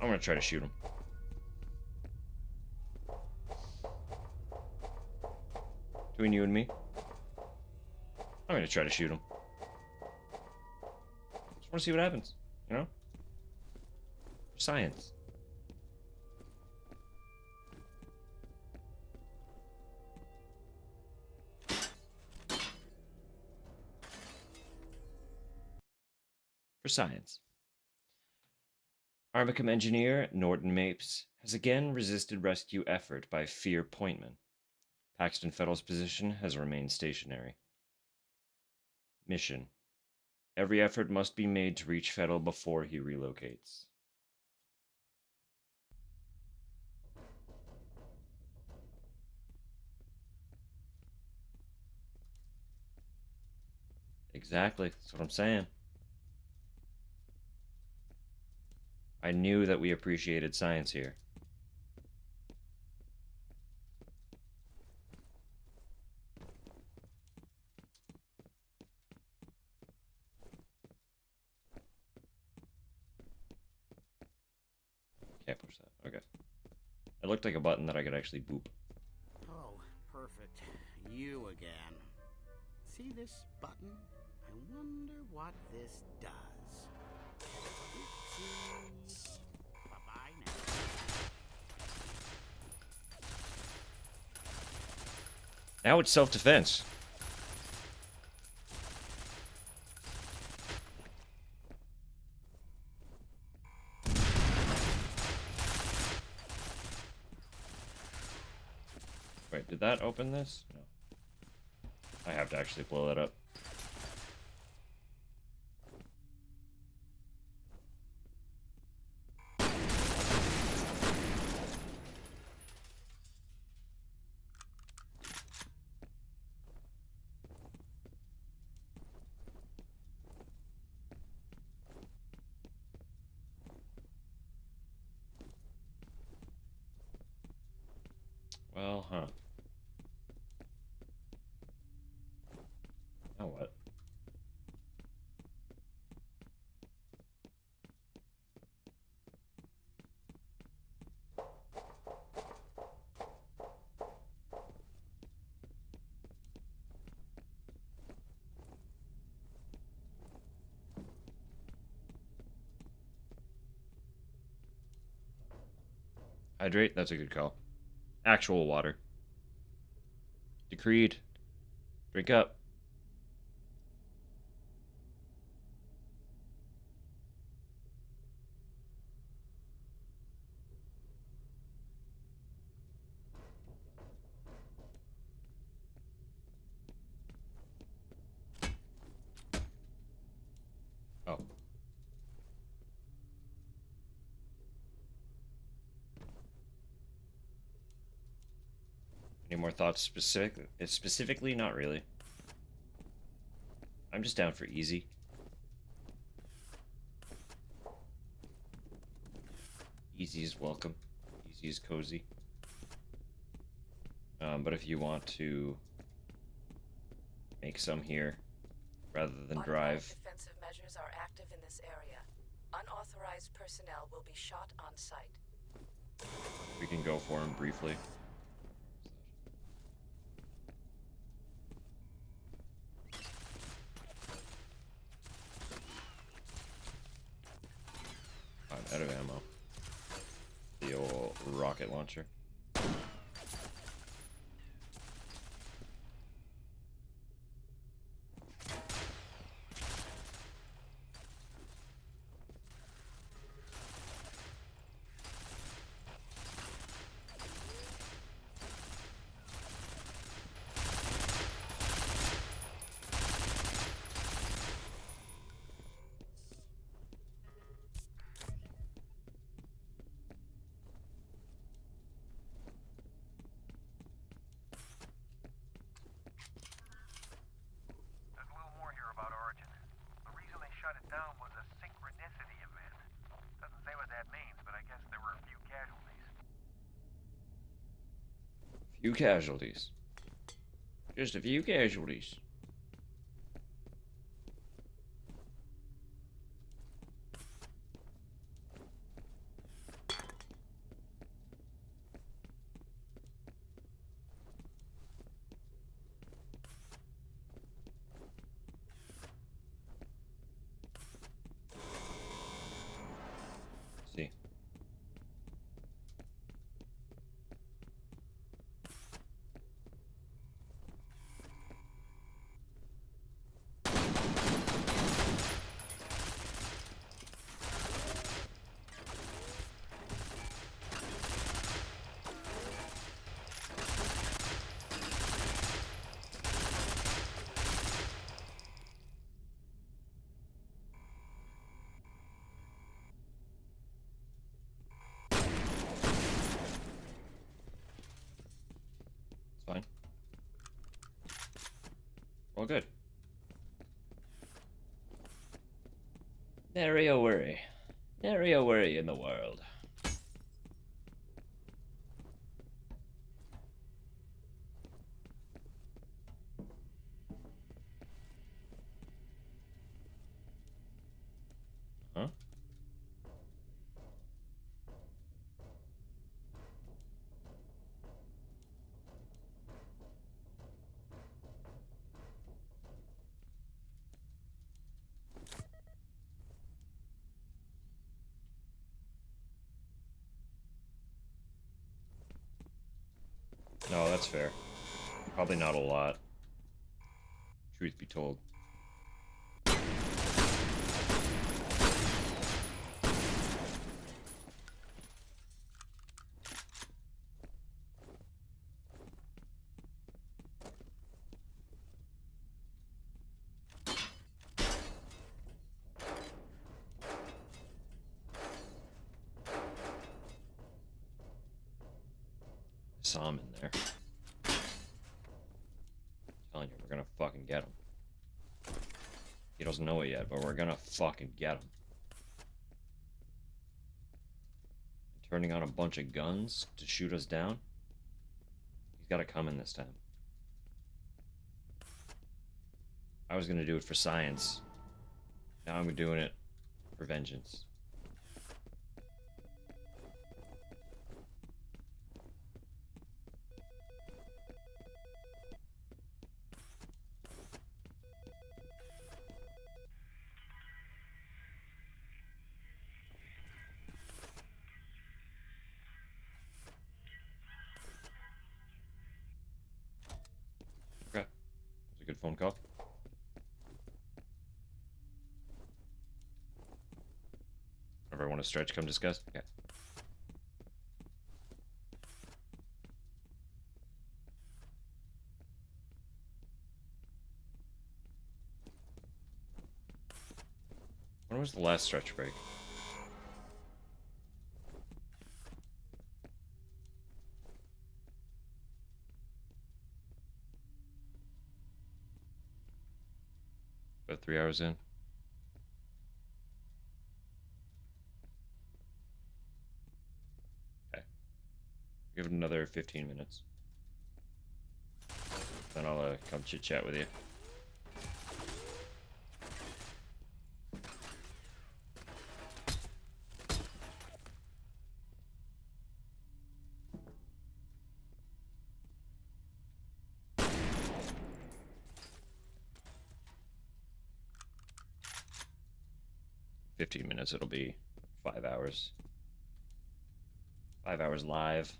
S1: I'm gonna try to shoot him. Between you and me, I'm gonna try to shoot him. Just wanna see what happens, you know? Science. For science. Armicum engineer Norton Mapes has again resisted rescue effort by F.E.A.R. Pointman. Paxton Fettle's position has remained stationary. Mission. Every effort must be made to reach Fettle before he relocates. Exactly. That's what I'm saying. I knew that we appreciated science here. Can't push that. Okay. It looked like a button that I could actually boop.
S14: Oh, perfect. You again. See this button? I wonder what this does. Bye-bye now.
S1: Now it's self-defense. Wait, did that open this? No. I have to actually blow that up. Well, huh. Now what? Hydrate? That's a good call. Actual water. Decreed. Drink up. Oh. Any more thoughts specifically? Not really. I'm just down for easy. Easy is welcome. Easy is cozy. But if you want to make some here, rather than drive...
S9: Defensive measures are active in this area. Unauthorized personnel will be shot on sight.
S1: We can go for him briefly. I'm out of ammo. The old rocket launcher.
S14: shut it down was a synchronicity event. Doesn't say what that means, but I guess there were a few casualties.
S1: Few casualties. Just a few casualties. See. It's fine. All good. Nary a worry. Nary a worry in the world. Huh? No, that's fair. Probably not a lot. Truth be told. Saw him in there. Telling you, we're gonna fucking get him. He doesn't know it yet, but we're gonna fucking get him. And turning on a bunch of guns to shoot us down? He's gotta come in this time. I was gonna do it for science. Now I'm doing it for vengeance. Okay. That was a good phone call. Whenever I want to stretch, come discuss. Okay. When was the last stretch break? About 3 hours in? Okay. Give it another 15 minutes. Then I'll come chit-chat with you. In 15 minutes, it'll be 5 hours. 5 hours live.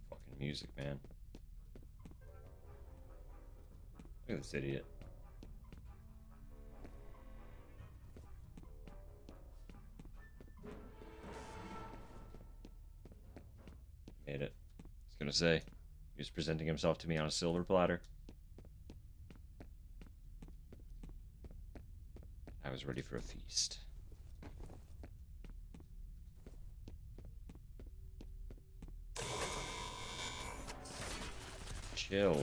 S1: Fucking music, man. Look at this idiot. gonna say. He was presenting himself to me on a silver platter. I was ready for a feast. Chill.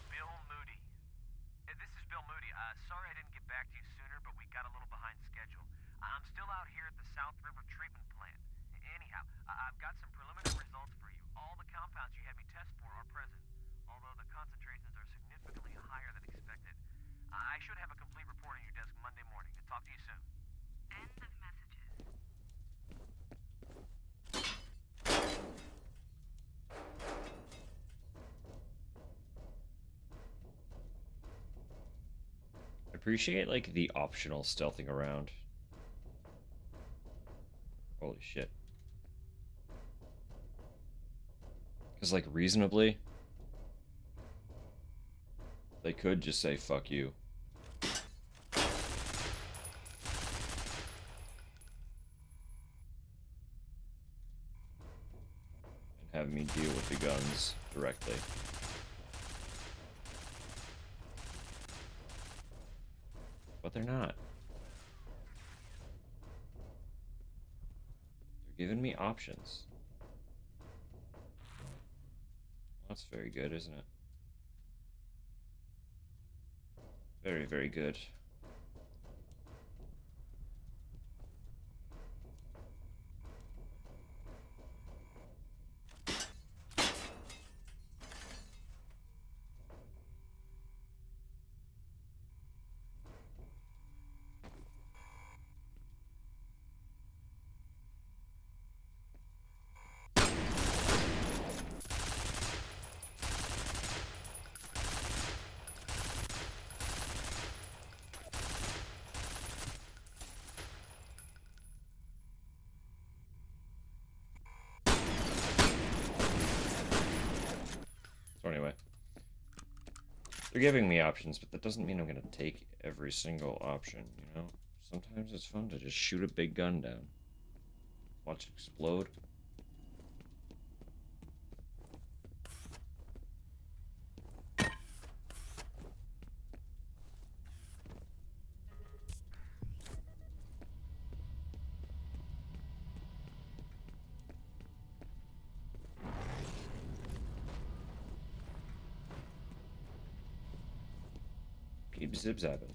S14: Bill Moody. This is Bill Moody. Sorry I didn't get back to you sooner, but we got a little behind schedule. I'm still out here at the South River Treatment Plant. Anyhow, I've got some preliminary results for you. All the compounds you had me test for are present, although the concentrations are significantly higher than expected. I should have a complete report on your desk Monday morning. Talk to you soon.
S6: End of messages.
S1: I appreciate, like, the optional stealthing around. Holy shit. Because, like, reasonably, they could just say, fuck you. And have me deal with the guns directly. But they're not. They're giving me options. Well, that's very good, isn't it? Very, very good. So anyway, they're giving me options, but that doesn't mean I'm gonna take every single option, you know? Sometimes it's fun to just shoot a big gun down. Watch it explode. Keep zip-zapping.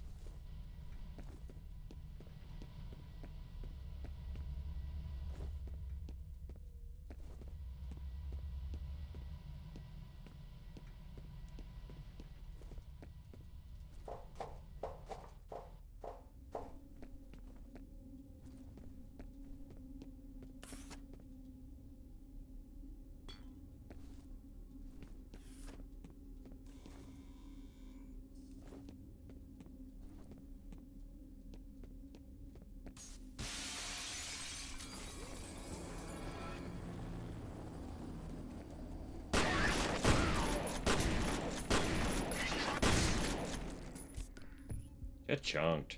S1: Get chunked.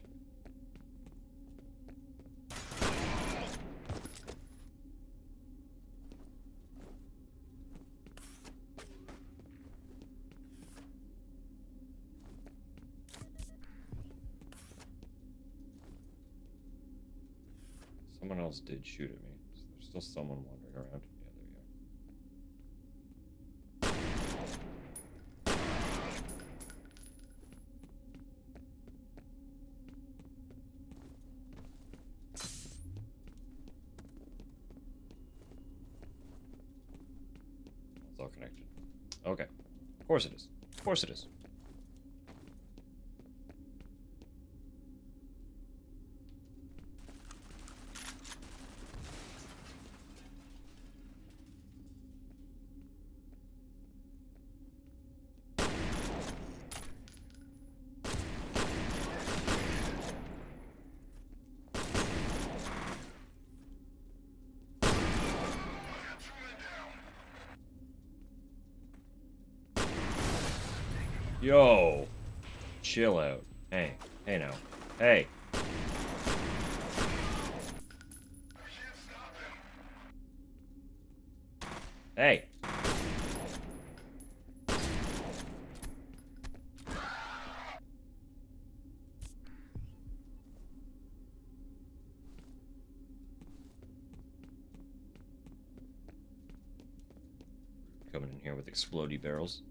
S1: Someone else did shoot at me. So there's still someone wandering around. Yeah, there we go. It's all connected. Okay. Of course it is. Of course it is. Yo, chill out. Hey, hey now. Hey. Hey! Coming in here with explodey barrels.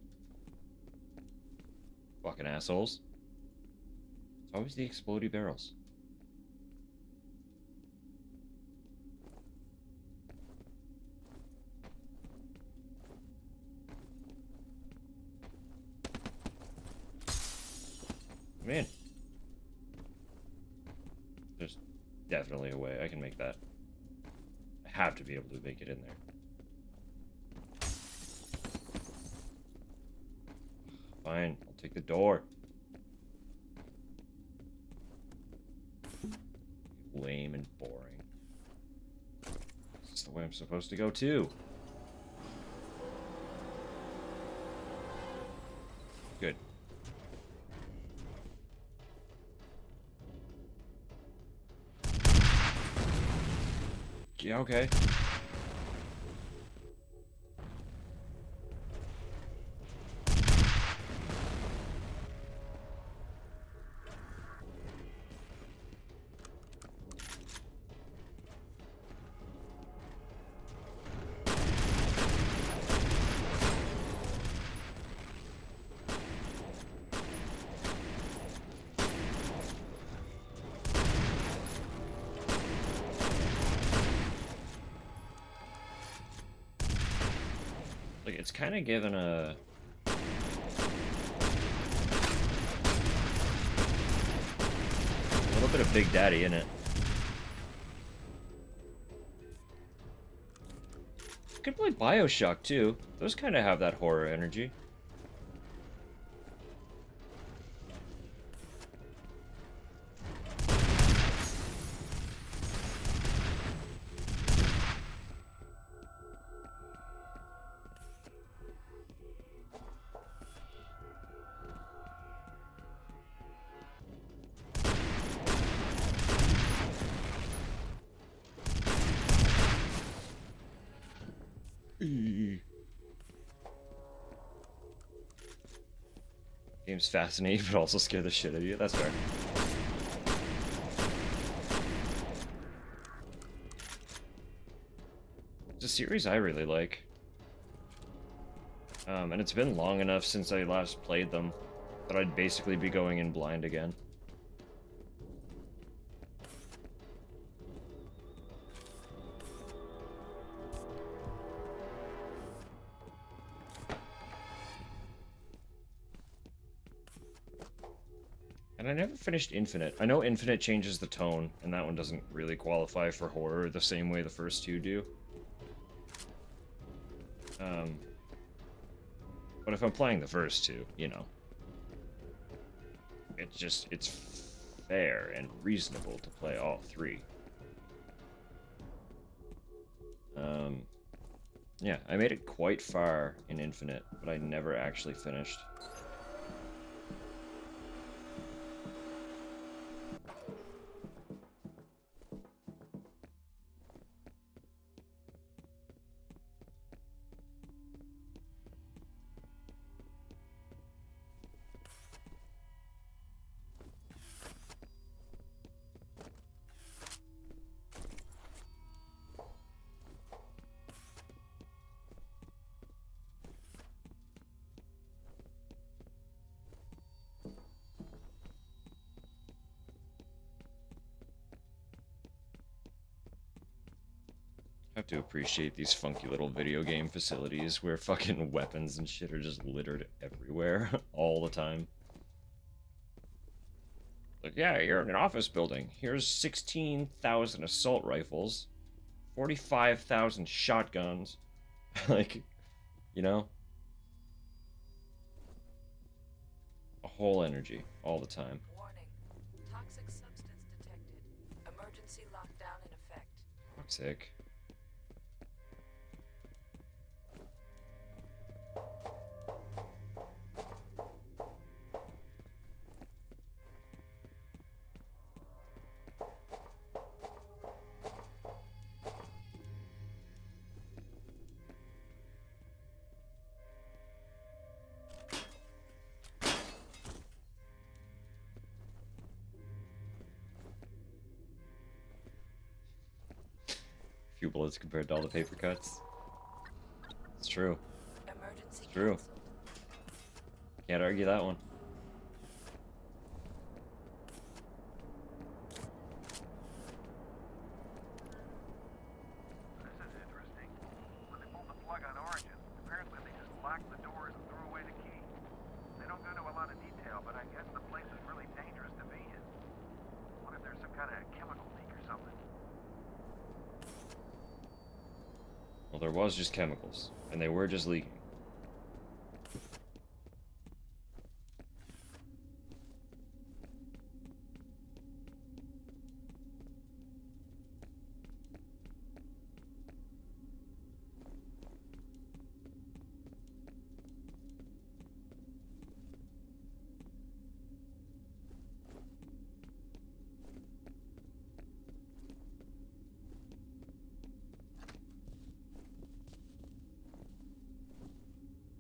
S1: Fucking assholes. It's always the explodey barrels. Man. There's definitely a way I can make that. I have to be able to make it in there. Fine, I'll take the door. Lame and boring. This is the way I'm supposed to go too. Good. Yeah, okay. Like, it's kind of given a little bit of Big Daddy in it. Could play BioShock too. Those kind of have that horror energy. Game's fascinating, but also scare the shit out of you. That's fair. It's a series I really like. And it's been long enough since I last played them that I'd basically be going in blind again. And I never finished Infinite. I know Infinite changes the tone, and that one doesn't really qualify for horror the same way the first two do. But if I'm playing the first two, you know, it's fair and reasonable to play all three. Yeah, I made it quite far in Infinite, but I never actually finished. I have to appreciate these funky little video game facilities where fucking weapons and shit are just littered everywhere all the time. Like, yeah, you're in an office building. Here's 16,000 assault rifles, 45,000 shotguns. Like, you know? A whole energy all the time.
S9: Warning. Toxic substance detected. Emergency lockdown in effect.
S1: Toxic. Few bullets compared to all the paper cuts. It's true.
S15: Emergency
S1: It's true.
S15: canceled.
S1: Can't argue that one.
S5: This is interesting. When they pulled the plug on Origin, apparently they just locked the doors and threw away the key. They don't go into a lot of detail, but I guess the place is really dangerous to be in. What if there's some kind of chemical leak or something?
S1: Well, there was just chemicals, and they were just leaking.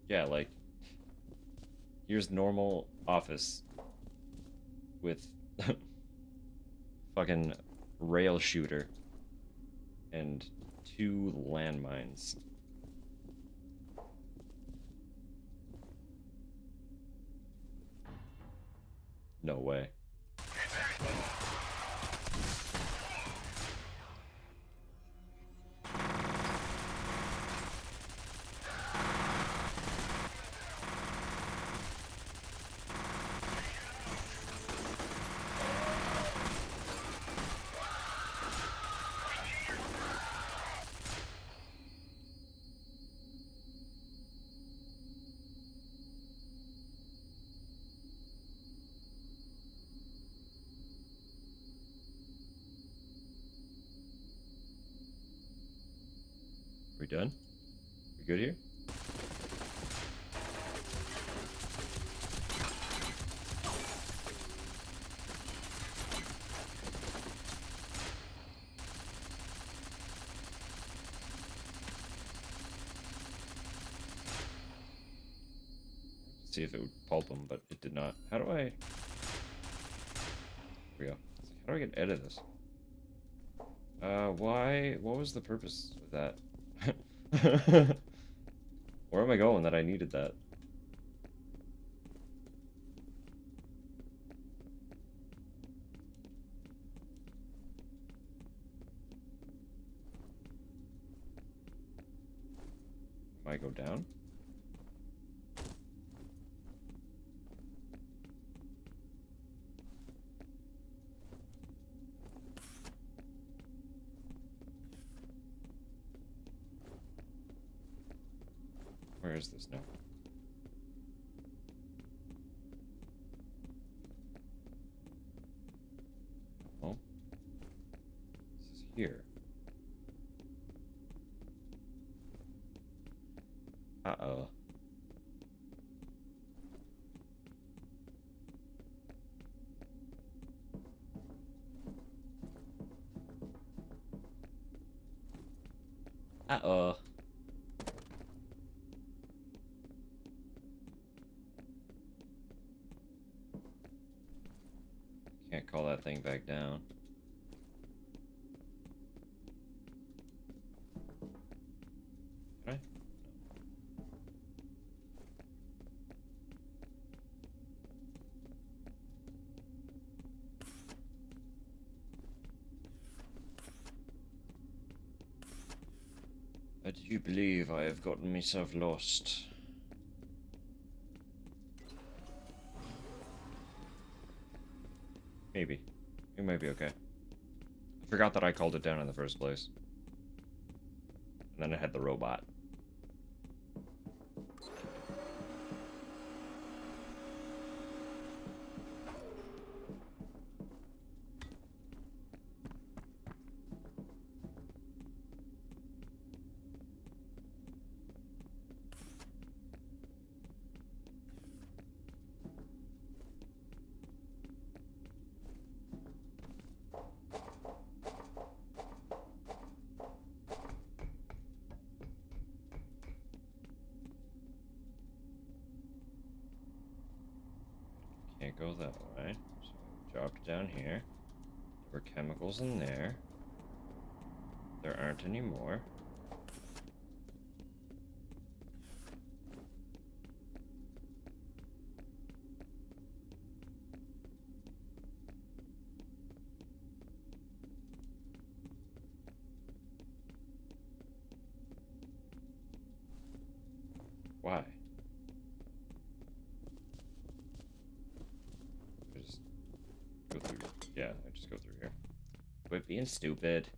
S1: Yeah, like, here's normal office with fucking rail shooter and 2 landmines. No way. We done? We good here? See if it would pulp them, but it did not. How do I... Here we go. How do I get out of this? Why? What was the purpose of that? Where am I going that I needed that? Might go down? Where is this now? Oh. This is here. Uh-oh. Uh-oh. Can't call that thing back down. Can I? I do believe I have gotten myself lost. Maybe. It might be okay. I forgot that I called it down in the first place. And then I had the robot. Can't go that way, so I dropped down here. There were chemicals in there. There aren't any more. Why? I just go through. Yeah, I just go through here. Quit being stupid.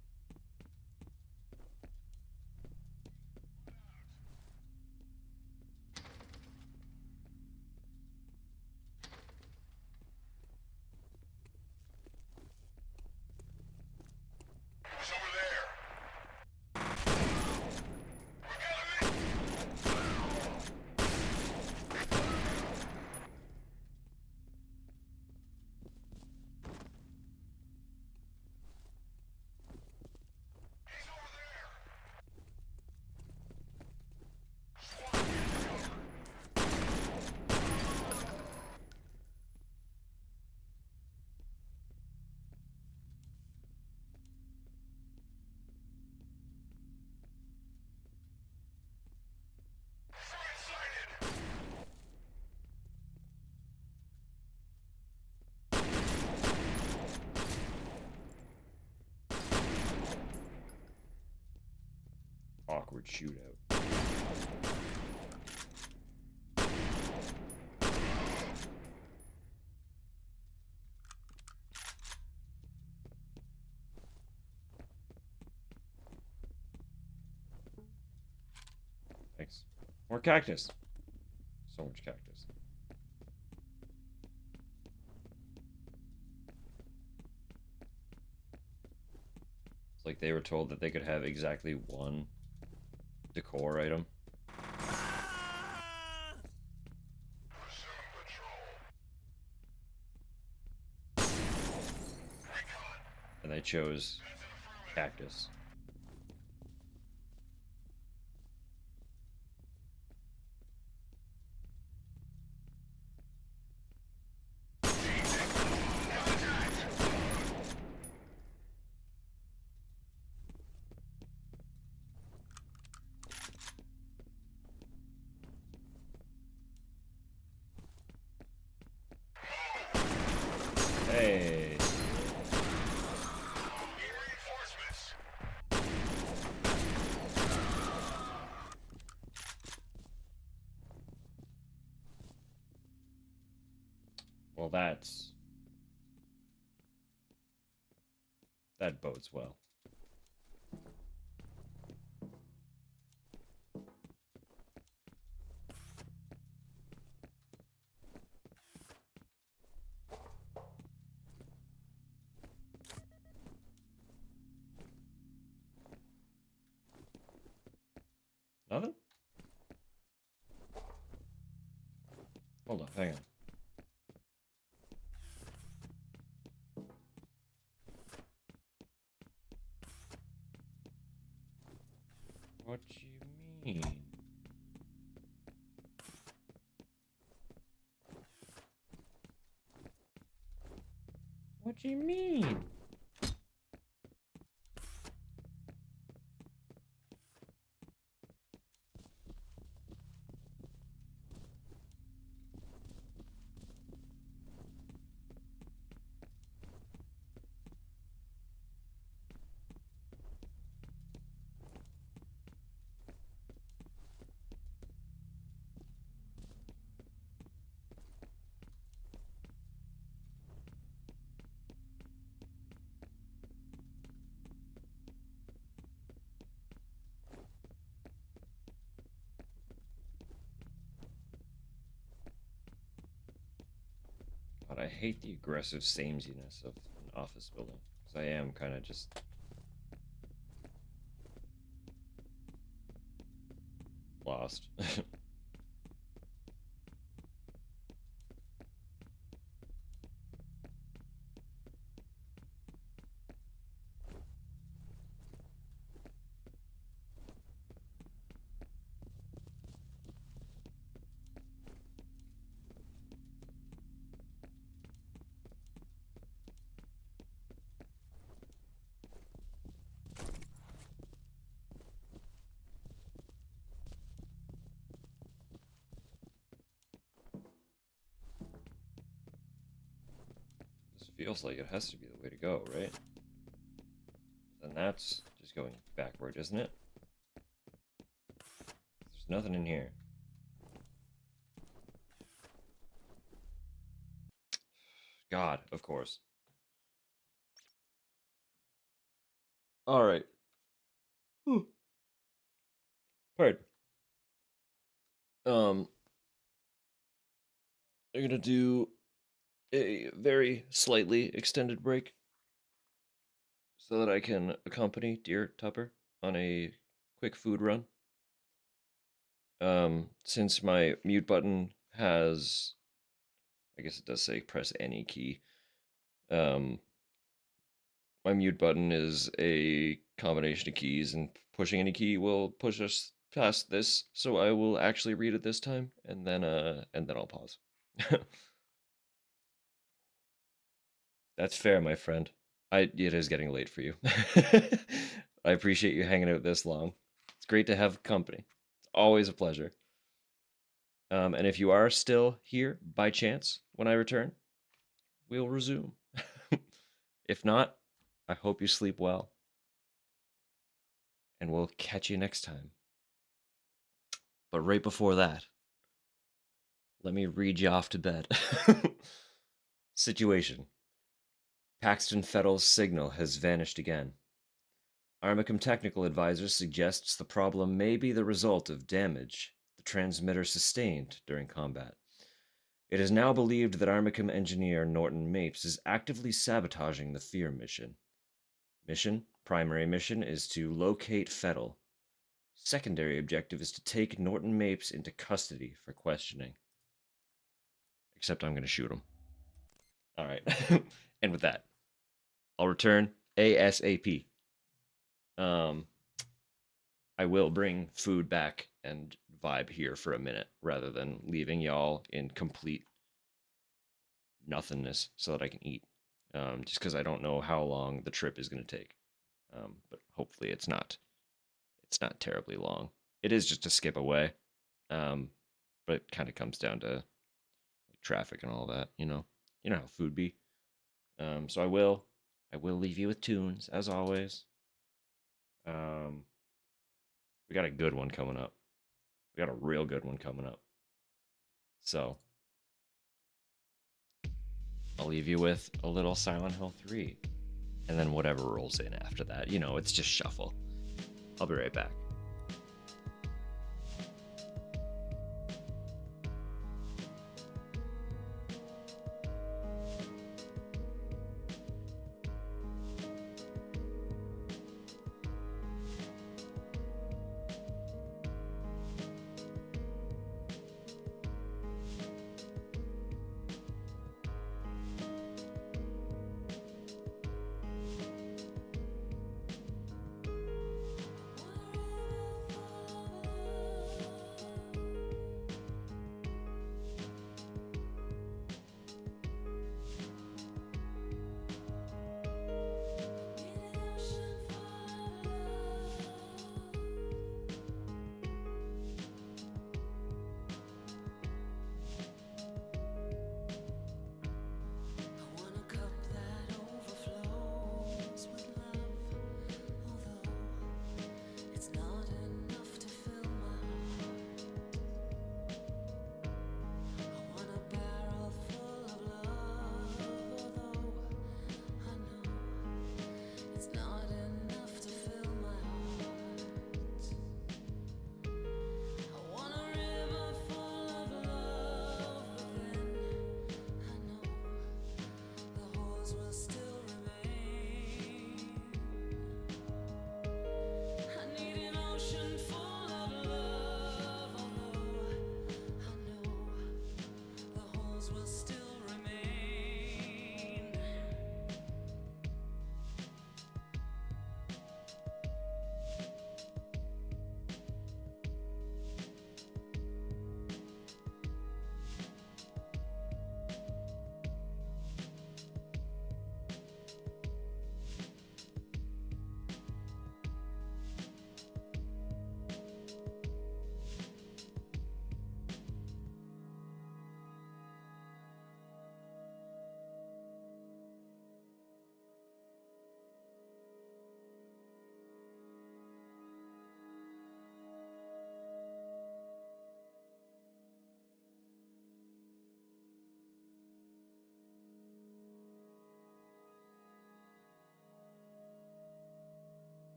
S1: Awkward shootout. Thanks. More cactus. So much cactus. It's like they were told that they could have exactly one decor item. And they chose cactus. Hey. Well, that bodes well. Nothing? Hold on, hang on. What do you mean? What do you mean? God, I hate the aggressive sameness of an office building. Because I am kind of just... lost. Feels like it has to be the way to go, right? Then that's just going backward, isn't it? There's nothing in here. God, of course. Alright. Pardon. I'm gonna do a very slightly extended break so that I can accompany dear Tupper on a quick food run. Since my mute button has, I guess it does say press any key. My mute button is a combination of keys, and pushing any key will push us past this. So I will actually read it this time, and then I'll pause. That's fair, my friend. It is getting late for you. I appreciate you hanging out this long. It's great to have company. It's always a pleasure. And if you are still here by chance when I return, we'll resume. If not, I hope you sleep well. And we'll catch you next time. But right before that, let me read you off to bed. Situation. Paxton Fettle's signal has vanished again. Armicum Technical Advisor suggests the problem may be the result of damage the transmitter sustained during combat. It is now believed that Armicum engineer Norton Mapes is actively sabotaging the F.E.A.R mission. Primary mission is to locate Fettel. Secondary objective is to take Norton Mapes into custody for questioning. Except I'm going to shoot him. All right. And with that, I'll return ASAP. I will bring food back and vibe here for a minute rather than leaving y'all in complete nothingness so that I can eat. Just because I don't know how long the trip is going to take. But hopefully it's not terribly long. It is just a skip away. But it kind of comes down to like, traffic and all that, you know. You know how food be. So I will leave you with tunes as always. We got a good one coming up. We got a real good one coming up. So I'll leave you with a little Silent Hill 3. And then whatever rolls in after that. You know, it's just shuffle. I'll be right back.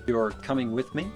S15: You're coming with me?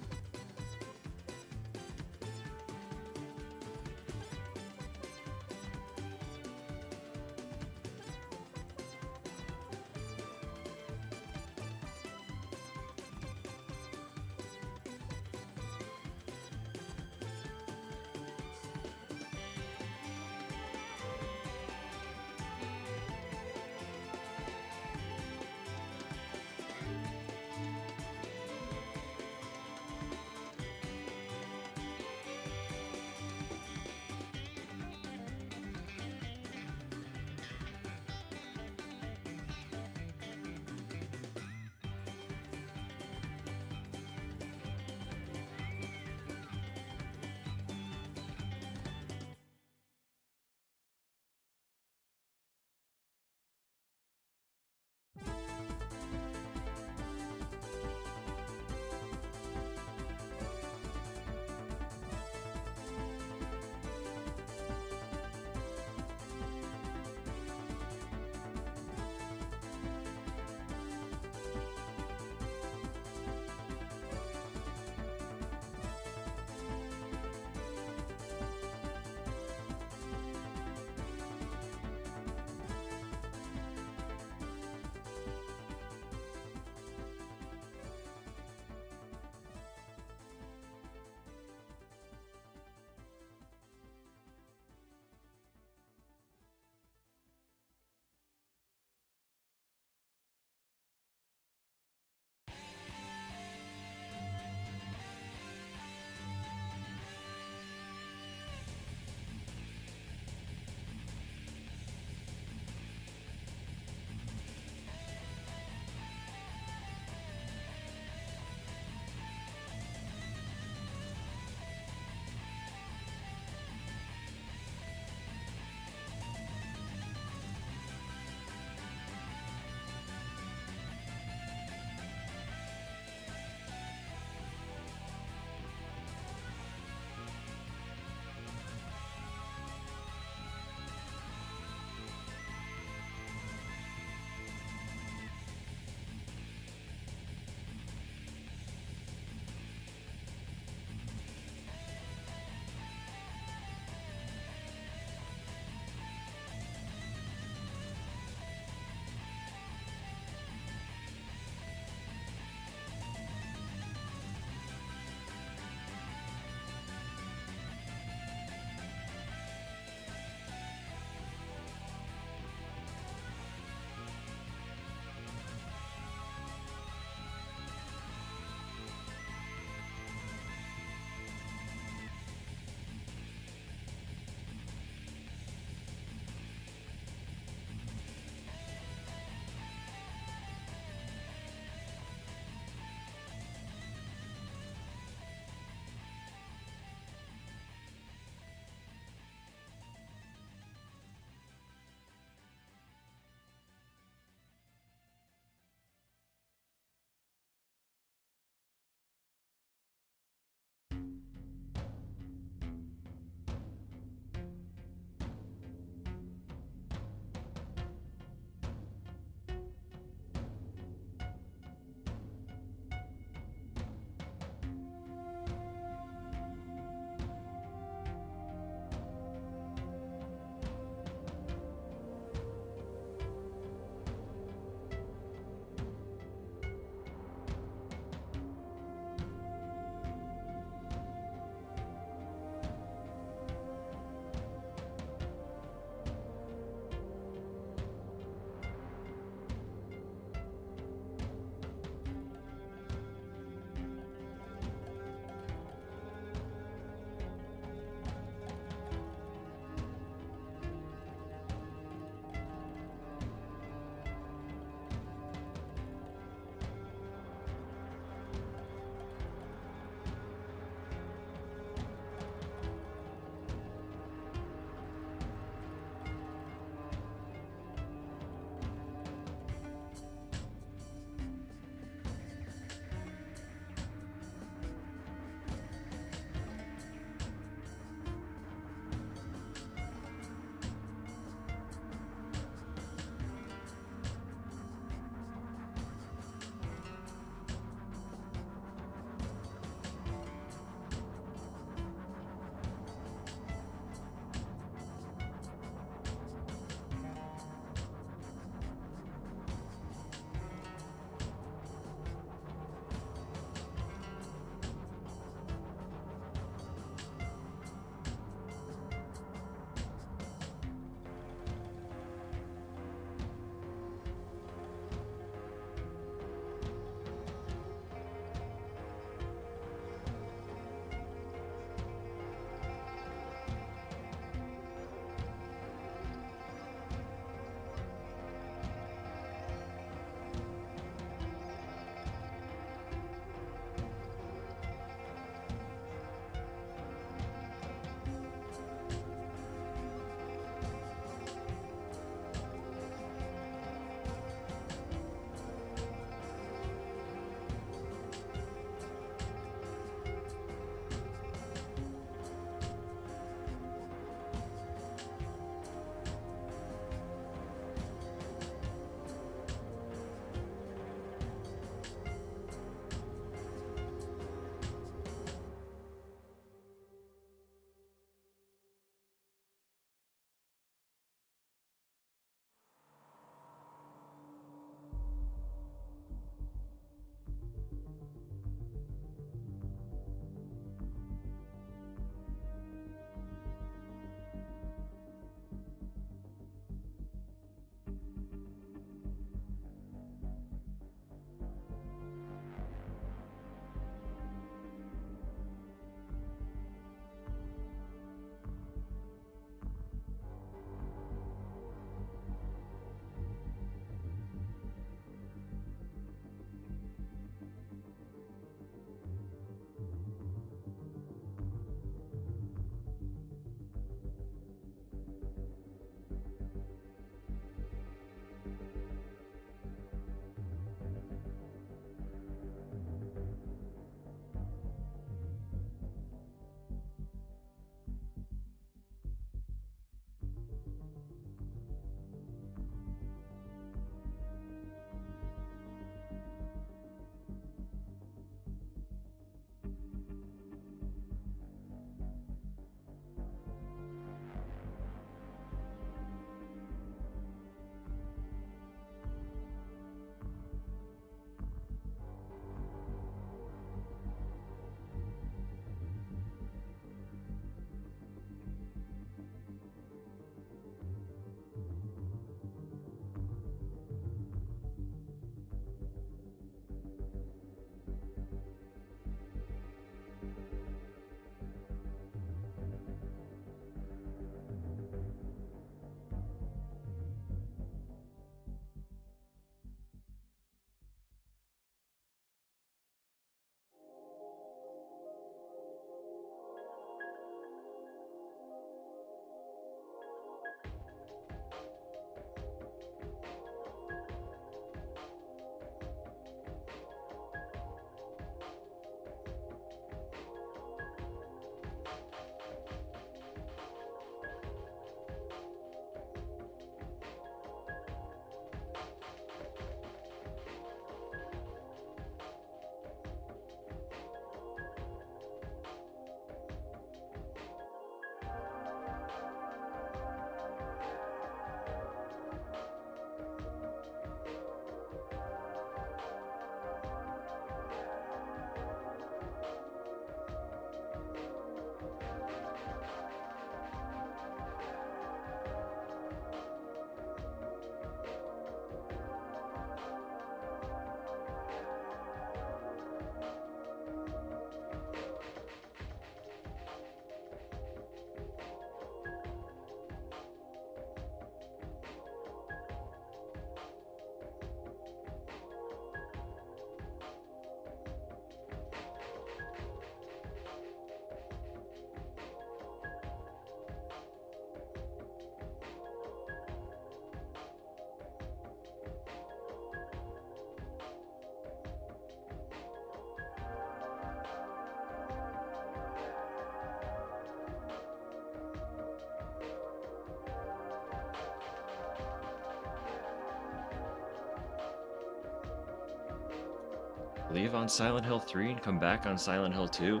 S1: Leave on Silent Hill 3 and come back on Silent Hill 2?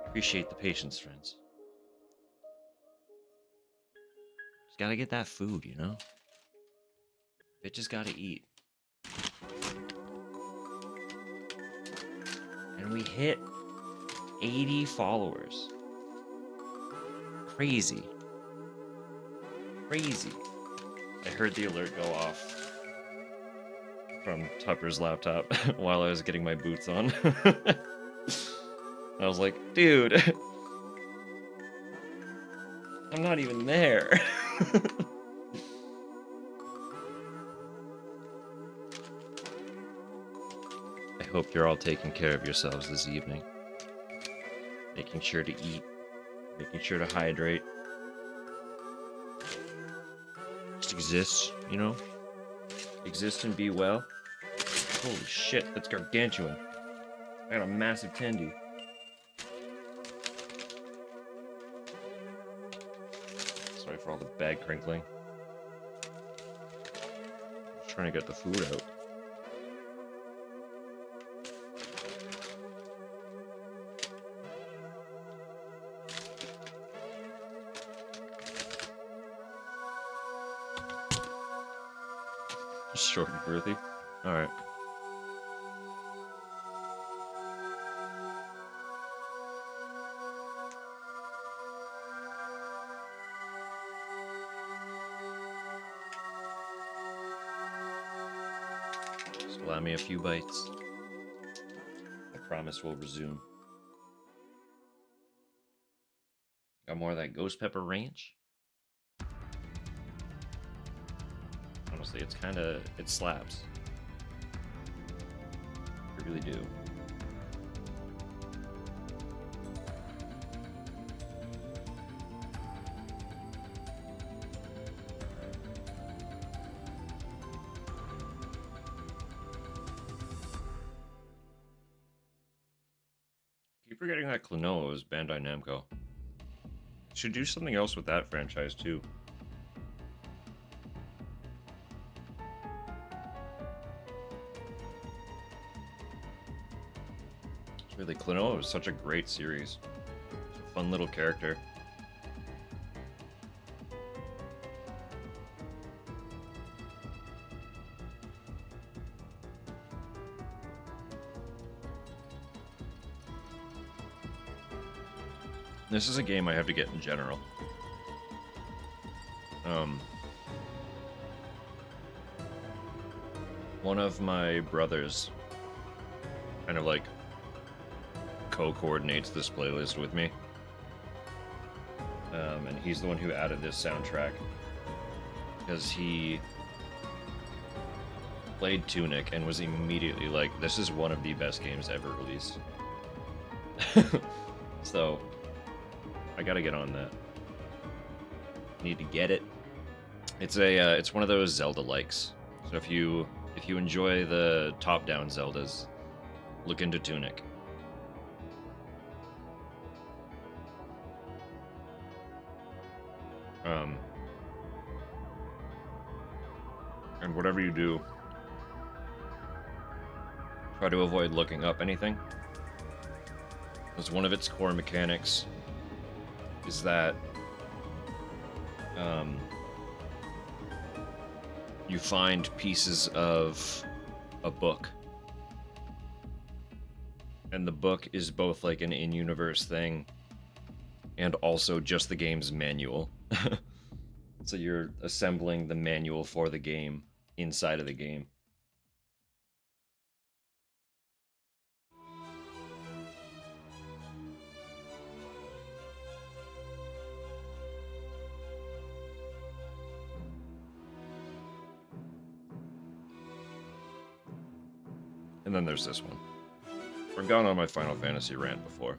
S1: Appreciate the patience, friends. Just gotta get that food, you know? Bitches gotta eat. And we hit 80 followers. Crazy. Crazy. I heard the alert go off from Tupper's laptop while I was getting my boots on. I was like, dude, I'm not even there. I hope you're all taking care of yourselves this evening. Making sure to eat, making sure to hydrate. Just exist, you know? Exist and be well. Holy shit, that's gargantuan. I got a massive tendy. Sorry for all the bag crinkling. Just trying to get the food out. Short and girthy. Alright. Just allow me a few bites. I promise we'll resume. Got more of that ghost pepper ranch? Honestly, it's kinda... it slaps. I really do. Keep forgetting that Klonoa is Bandai Namco. Should do something else with that franchise too. Really, Klonoa was such a great series. It's a fun little character. This is a game I have to get in general. One of my brothers kind of like co-coordinates this playlist with me. And he's the one who added this soundtrack because he played Tunic and was immediately like, this is one of the best games ever released. So I gotta get on that. Need to get it. It's a it's one of those Zelda likes. So if you enjoy the top-down Zeldas, look into Tunic. And whatever you do, try to avoid looking up anything. Because one of its core mechanics is that you find pieces of a book. And the book is both like an in-universe thing and also just the game's manual. So you're assembling the manual for the game inside of the game. And then there's this one. I've gone on my Final Fantasy rant before.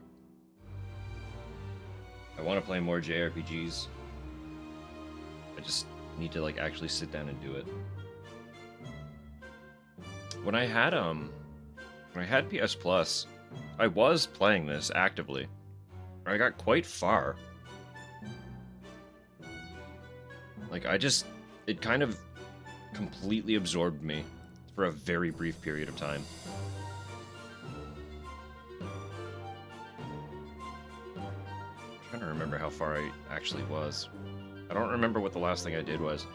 S1: I want to play more JRPGs. I just need to like actually sit down and do it. When I had PS Plus, I was playing this actively. I got quite far. Like, it kind of completely absorbed me for a very brief period of time. I'm trying to remember how far I actually was. I don't remember what the last thing I did was.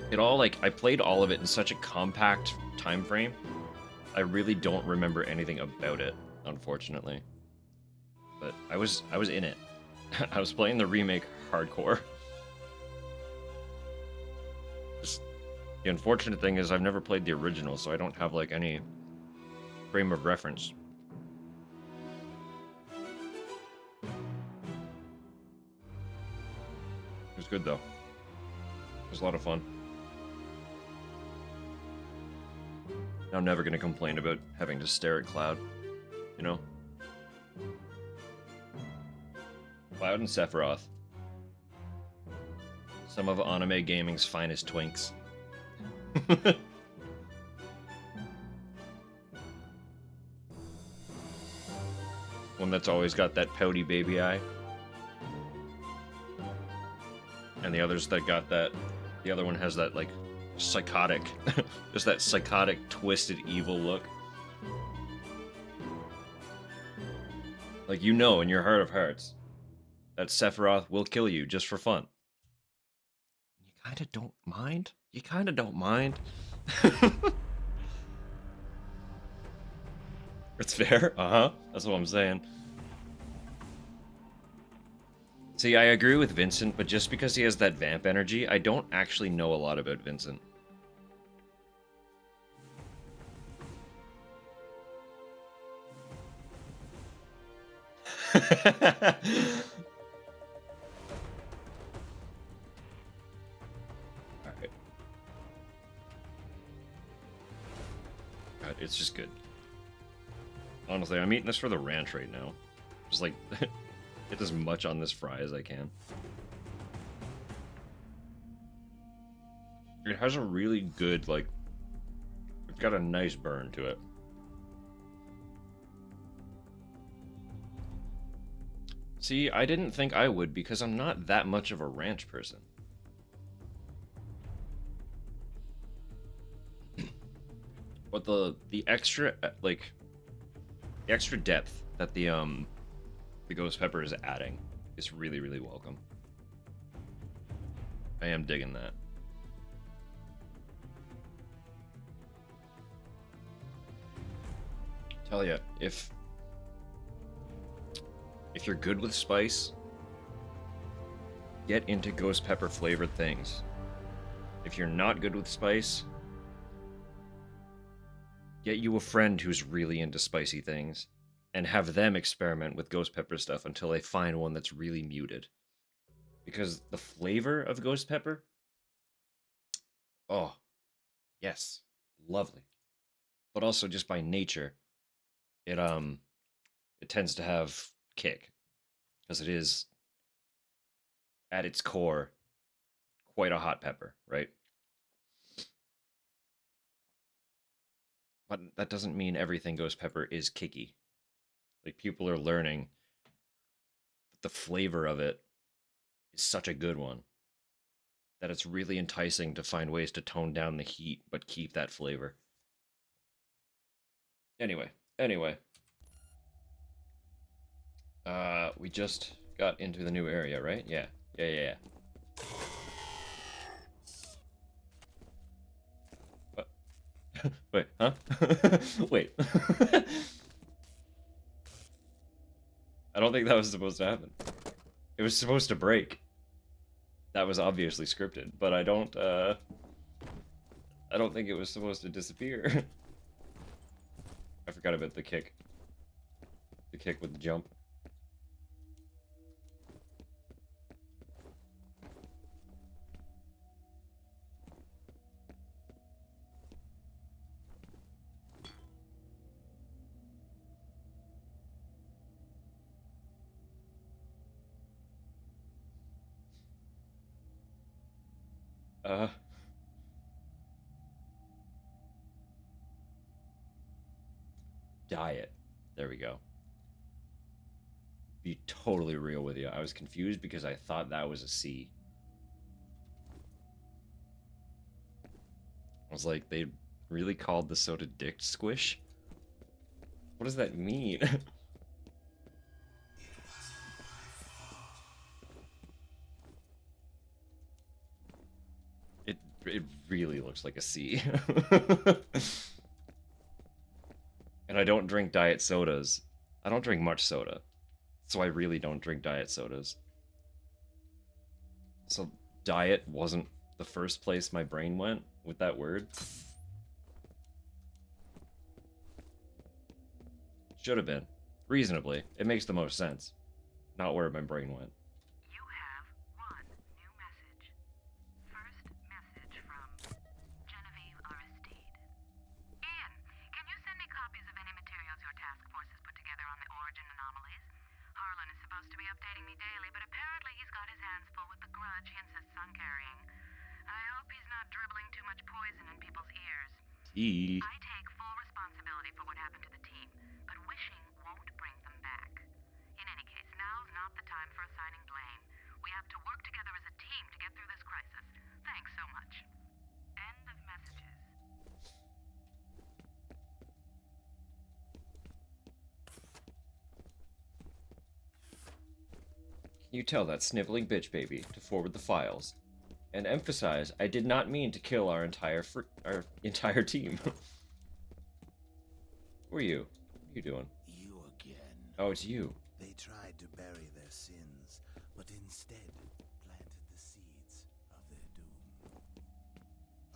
S1: It all, like, I played all of it in such a compact time frame. I really don't remember anything about it, unfortunately. But I was in it. I was playing the remake hardcore. The unfortunate thing is I've never played the original, so I don't have, like, any frame of reference. It was good, though. It was a lot of fun. I'm never gonna complain about having to stare at Cloud, you know? Cloud and Sephiroth. Some of anime gaming's finest twinks. One that's always got that pouty baby eye. And the others that got that... The other one has that, like, psychotic... just that psychotic, twisted, evil look. Like, you know in your heart of hearts that Sephiroth will kill you just for fun. You kinda don't mind? You kinda don't mind? It's fair? Uh-huh. That's what I'm saying. See, I agree with Vincent, but just because he has that vamp energy, I don't actually know a lot about Vincent. Alright. God, it's just good. Honestly, I'm eating this for the ranch right now. Just like, get as much on this fry as I can. It has a really good, like, it's got a nice burn to it. See, I didn't think I would because I'm not that much of a ranch person. But the extra, like, the extra depth that the ghost pepper is adding is really, really welcome. I am digging that. Tell ya, if you're good with spice, get into ghost pepper flavored things. If you're not good with spice, get you a friend who's really into spicy things and have them experiment with ghost pepper stuff until they find one that's really muted. Because the flavor of ghost pepper, oh, yes, lovely. But also just by nature, it tends to have kick because it is at its core quite a hot pepper, right? But that doesn't mean everything ghost pepper is kicky. Like, people are learning that the flavor of it is such a good one that it's really enticing to find ways to tone down the heat but keep that flavor. Anyway. We just got into the new area, right? Yeah. What? Wait, huh? Wait. I don't think that was supposed to happen. It was supposed to break. That was obviously scripted, but I don't think it was supposed to disappear. I forgot about the kick. The kick with the jump. Diet. There we go. Be totally real with you. I was confused because I thought that was a C. I was like, they really called the soda Dick Squish? What does that mean? It really looks like a C. And I don't drink diet sodas. I don't drink much soda. So I really don't drink diet sodas. So diet wasn't the first place my brain went with that word. Should have been. Reasonably. It makes the most sense. Not where my brain went.
S6: You have one new message. First message from Genevieve Aristide. Ian, can you send me copies of any materials your task force has put together on the origin anomalies? Harlan is supposed to be updating me daily, but apparently he's got his hands full with the grudge he insists on carrying. I hope he's not dribbling too much poison in people's ears.
S1: Tea.
S6: I take full responsibility for what happened to the team, but wishing won't bring them back. In any case, now's not the time for assigning blame. We have to work together as a team to get through this crisis. Thanks so much. End of messages.
S1: Can you tell that sniveling bitch baby to forward the files? And emphasize, I did not mean to kill our entire team. Who are you? What are you doing?
S10: You again.
S1: Oh, it's you.
S10: They tried to bury their sins, but instead planted the seeds of their doom.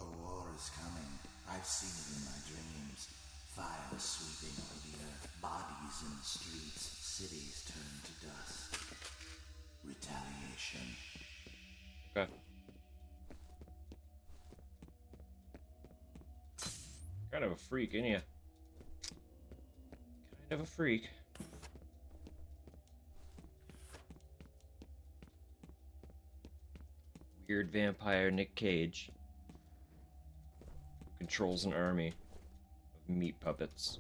S10: A war is coming. I've seen it in my dreams. Fire sweeping over the earth, bodies in the streets, cities turned to dust. Retaliation.
S1: Okay. Kind of a freak, ain't ya? Kind of a freak. Weird vampire Nick Cage. Who controls an army of meat puppets.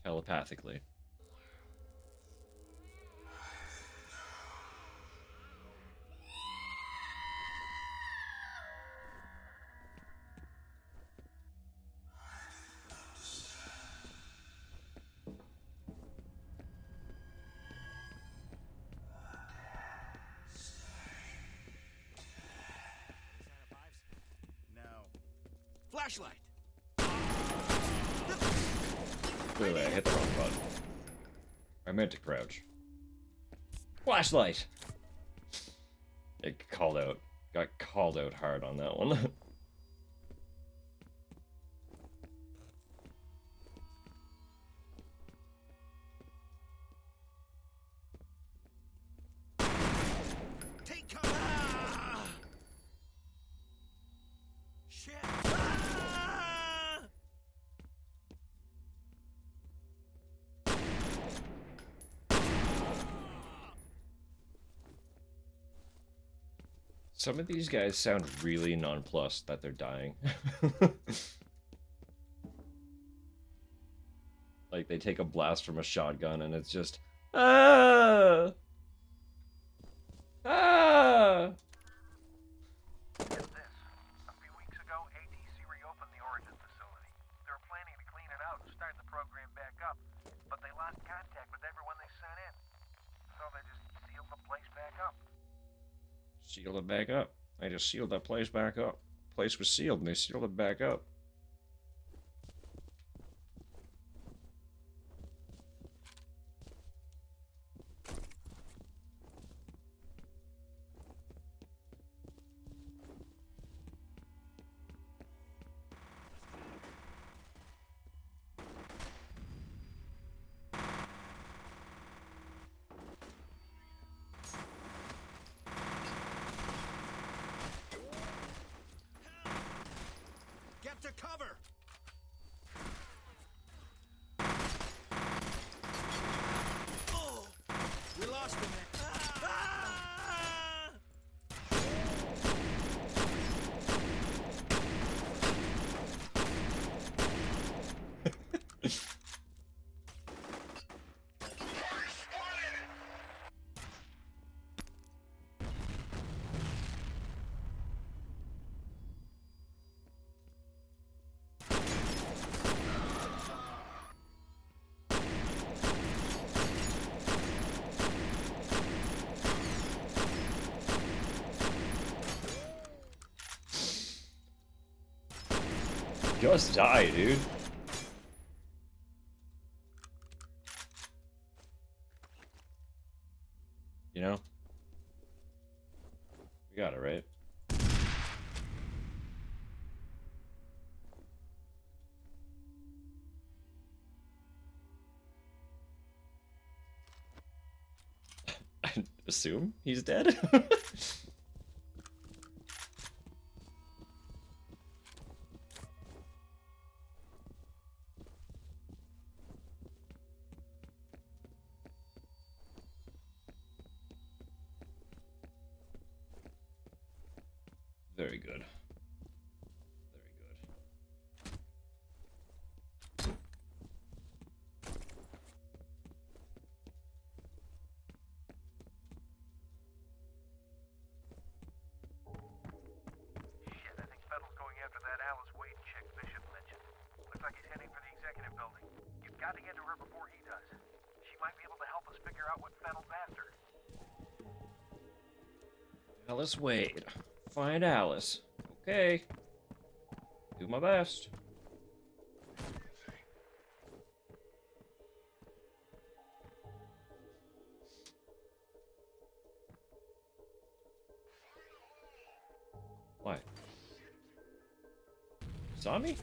S1: Telepathically.
S11: Flashlight!
S1: Clearly, I hit the wrong button. I meant to crouch. Flashlight! It called out. Got called out hard on that one.
S11: Take cover! Ah! Shit! Ah!
S1: Some of these guys sound really nonplussed that they're dying. Like they take a blast from a shotgun and it's just ah! Ah!
S14: Get this. A few weeks ago, ATC reopened the Origin facility. They were planning to clean it out and start the program back up, but they lost contact with everyone they sent in. So they just sealed the place back up.
S1: Sealed it back up. They just sealed that place back up. Place was sealed and they sealed it back up.
S11: Get to cover! Oh! We lost him there. Ah!
S1: Just die, dude. You know? We got it, right? I assume he's dead. Very good. Very good.
S14: Shit, I think Fettel's going after that Alice Wade chick Bishop mentioned. Looks like he's heading for the executive building. You've got to get to her before he does. She might be able to help us figure out what Fettel's after.
S1: Alice Wade. Find Alice. Okay. Do my best. Why? Saw me?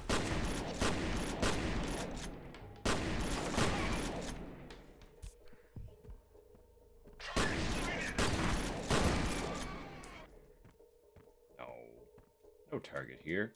S1: No. No target here.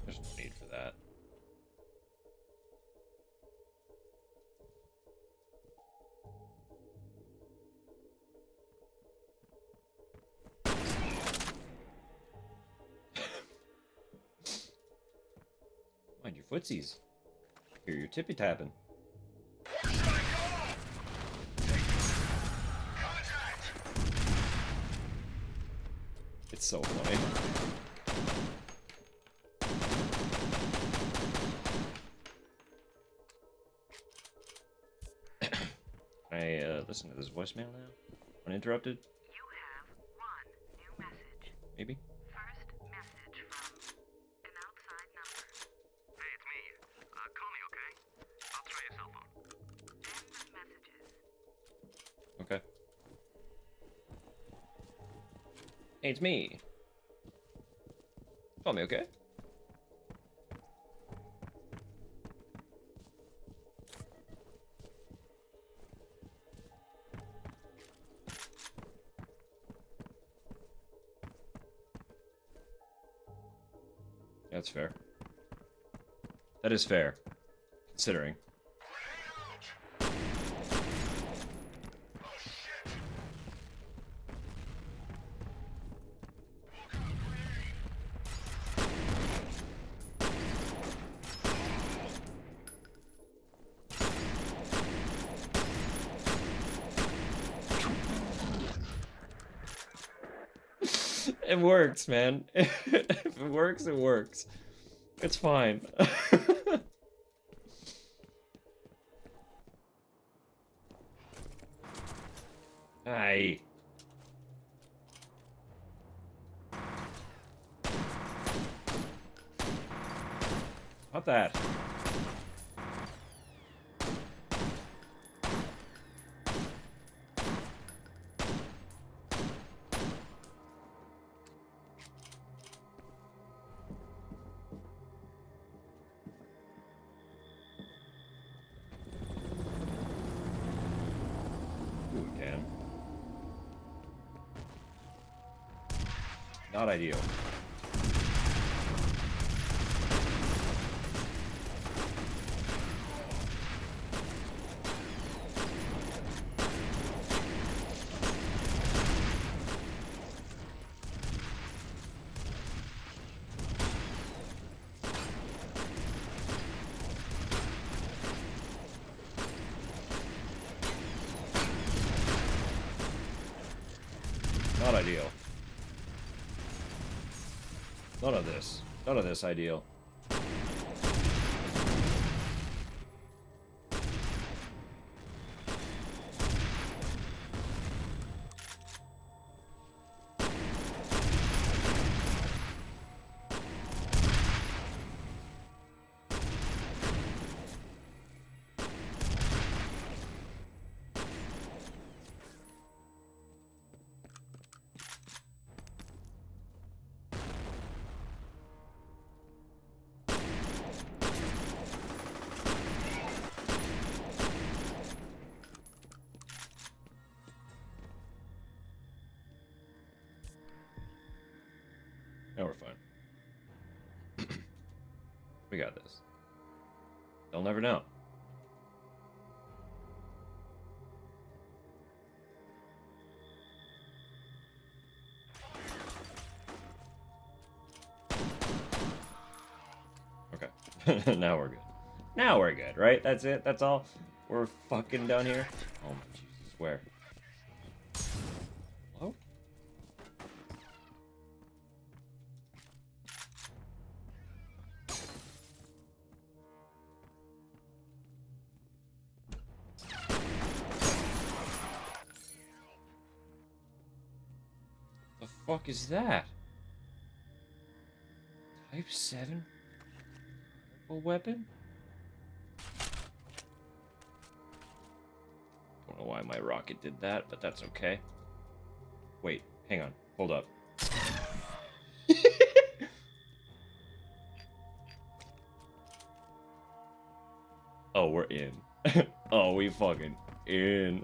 S1: There's no need for that. Mind your footsies. Hear your tippy tapping. It's so funny. Can I listen to this voicemail now? Uninterrupted?
S6: You have one new message.
S1: Maybe?
S6: First message from an outside number.
S11: Hey, it's me. Call me, okay? I'll try your cell phone.
S6: End of messages.
S1: Okay. Hey, it's me. Call me, okay? That's fair. That is fair, considering. It works, man. If it works, it works. It's fine. Aye. Not that. Ooh, we can. Not ideal. Not ideal. None of this. None of this ideal. Now we're fine. We got this. They'll never know. Okay. Now we're good. Now we're good, right? That's it? That's all? We're fucking down here? Oh my Jesus, where? Hello? The fuck is that? Type 7? A weapon? Don't know why my rocket did that, but that's okay. Wait, hang on. Hold up. Oh, we're in. Oh, we fucking in.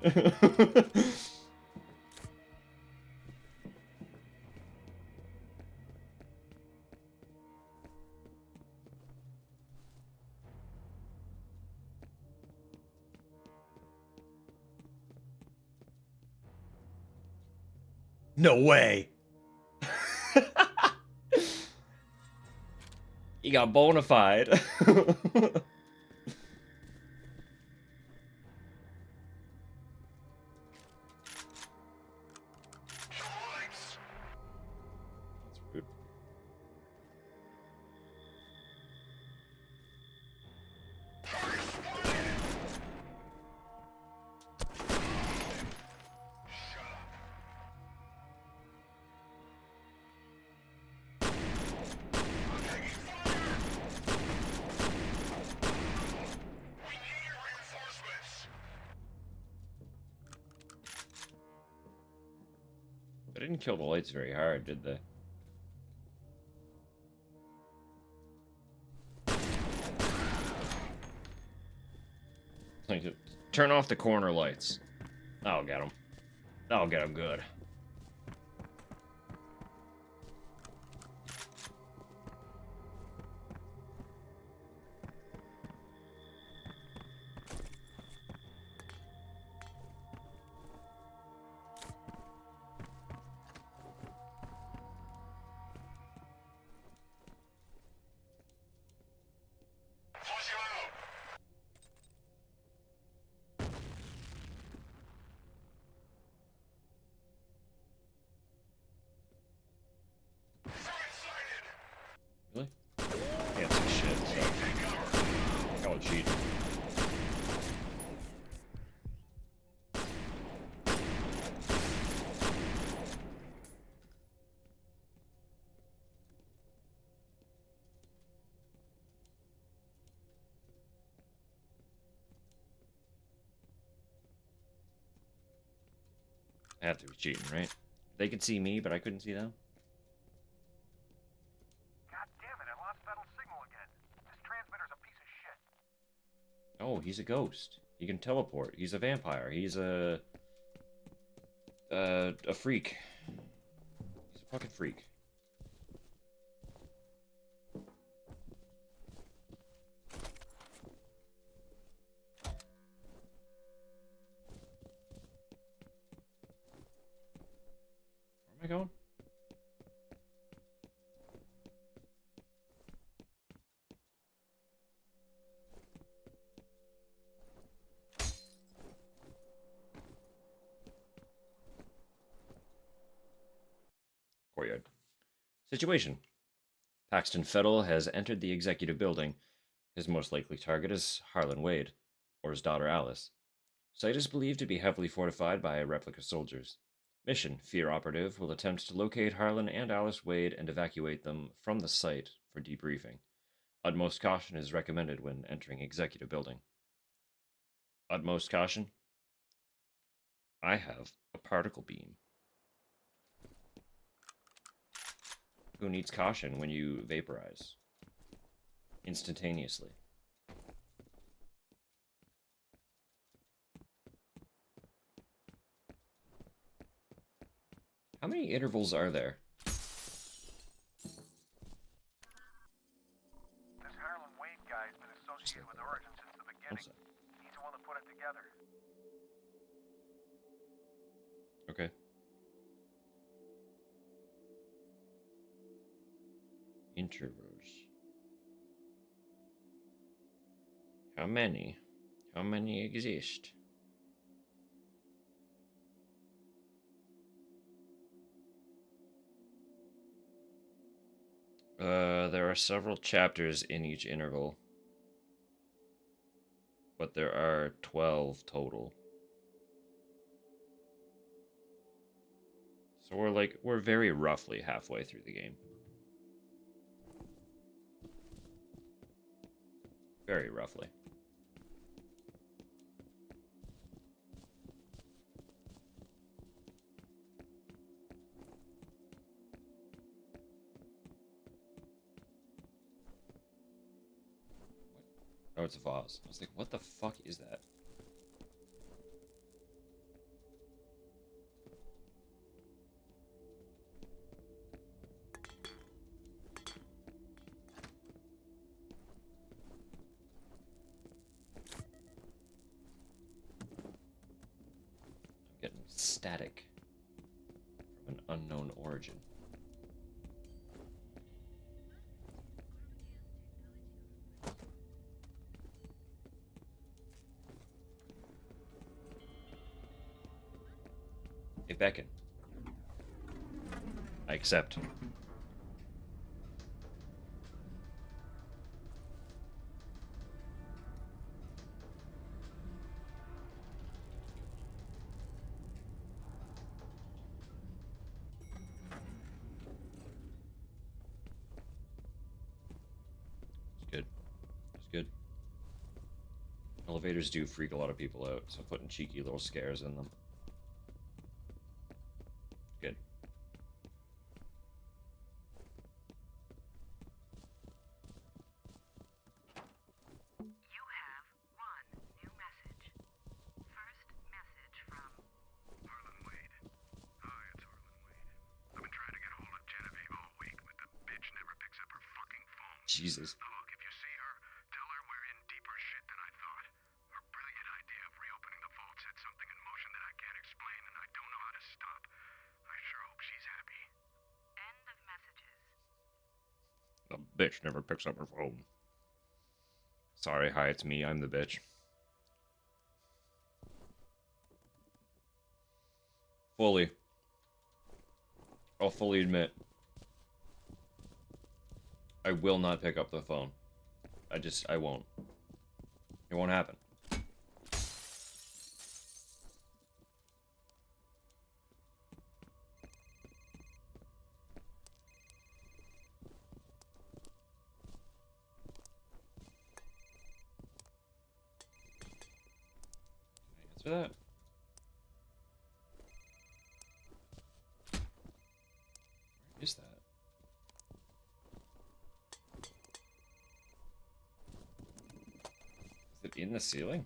S1: No way. You got bona fide. That's rude. They didn't kill the lights very hard, did they? Like, turn off the corner lights. That'll get them. That'll get them good. Really? Can't see shit, so... Call it cheating. I have to be cheating, right? They could see me, but I couldn't see them.
S5: God damn it, I lost Fettel's signal again. This transmitter's a piece of shit.
S1: Oh, he's a ghost. He can teleport. He's a vampire. He's a freak. He's a fucking freak. Where am I going? courtyard. Situation. Paxton Fettel has entered the executive building. His most likely target is Harlan Wade, or his daughter Alice. Site is believed to be heavily fortified by replica soldiers. Mission: F.E.A.R operative will attempt to locate Harlan and Alice Wade and evacuate them from the site for debriefing. Utmost caution is recommended when entering executive building. Utmost caution? I have a particle beam. Who needs caution when you vaporize? Instantaneously. How many intervals are there?
S5: This Harlan Wade guy's been associated with Origin since the beginning. He's the one that put it together.
S1: Okay. Intervals. How many? How many exist? There are several chapters in each interval, but there are 12 total. So we're very roughly halfway through the game. Very roughly. Oh, it's a vase. I was like, what the fuck is that? I'm getting static from an unknown origin. Hey, beckon. I accept. It's good. It's good. Elevators do freak a lot of people out, so putting cheeky little scares in them. Good.
S6: You have one new message. First message from
S5: Harlan Wade. Hi, it's Harlan Wade. I've been trying to get a hold of Genevieve all week, but the bitch never picks up her fucking phone.
S1: Jesus.
S5: Look, if you see her, tell her we're in deeper shit than I thought. Her brilliant idea of reopening the vault set something in motion that I can't explain, and I don't know how to stop. I sure hope she's happy.
S6: end of messages.
S1: The bitch never picks up her phone. Sorry, hi, it's me. I'm the bitch. Fully. I'll fully admit. I will not pick up the phone. I won't. It won't happen. Can I answer that? Where is that? Is it in the ceiling?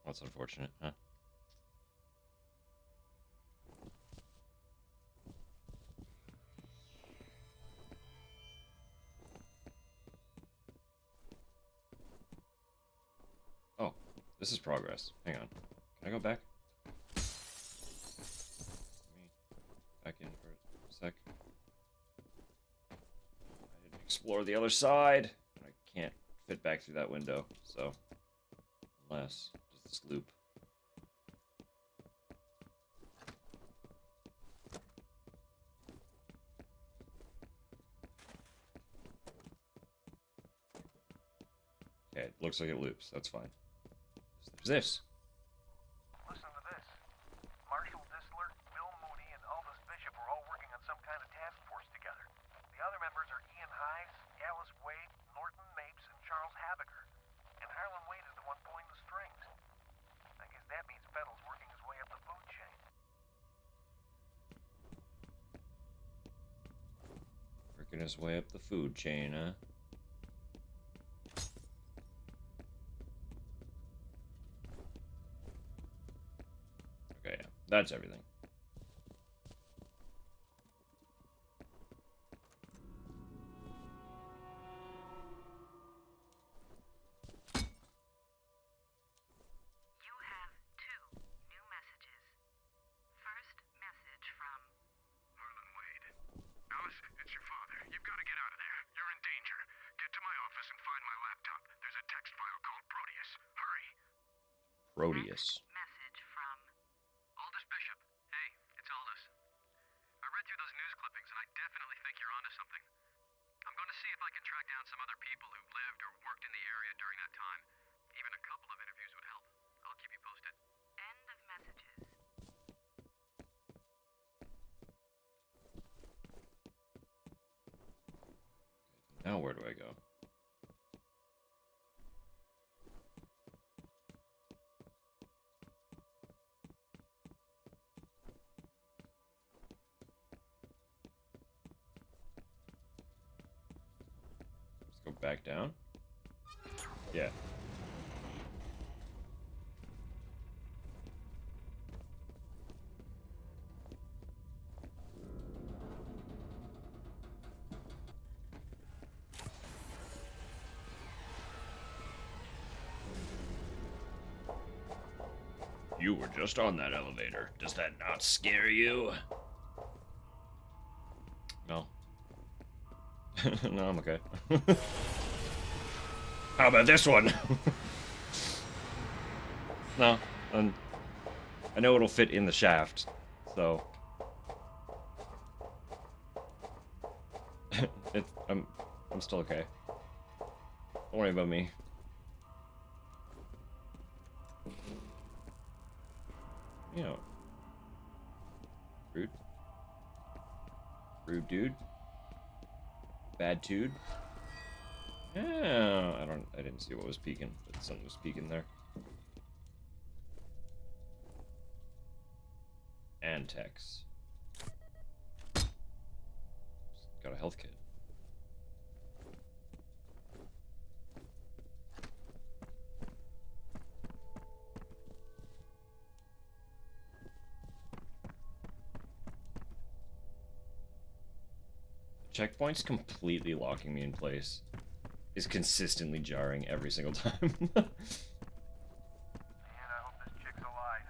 S1: That's unfortunate, huh? Oh, this is progress. Hang on. Can I go back? Let me back in for a sec. Explore the other side. I can't fit back through that window, so unless does this loop. Okay, it looks like it loops. That's fine. There's this.
S5: Listen to this. Marshall Disler, Bill Mooney, and Aldous Bishop are all working on some kind of task force together. The other members are Ian Hives, Alice Wade, Norton Mapes, and Charles Habiger. And Harlan Wade is the one pulling the strings. I guess that means Fettle's working his way up the food chain.
S1: Working his way up the food chain, huh? Okay, yeah. That's everything.
S6: You have 2 new messages. First message from
S5: Harlan Wade. Alice, it's your father. You've got to get out of there. You're in danger. Get to my office and find my laptop. There's a text file called Proteus. Hurry.
S1: Proteus.
S6: message from
S13: Aldous Bishop. Hey, it's Aldous. I read through those news clippings and I definitely think you're onto something. I'm going to see if I can track down some other people who lived or worked in the area during that time. Even a couple of interviews would help. I'll keep you posted.
S6: end of messages.
S1: Now where do I go? Let's go back down. Yeah. You were just on that elevator. Does that not scare you? No. No, I'm okay. How about this one? No, I know it'll fit in the shaft, so I'm still okay. Don't worry about me. You know, rude, rude dude, bad dude. Yeah, I didn't see what was peeking, but something was peeking there. Antex. Got a health kit. Checkpoint's completely locking me in place. Is consistently jarring every single time.
S5: Man, I hope this chick's alive.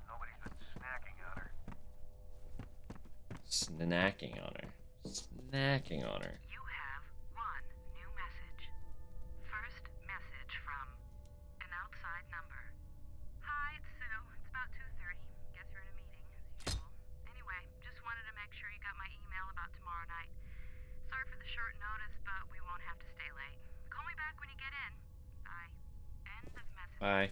S5: Nobody's been snacking on her.
S1: Snacking on her. Snacking on her.
S6: You have 1 new message. First message from an outside number. Hi, it's Sue. It's about 2:30. Guess you're in a meeting, as usual. Anyway, just wanted to make sure you got my email about tomorrow night. Sorry for the short notice, but we won't have to stay late. Call me back when you get in. Bye. End of message.
S1: Bye.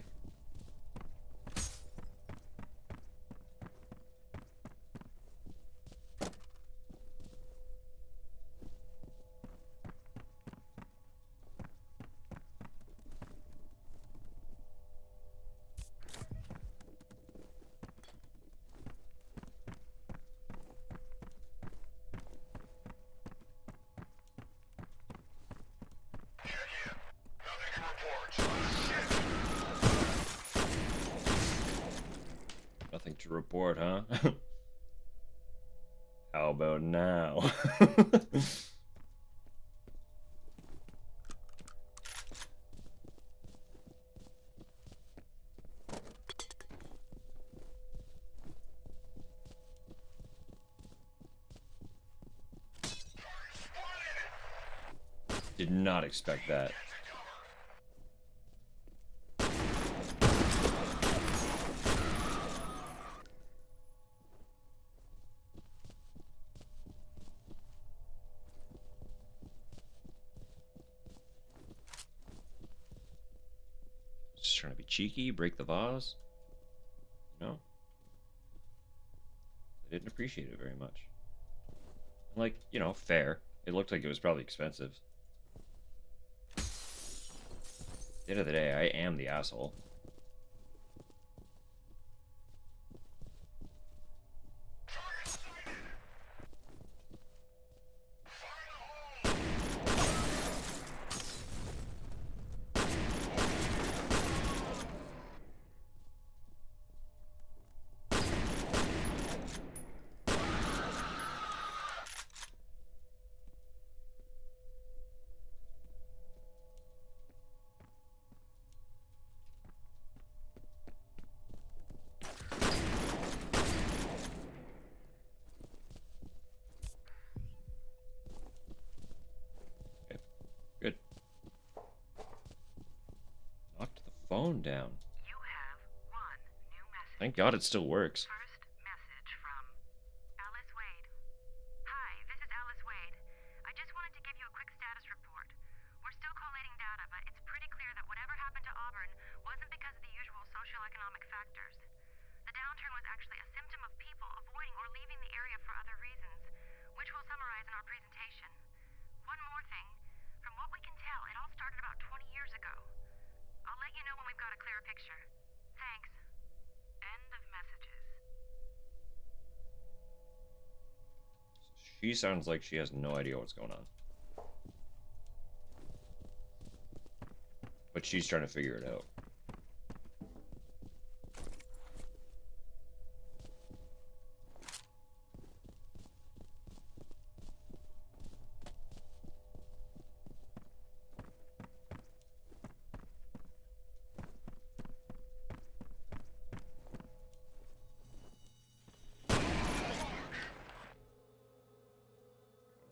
S1: Nothing to report, huh? How about now? Did not expect that. Just trying to be cheeky, break the vase. No. They didn't appreciate it very much. And like, you know, fair. It looked like it was probably expensive. At the end of the day, I am the asshole. Good. Knocked the phone down.
S6: You have one new message.
S1: Thank God it still works.
S6: First message from Alice Wade. Hi, this is Alice Wade. I just wanted to give you a quick status report. We're still collating data, but it's pretty clear that whatever happened to Auburn wasn't because of the usual socioeconomic factors. The downturn was actually a symptom of people avoiding or leaving the area for other reasons, which we'll summarize in our presentation. One more thing. From what we can tell, it all started about 20 years ago. I'll let you know when we've got a clearer picture. Thanks. End of messages.
S1: She sounds like she has no idea what's going on. But she's trying to figure it out.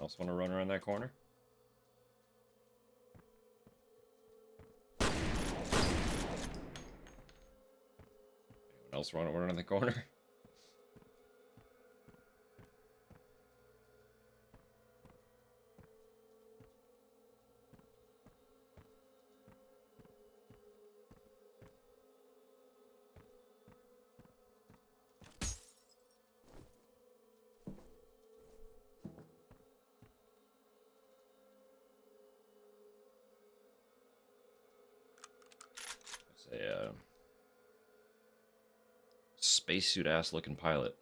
S1: Else want to run around that corner? Anyone else want to run around the corner? It's a spacesuit ass looking pilot.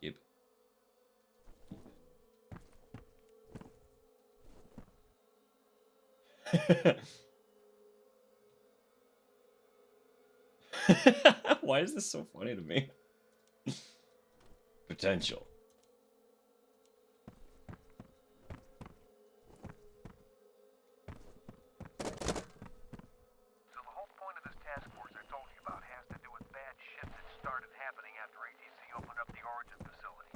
S1: Yep. Why is this so funny to me? Potential.
S5: So the whole point of this task force I told you about has to do with bad shit that started happening after ATC opened up the Origin facility.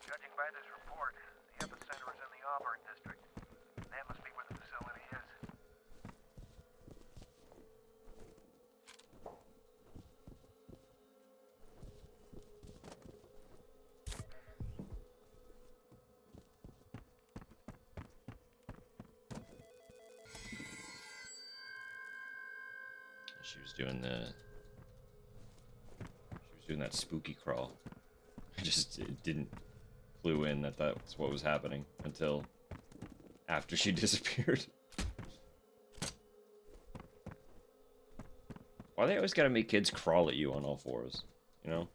S5: Judging by this report, the epicenter is in the Auburn district. That must be where the facility is.
S1: She was doing that spooky crawl. I just didn't clue in that that's what was happening until after she disappeared. Why they always gotta make kids crawl at you on all fours, you know?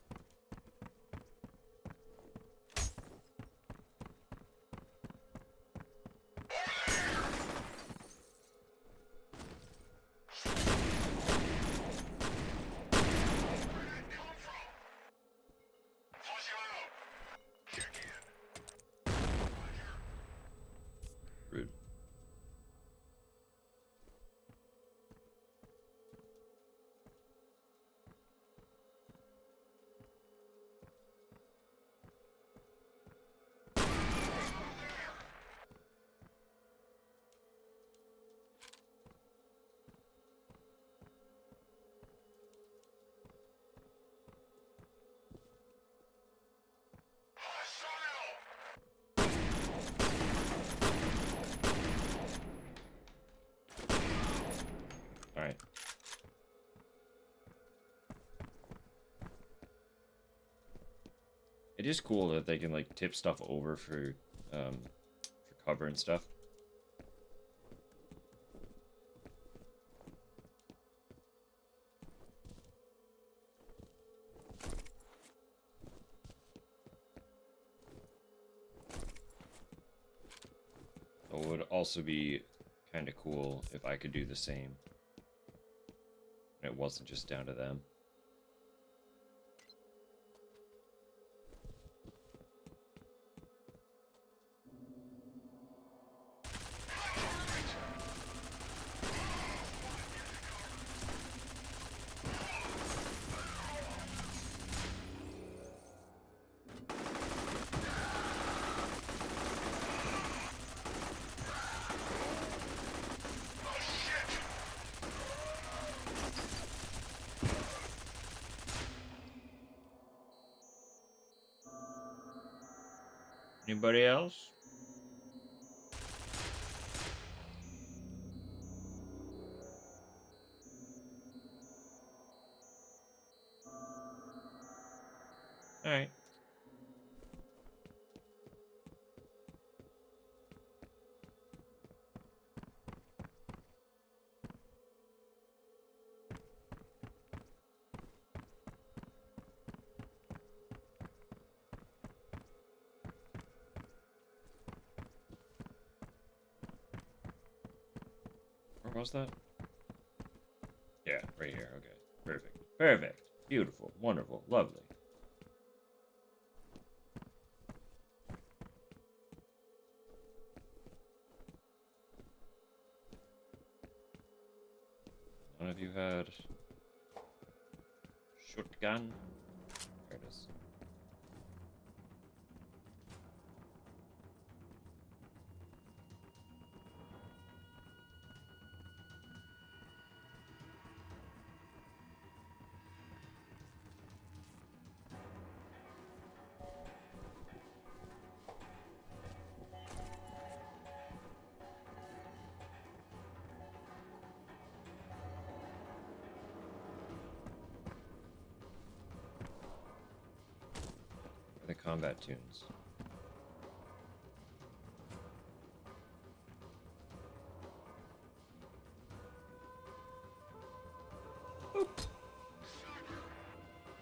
S1: Rude. Alright. It is cool that they can, like, tip stuff over for cover and stuff. It would also be kind of cool if I could do the same. And it wasn't just down to them. Anybody else? Alright. Where was that? Yeah, right here. Okay. Perfect. Perfect. Beautiful. Wonderful. Lovely. None of you had shotgun? There it is. The combat tunes.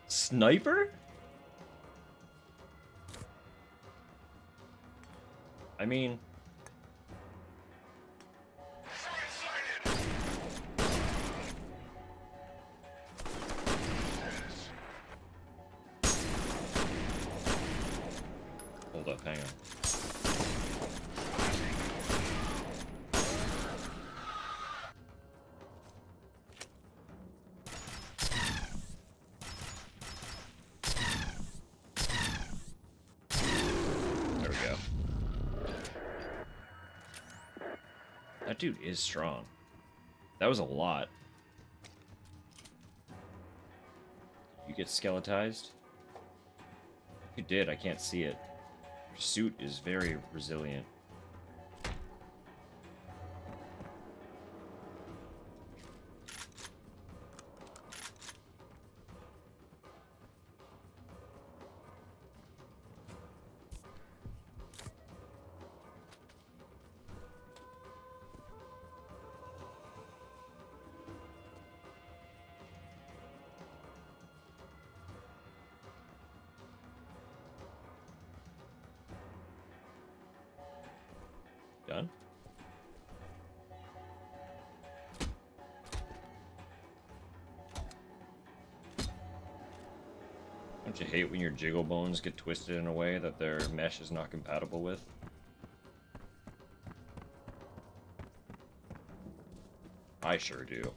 S1: Sniper? I mean... Hold up, hang on. There we go. That dude is strong. That was a lot. You get skeletized? You did, I can't see it. Your suit is very resilient. Done? Don't you hate when your jiggle bones get twisted in a way that their mesh is not compatible with? I sure do.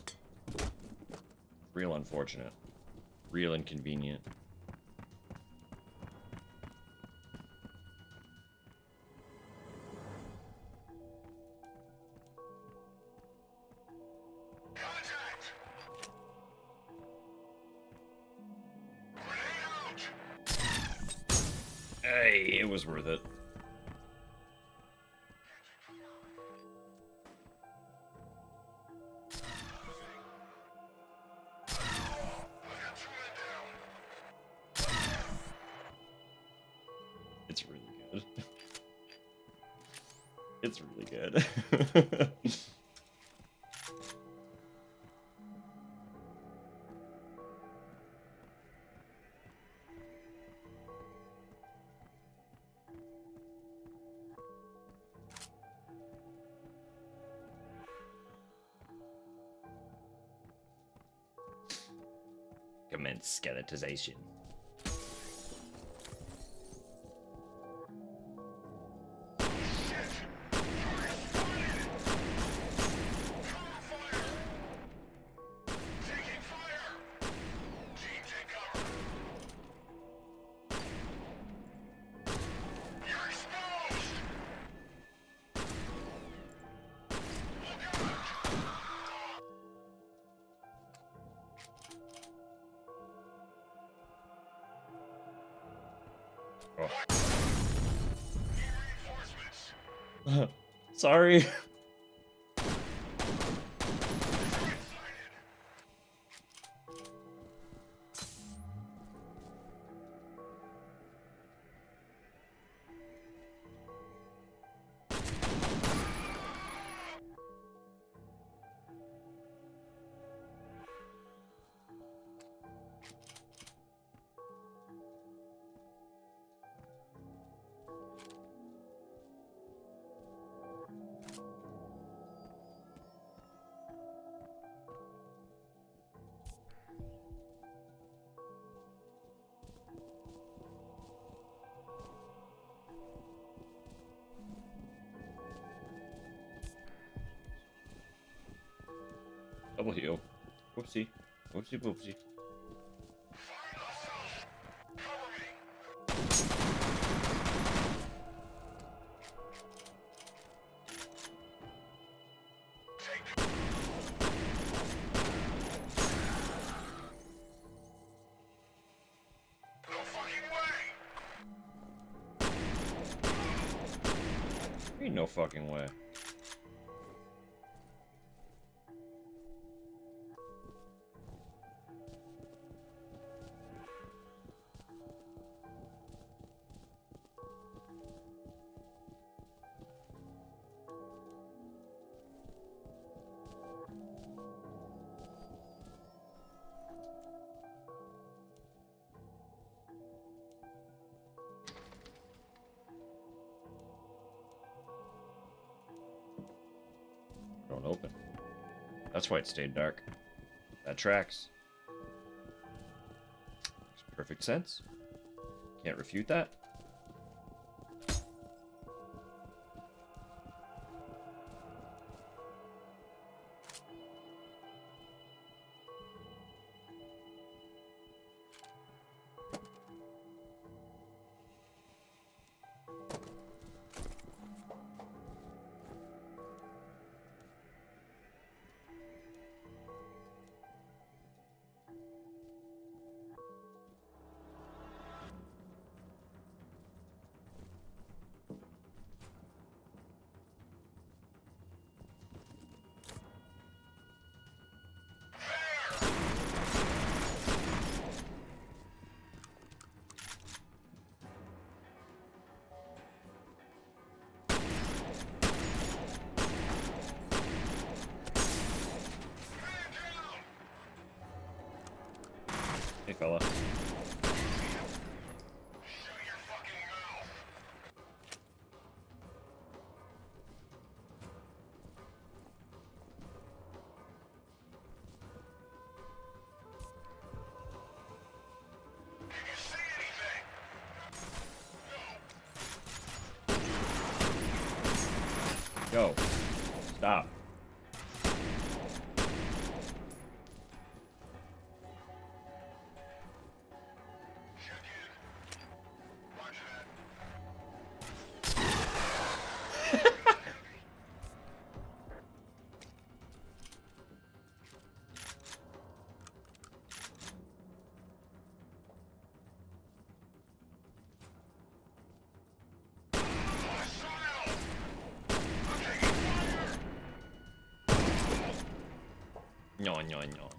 S1: Real unfortunate. Real inconvenient. Hey, it was worth it. It's really good. Commence skeletization. Oh. Sorry. Double heal. Whoopsie. Whoopsie whoopsie. Ain't no fucking way. Don't open. That's why it stayed dark. That tracks. Makes perfect sense. Can't refute that. Hey, fella. Go. Stop. No, no, no.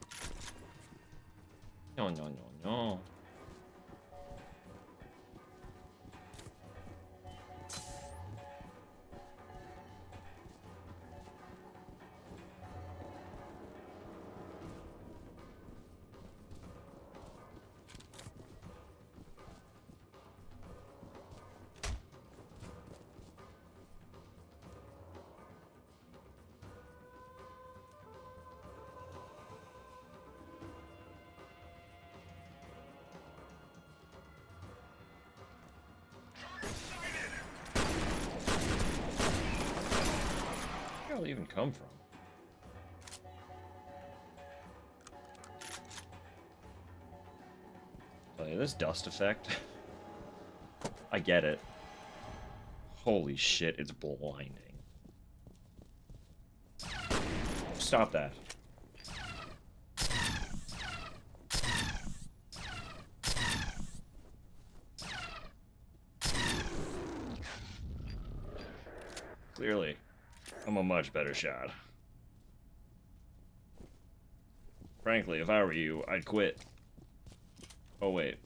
S1: No, no, no, no. barrel even come from? Tell you, this dust effect. I get it. Holy shit, it's blinding. Stop that. Clearly, I'm a much better shot. Frankly, if I were you, I'd quit. Oh, wait.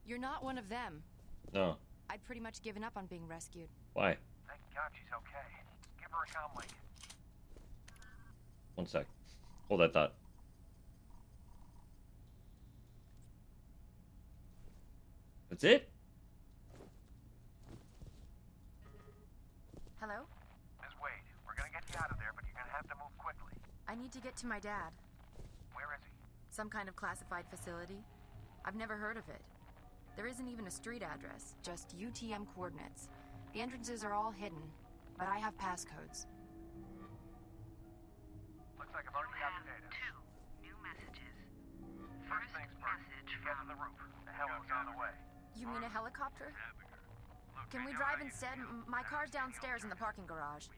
S6: You're not one of them.
S1: No.
S6: I'd pretty much given up on being rescued.
S1: Why?
S14: Thank God she's okay. Give her a comm link.
S1: 1 sec. Hold that thought. That's it?
S6: Hello?
S14: Ms. Wade, we're gonna get you out of there, but you're gonna have to move quickly.
S6: I need to get to my dad.
S14: Where is he?
S6: Some kind of classified facility. I've never heard of it. There isn't even a street address, just UTM coordinates. The entrances are all hidden, but I have passcodes.
S14: Looks like I've already got the data.
S6: 2 new messages.
S14: First things first, get to the roof. The hell is on the way.
S6: You mean a helicopter? Can we drive instead? My car's downstairs in the parking garage.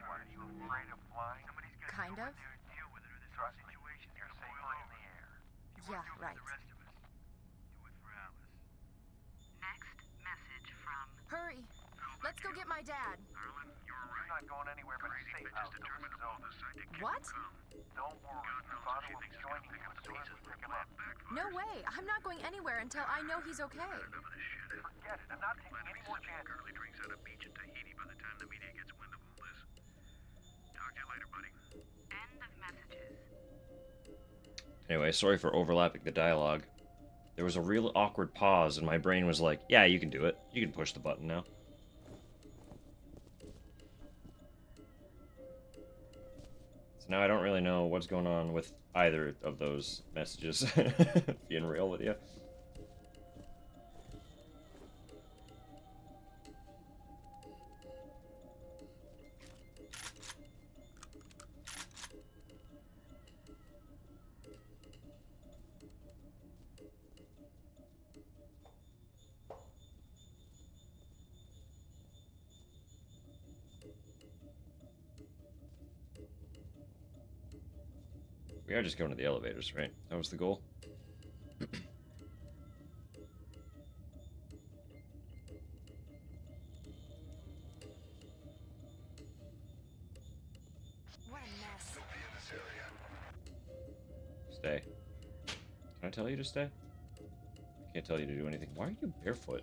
S14: What, are you afraid of flying?
S6: Kind of?
S14: Trust me, you're safer in the air.
S6: Yeah, right. Next message from... Hurry! Let's go get my dad.
S14: You're not going anywhere but safe house till this is over.
S6: What?
S14: Don't worry, your father will be joining you as soon as we pick him up.
S6: No way! I'm not going anywhere until I know he's okay.
S14: Forget it, I'm not taking any more chances.
S6: End of messages.
S1: Anyway, sorry for overlapping the dialogue. There was a real awkward pause, and my brain was like, yeah, you can do it. You can push the button now. So now I don't really know what's going on with either of those messages, being real with you. We are just going to the elevators, right? That was the goal.
S6: What a mess.
S1: Stay. Can I tell you to stay? I can't tell you to do anything. Why are you barefoot?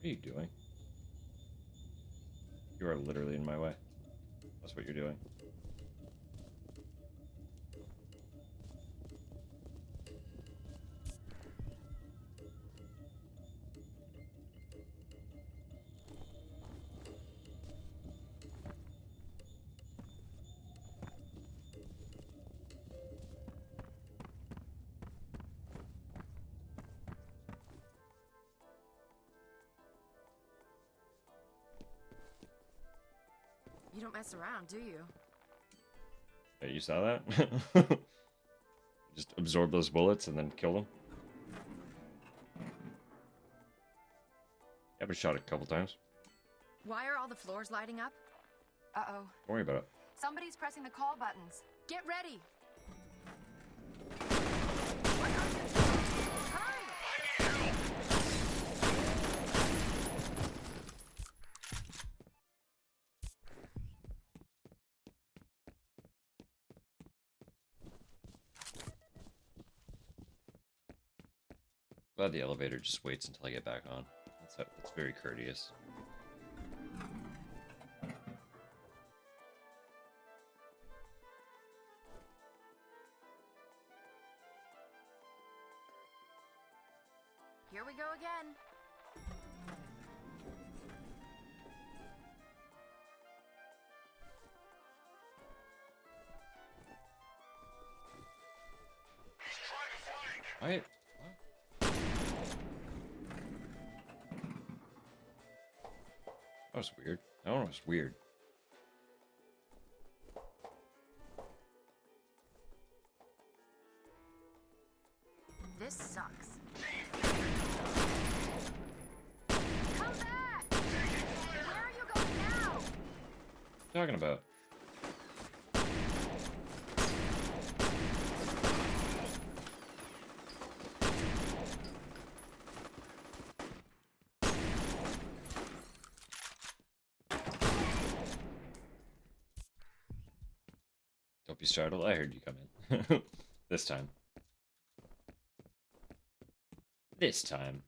S1: What are you doing? You are literally in my way. That's what you're doing.
S6: You don't mess around, do you?
S1: Hey, you saw that? Just absorb those bullets and then kill them. I've been shot a couple times.
S6: Why are all the floors lighting up? Uh-oh.
S1: Don't worry about it.
S6: Somebody's pressing the call buttons. Get ready! Hurry!
S1: Glad the elevator just waits until I get back on. That's very courteous.
S6: Here we go again.
S1: What? That was weird. That one was weird.
S6: This sucks. Come back! Where are you going now?
S1: What are you talking about? Don't be startled. I heard you come in. This time. This time.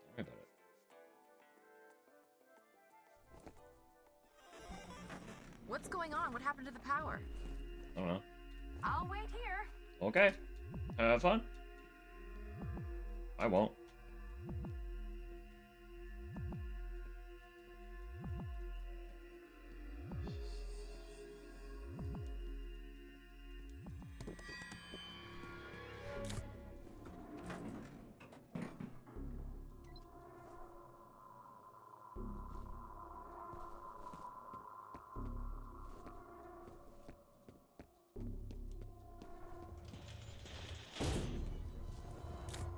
S1: Don't worry about it.
S6: What's going on? What happened to the power?
S1: I don't know.
S6: I'll wait here.
S1: Okay. Have fun. I won't.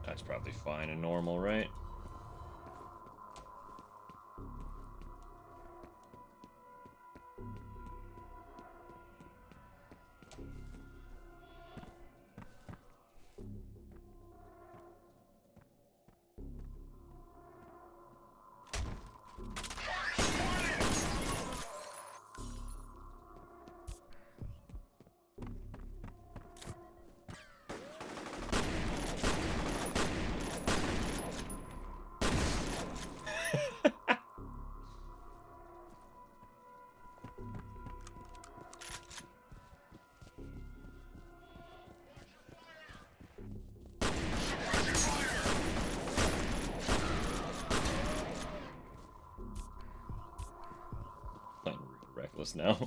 S1: That's probably fine and normal, right? Playing real reckless now.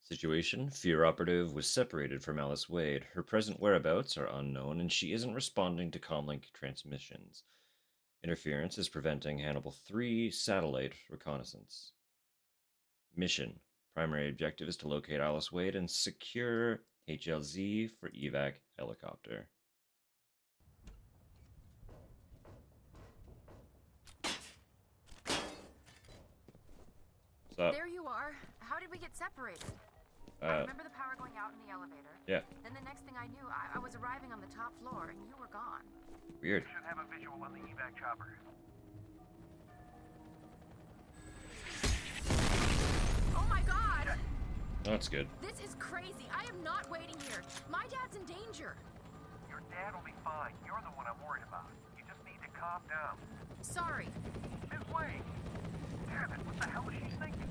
S1: Situation: F.E.A.R operative was separated from Alice Wade. Her present whereabouts are unknown, and she isn't responding to comlink transmissions. Interference is preventing Hannibal 3 satellite reconnaissance. Mission: primary objective is to locate Alice Wade and secure HLZ for evac helicopter. What's up?
S6: There you are. How did we get separated? I remember the power going out in the elevator.
S1: Yeah.
S6: Then the next thing I knew, I was arriving on the top floor and you were gone.
S1: Weird.
S5: You should have a visual on the evac chopper.
S6: Oh my god!
S1: That's good.
S6: This is crazy. I am not waiting here. My dad's in danger.
S5: Your dad will be fine. You're the one I'm worried about. You just need to calm down.
S6: Sorry.
S5: Ms. Wade! Damn it, what the hell is she thinking?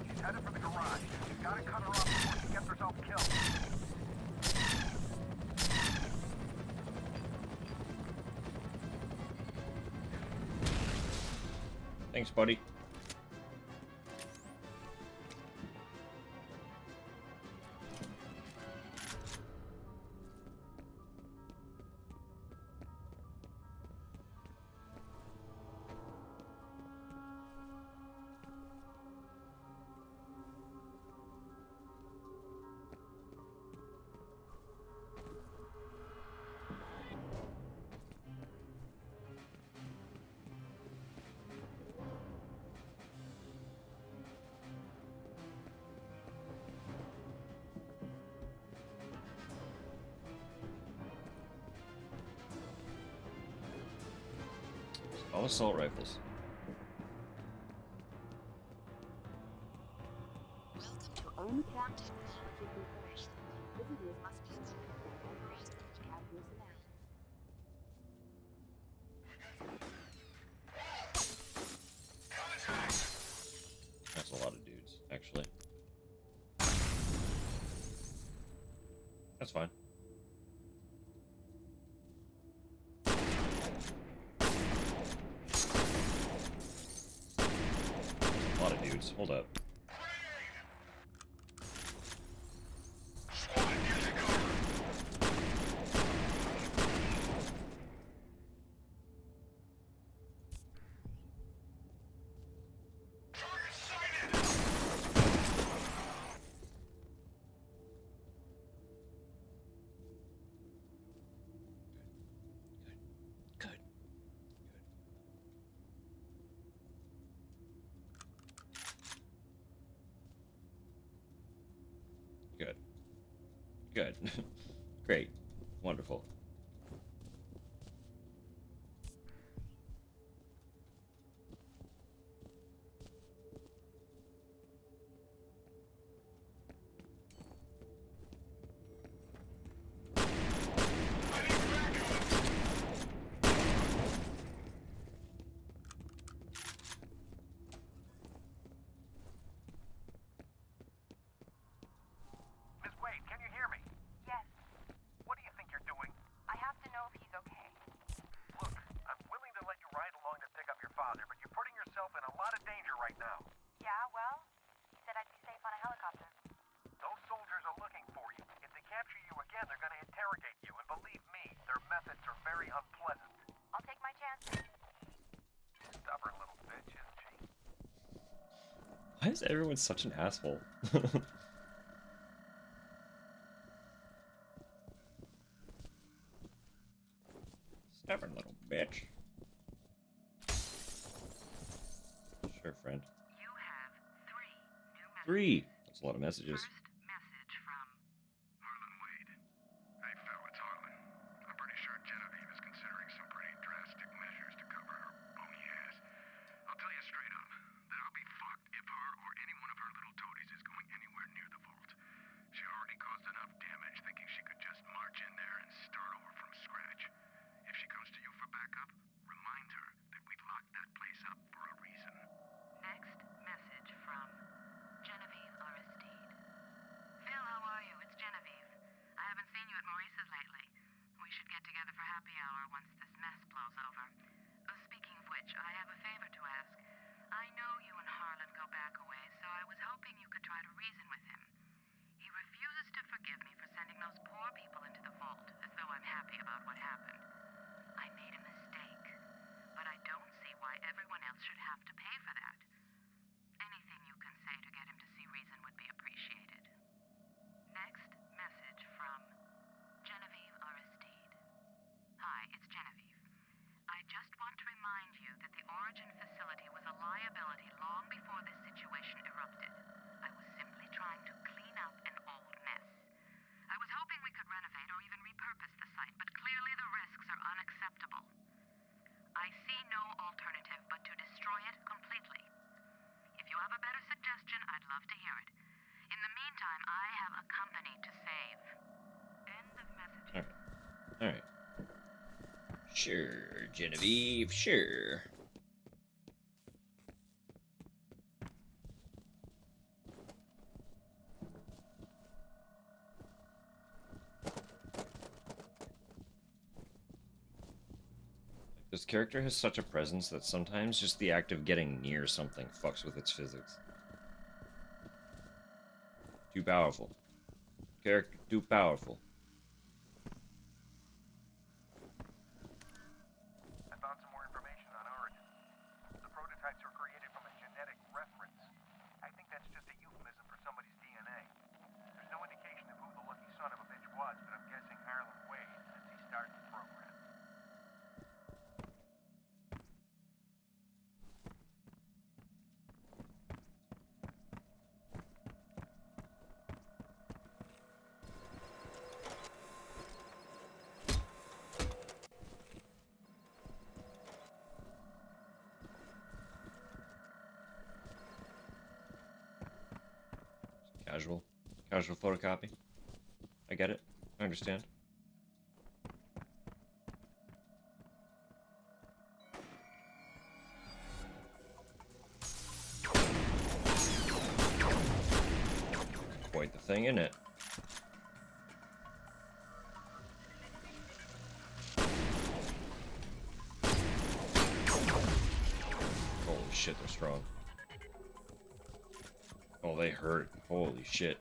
S5: She's headed for the garage. You've got to cut her off before she gets herself killed.
S1: Thanks, buddy. All assault rifles.
S6: Welcome to ARMACAM Technology Corporation. Visitors must be observed by authorized ARMACAM personnel.
S1: That's a lot of dudes, actually. That's fine. A lot of dudes. Hold up. Good. Good. Good. Great. Wonderful.
S5: Miss Wade, can you hear me?
S6: Yes,
S5: What do you think you're doing?
S6: I have to know if he's okay.
S5: Look, I'm willing to let you ride along to pick up your father, but you're putting yourself in a lot of danger right now.
S6: Yeah, well, he said I'd be safe on a helicopter.
S5: Those soldiers are looking for you. If they capture you again, they're going to interrogate you, and believe me, their methods are very unpleasant.
S6: I'll take my chances.
S5: Stubborn little bitch, isn't she?
S1: Why is everyone such an asshole? Stubborn little bitch. Sure, friend.
S6: You have 3 new messages.
S1: 3. That's a lot of messages.
S6: First message from
S13: Harlan Wade. Hey, Phil, it's Harlan. I'm pretty sure Genevieve is considering some pretty drastic measures to cover her bony ass. I'll tell you straight up that I'll be fucked if her or any one of her little toadies is going anywhere near the vault. She already caused enough damage thinking she could just march in there and start over from scratch. If she comes to you for backup, remind her that we locked that place up for a reason.
S6: next message from Genevieve Aristide. Phil, how are you? It's Genevieve. I haven't seen you at Maurice's lately. We should get together for happy hour once this mess blows over. Speaking of which, I have a favor to ask. I know you and Harlan go back a ways, so I was hoping you could try to reason with him. He refuses to forgive me for sending those poor people into the vault, as though I'm happy about what happened. I made a mistake, but I don't see why everyone else should have to pay for that. Anything you can say to get him to see reason would be appreciated. Next message from Genevieve Aristide. Hi, it's Genevieve. I just want to remind you that the Origin facility was a liability long before this situation erupted. I was simply trying to clean up an old mess. I was hoping we could renovate or even repurpose the site, but clearly the risks are unacceptable. I see no alternative but to destroy it completely. If you have a better suggestion, I'd love to hear it. In the meantime, I have a company to save. End of message.
S1: Alright. Sure, Genevieve, sure. This character has such a presence that sometimes just the act of getting near something fucks with its physics. Too powerful. Character too powerful.
S5: I found some more information on Origin. The prototypes were created from a genetic reference. I think that's just a euphemism for somebody's DNA. There's no indication of who the lucky son of a bitch was, but I'm guessing Harlan Wade since he started the program.
S1: Casual. Casual photocopy. I get it. I understand. Point the thing in it. Holy shit, they're strong. Oh, they hurt. Holy shit.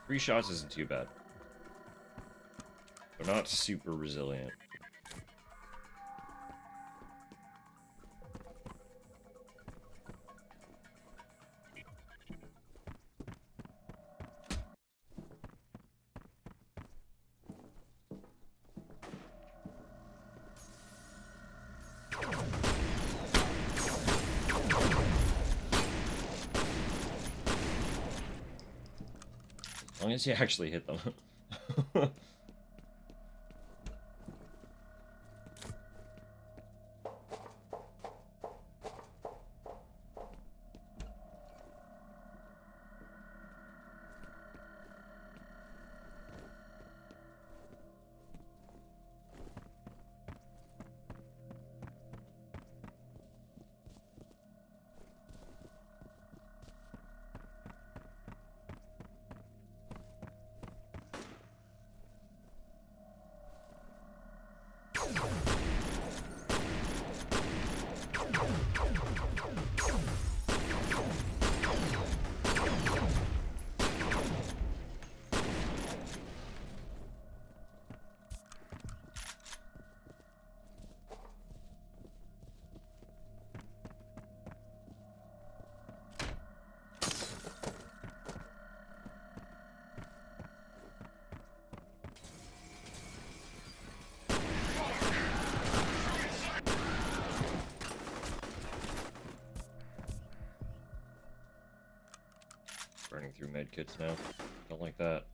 S1: Three shots isn't too bad. They're not super resilient. As long as you actually hit them. Burning through medkits now. Don't like that.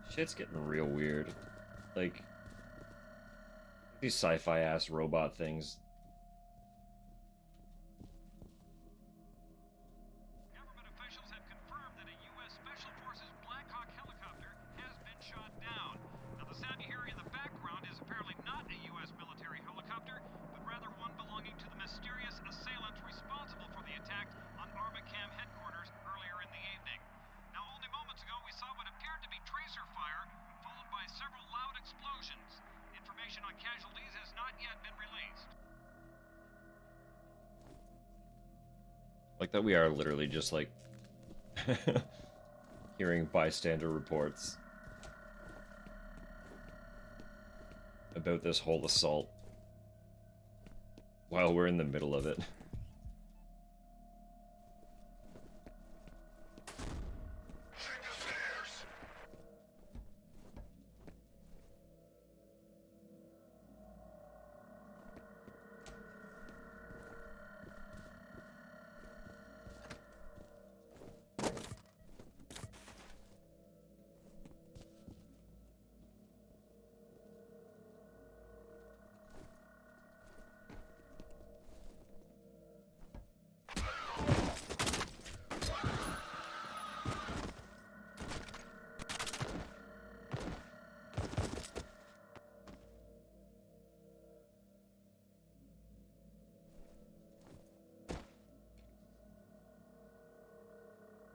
S1: Shit's getting real weird. Like, these sci-fi ass robot things.
S12: Government officials have confirmed that a U.S. Special Forces Black Hawk helicopter has been shot down. Now, the sound you hear in the background is apparently not a U.S. military helicopter, but rather one belonging to the mysterious assailants responsible for the attack on Armacam headquarters earlier in the evening. Now, only moments ago, we saw what appeared to be tracer fire, followed by several loud explosions. Information on casualties has not yet been released.
S1: Like that we are literally just like hearing bystander reports about this whole assault while we're in the middle of it.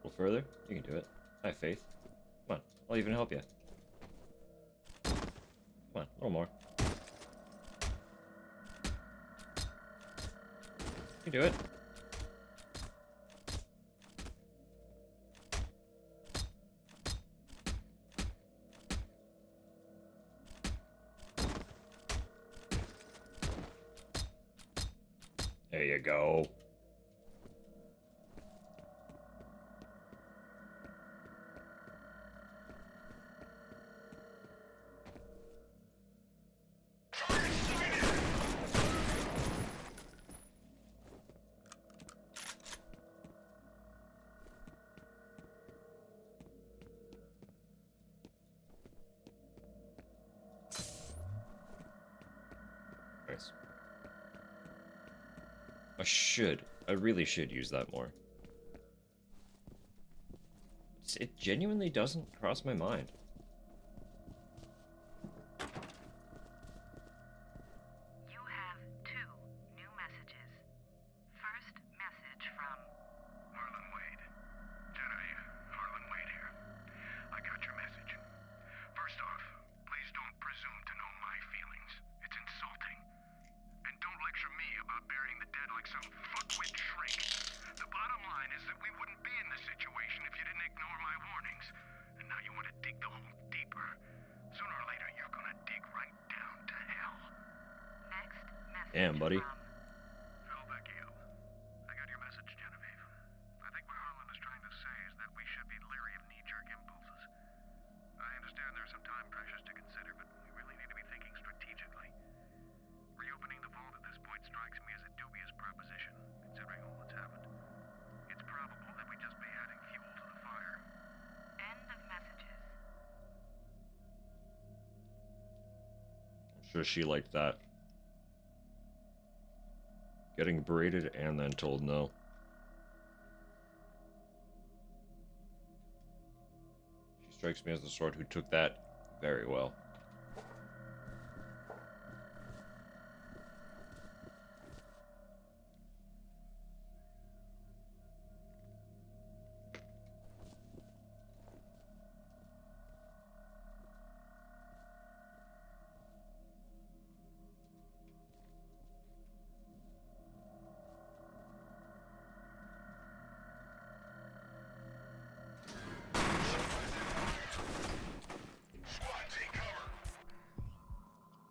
S1: little further. You can do it. I have faith. Come on. I'll even help you. Come on. A little more. You can do it. There you go. Nice. I really should use that more. It genuinely doesn't cross my mind.
S6: You have 2 new messages. First message from
S5: Harlan Wade. Genevieve, Harlan Wade here. I got your message. First off, please don't presume to know my feelings. It's insulting. And don't lecture me about burying the dead like some fuckwit shrink. The bottom line is that we wouldn't be in this situation if you didn't ignore my warnings. And now you want to dig the hole deeper. Sooner or later, you're gonna dig right down to hell.
S6: next message
S1: Damn, buddy.
S6: from
S5: Vecchio. I got your message, Genevieve. I think what Harlan is trying to say is that we should be leery of knee-jerk impulses. I understand there are some time pressures to consider, but we really need to be thinking strategically. Reopening the vault at this point strikes me as a dubious proposition, considering all that's happened. It's probable that we'd just be adding fuel to the fire.
S6: end of messages.
S1: I'm sure she liked that. Getting berated and then told no. She strikes me as the sort who took that very well.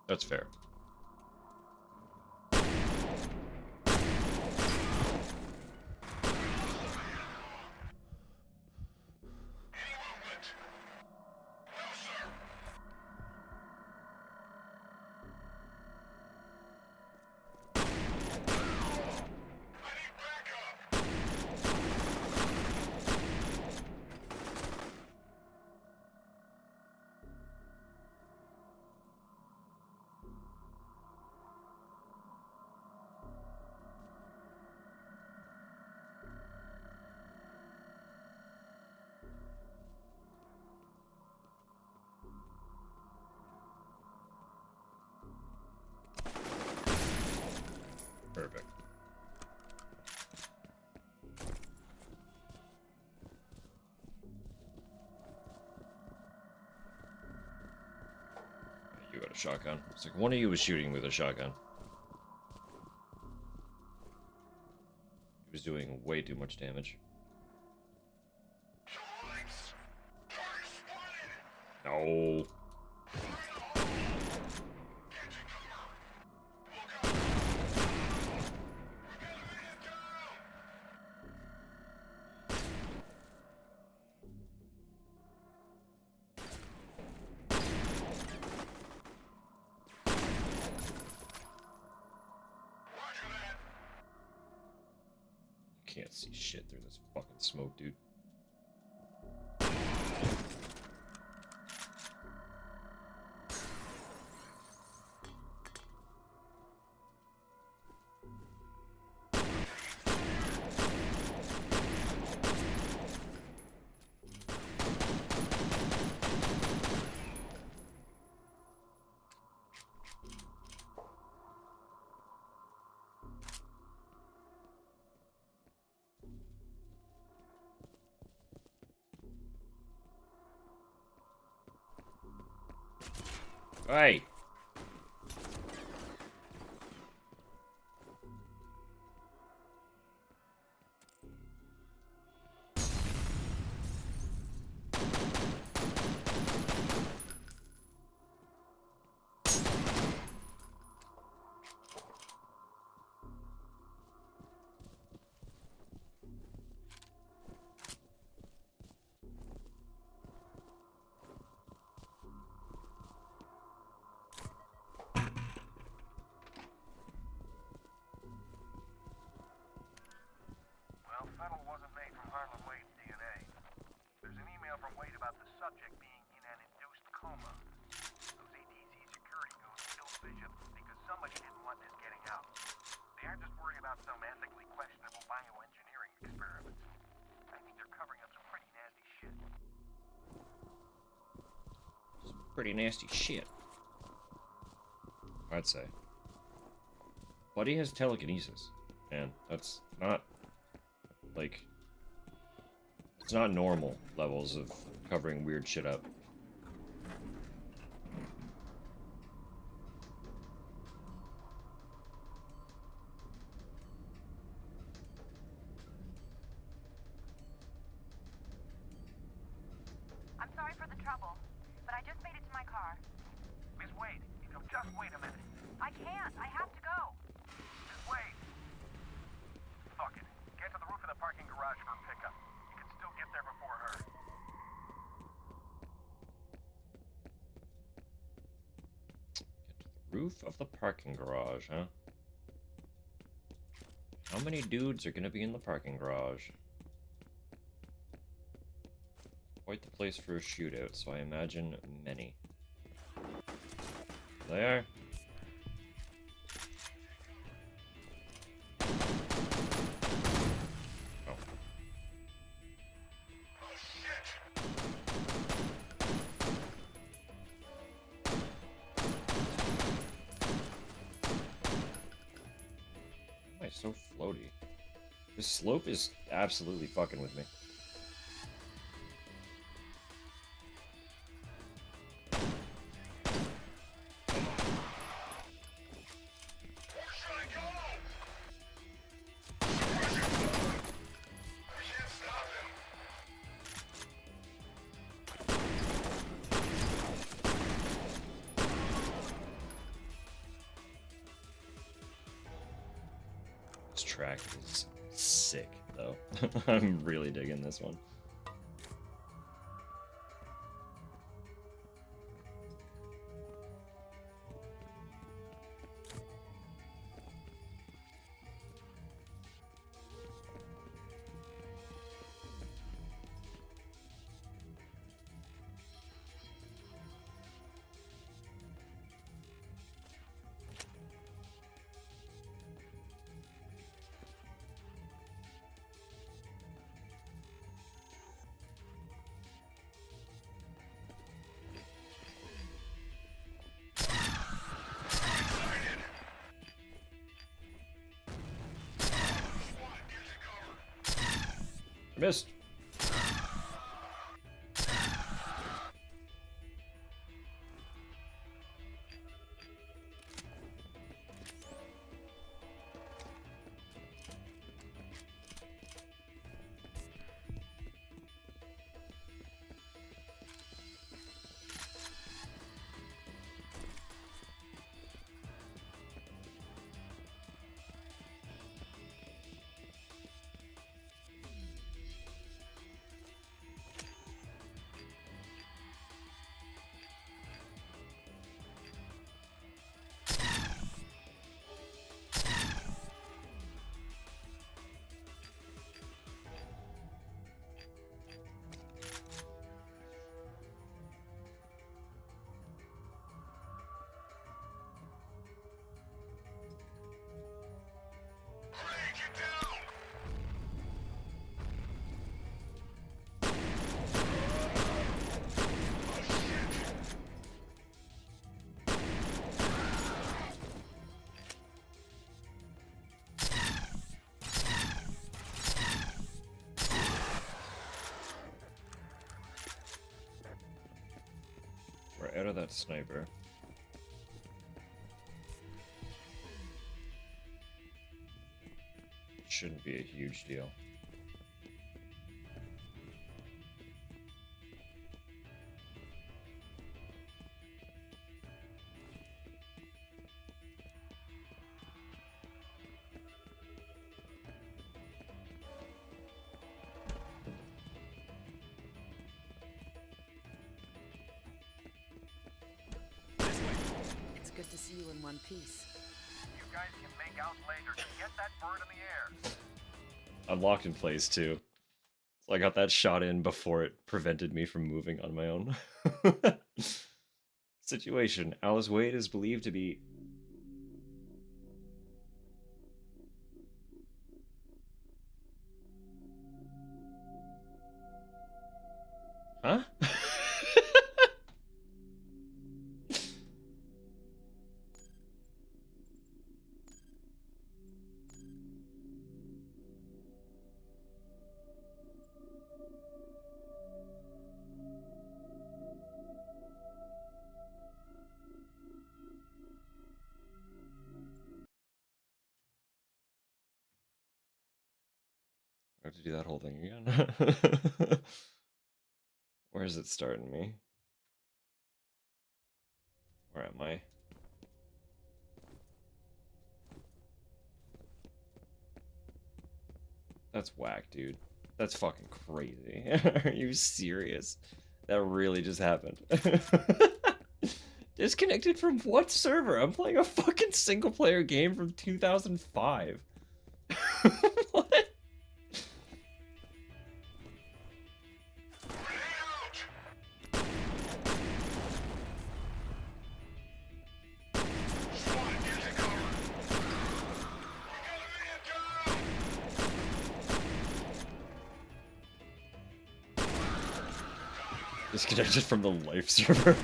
S1: That's fair. Perfect. You got a shotgun. It's like one of you was shooting with a shotgun. He was doing way too much damage. No. Can't see shit through this fucking smoke, dude. Hey!
S5: Well, Fettel wasn't made from Harlan Wade's DNA. There's an email from Wade about the subject being in an induced coma. Those ATC security goons killed Bishop because somebody didn't want this getting out. They aren't just worried about some ethically questionable bioengineering experiments. I think they're covering up some pretty nasty shit.
S1: Some pretty nasty shit, I'd say. Buddy has telekinesis, and that's not, like, it's not normal levels of covering weird shit up.
S6: I'm sorry for the trouble, but I just made it to my car.
S5: Miss Wade, if you'll just wait a minute.
S6: I can't. I have to go.
S5: Miss Wade! Fuck it. Get to the roof of the parking garage for a pickup. You can still get there before her.
S1: Roof of the parking garage, huh? How many dudes are gonna be in the parking garage? Quite the place for a shootout, so I imagine many. There. Oh. Why am I so floaty? This slope is absolutely fucking with me. This track is sick, though. I'm really digging this one. I missed. We're out of that sniper. be a huge deal.
S9: It's good to see you in one piece.
S5: You guys can make out later. Get that bird in the air.
S1: I'm locked in place too. So I got that shot in before it prevented me from moving on my own. Situation. Alice Wade is believed to be... Huh? I have to do that whole thing again. Where is it starting me? Where am I? That's whack, dude. That's fucking crazy. Are you serious? That really just happened. Disconnected from what server? I'm playing a fucking single player game from 2005. What? Disconnected from the life server.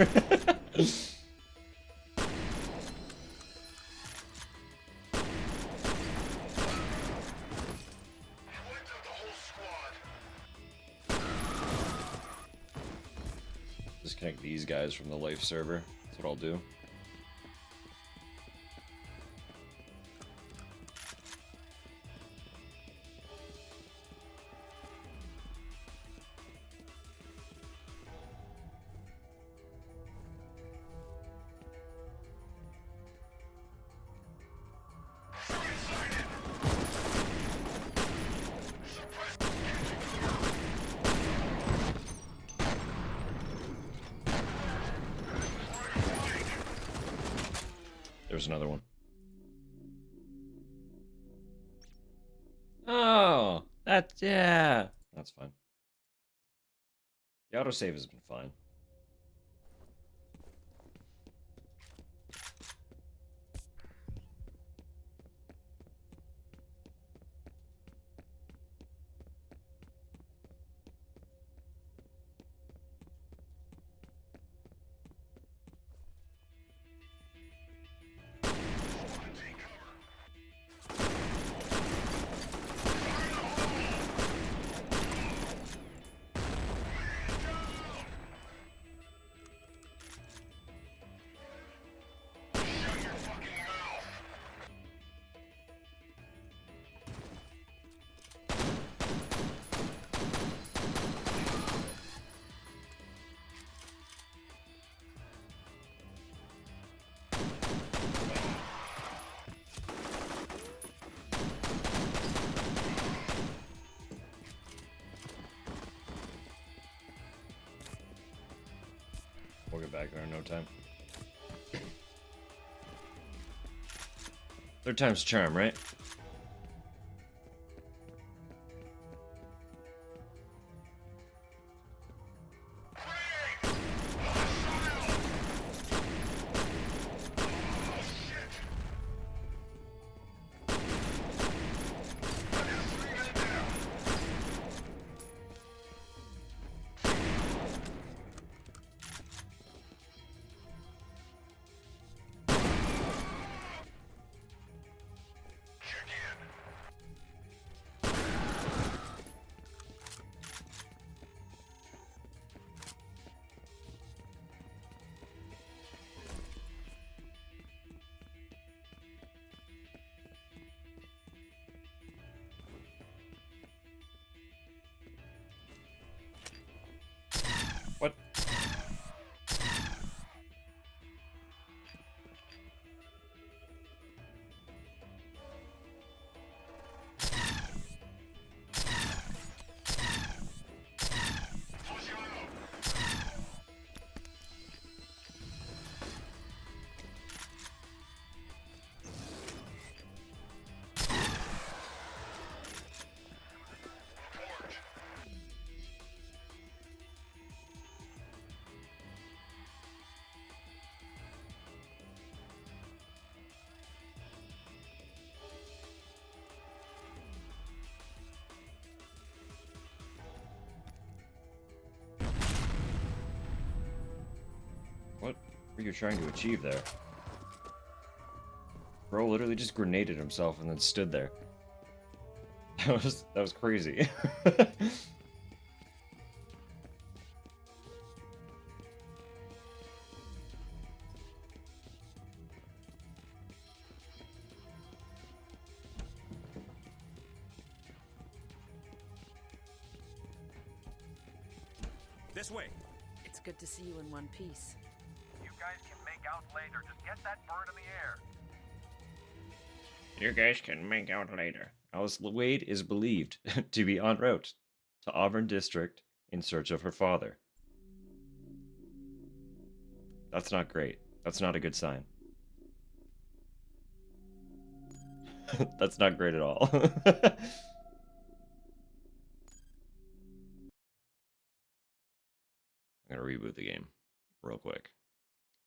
S1: Disconnect these guys from the life server. That's what I'll do. There's another one. Oh, yeah. That's fine. The autosave has been fine. We'll get back there in no time. Third time's charm, right? What were you trying to achieve there? Bro literally just grenaded himself and then stood there. That was crazy.
S11: This way.
S9: It's good to see you in one piece.
S5: You guys can make out later. Just get that bird in the air.
S1: You guys can make out later. Alice Wade is believed to be en route to Auburn District in search of her father. That's not great. That's not a good sign. That's not great at all. I'm gonna reboot the game real quick.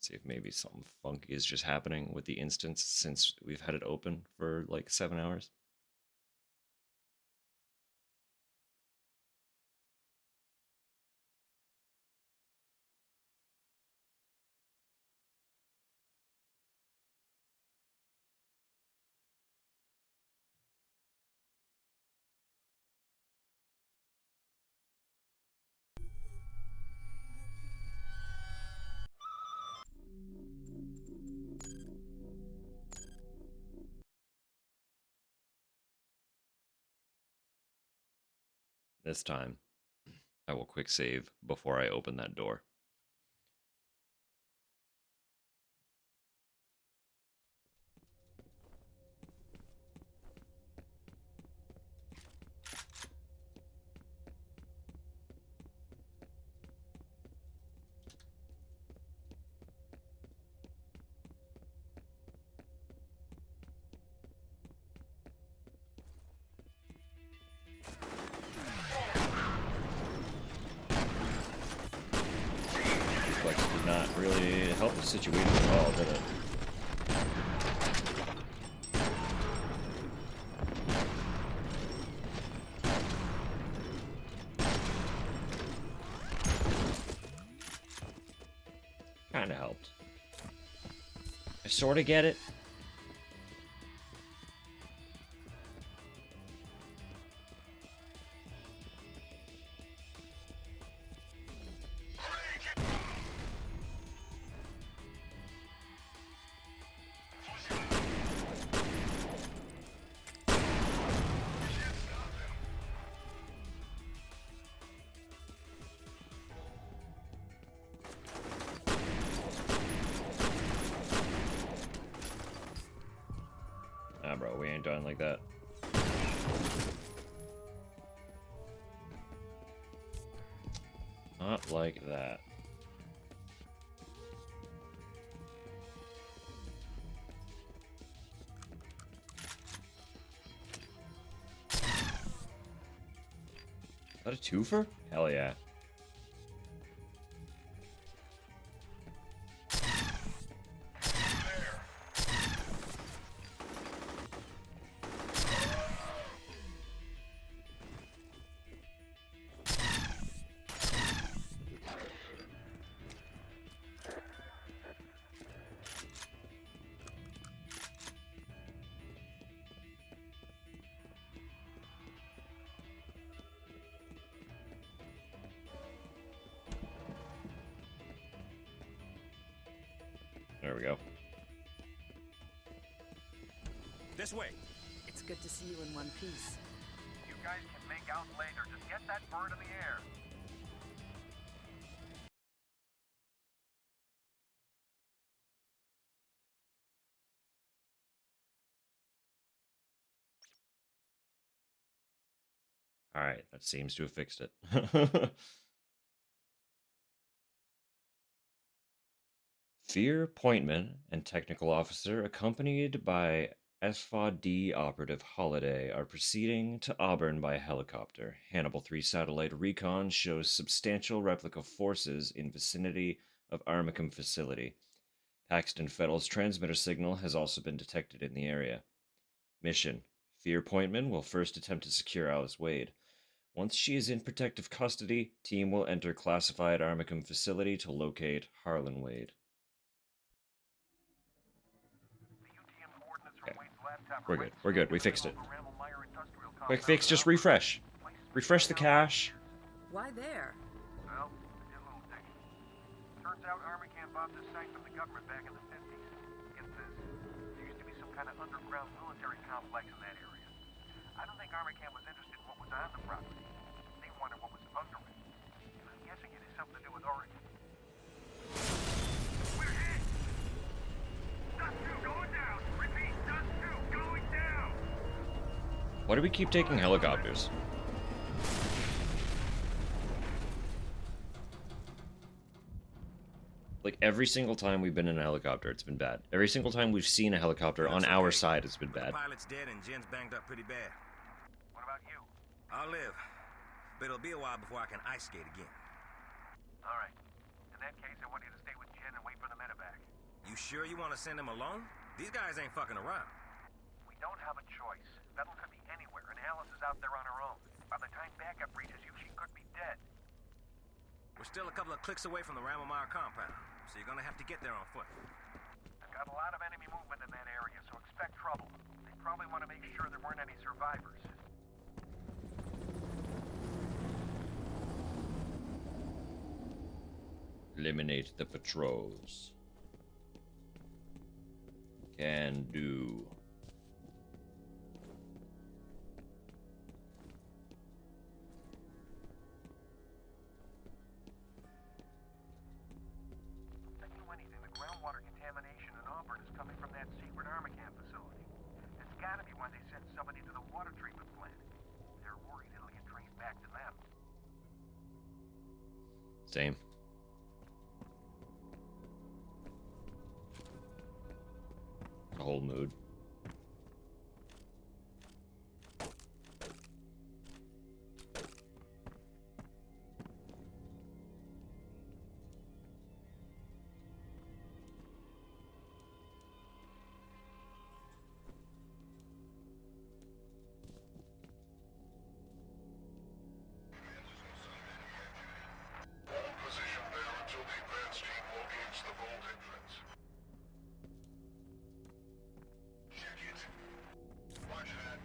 S1: See if maybe something funky is just happening with the instance since we've had it open for like 7 hours. This time, I will quick save before I open that door. Reflex did not really help the situation at all, did it? Kinda helped. I sorta get it. Nah, bro, we ain't done like that. Not like that. Is that a twofer? Hell yeah. There we go.
S11: This way.
S9: It's good to see you in one piece.
S5: You guys can make out later. Just get that bird in the air.
S1: Alright, that seems to have fixed it. F.E.A.R appointment and technical officer, accompanied by F.E.A.D operative Holiday, are proceeding to Auburn by helicopter. Hannibal 3 satellite recon shows substantial replica forces in vicinity of Armicum facility. Paxton Fettle's transmitter signal has also been detected in the area. Mission: F.E.A.R appointment will first attempt to secure Alice Wade. Once she is in protective custody, team will enter classified Armicum facility to locate Harlan Wade. We're good. We're good. We fixed it. Quick fix, just refresh. Refresh the cache.
S2: Why there?
S5: Well, I did a little digging. Turns out Armacam bought this site from the government back in the 50s. Get this. There used to be some kind of underground military complex in that area. I don't think Armacam was interested in what was on the property. They wanted what was under it. And I'm guessing it has something to do with Oregon. We're hit! Dust 2 going down! Repeat, Dust 2 going down!
S1: Why do we keep taking helicopters? Like, every single time we've been in a helicopter, it's been bad. Every single time we've seen a helicopter on our side, it's been bad.
S11: The pilot's dead and Jen's banged up pretty bad.
S5: What about you?
S11: I'll live, but it'll be a while before I can ice skate again.
S5: All right. In that case, I want you to stay with Jen and wait for the medevac.
S11: You sure you want to send him alone? These guys ain't fucking around.
S5: We don't have a choice. Vettel could be anywhere, and Alice is out there on her own. By the time backup reaches you, she could be dead.
S11: We're still a couple of clicks away from the Ramelmeyer compound, so you're gonna have to get there on foot.
S5: I've got a lot of enemy movement in that area, so expect trouble. They probably want to make sure there weren't any survivors.
S1: Eliminate the patrols. Can do.
S5: If you know anything, the groundwater contamination in Auburn is coming from that secret Armacam facility. It's gotta be why they sent somebody to the water treatment plant. They're worried it'll get traced back to them.
S1: Same. The whole mood.
S5: Position there until the advance team locates the vault entrance. Check it. Roger that.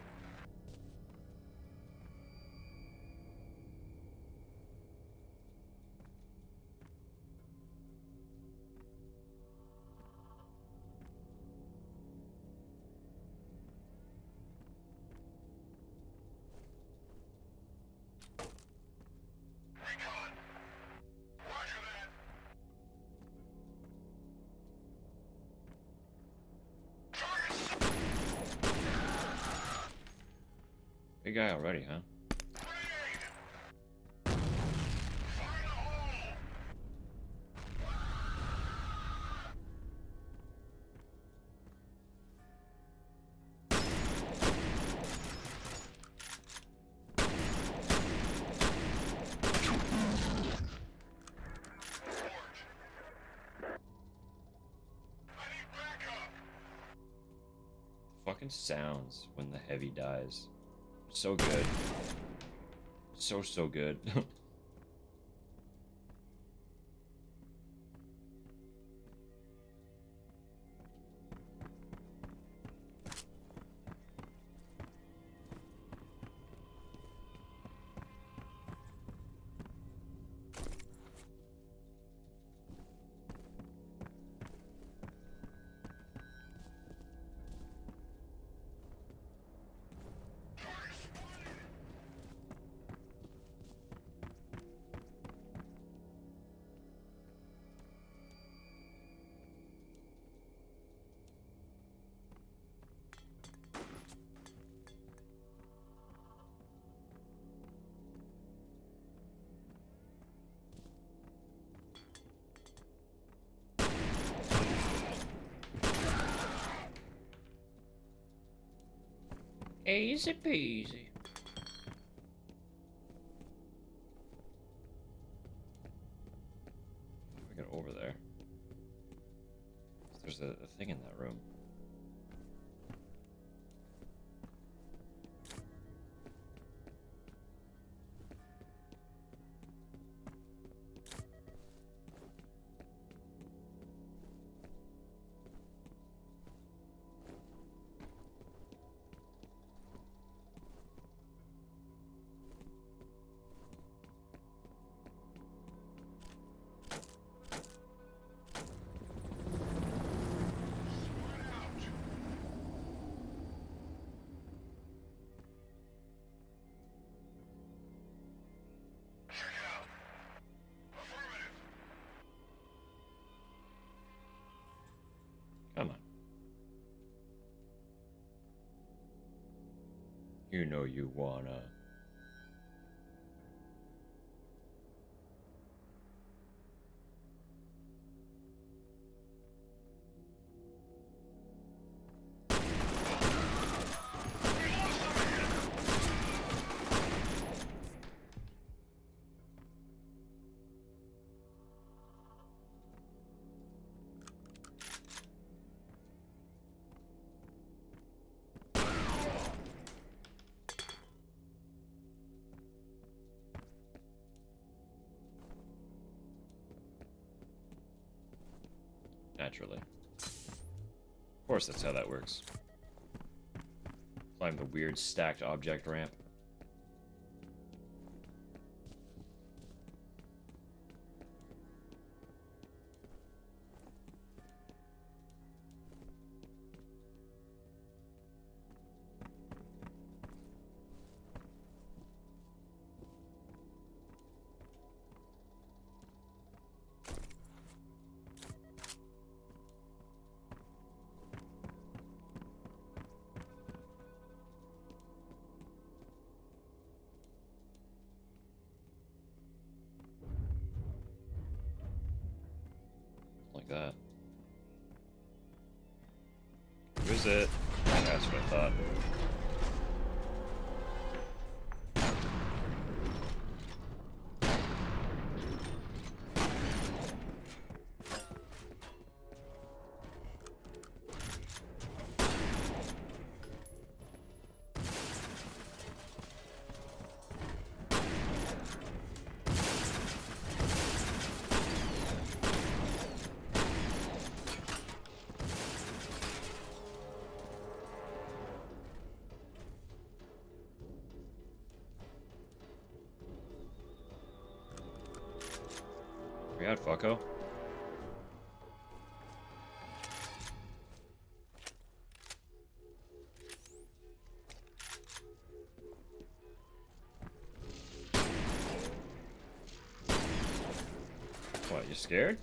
S5: Recon. Roger that.
S1: Big guy already, huh? Fucking sounds when the heavy dies. So good. So good. Easy peasy. We get over there. There's a thing in that room. You know you wanna. Naturally. Of course, that's how that works. Climb the weird stacked object ramp. Like that. Who's it? That's what I thought. We had fucko. What, you scared?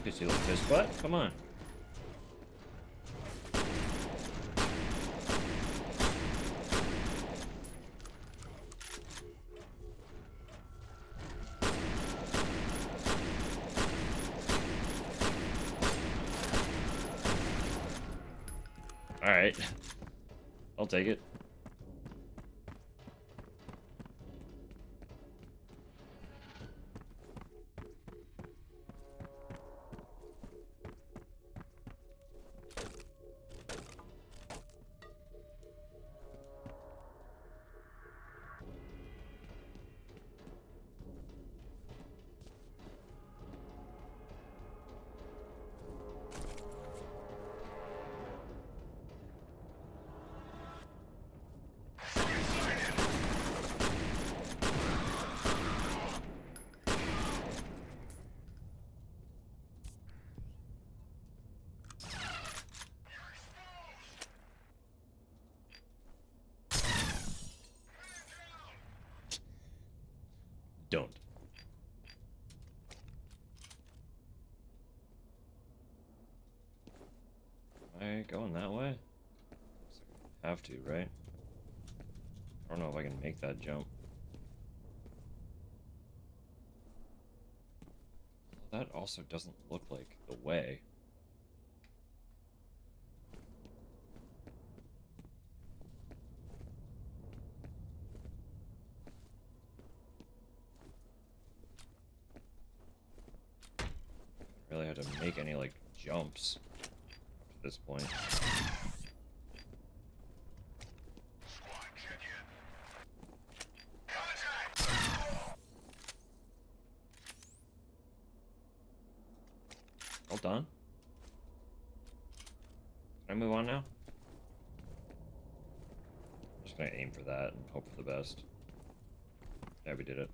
S1: Did you look fist butt? Come on. Alright. I'll take it. Don't. Am I going that way? Looks like I have to, right? I don't know if I can make that jump. That also doesn't look like the way. I really had to make any, like, jumps up to this point. All done? Can I move on now? I'm just gonna aim for that and hope for the best. Yeah, we did it.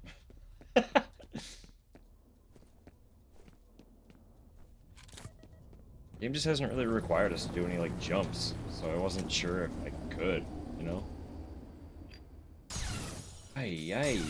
S1: Game just hasn't really required us to do any, like, jumps, so I wasn't sure if I could, you know? Ay, ay.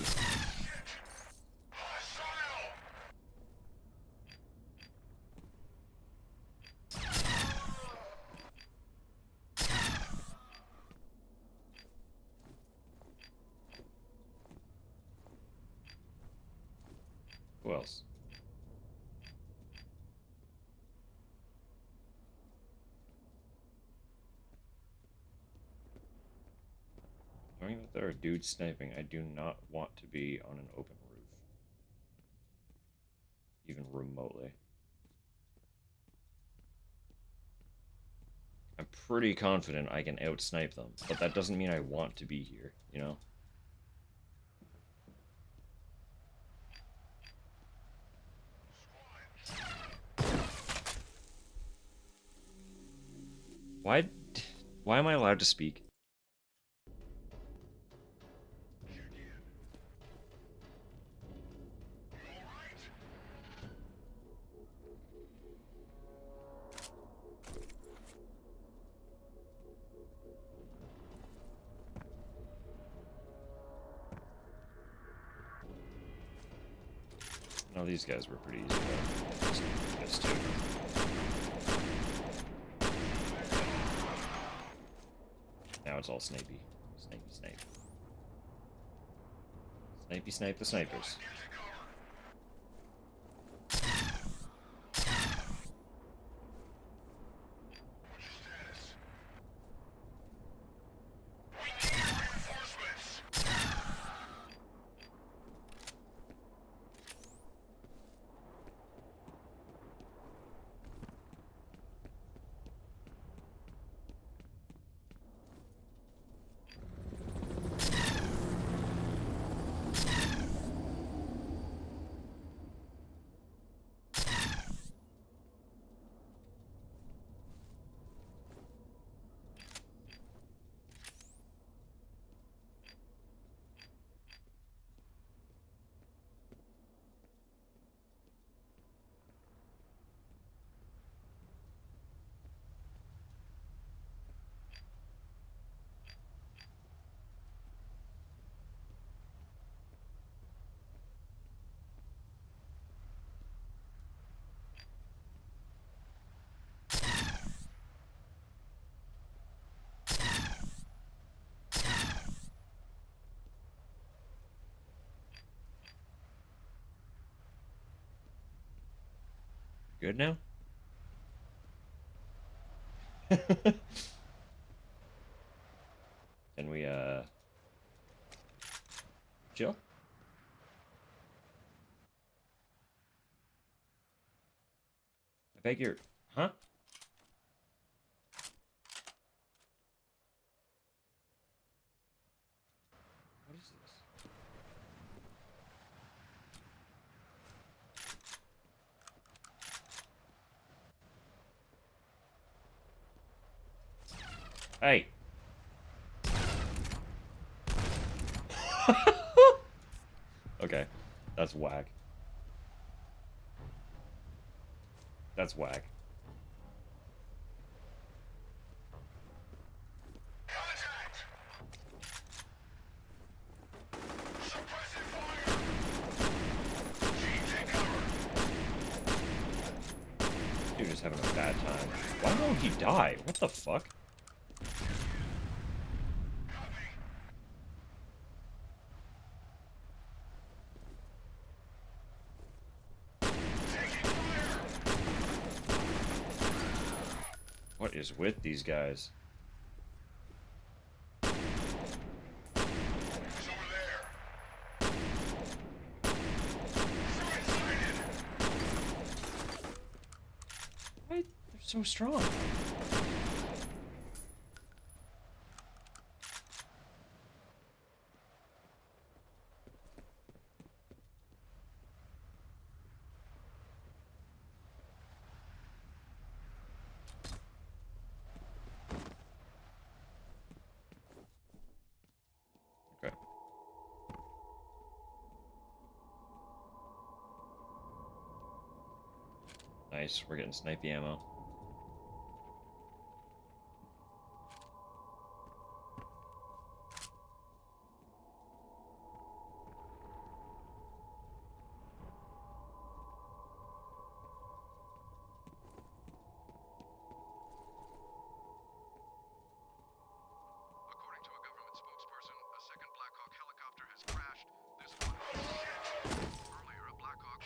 S1: Who else? Knowing that there are dudes sniping, I do not want to be on an open roof. Even remotely. I'm pretty confident I can out-snipe them, but that doesn't mean I want to be here, you know? Why... Why am I allowed to speak? No, these guys were pretty easy though. Just two. Now it's all snipey. Snipey snipe. Snipey snipe the snipers. Good now? Can we, chill? I beg your... Huh? What is this? Hey! Okay, that's whack. That's whack. Dude is having a bad time. Why won't he die? What the fuck? What is with these guys? Why? They're so strong. Okay. Nice, we're getting snipey ammo.
S13: According to a government spokesperson, a second Black Hawk helicopter has crashed. This one... Earlier, a Black Hawk...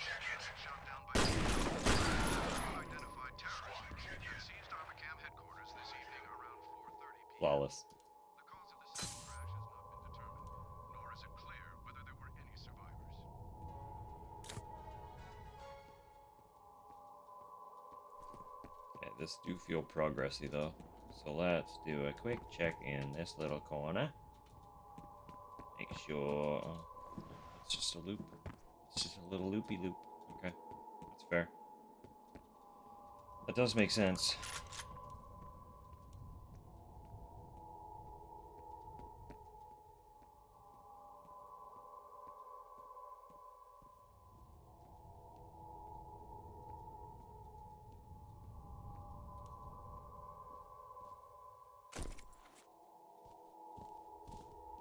S1: Flawless.
S5: The cause of the sudden crash has not been determined, nor is it clear whether there were any survivors.
S1: Okay, this do feel progressy though. So let's do a quick check in this little corner. Make sure it's just a loop. It's just a little loopy loop. Okay, that's fair. That does make sense.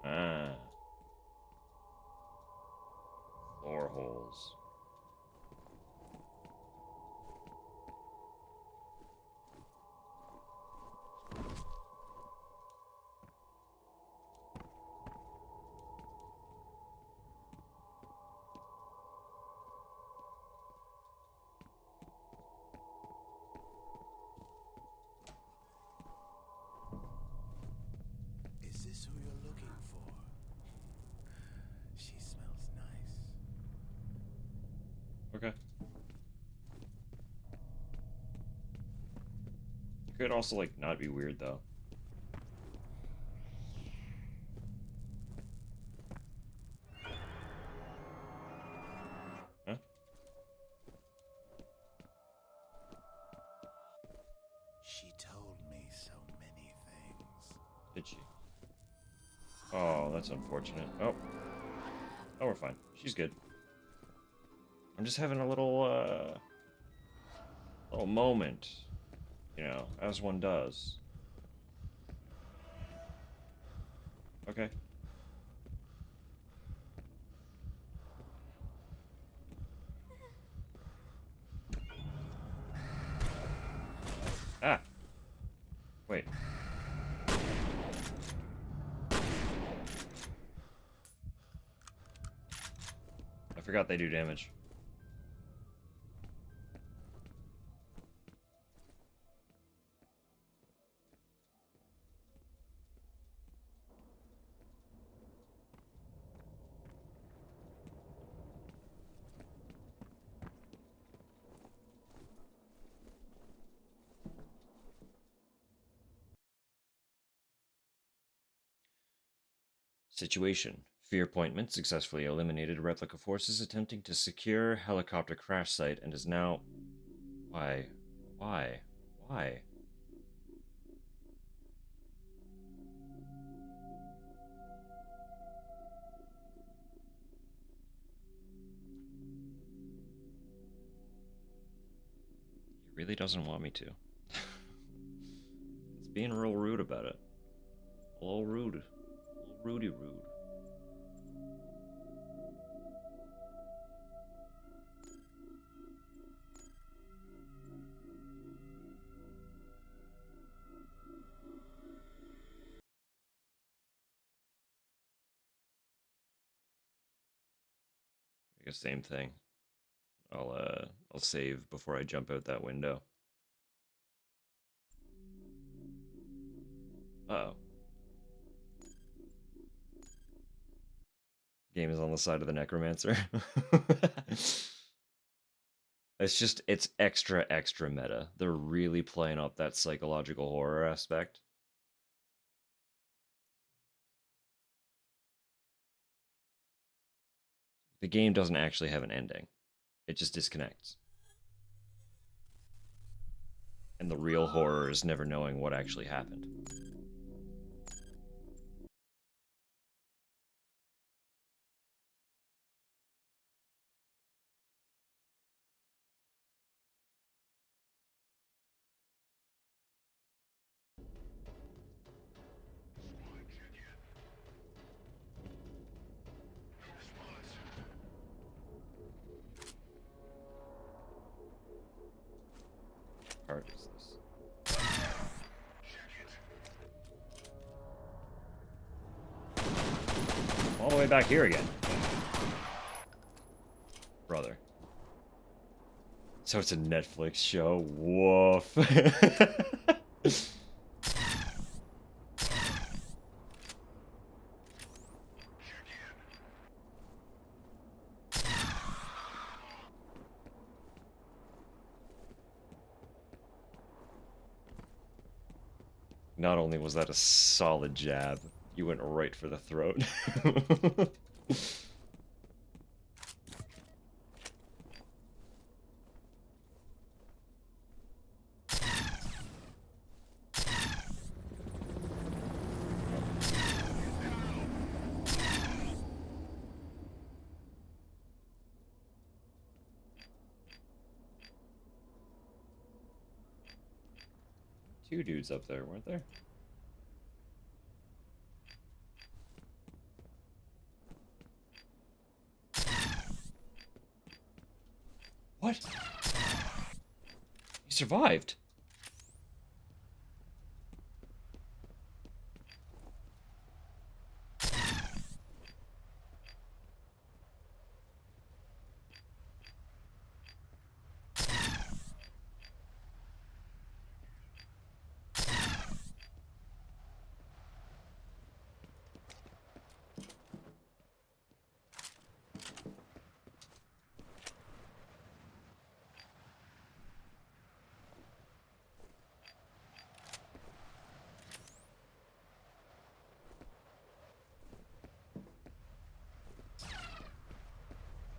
S1: Ah. Floor holes.
S10: Is this who you're looking for? She smells nice.
S1: Okay. Could also, like, not be weird, though. Huh?
S10: She told me so many things.
S1: Did she? Oh, that's unfortunate. Oh. Oh, we're fine. She's good. I'm just having a little moment. You know, as one does. Okay. Ah! Wait. I forgot they do damage. Situation. Fear appointment successfully eliminated replica forces attempting to secure helicopter crash site and is now... Why? Why? Why? He really doesn't want me to. It's being real rude about it. A little rude. A little rudy rude. I guess same thing. I'll save before I jump out that window. Uh-oh. Game is on the side of the necromancer. It's extra meta. They're really playing up that psychological horror aspect. The game doesn't actually have an ending. It just disconnects. And the real horror is never knowing what actually happened. Part is this? All the way back here again. Brother. So it's a Netflix show. Woof. Not only was that a solid jab, you went right for the throat. Two dudes up there, weren't there? What? He survived.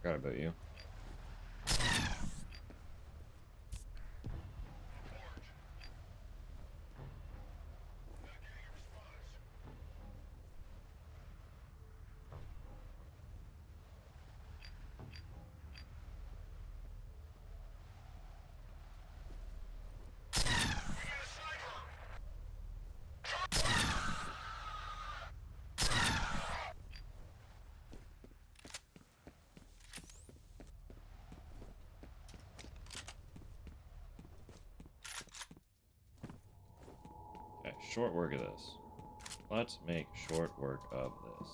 S1: Forgot about you. Okay, short work of this. Let's make short work of this.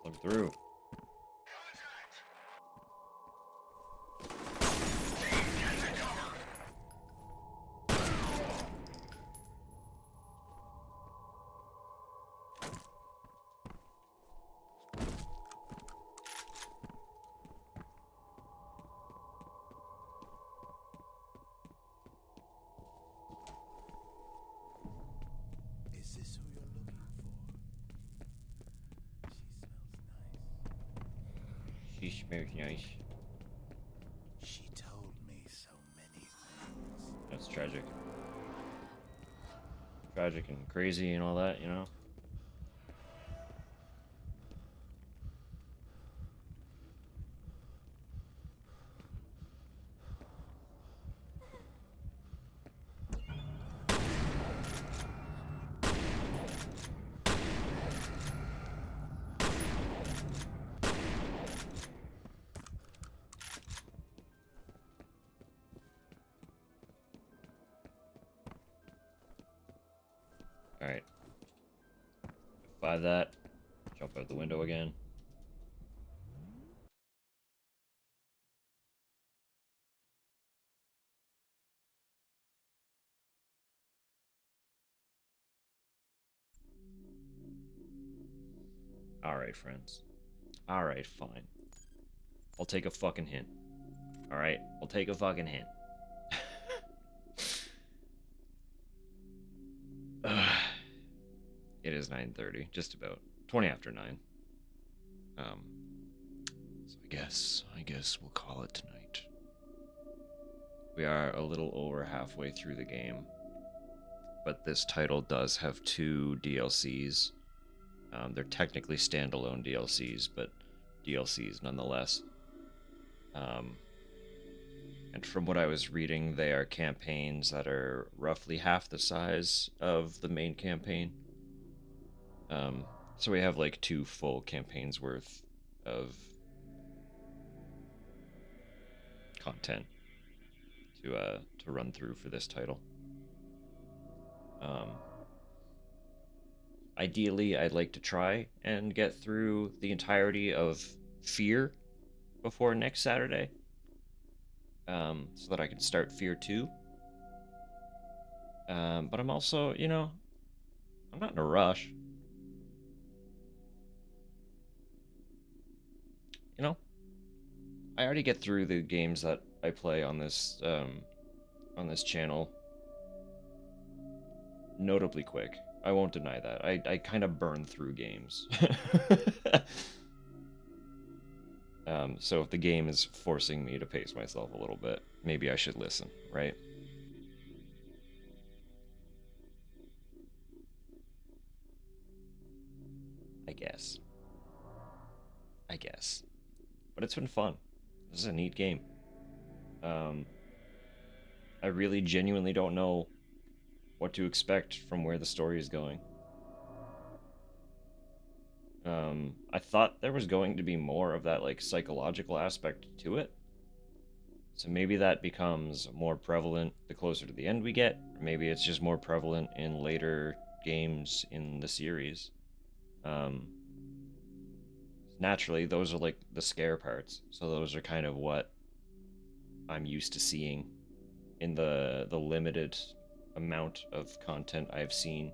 S1: Look through.
S10: Is this who you're looking for?
S1: She smells nice.
S10: She told me so many things.
S1: That's tragic. Tragic and crazy and all that, you know? Alright. F5 that. Jump out the window again. Alright, friends. Alright, fine. I'll take a fucking hint. Alright? I'll take a fucking hint. It is 9:30, just about 20 after 9. So I guess we'll call it tonight. We are a little over halfway through the game, but this title does have 2 DLCs. They're technically standalone DLCs, but DLCs nonetheless. And from what I was reading, they are campaigns that are roughly half the size of the main campaign. So we have like 2 full campaigns worth of content to run through for this title. Ideally, I'd like to try and get through the entirety of Fear before next Saturday, so that I can start Fear 2. But I'm also, I'm not in a rush. You know, I already get through the games that I play on this channel notably quick. I won't deny that. I kind of burn through games. So if the game is forcing me to pace myself a little bit, maybe I should listen, right? I guess. I guess. But it's been fun. This is a neat game. I really genuinely don't know what to expect from where the story is going. I thought there was going to be more of that like psychological aspect to it. So maybe that becomes more prevalent the closer to the end we get, or maybe it's just more prevalent in later games in the series. Um, Naturally, those are like the scare parts, so those are kind of what I'm used to seeing in the limited amount of content I've seen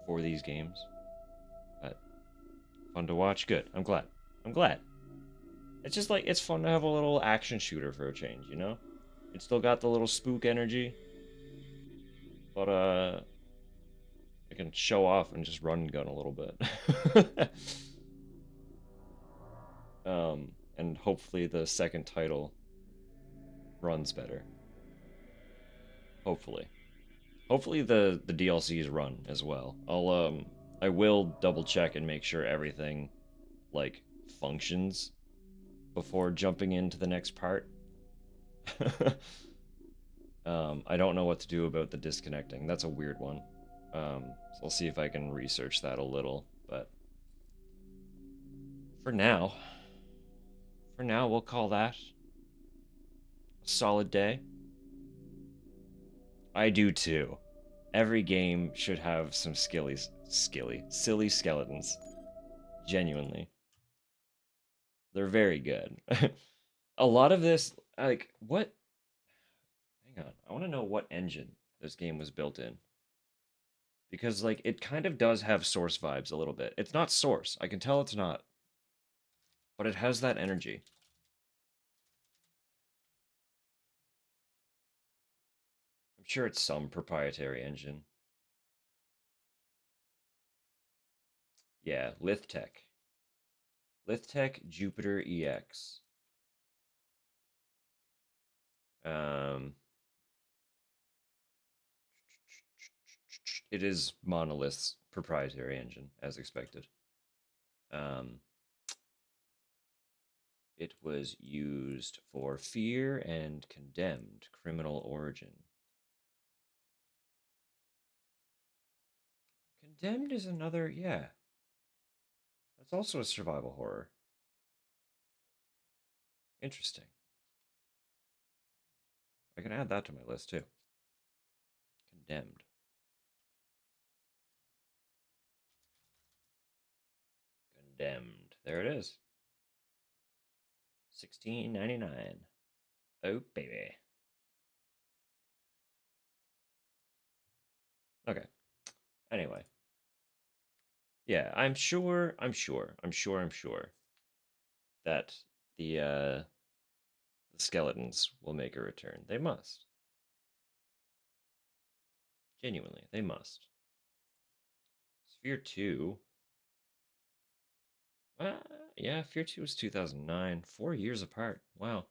S1: for these games. But fun to watch. Good. I'm glad. I'm glad. It's just like it's fun to have a little action shooter for a change, you know? It's still got the little spook energy, but I can show off and just run and gun a little bit. And hopefully the second title runs better. Hopefully. Hopefully the DLCs run as well. I will double check and make sure everything like functions before jumping into the next part. I don't know what to do about the disconnecting. That's a weird one. So I'll see if I can research that a little, but for now, we'll call that a solid day. I do too. Every game should have some silly skeletons. Genuinely. They're very good. A lot of this, like, what? Hang on. I want to know what engine this game was built in. Because, like, it kind of does have Source vibes a little bit. It's not Source. I can tell it's not. But it has that energy. I'm sure it's some proprietary engine. Yeah, Lithtech. Lithtech Jupiter EX. Um, it is Monolith's proprietary engine, as expected. Um, it was used for Fear and Condemned Criminal Origin. Condemned is another, yeah. That's also a survival horror. Interesting. I can add that to my list too. Condemned. Condemned. There it is. $16.99. Oh baby. Okay. Anyway. Yeah, I'm sure that the skeletons will make a return. They must. Genuinely, they must. Sphere 2. Yeah, Fear 2 was 2009. 4 years apart. Wow.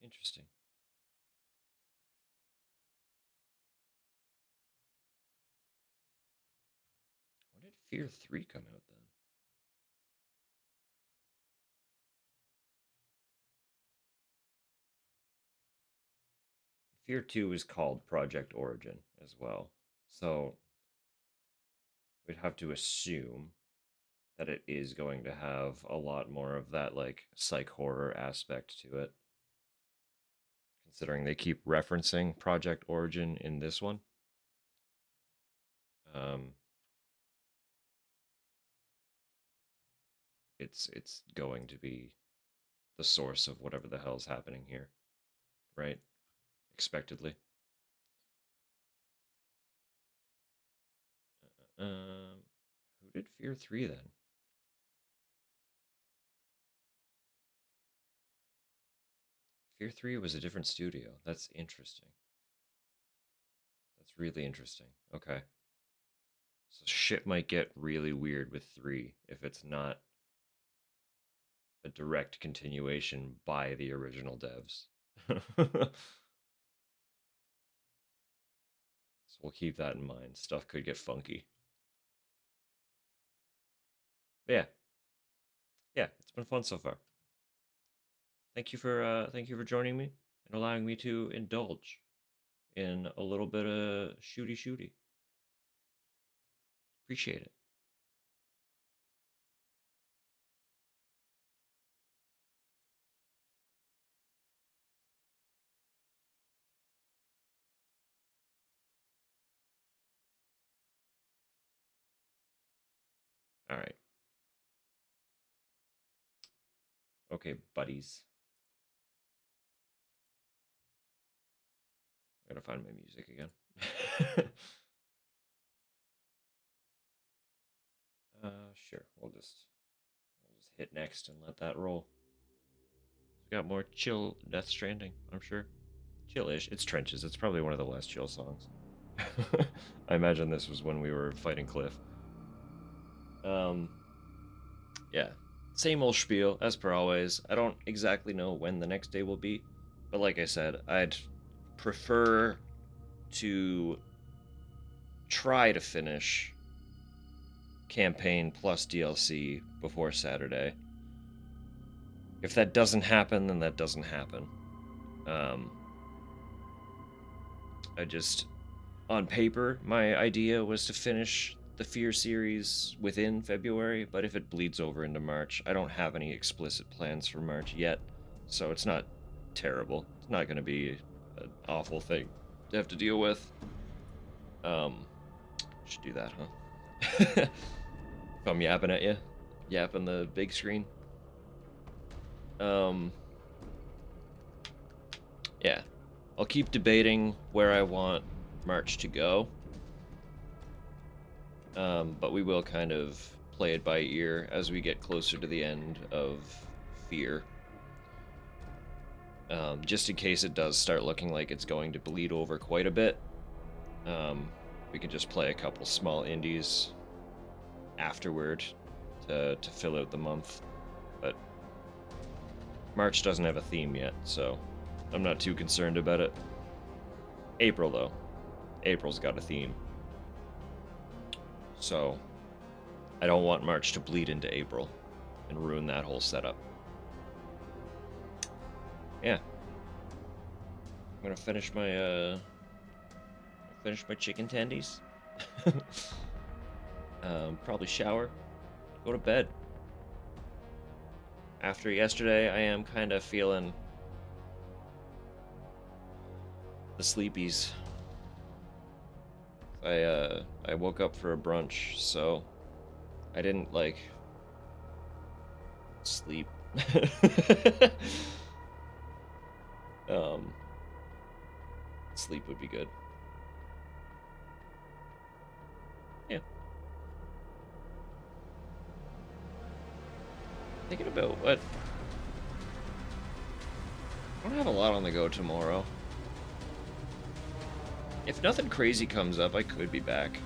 S1: Interesting. When did Fear 3 come out then? Fear 2 is called Project Origin as well. So we'd have to assume that it is going to have a lot more of that like psych horror aspect to it. Considering they keep referencing Project Origin in this one. Um, it's going to be the source of whatever the hell's happening here, right? Expectedly. Who did Fear 3 then? Fear 3 was a different studio. That's interesting. That's really interesting. Okay. So shit might get really weird with 3 if it's not a direct continuation by the original devs. So we'll keep that in mind. Stuff could get funky. But yeah. Yeah, it's been fun so far. Thank you for joining me and allowing me to indulge in a little bit of shooty. Appreciate it. All right. Okay, buddies. I gotta find my music again. Sure. We'll just hit next and let that roll. We got more chill Death Stranding, I'm sure. Chill-ish. It's Trenches. It's probably one of the less chill songs. I imagine this was when we were fighting Cliff. Yeah. Same old spiel, as per always. I don't exactly know when the next day will be, but like I said, I'd prefer to try to finish campaign plus DLC before Saturday. If that doesn't happen, then that doesn't happen. On paper, my idea was to finish the F.E.A.R series within February, but if it bleeds over into March, I don't have any explicit plans for March yet, so it's not terrible. It's not going to be an awful thing to have to deal with. Should do that, huh? If I'm yapping at you, yapping the big screen. Yeah, I'll keep debating where I want March to go. But we will kind of play it by ear as we get closer to the end of F.E.A.R. Just in case it does start looking like it's going to bleed over quite a bit, we can just play a couple small indies afterward to fill out the month. But March doesn't have a theme yet, so I'm not too concerned about it. April, though. April's got a theme. So I don't want March to bleed into April and ruin that whole setup. Yeah. I'm gonna finish my chicken tendies. Probably shower, go to bed. After yesterday, I am kind of feeling the sleepies. I woke up for a brunch, so I didn't sleep. Sleep would be good. Yeah. Thinking about what? I don't have a lot on the go tomorrow. If nothing crazy comes up, I could be back.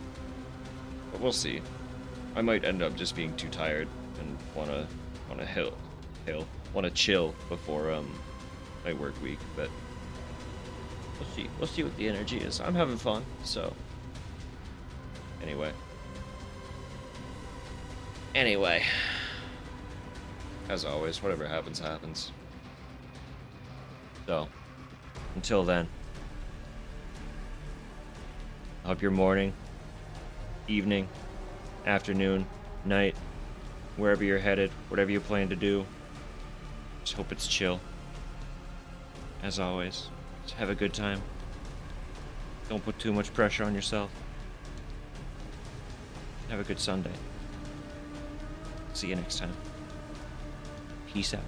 S1: But we'll see. I might end up just being too tired and wanna chill before my work week, but we'll see. We'll see what the energy is. I'm having fun, so anyway. As always, whatever happens, happens. So, until then, I hope your morning, evening, afternoon, night, wherever you're headed, whatever you plan to do, just hope it's chill. As always, just have a good time. Don't put too much pressure on yourself. Have a good Sunday. See you next time. Peace out.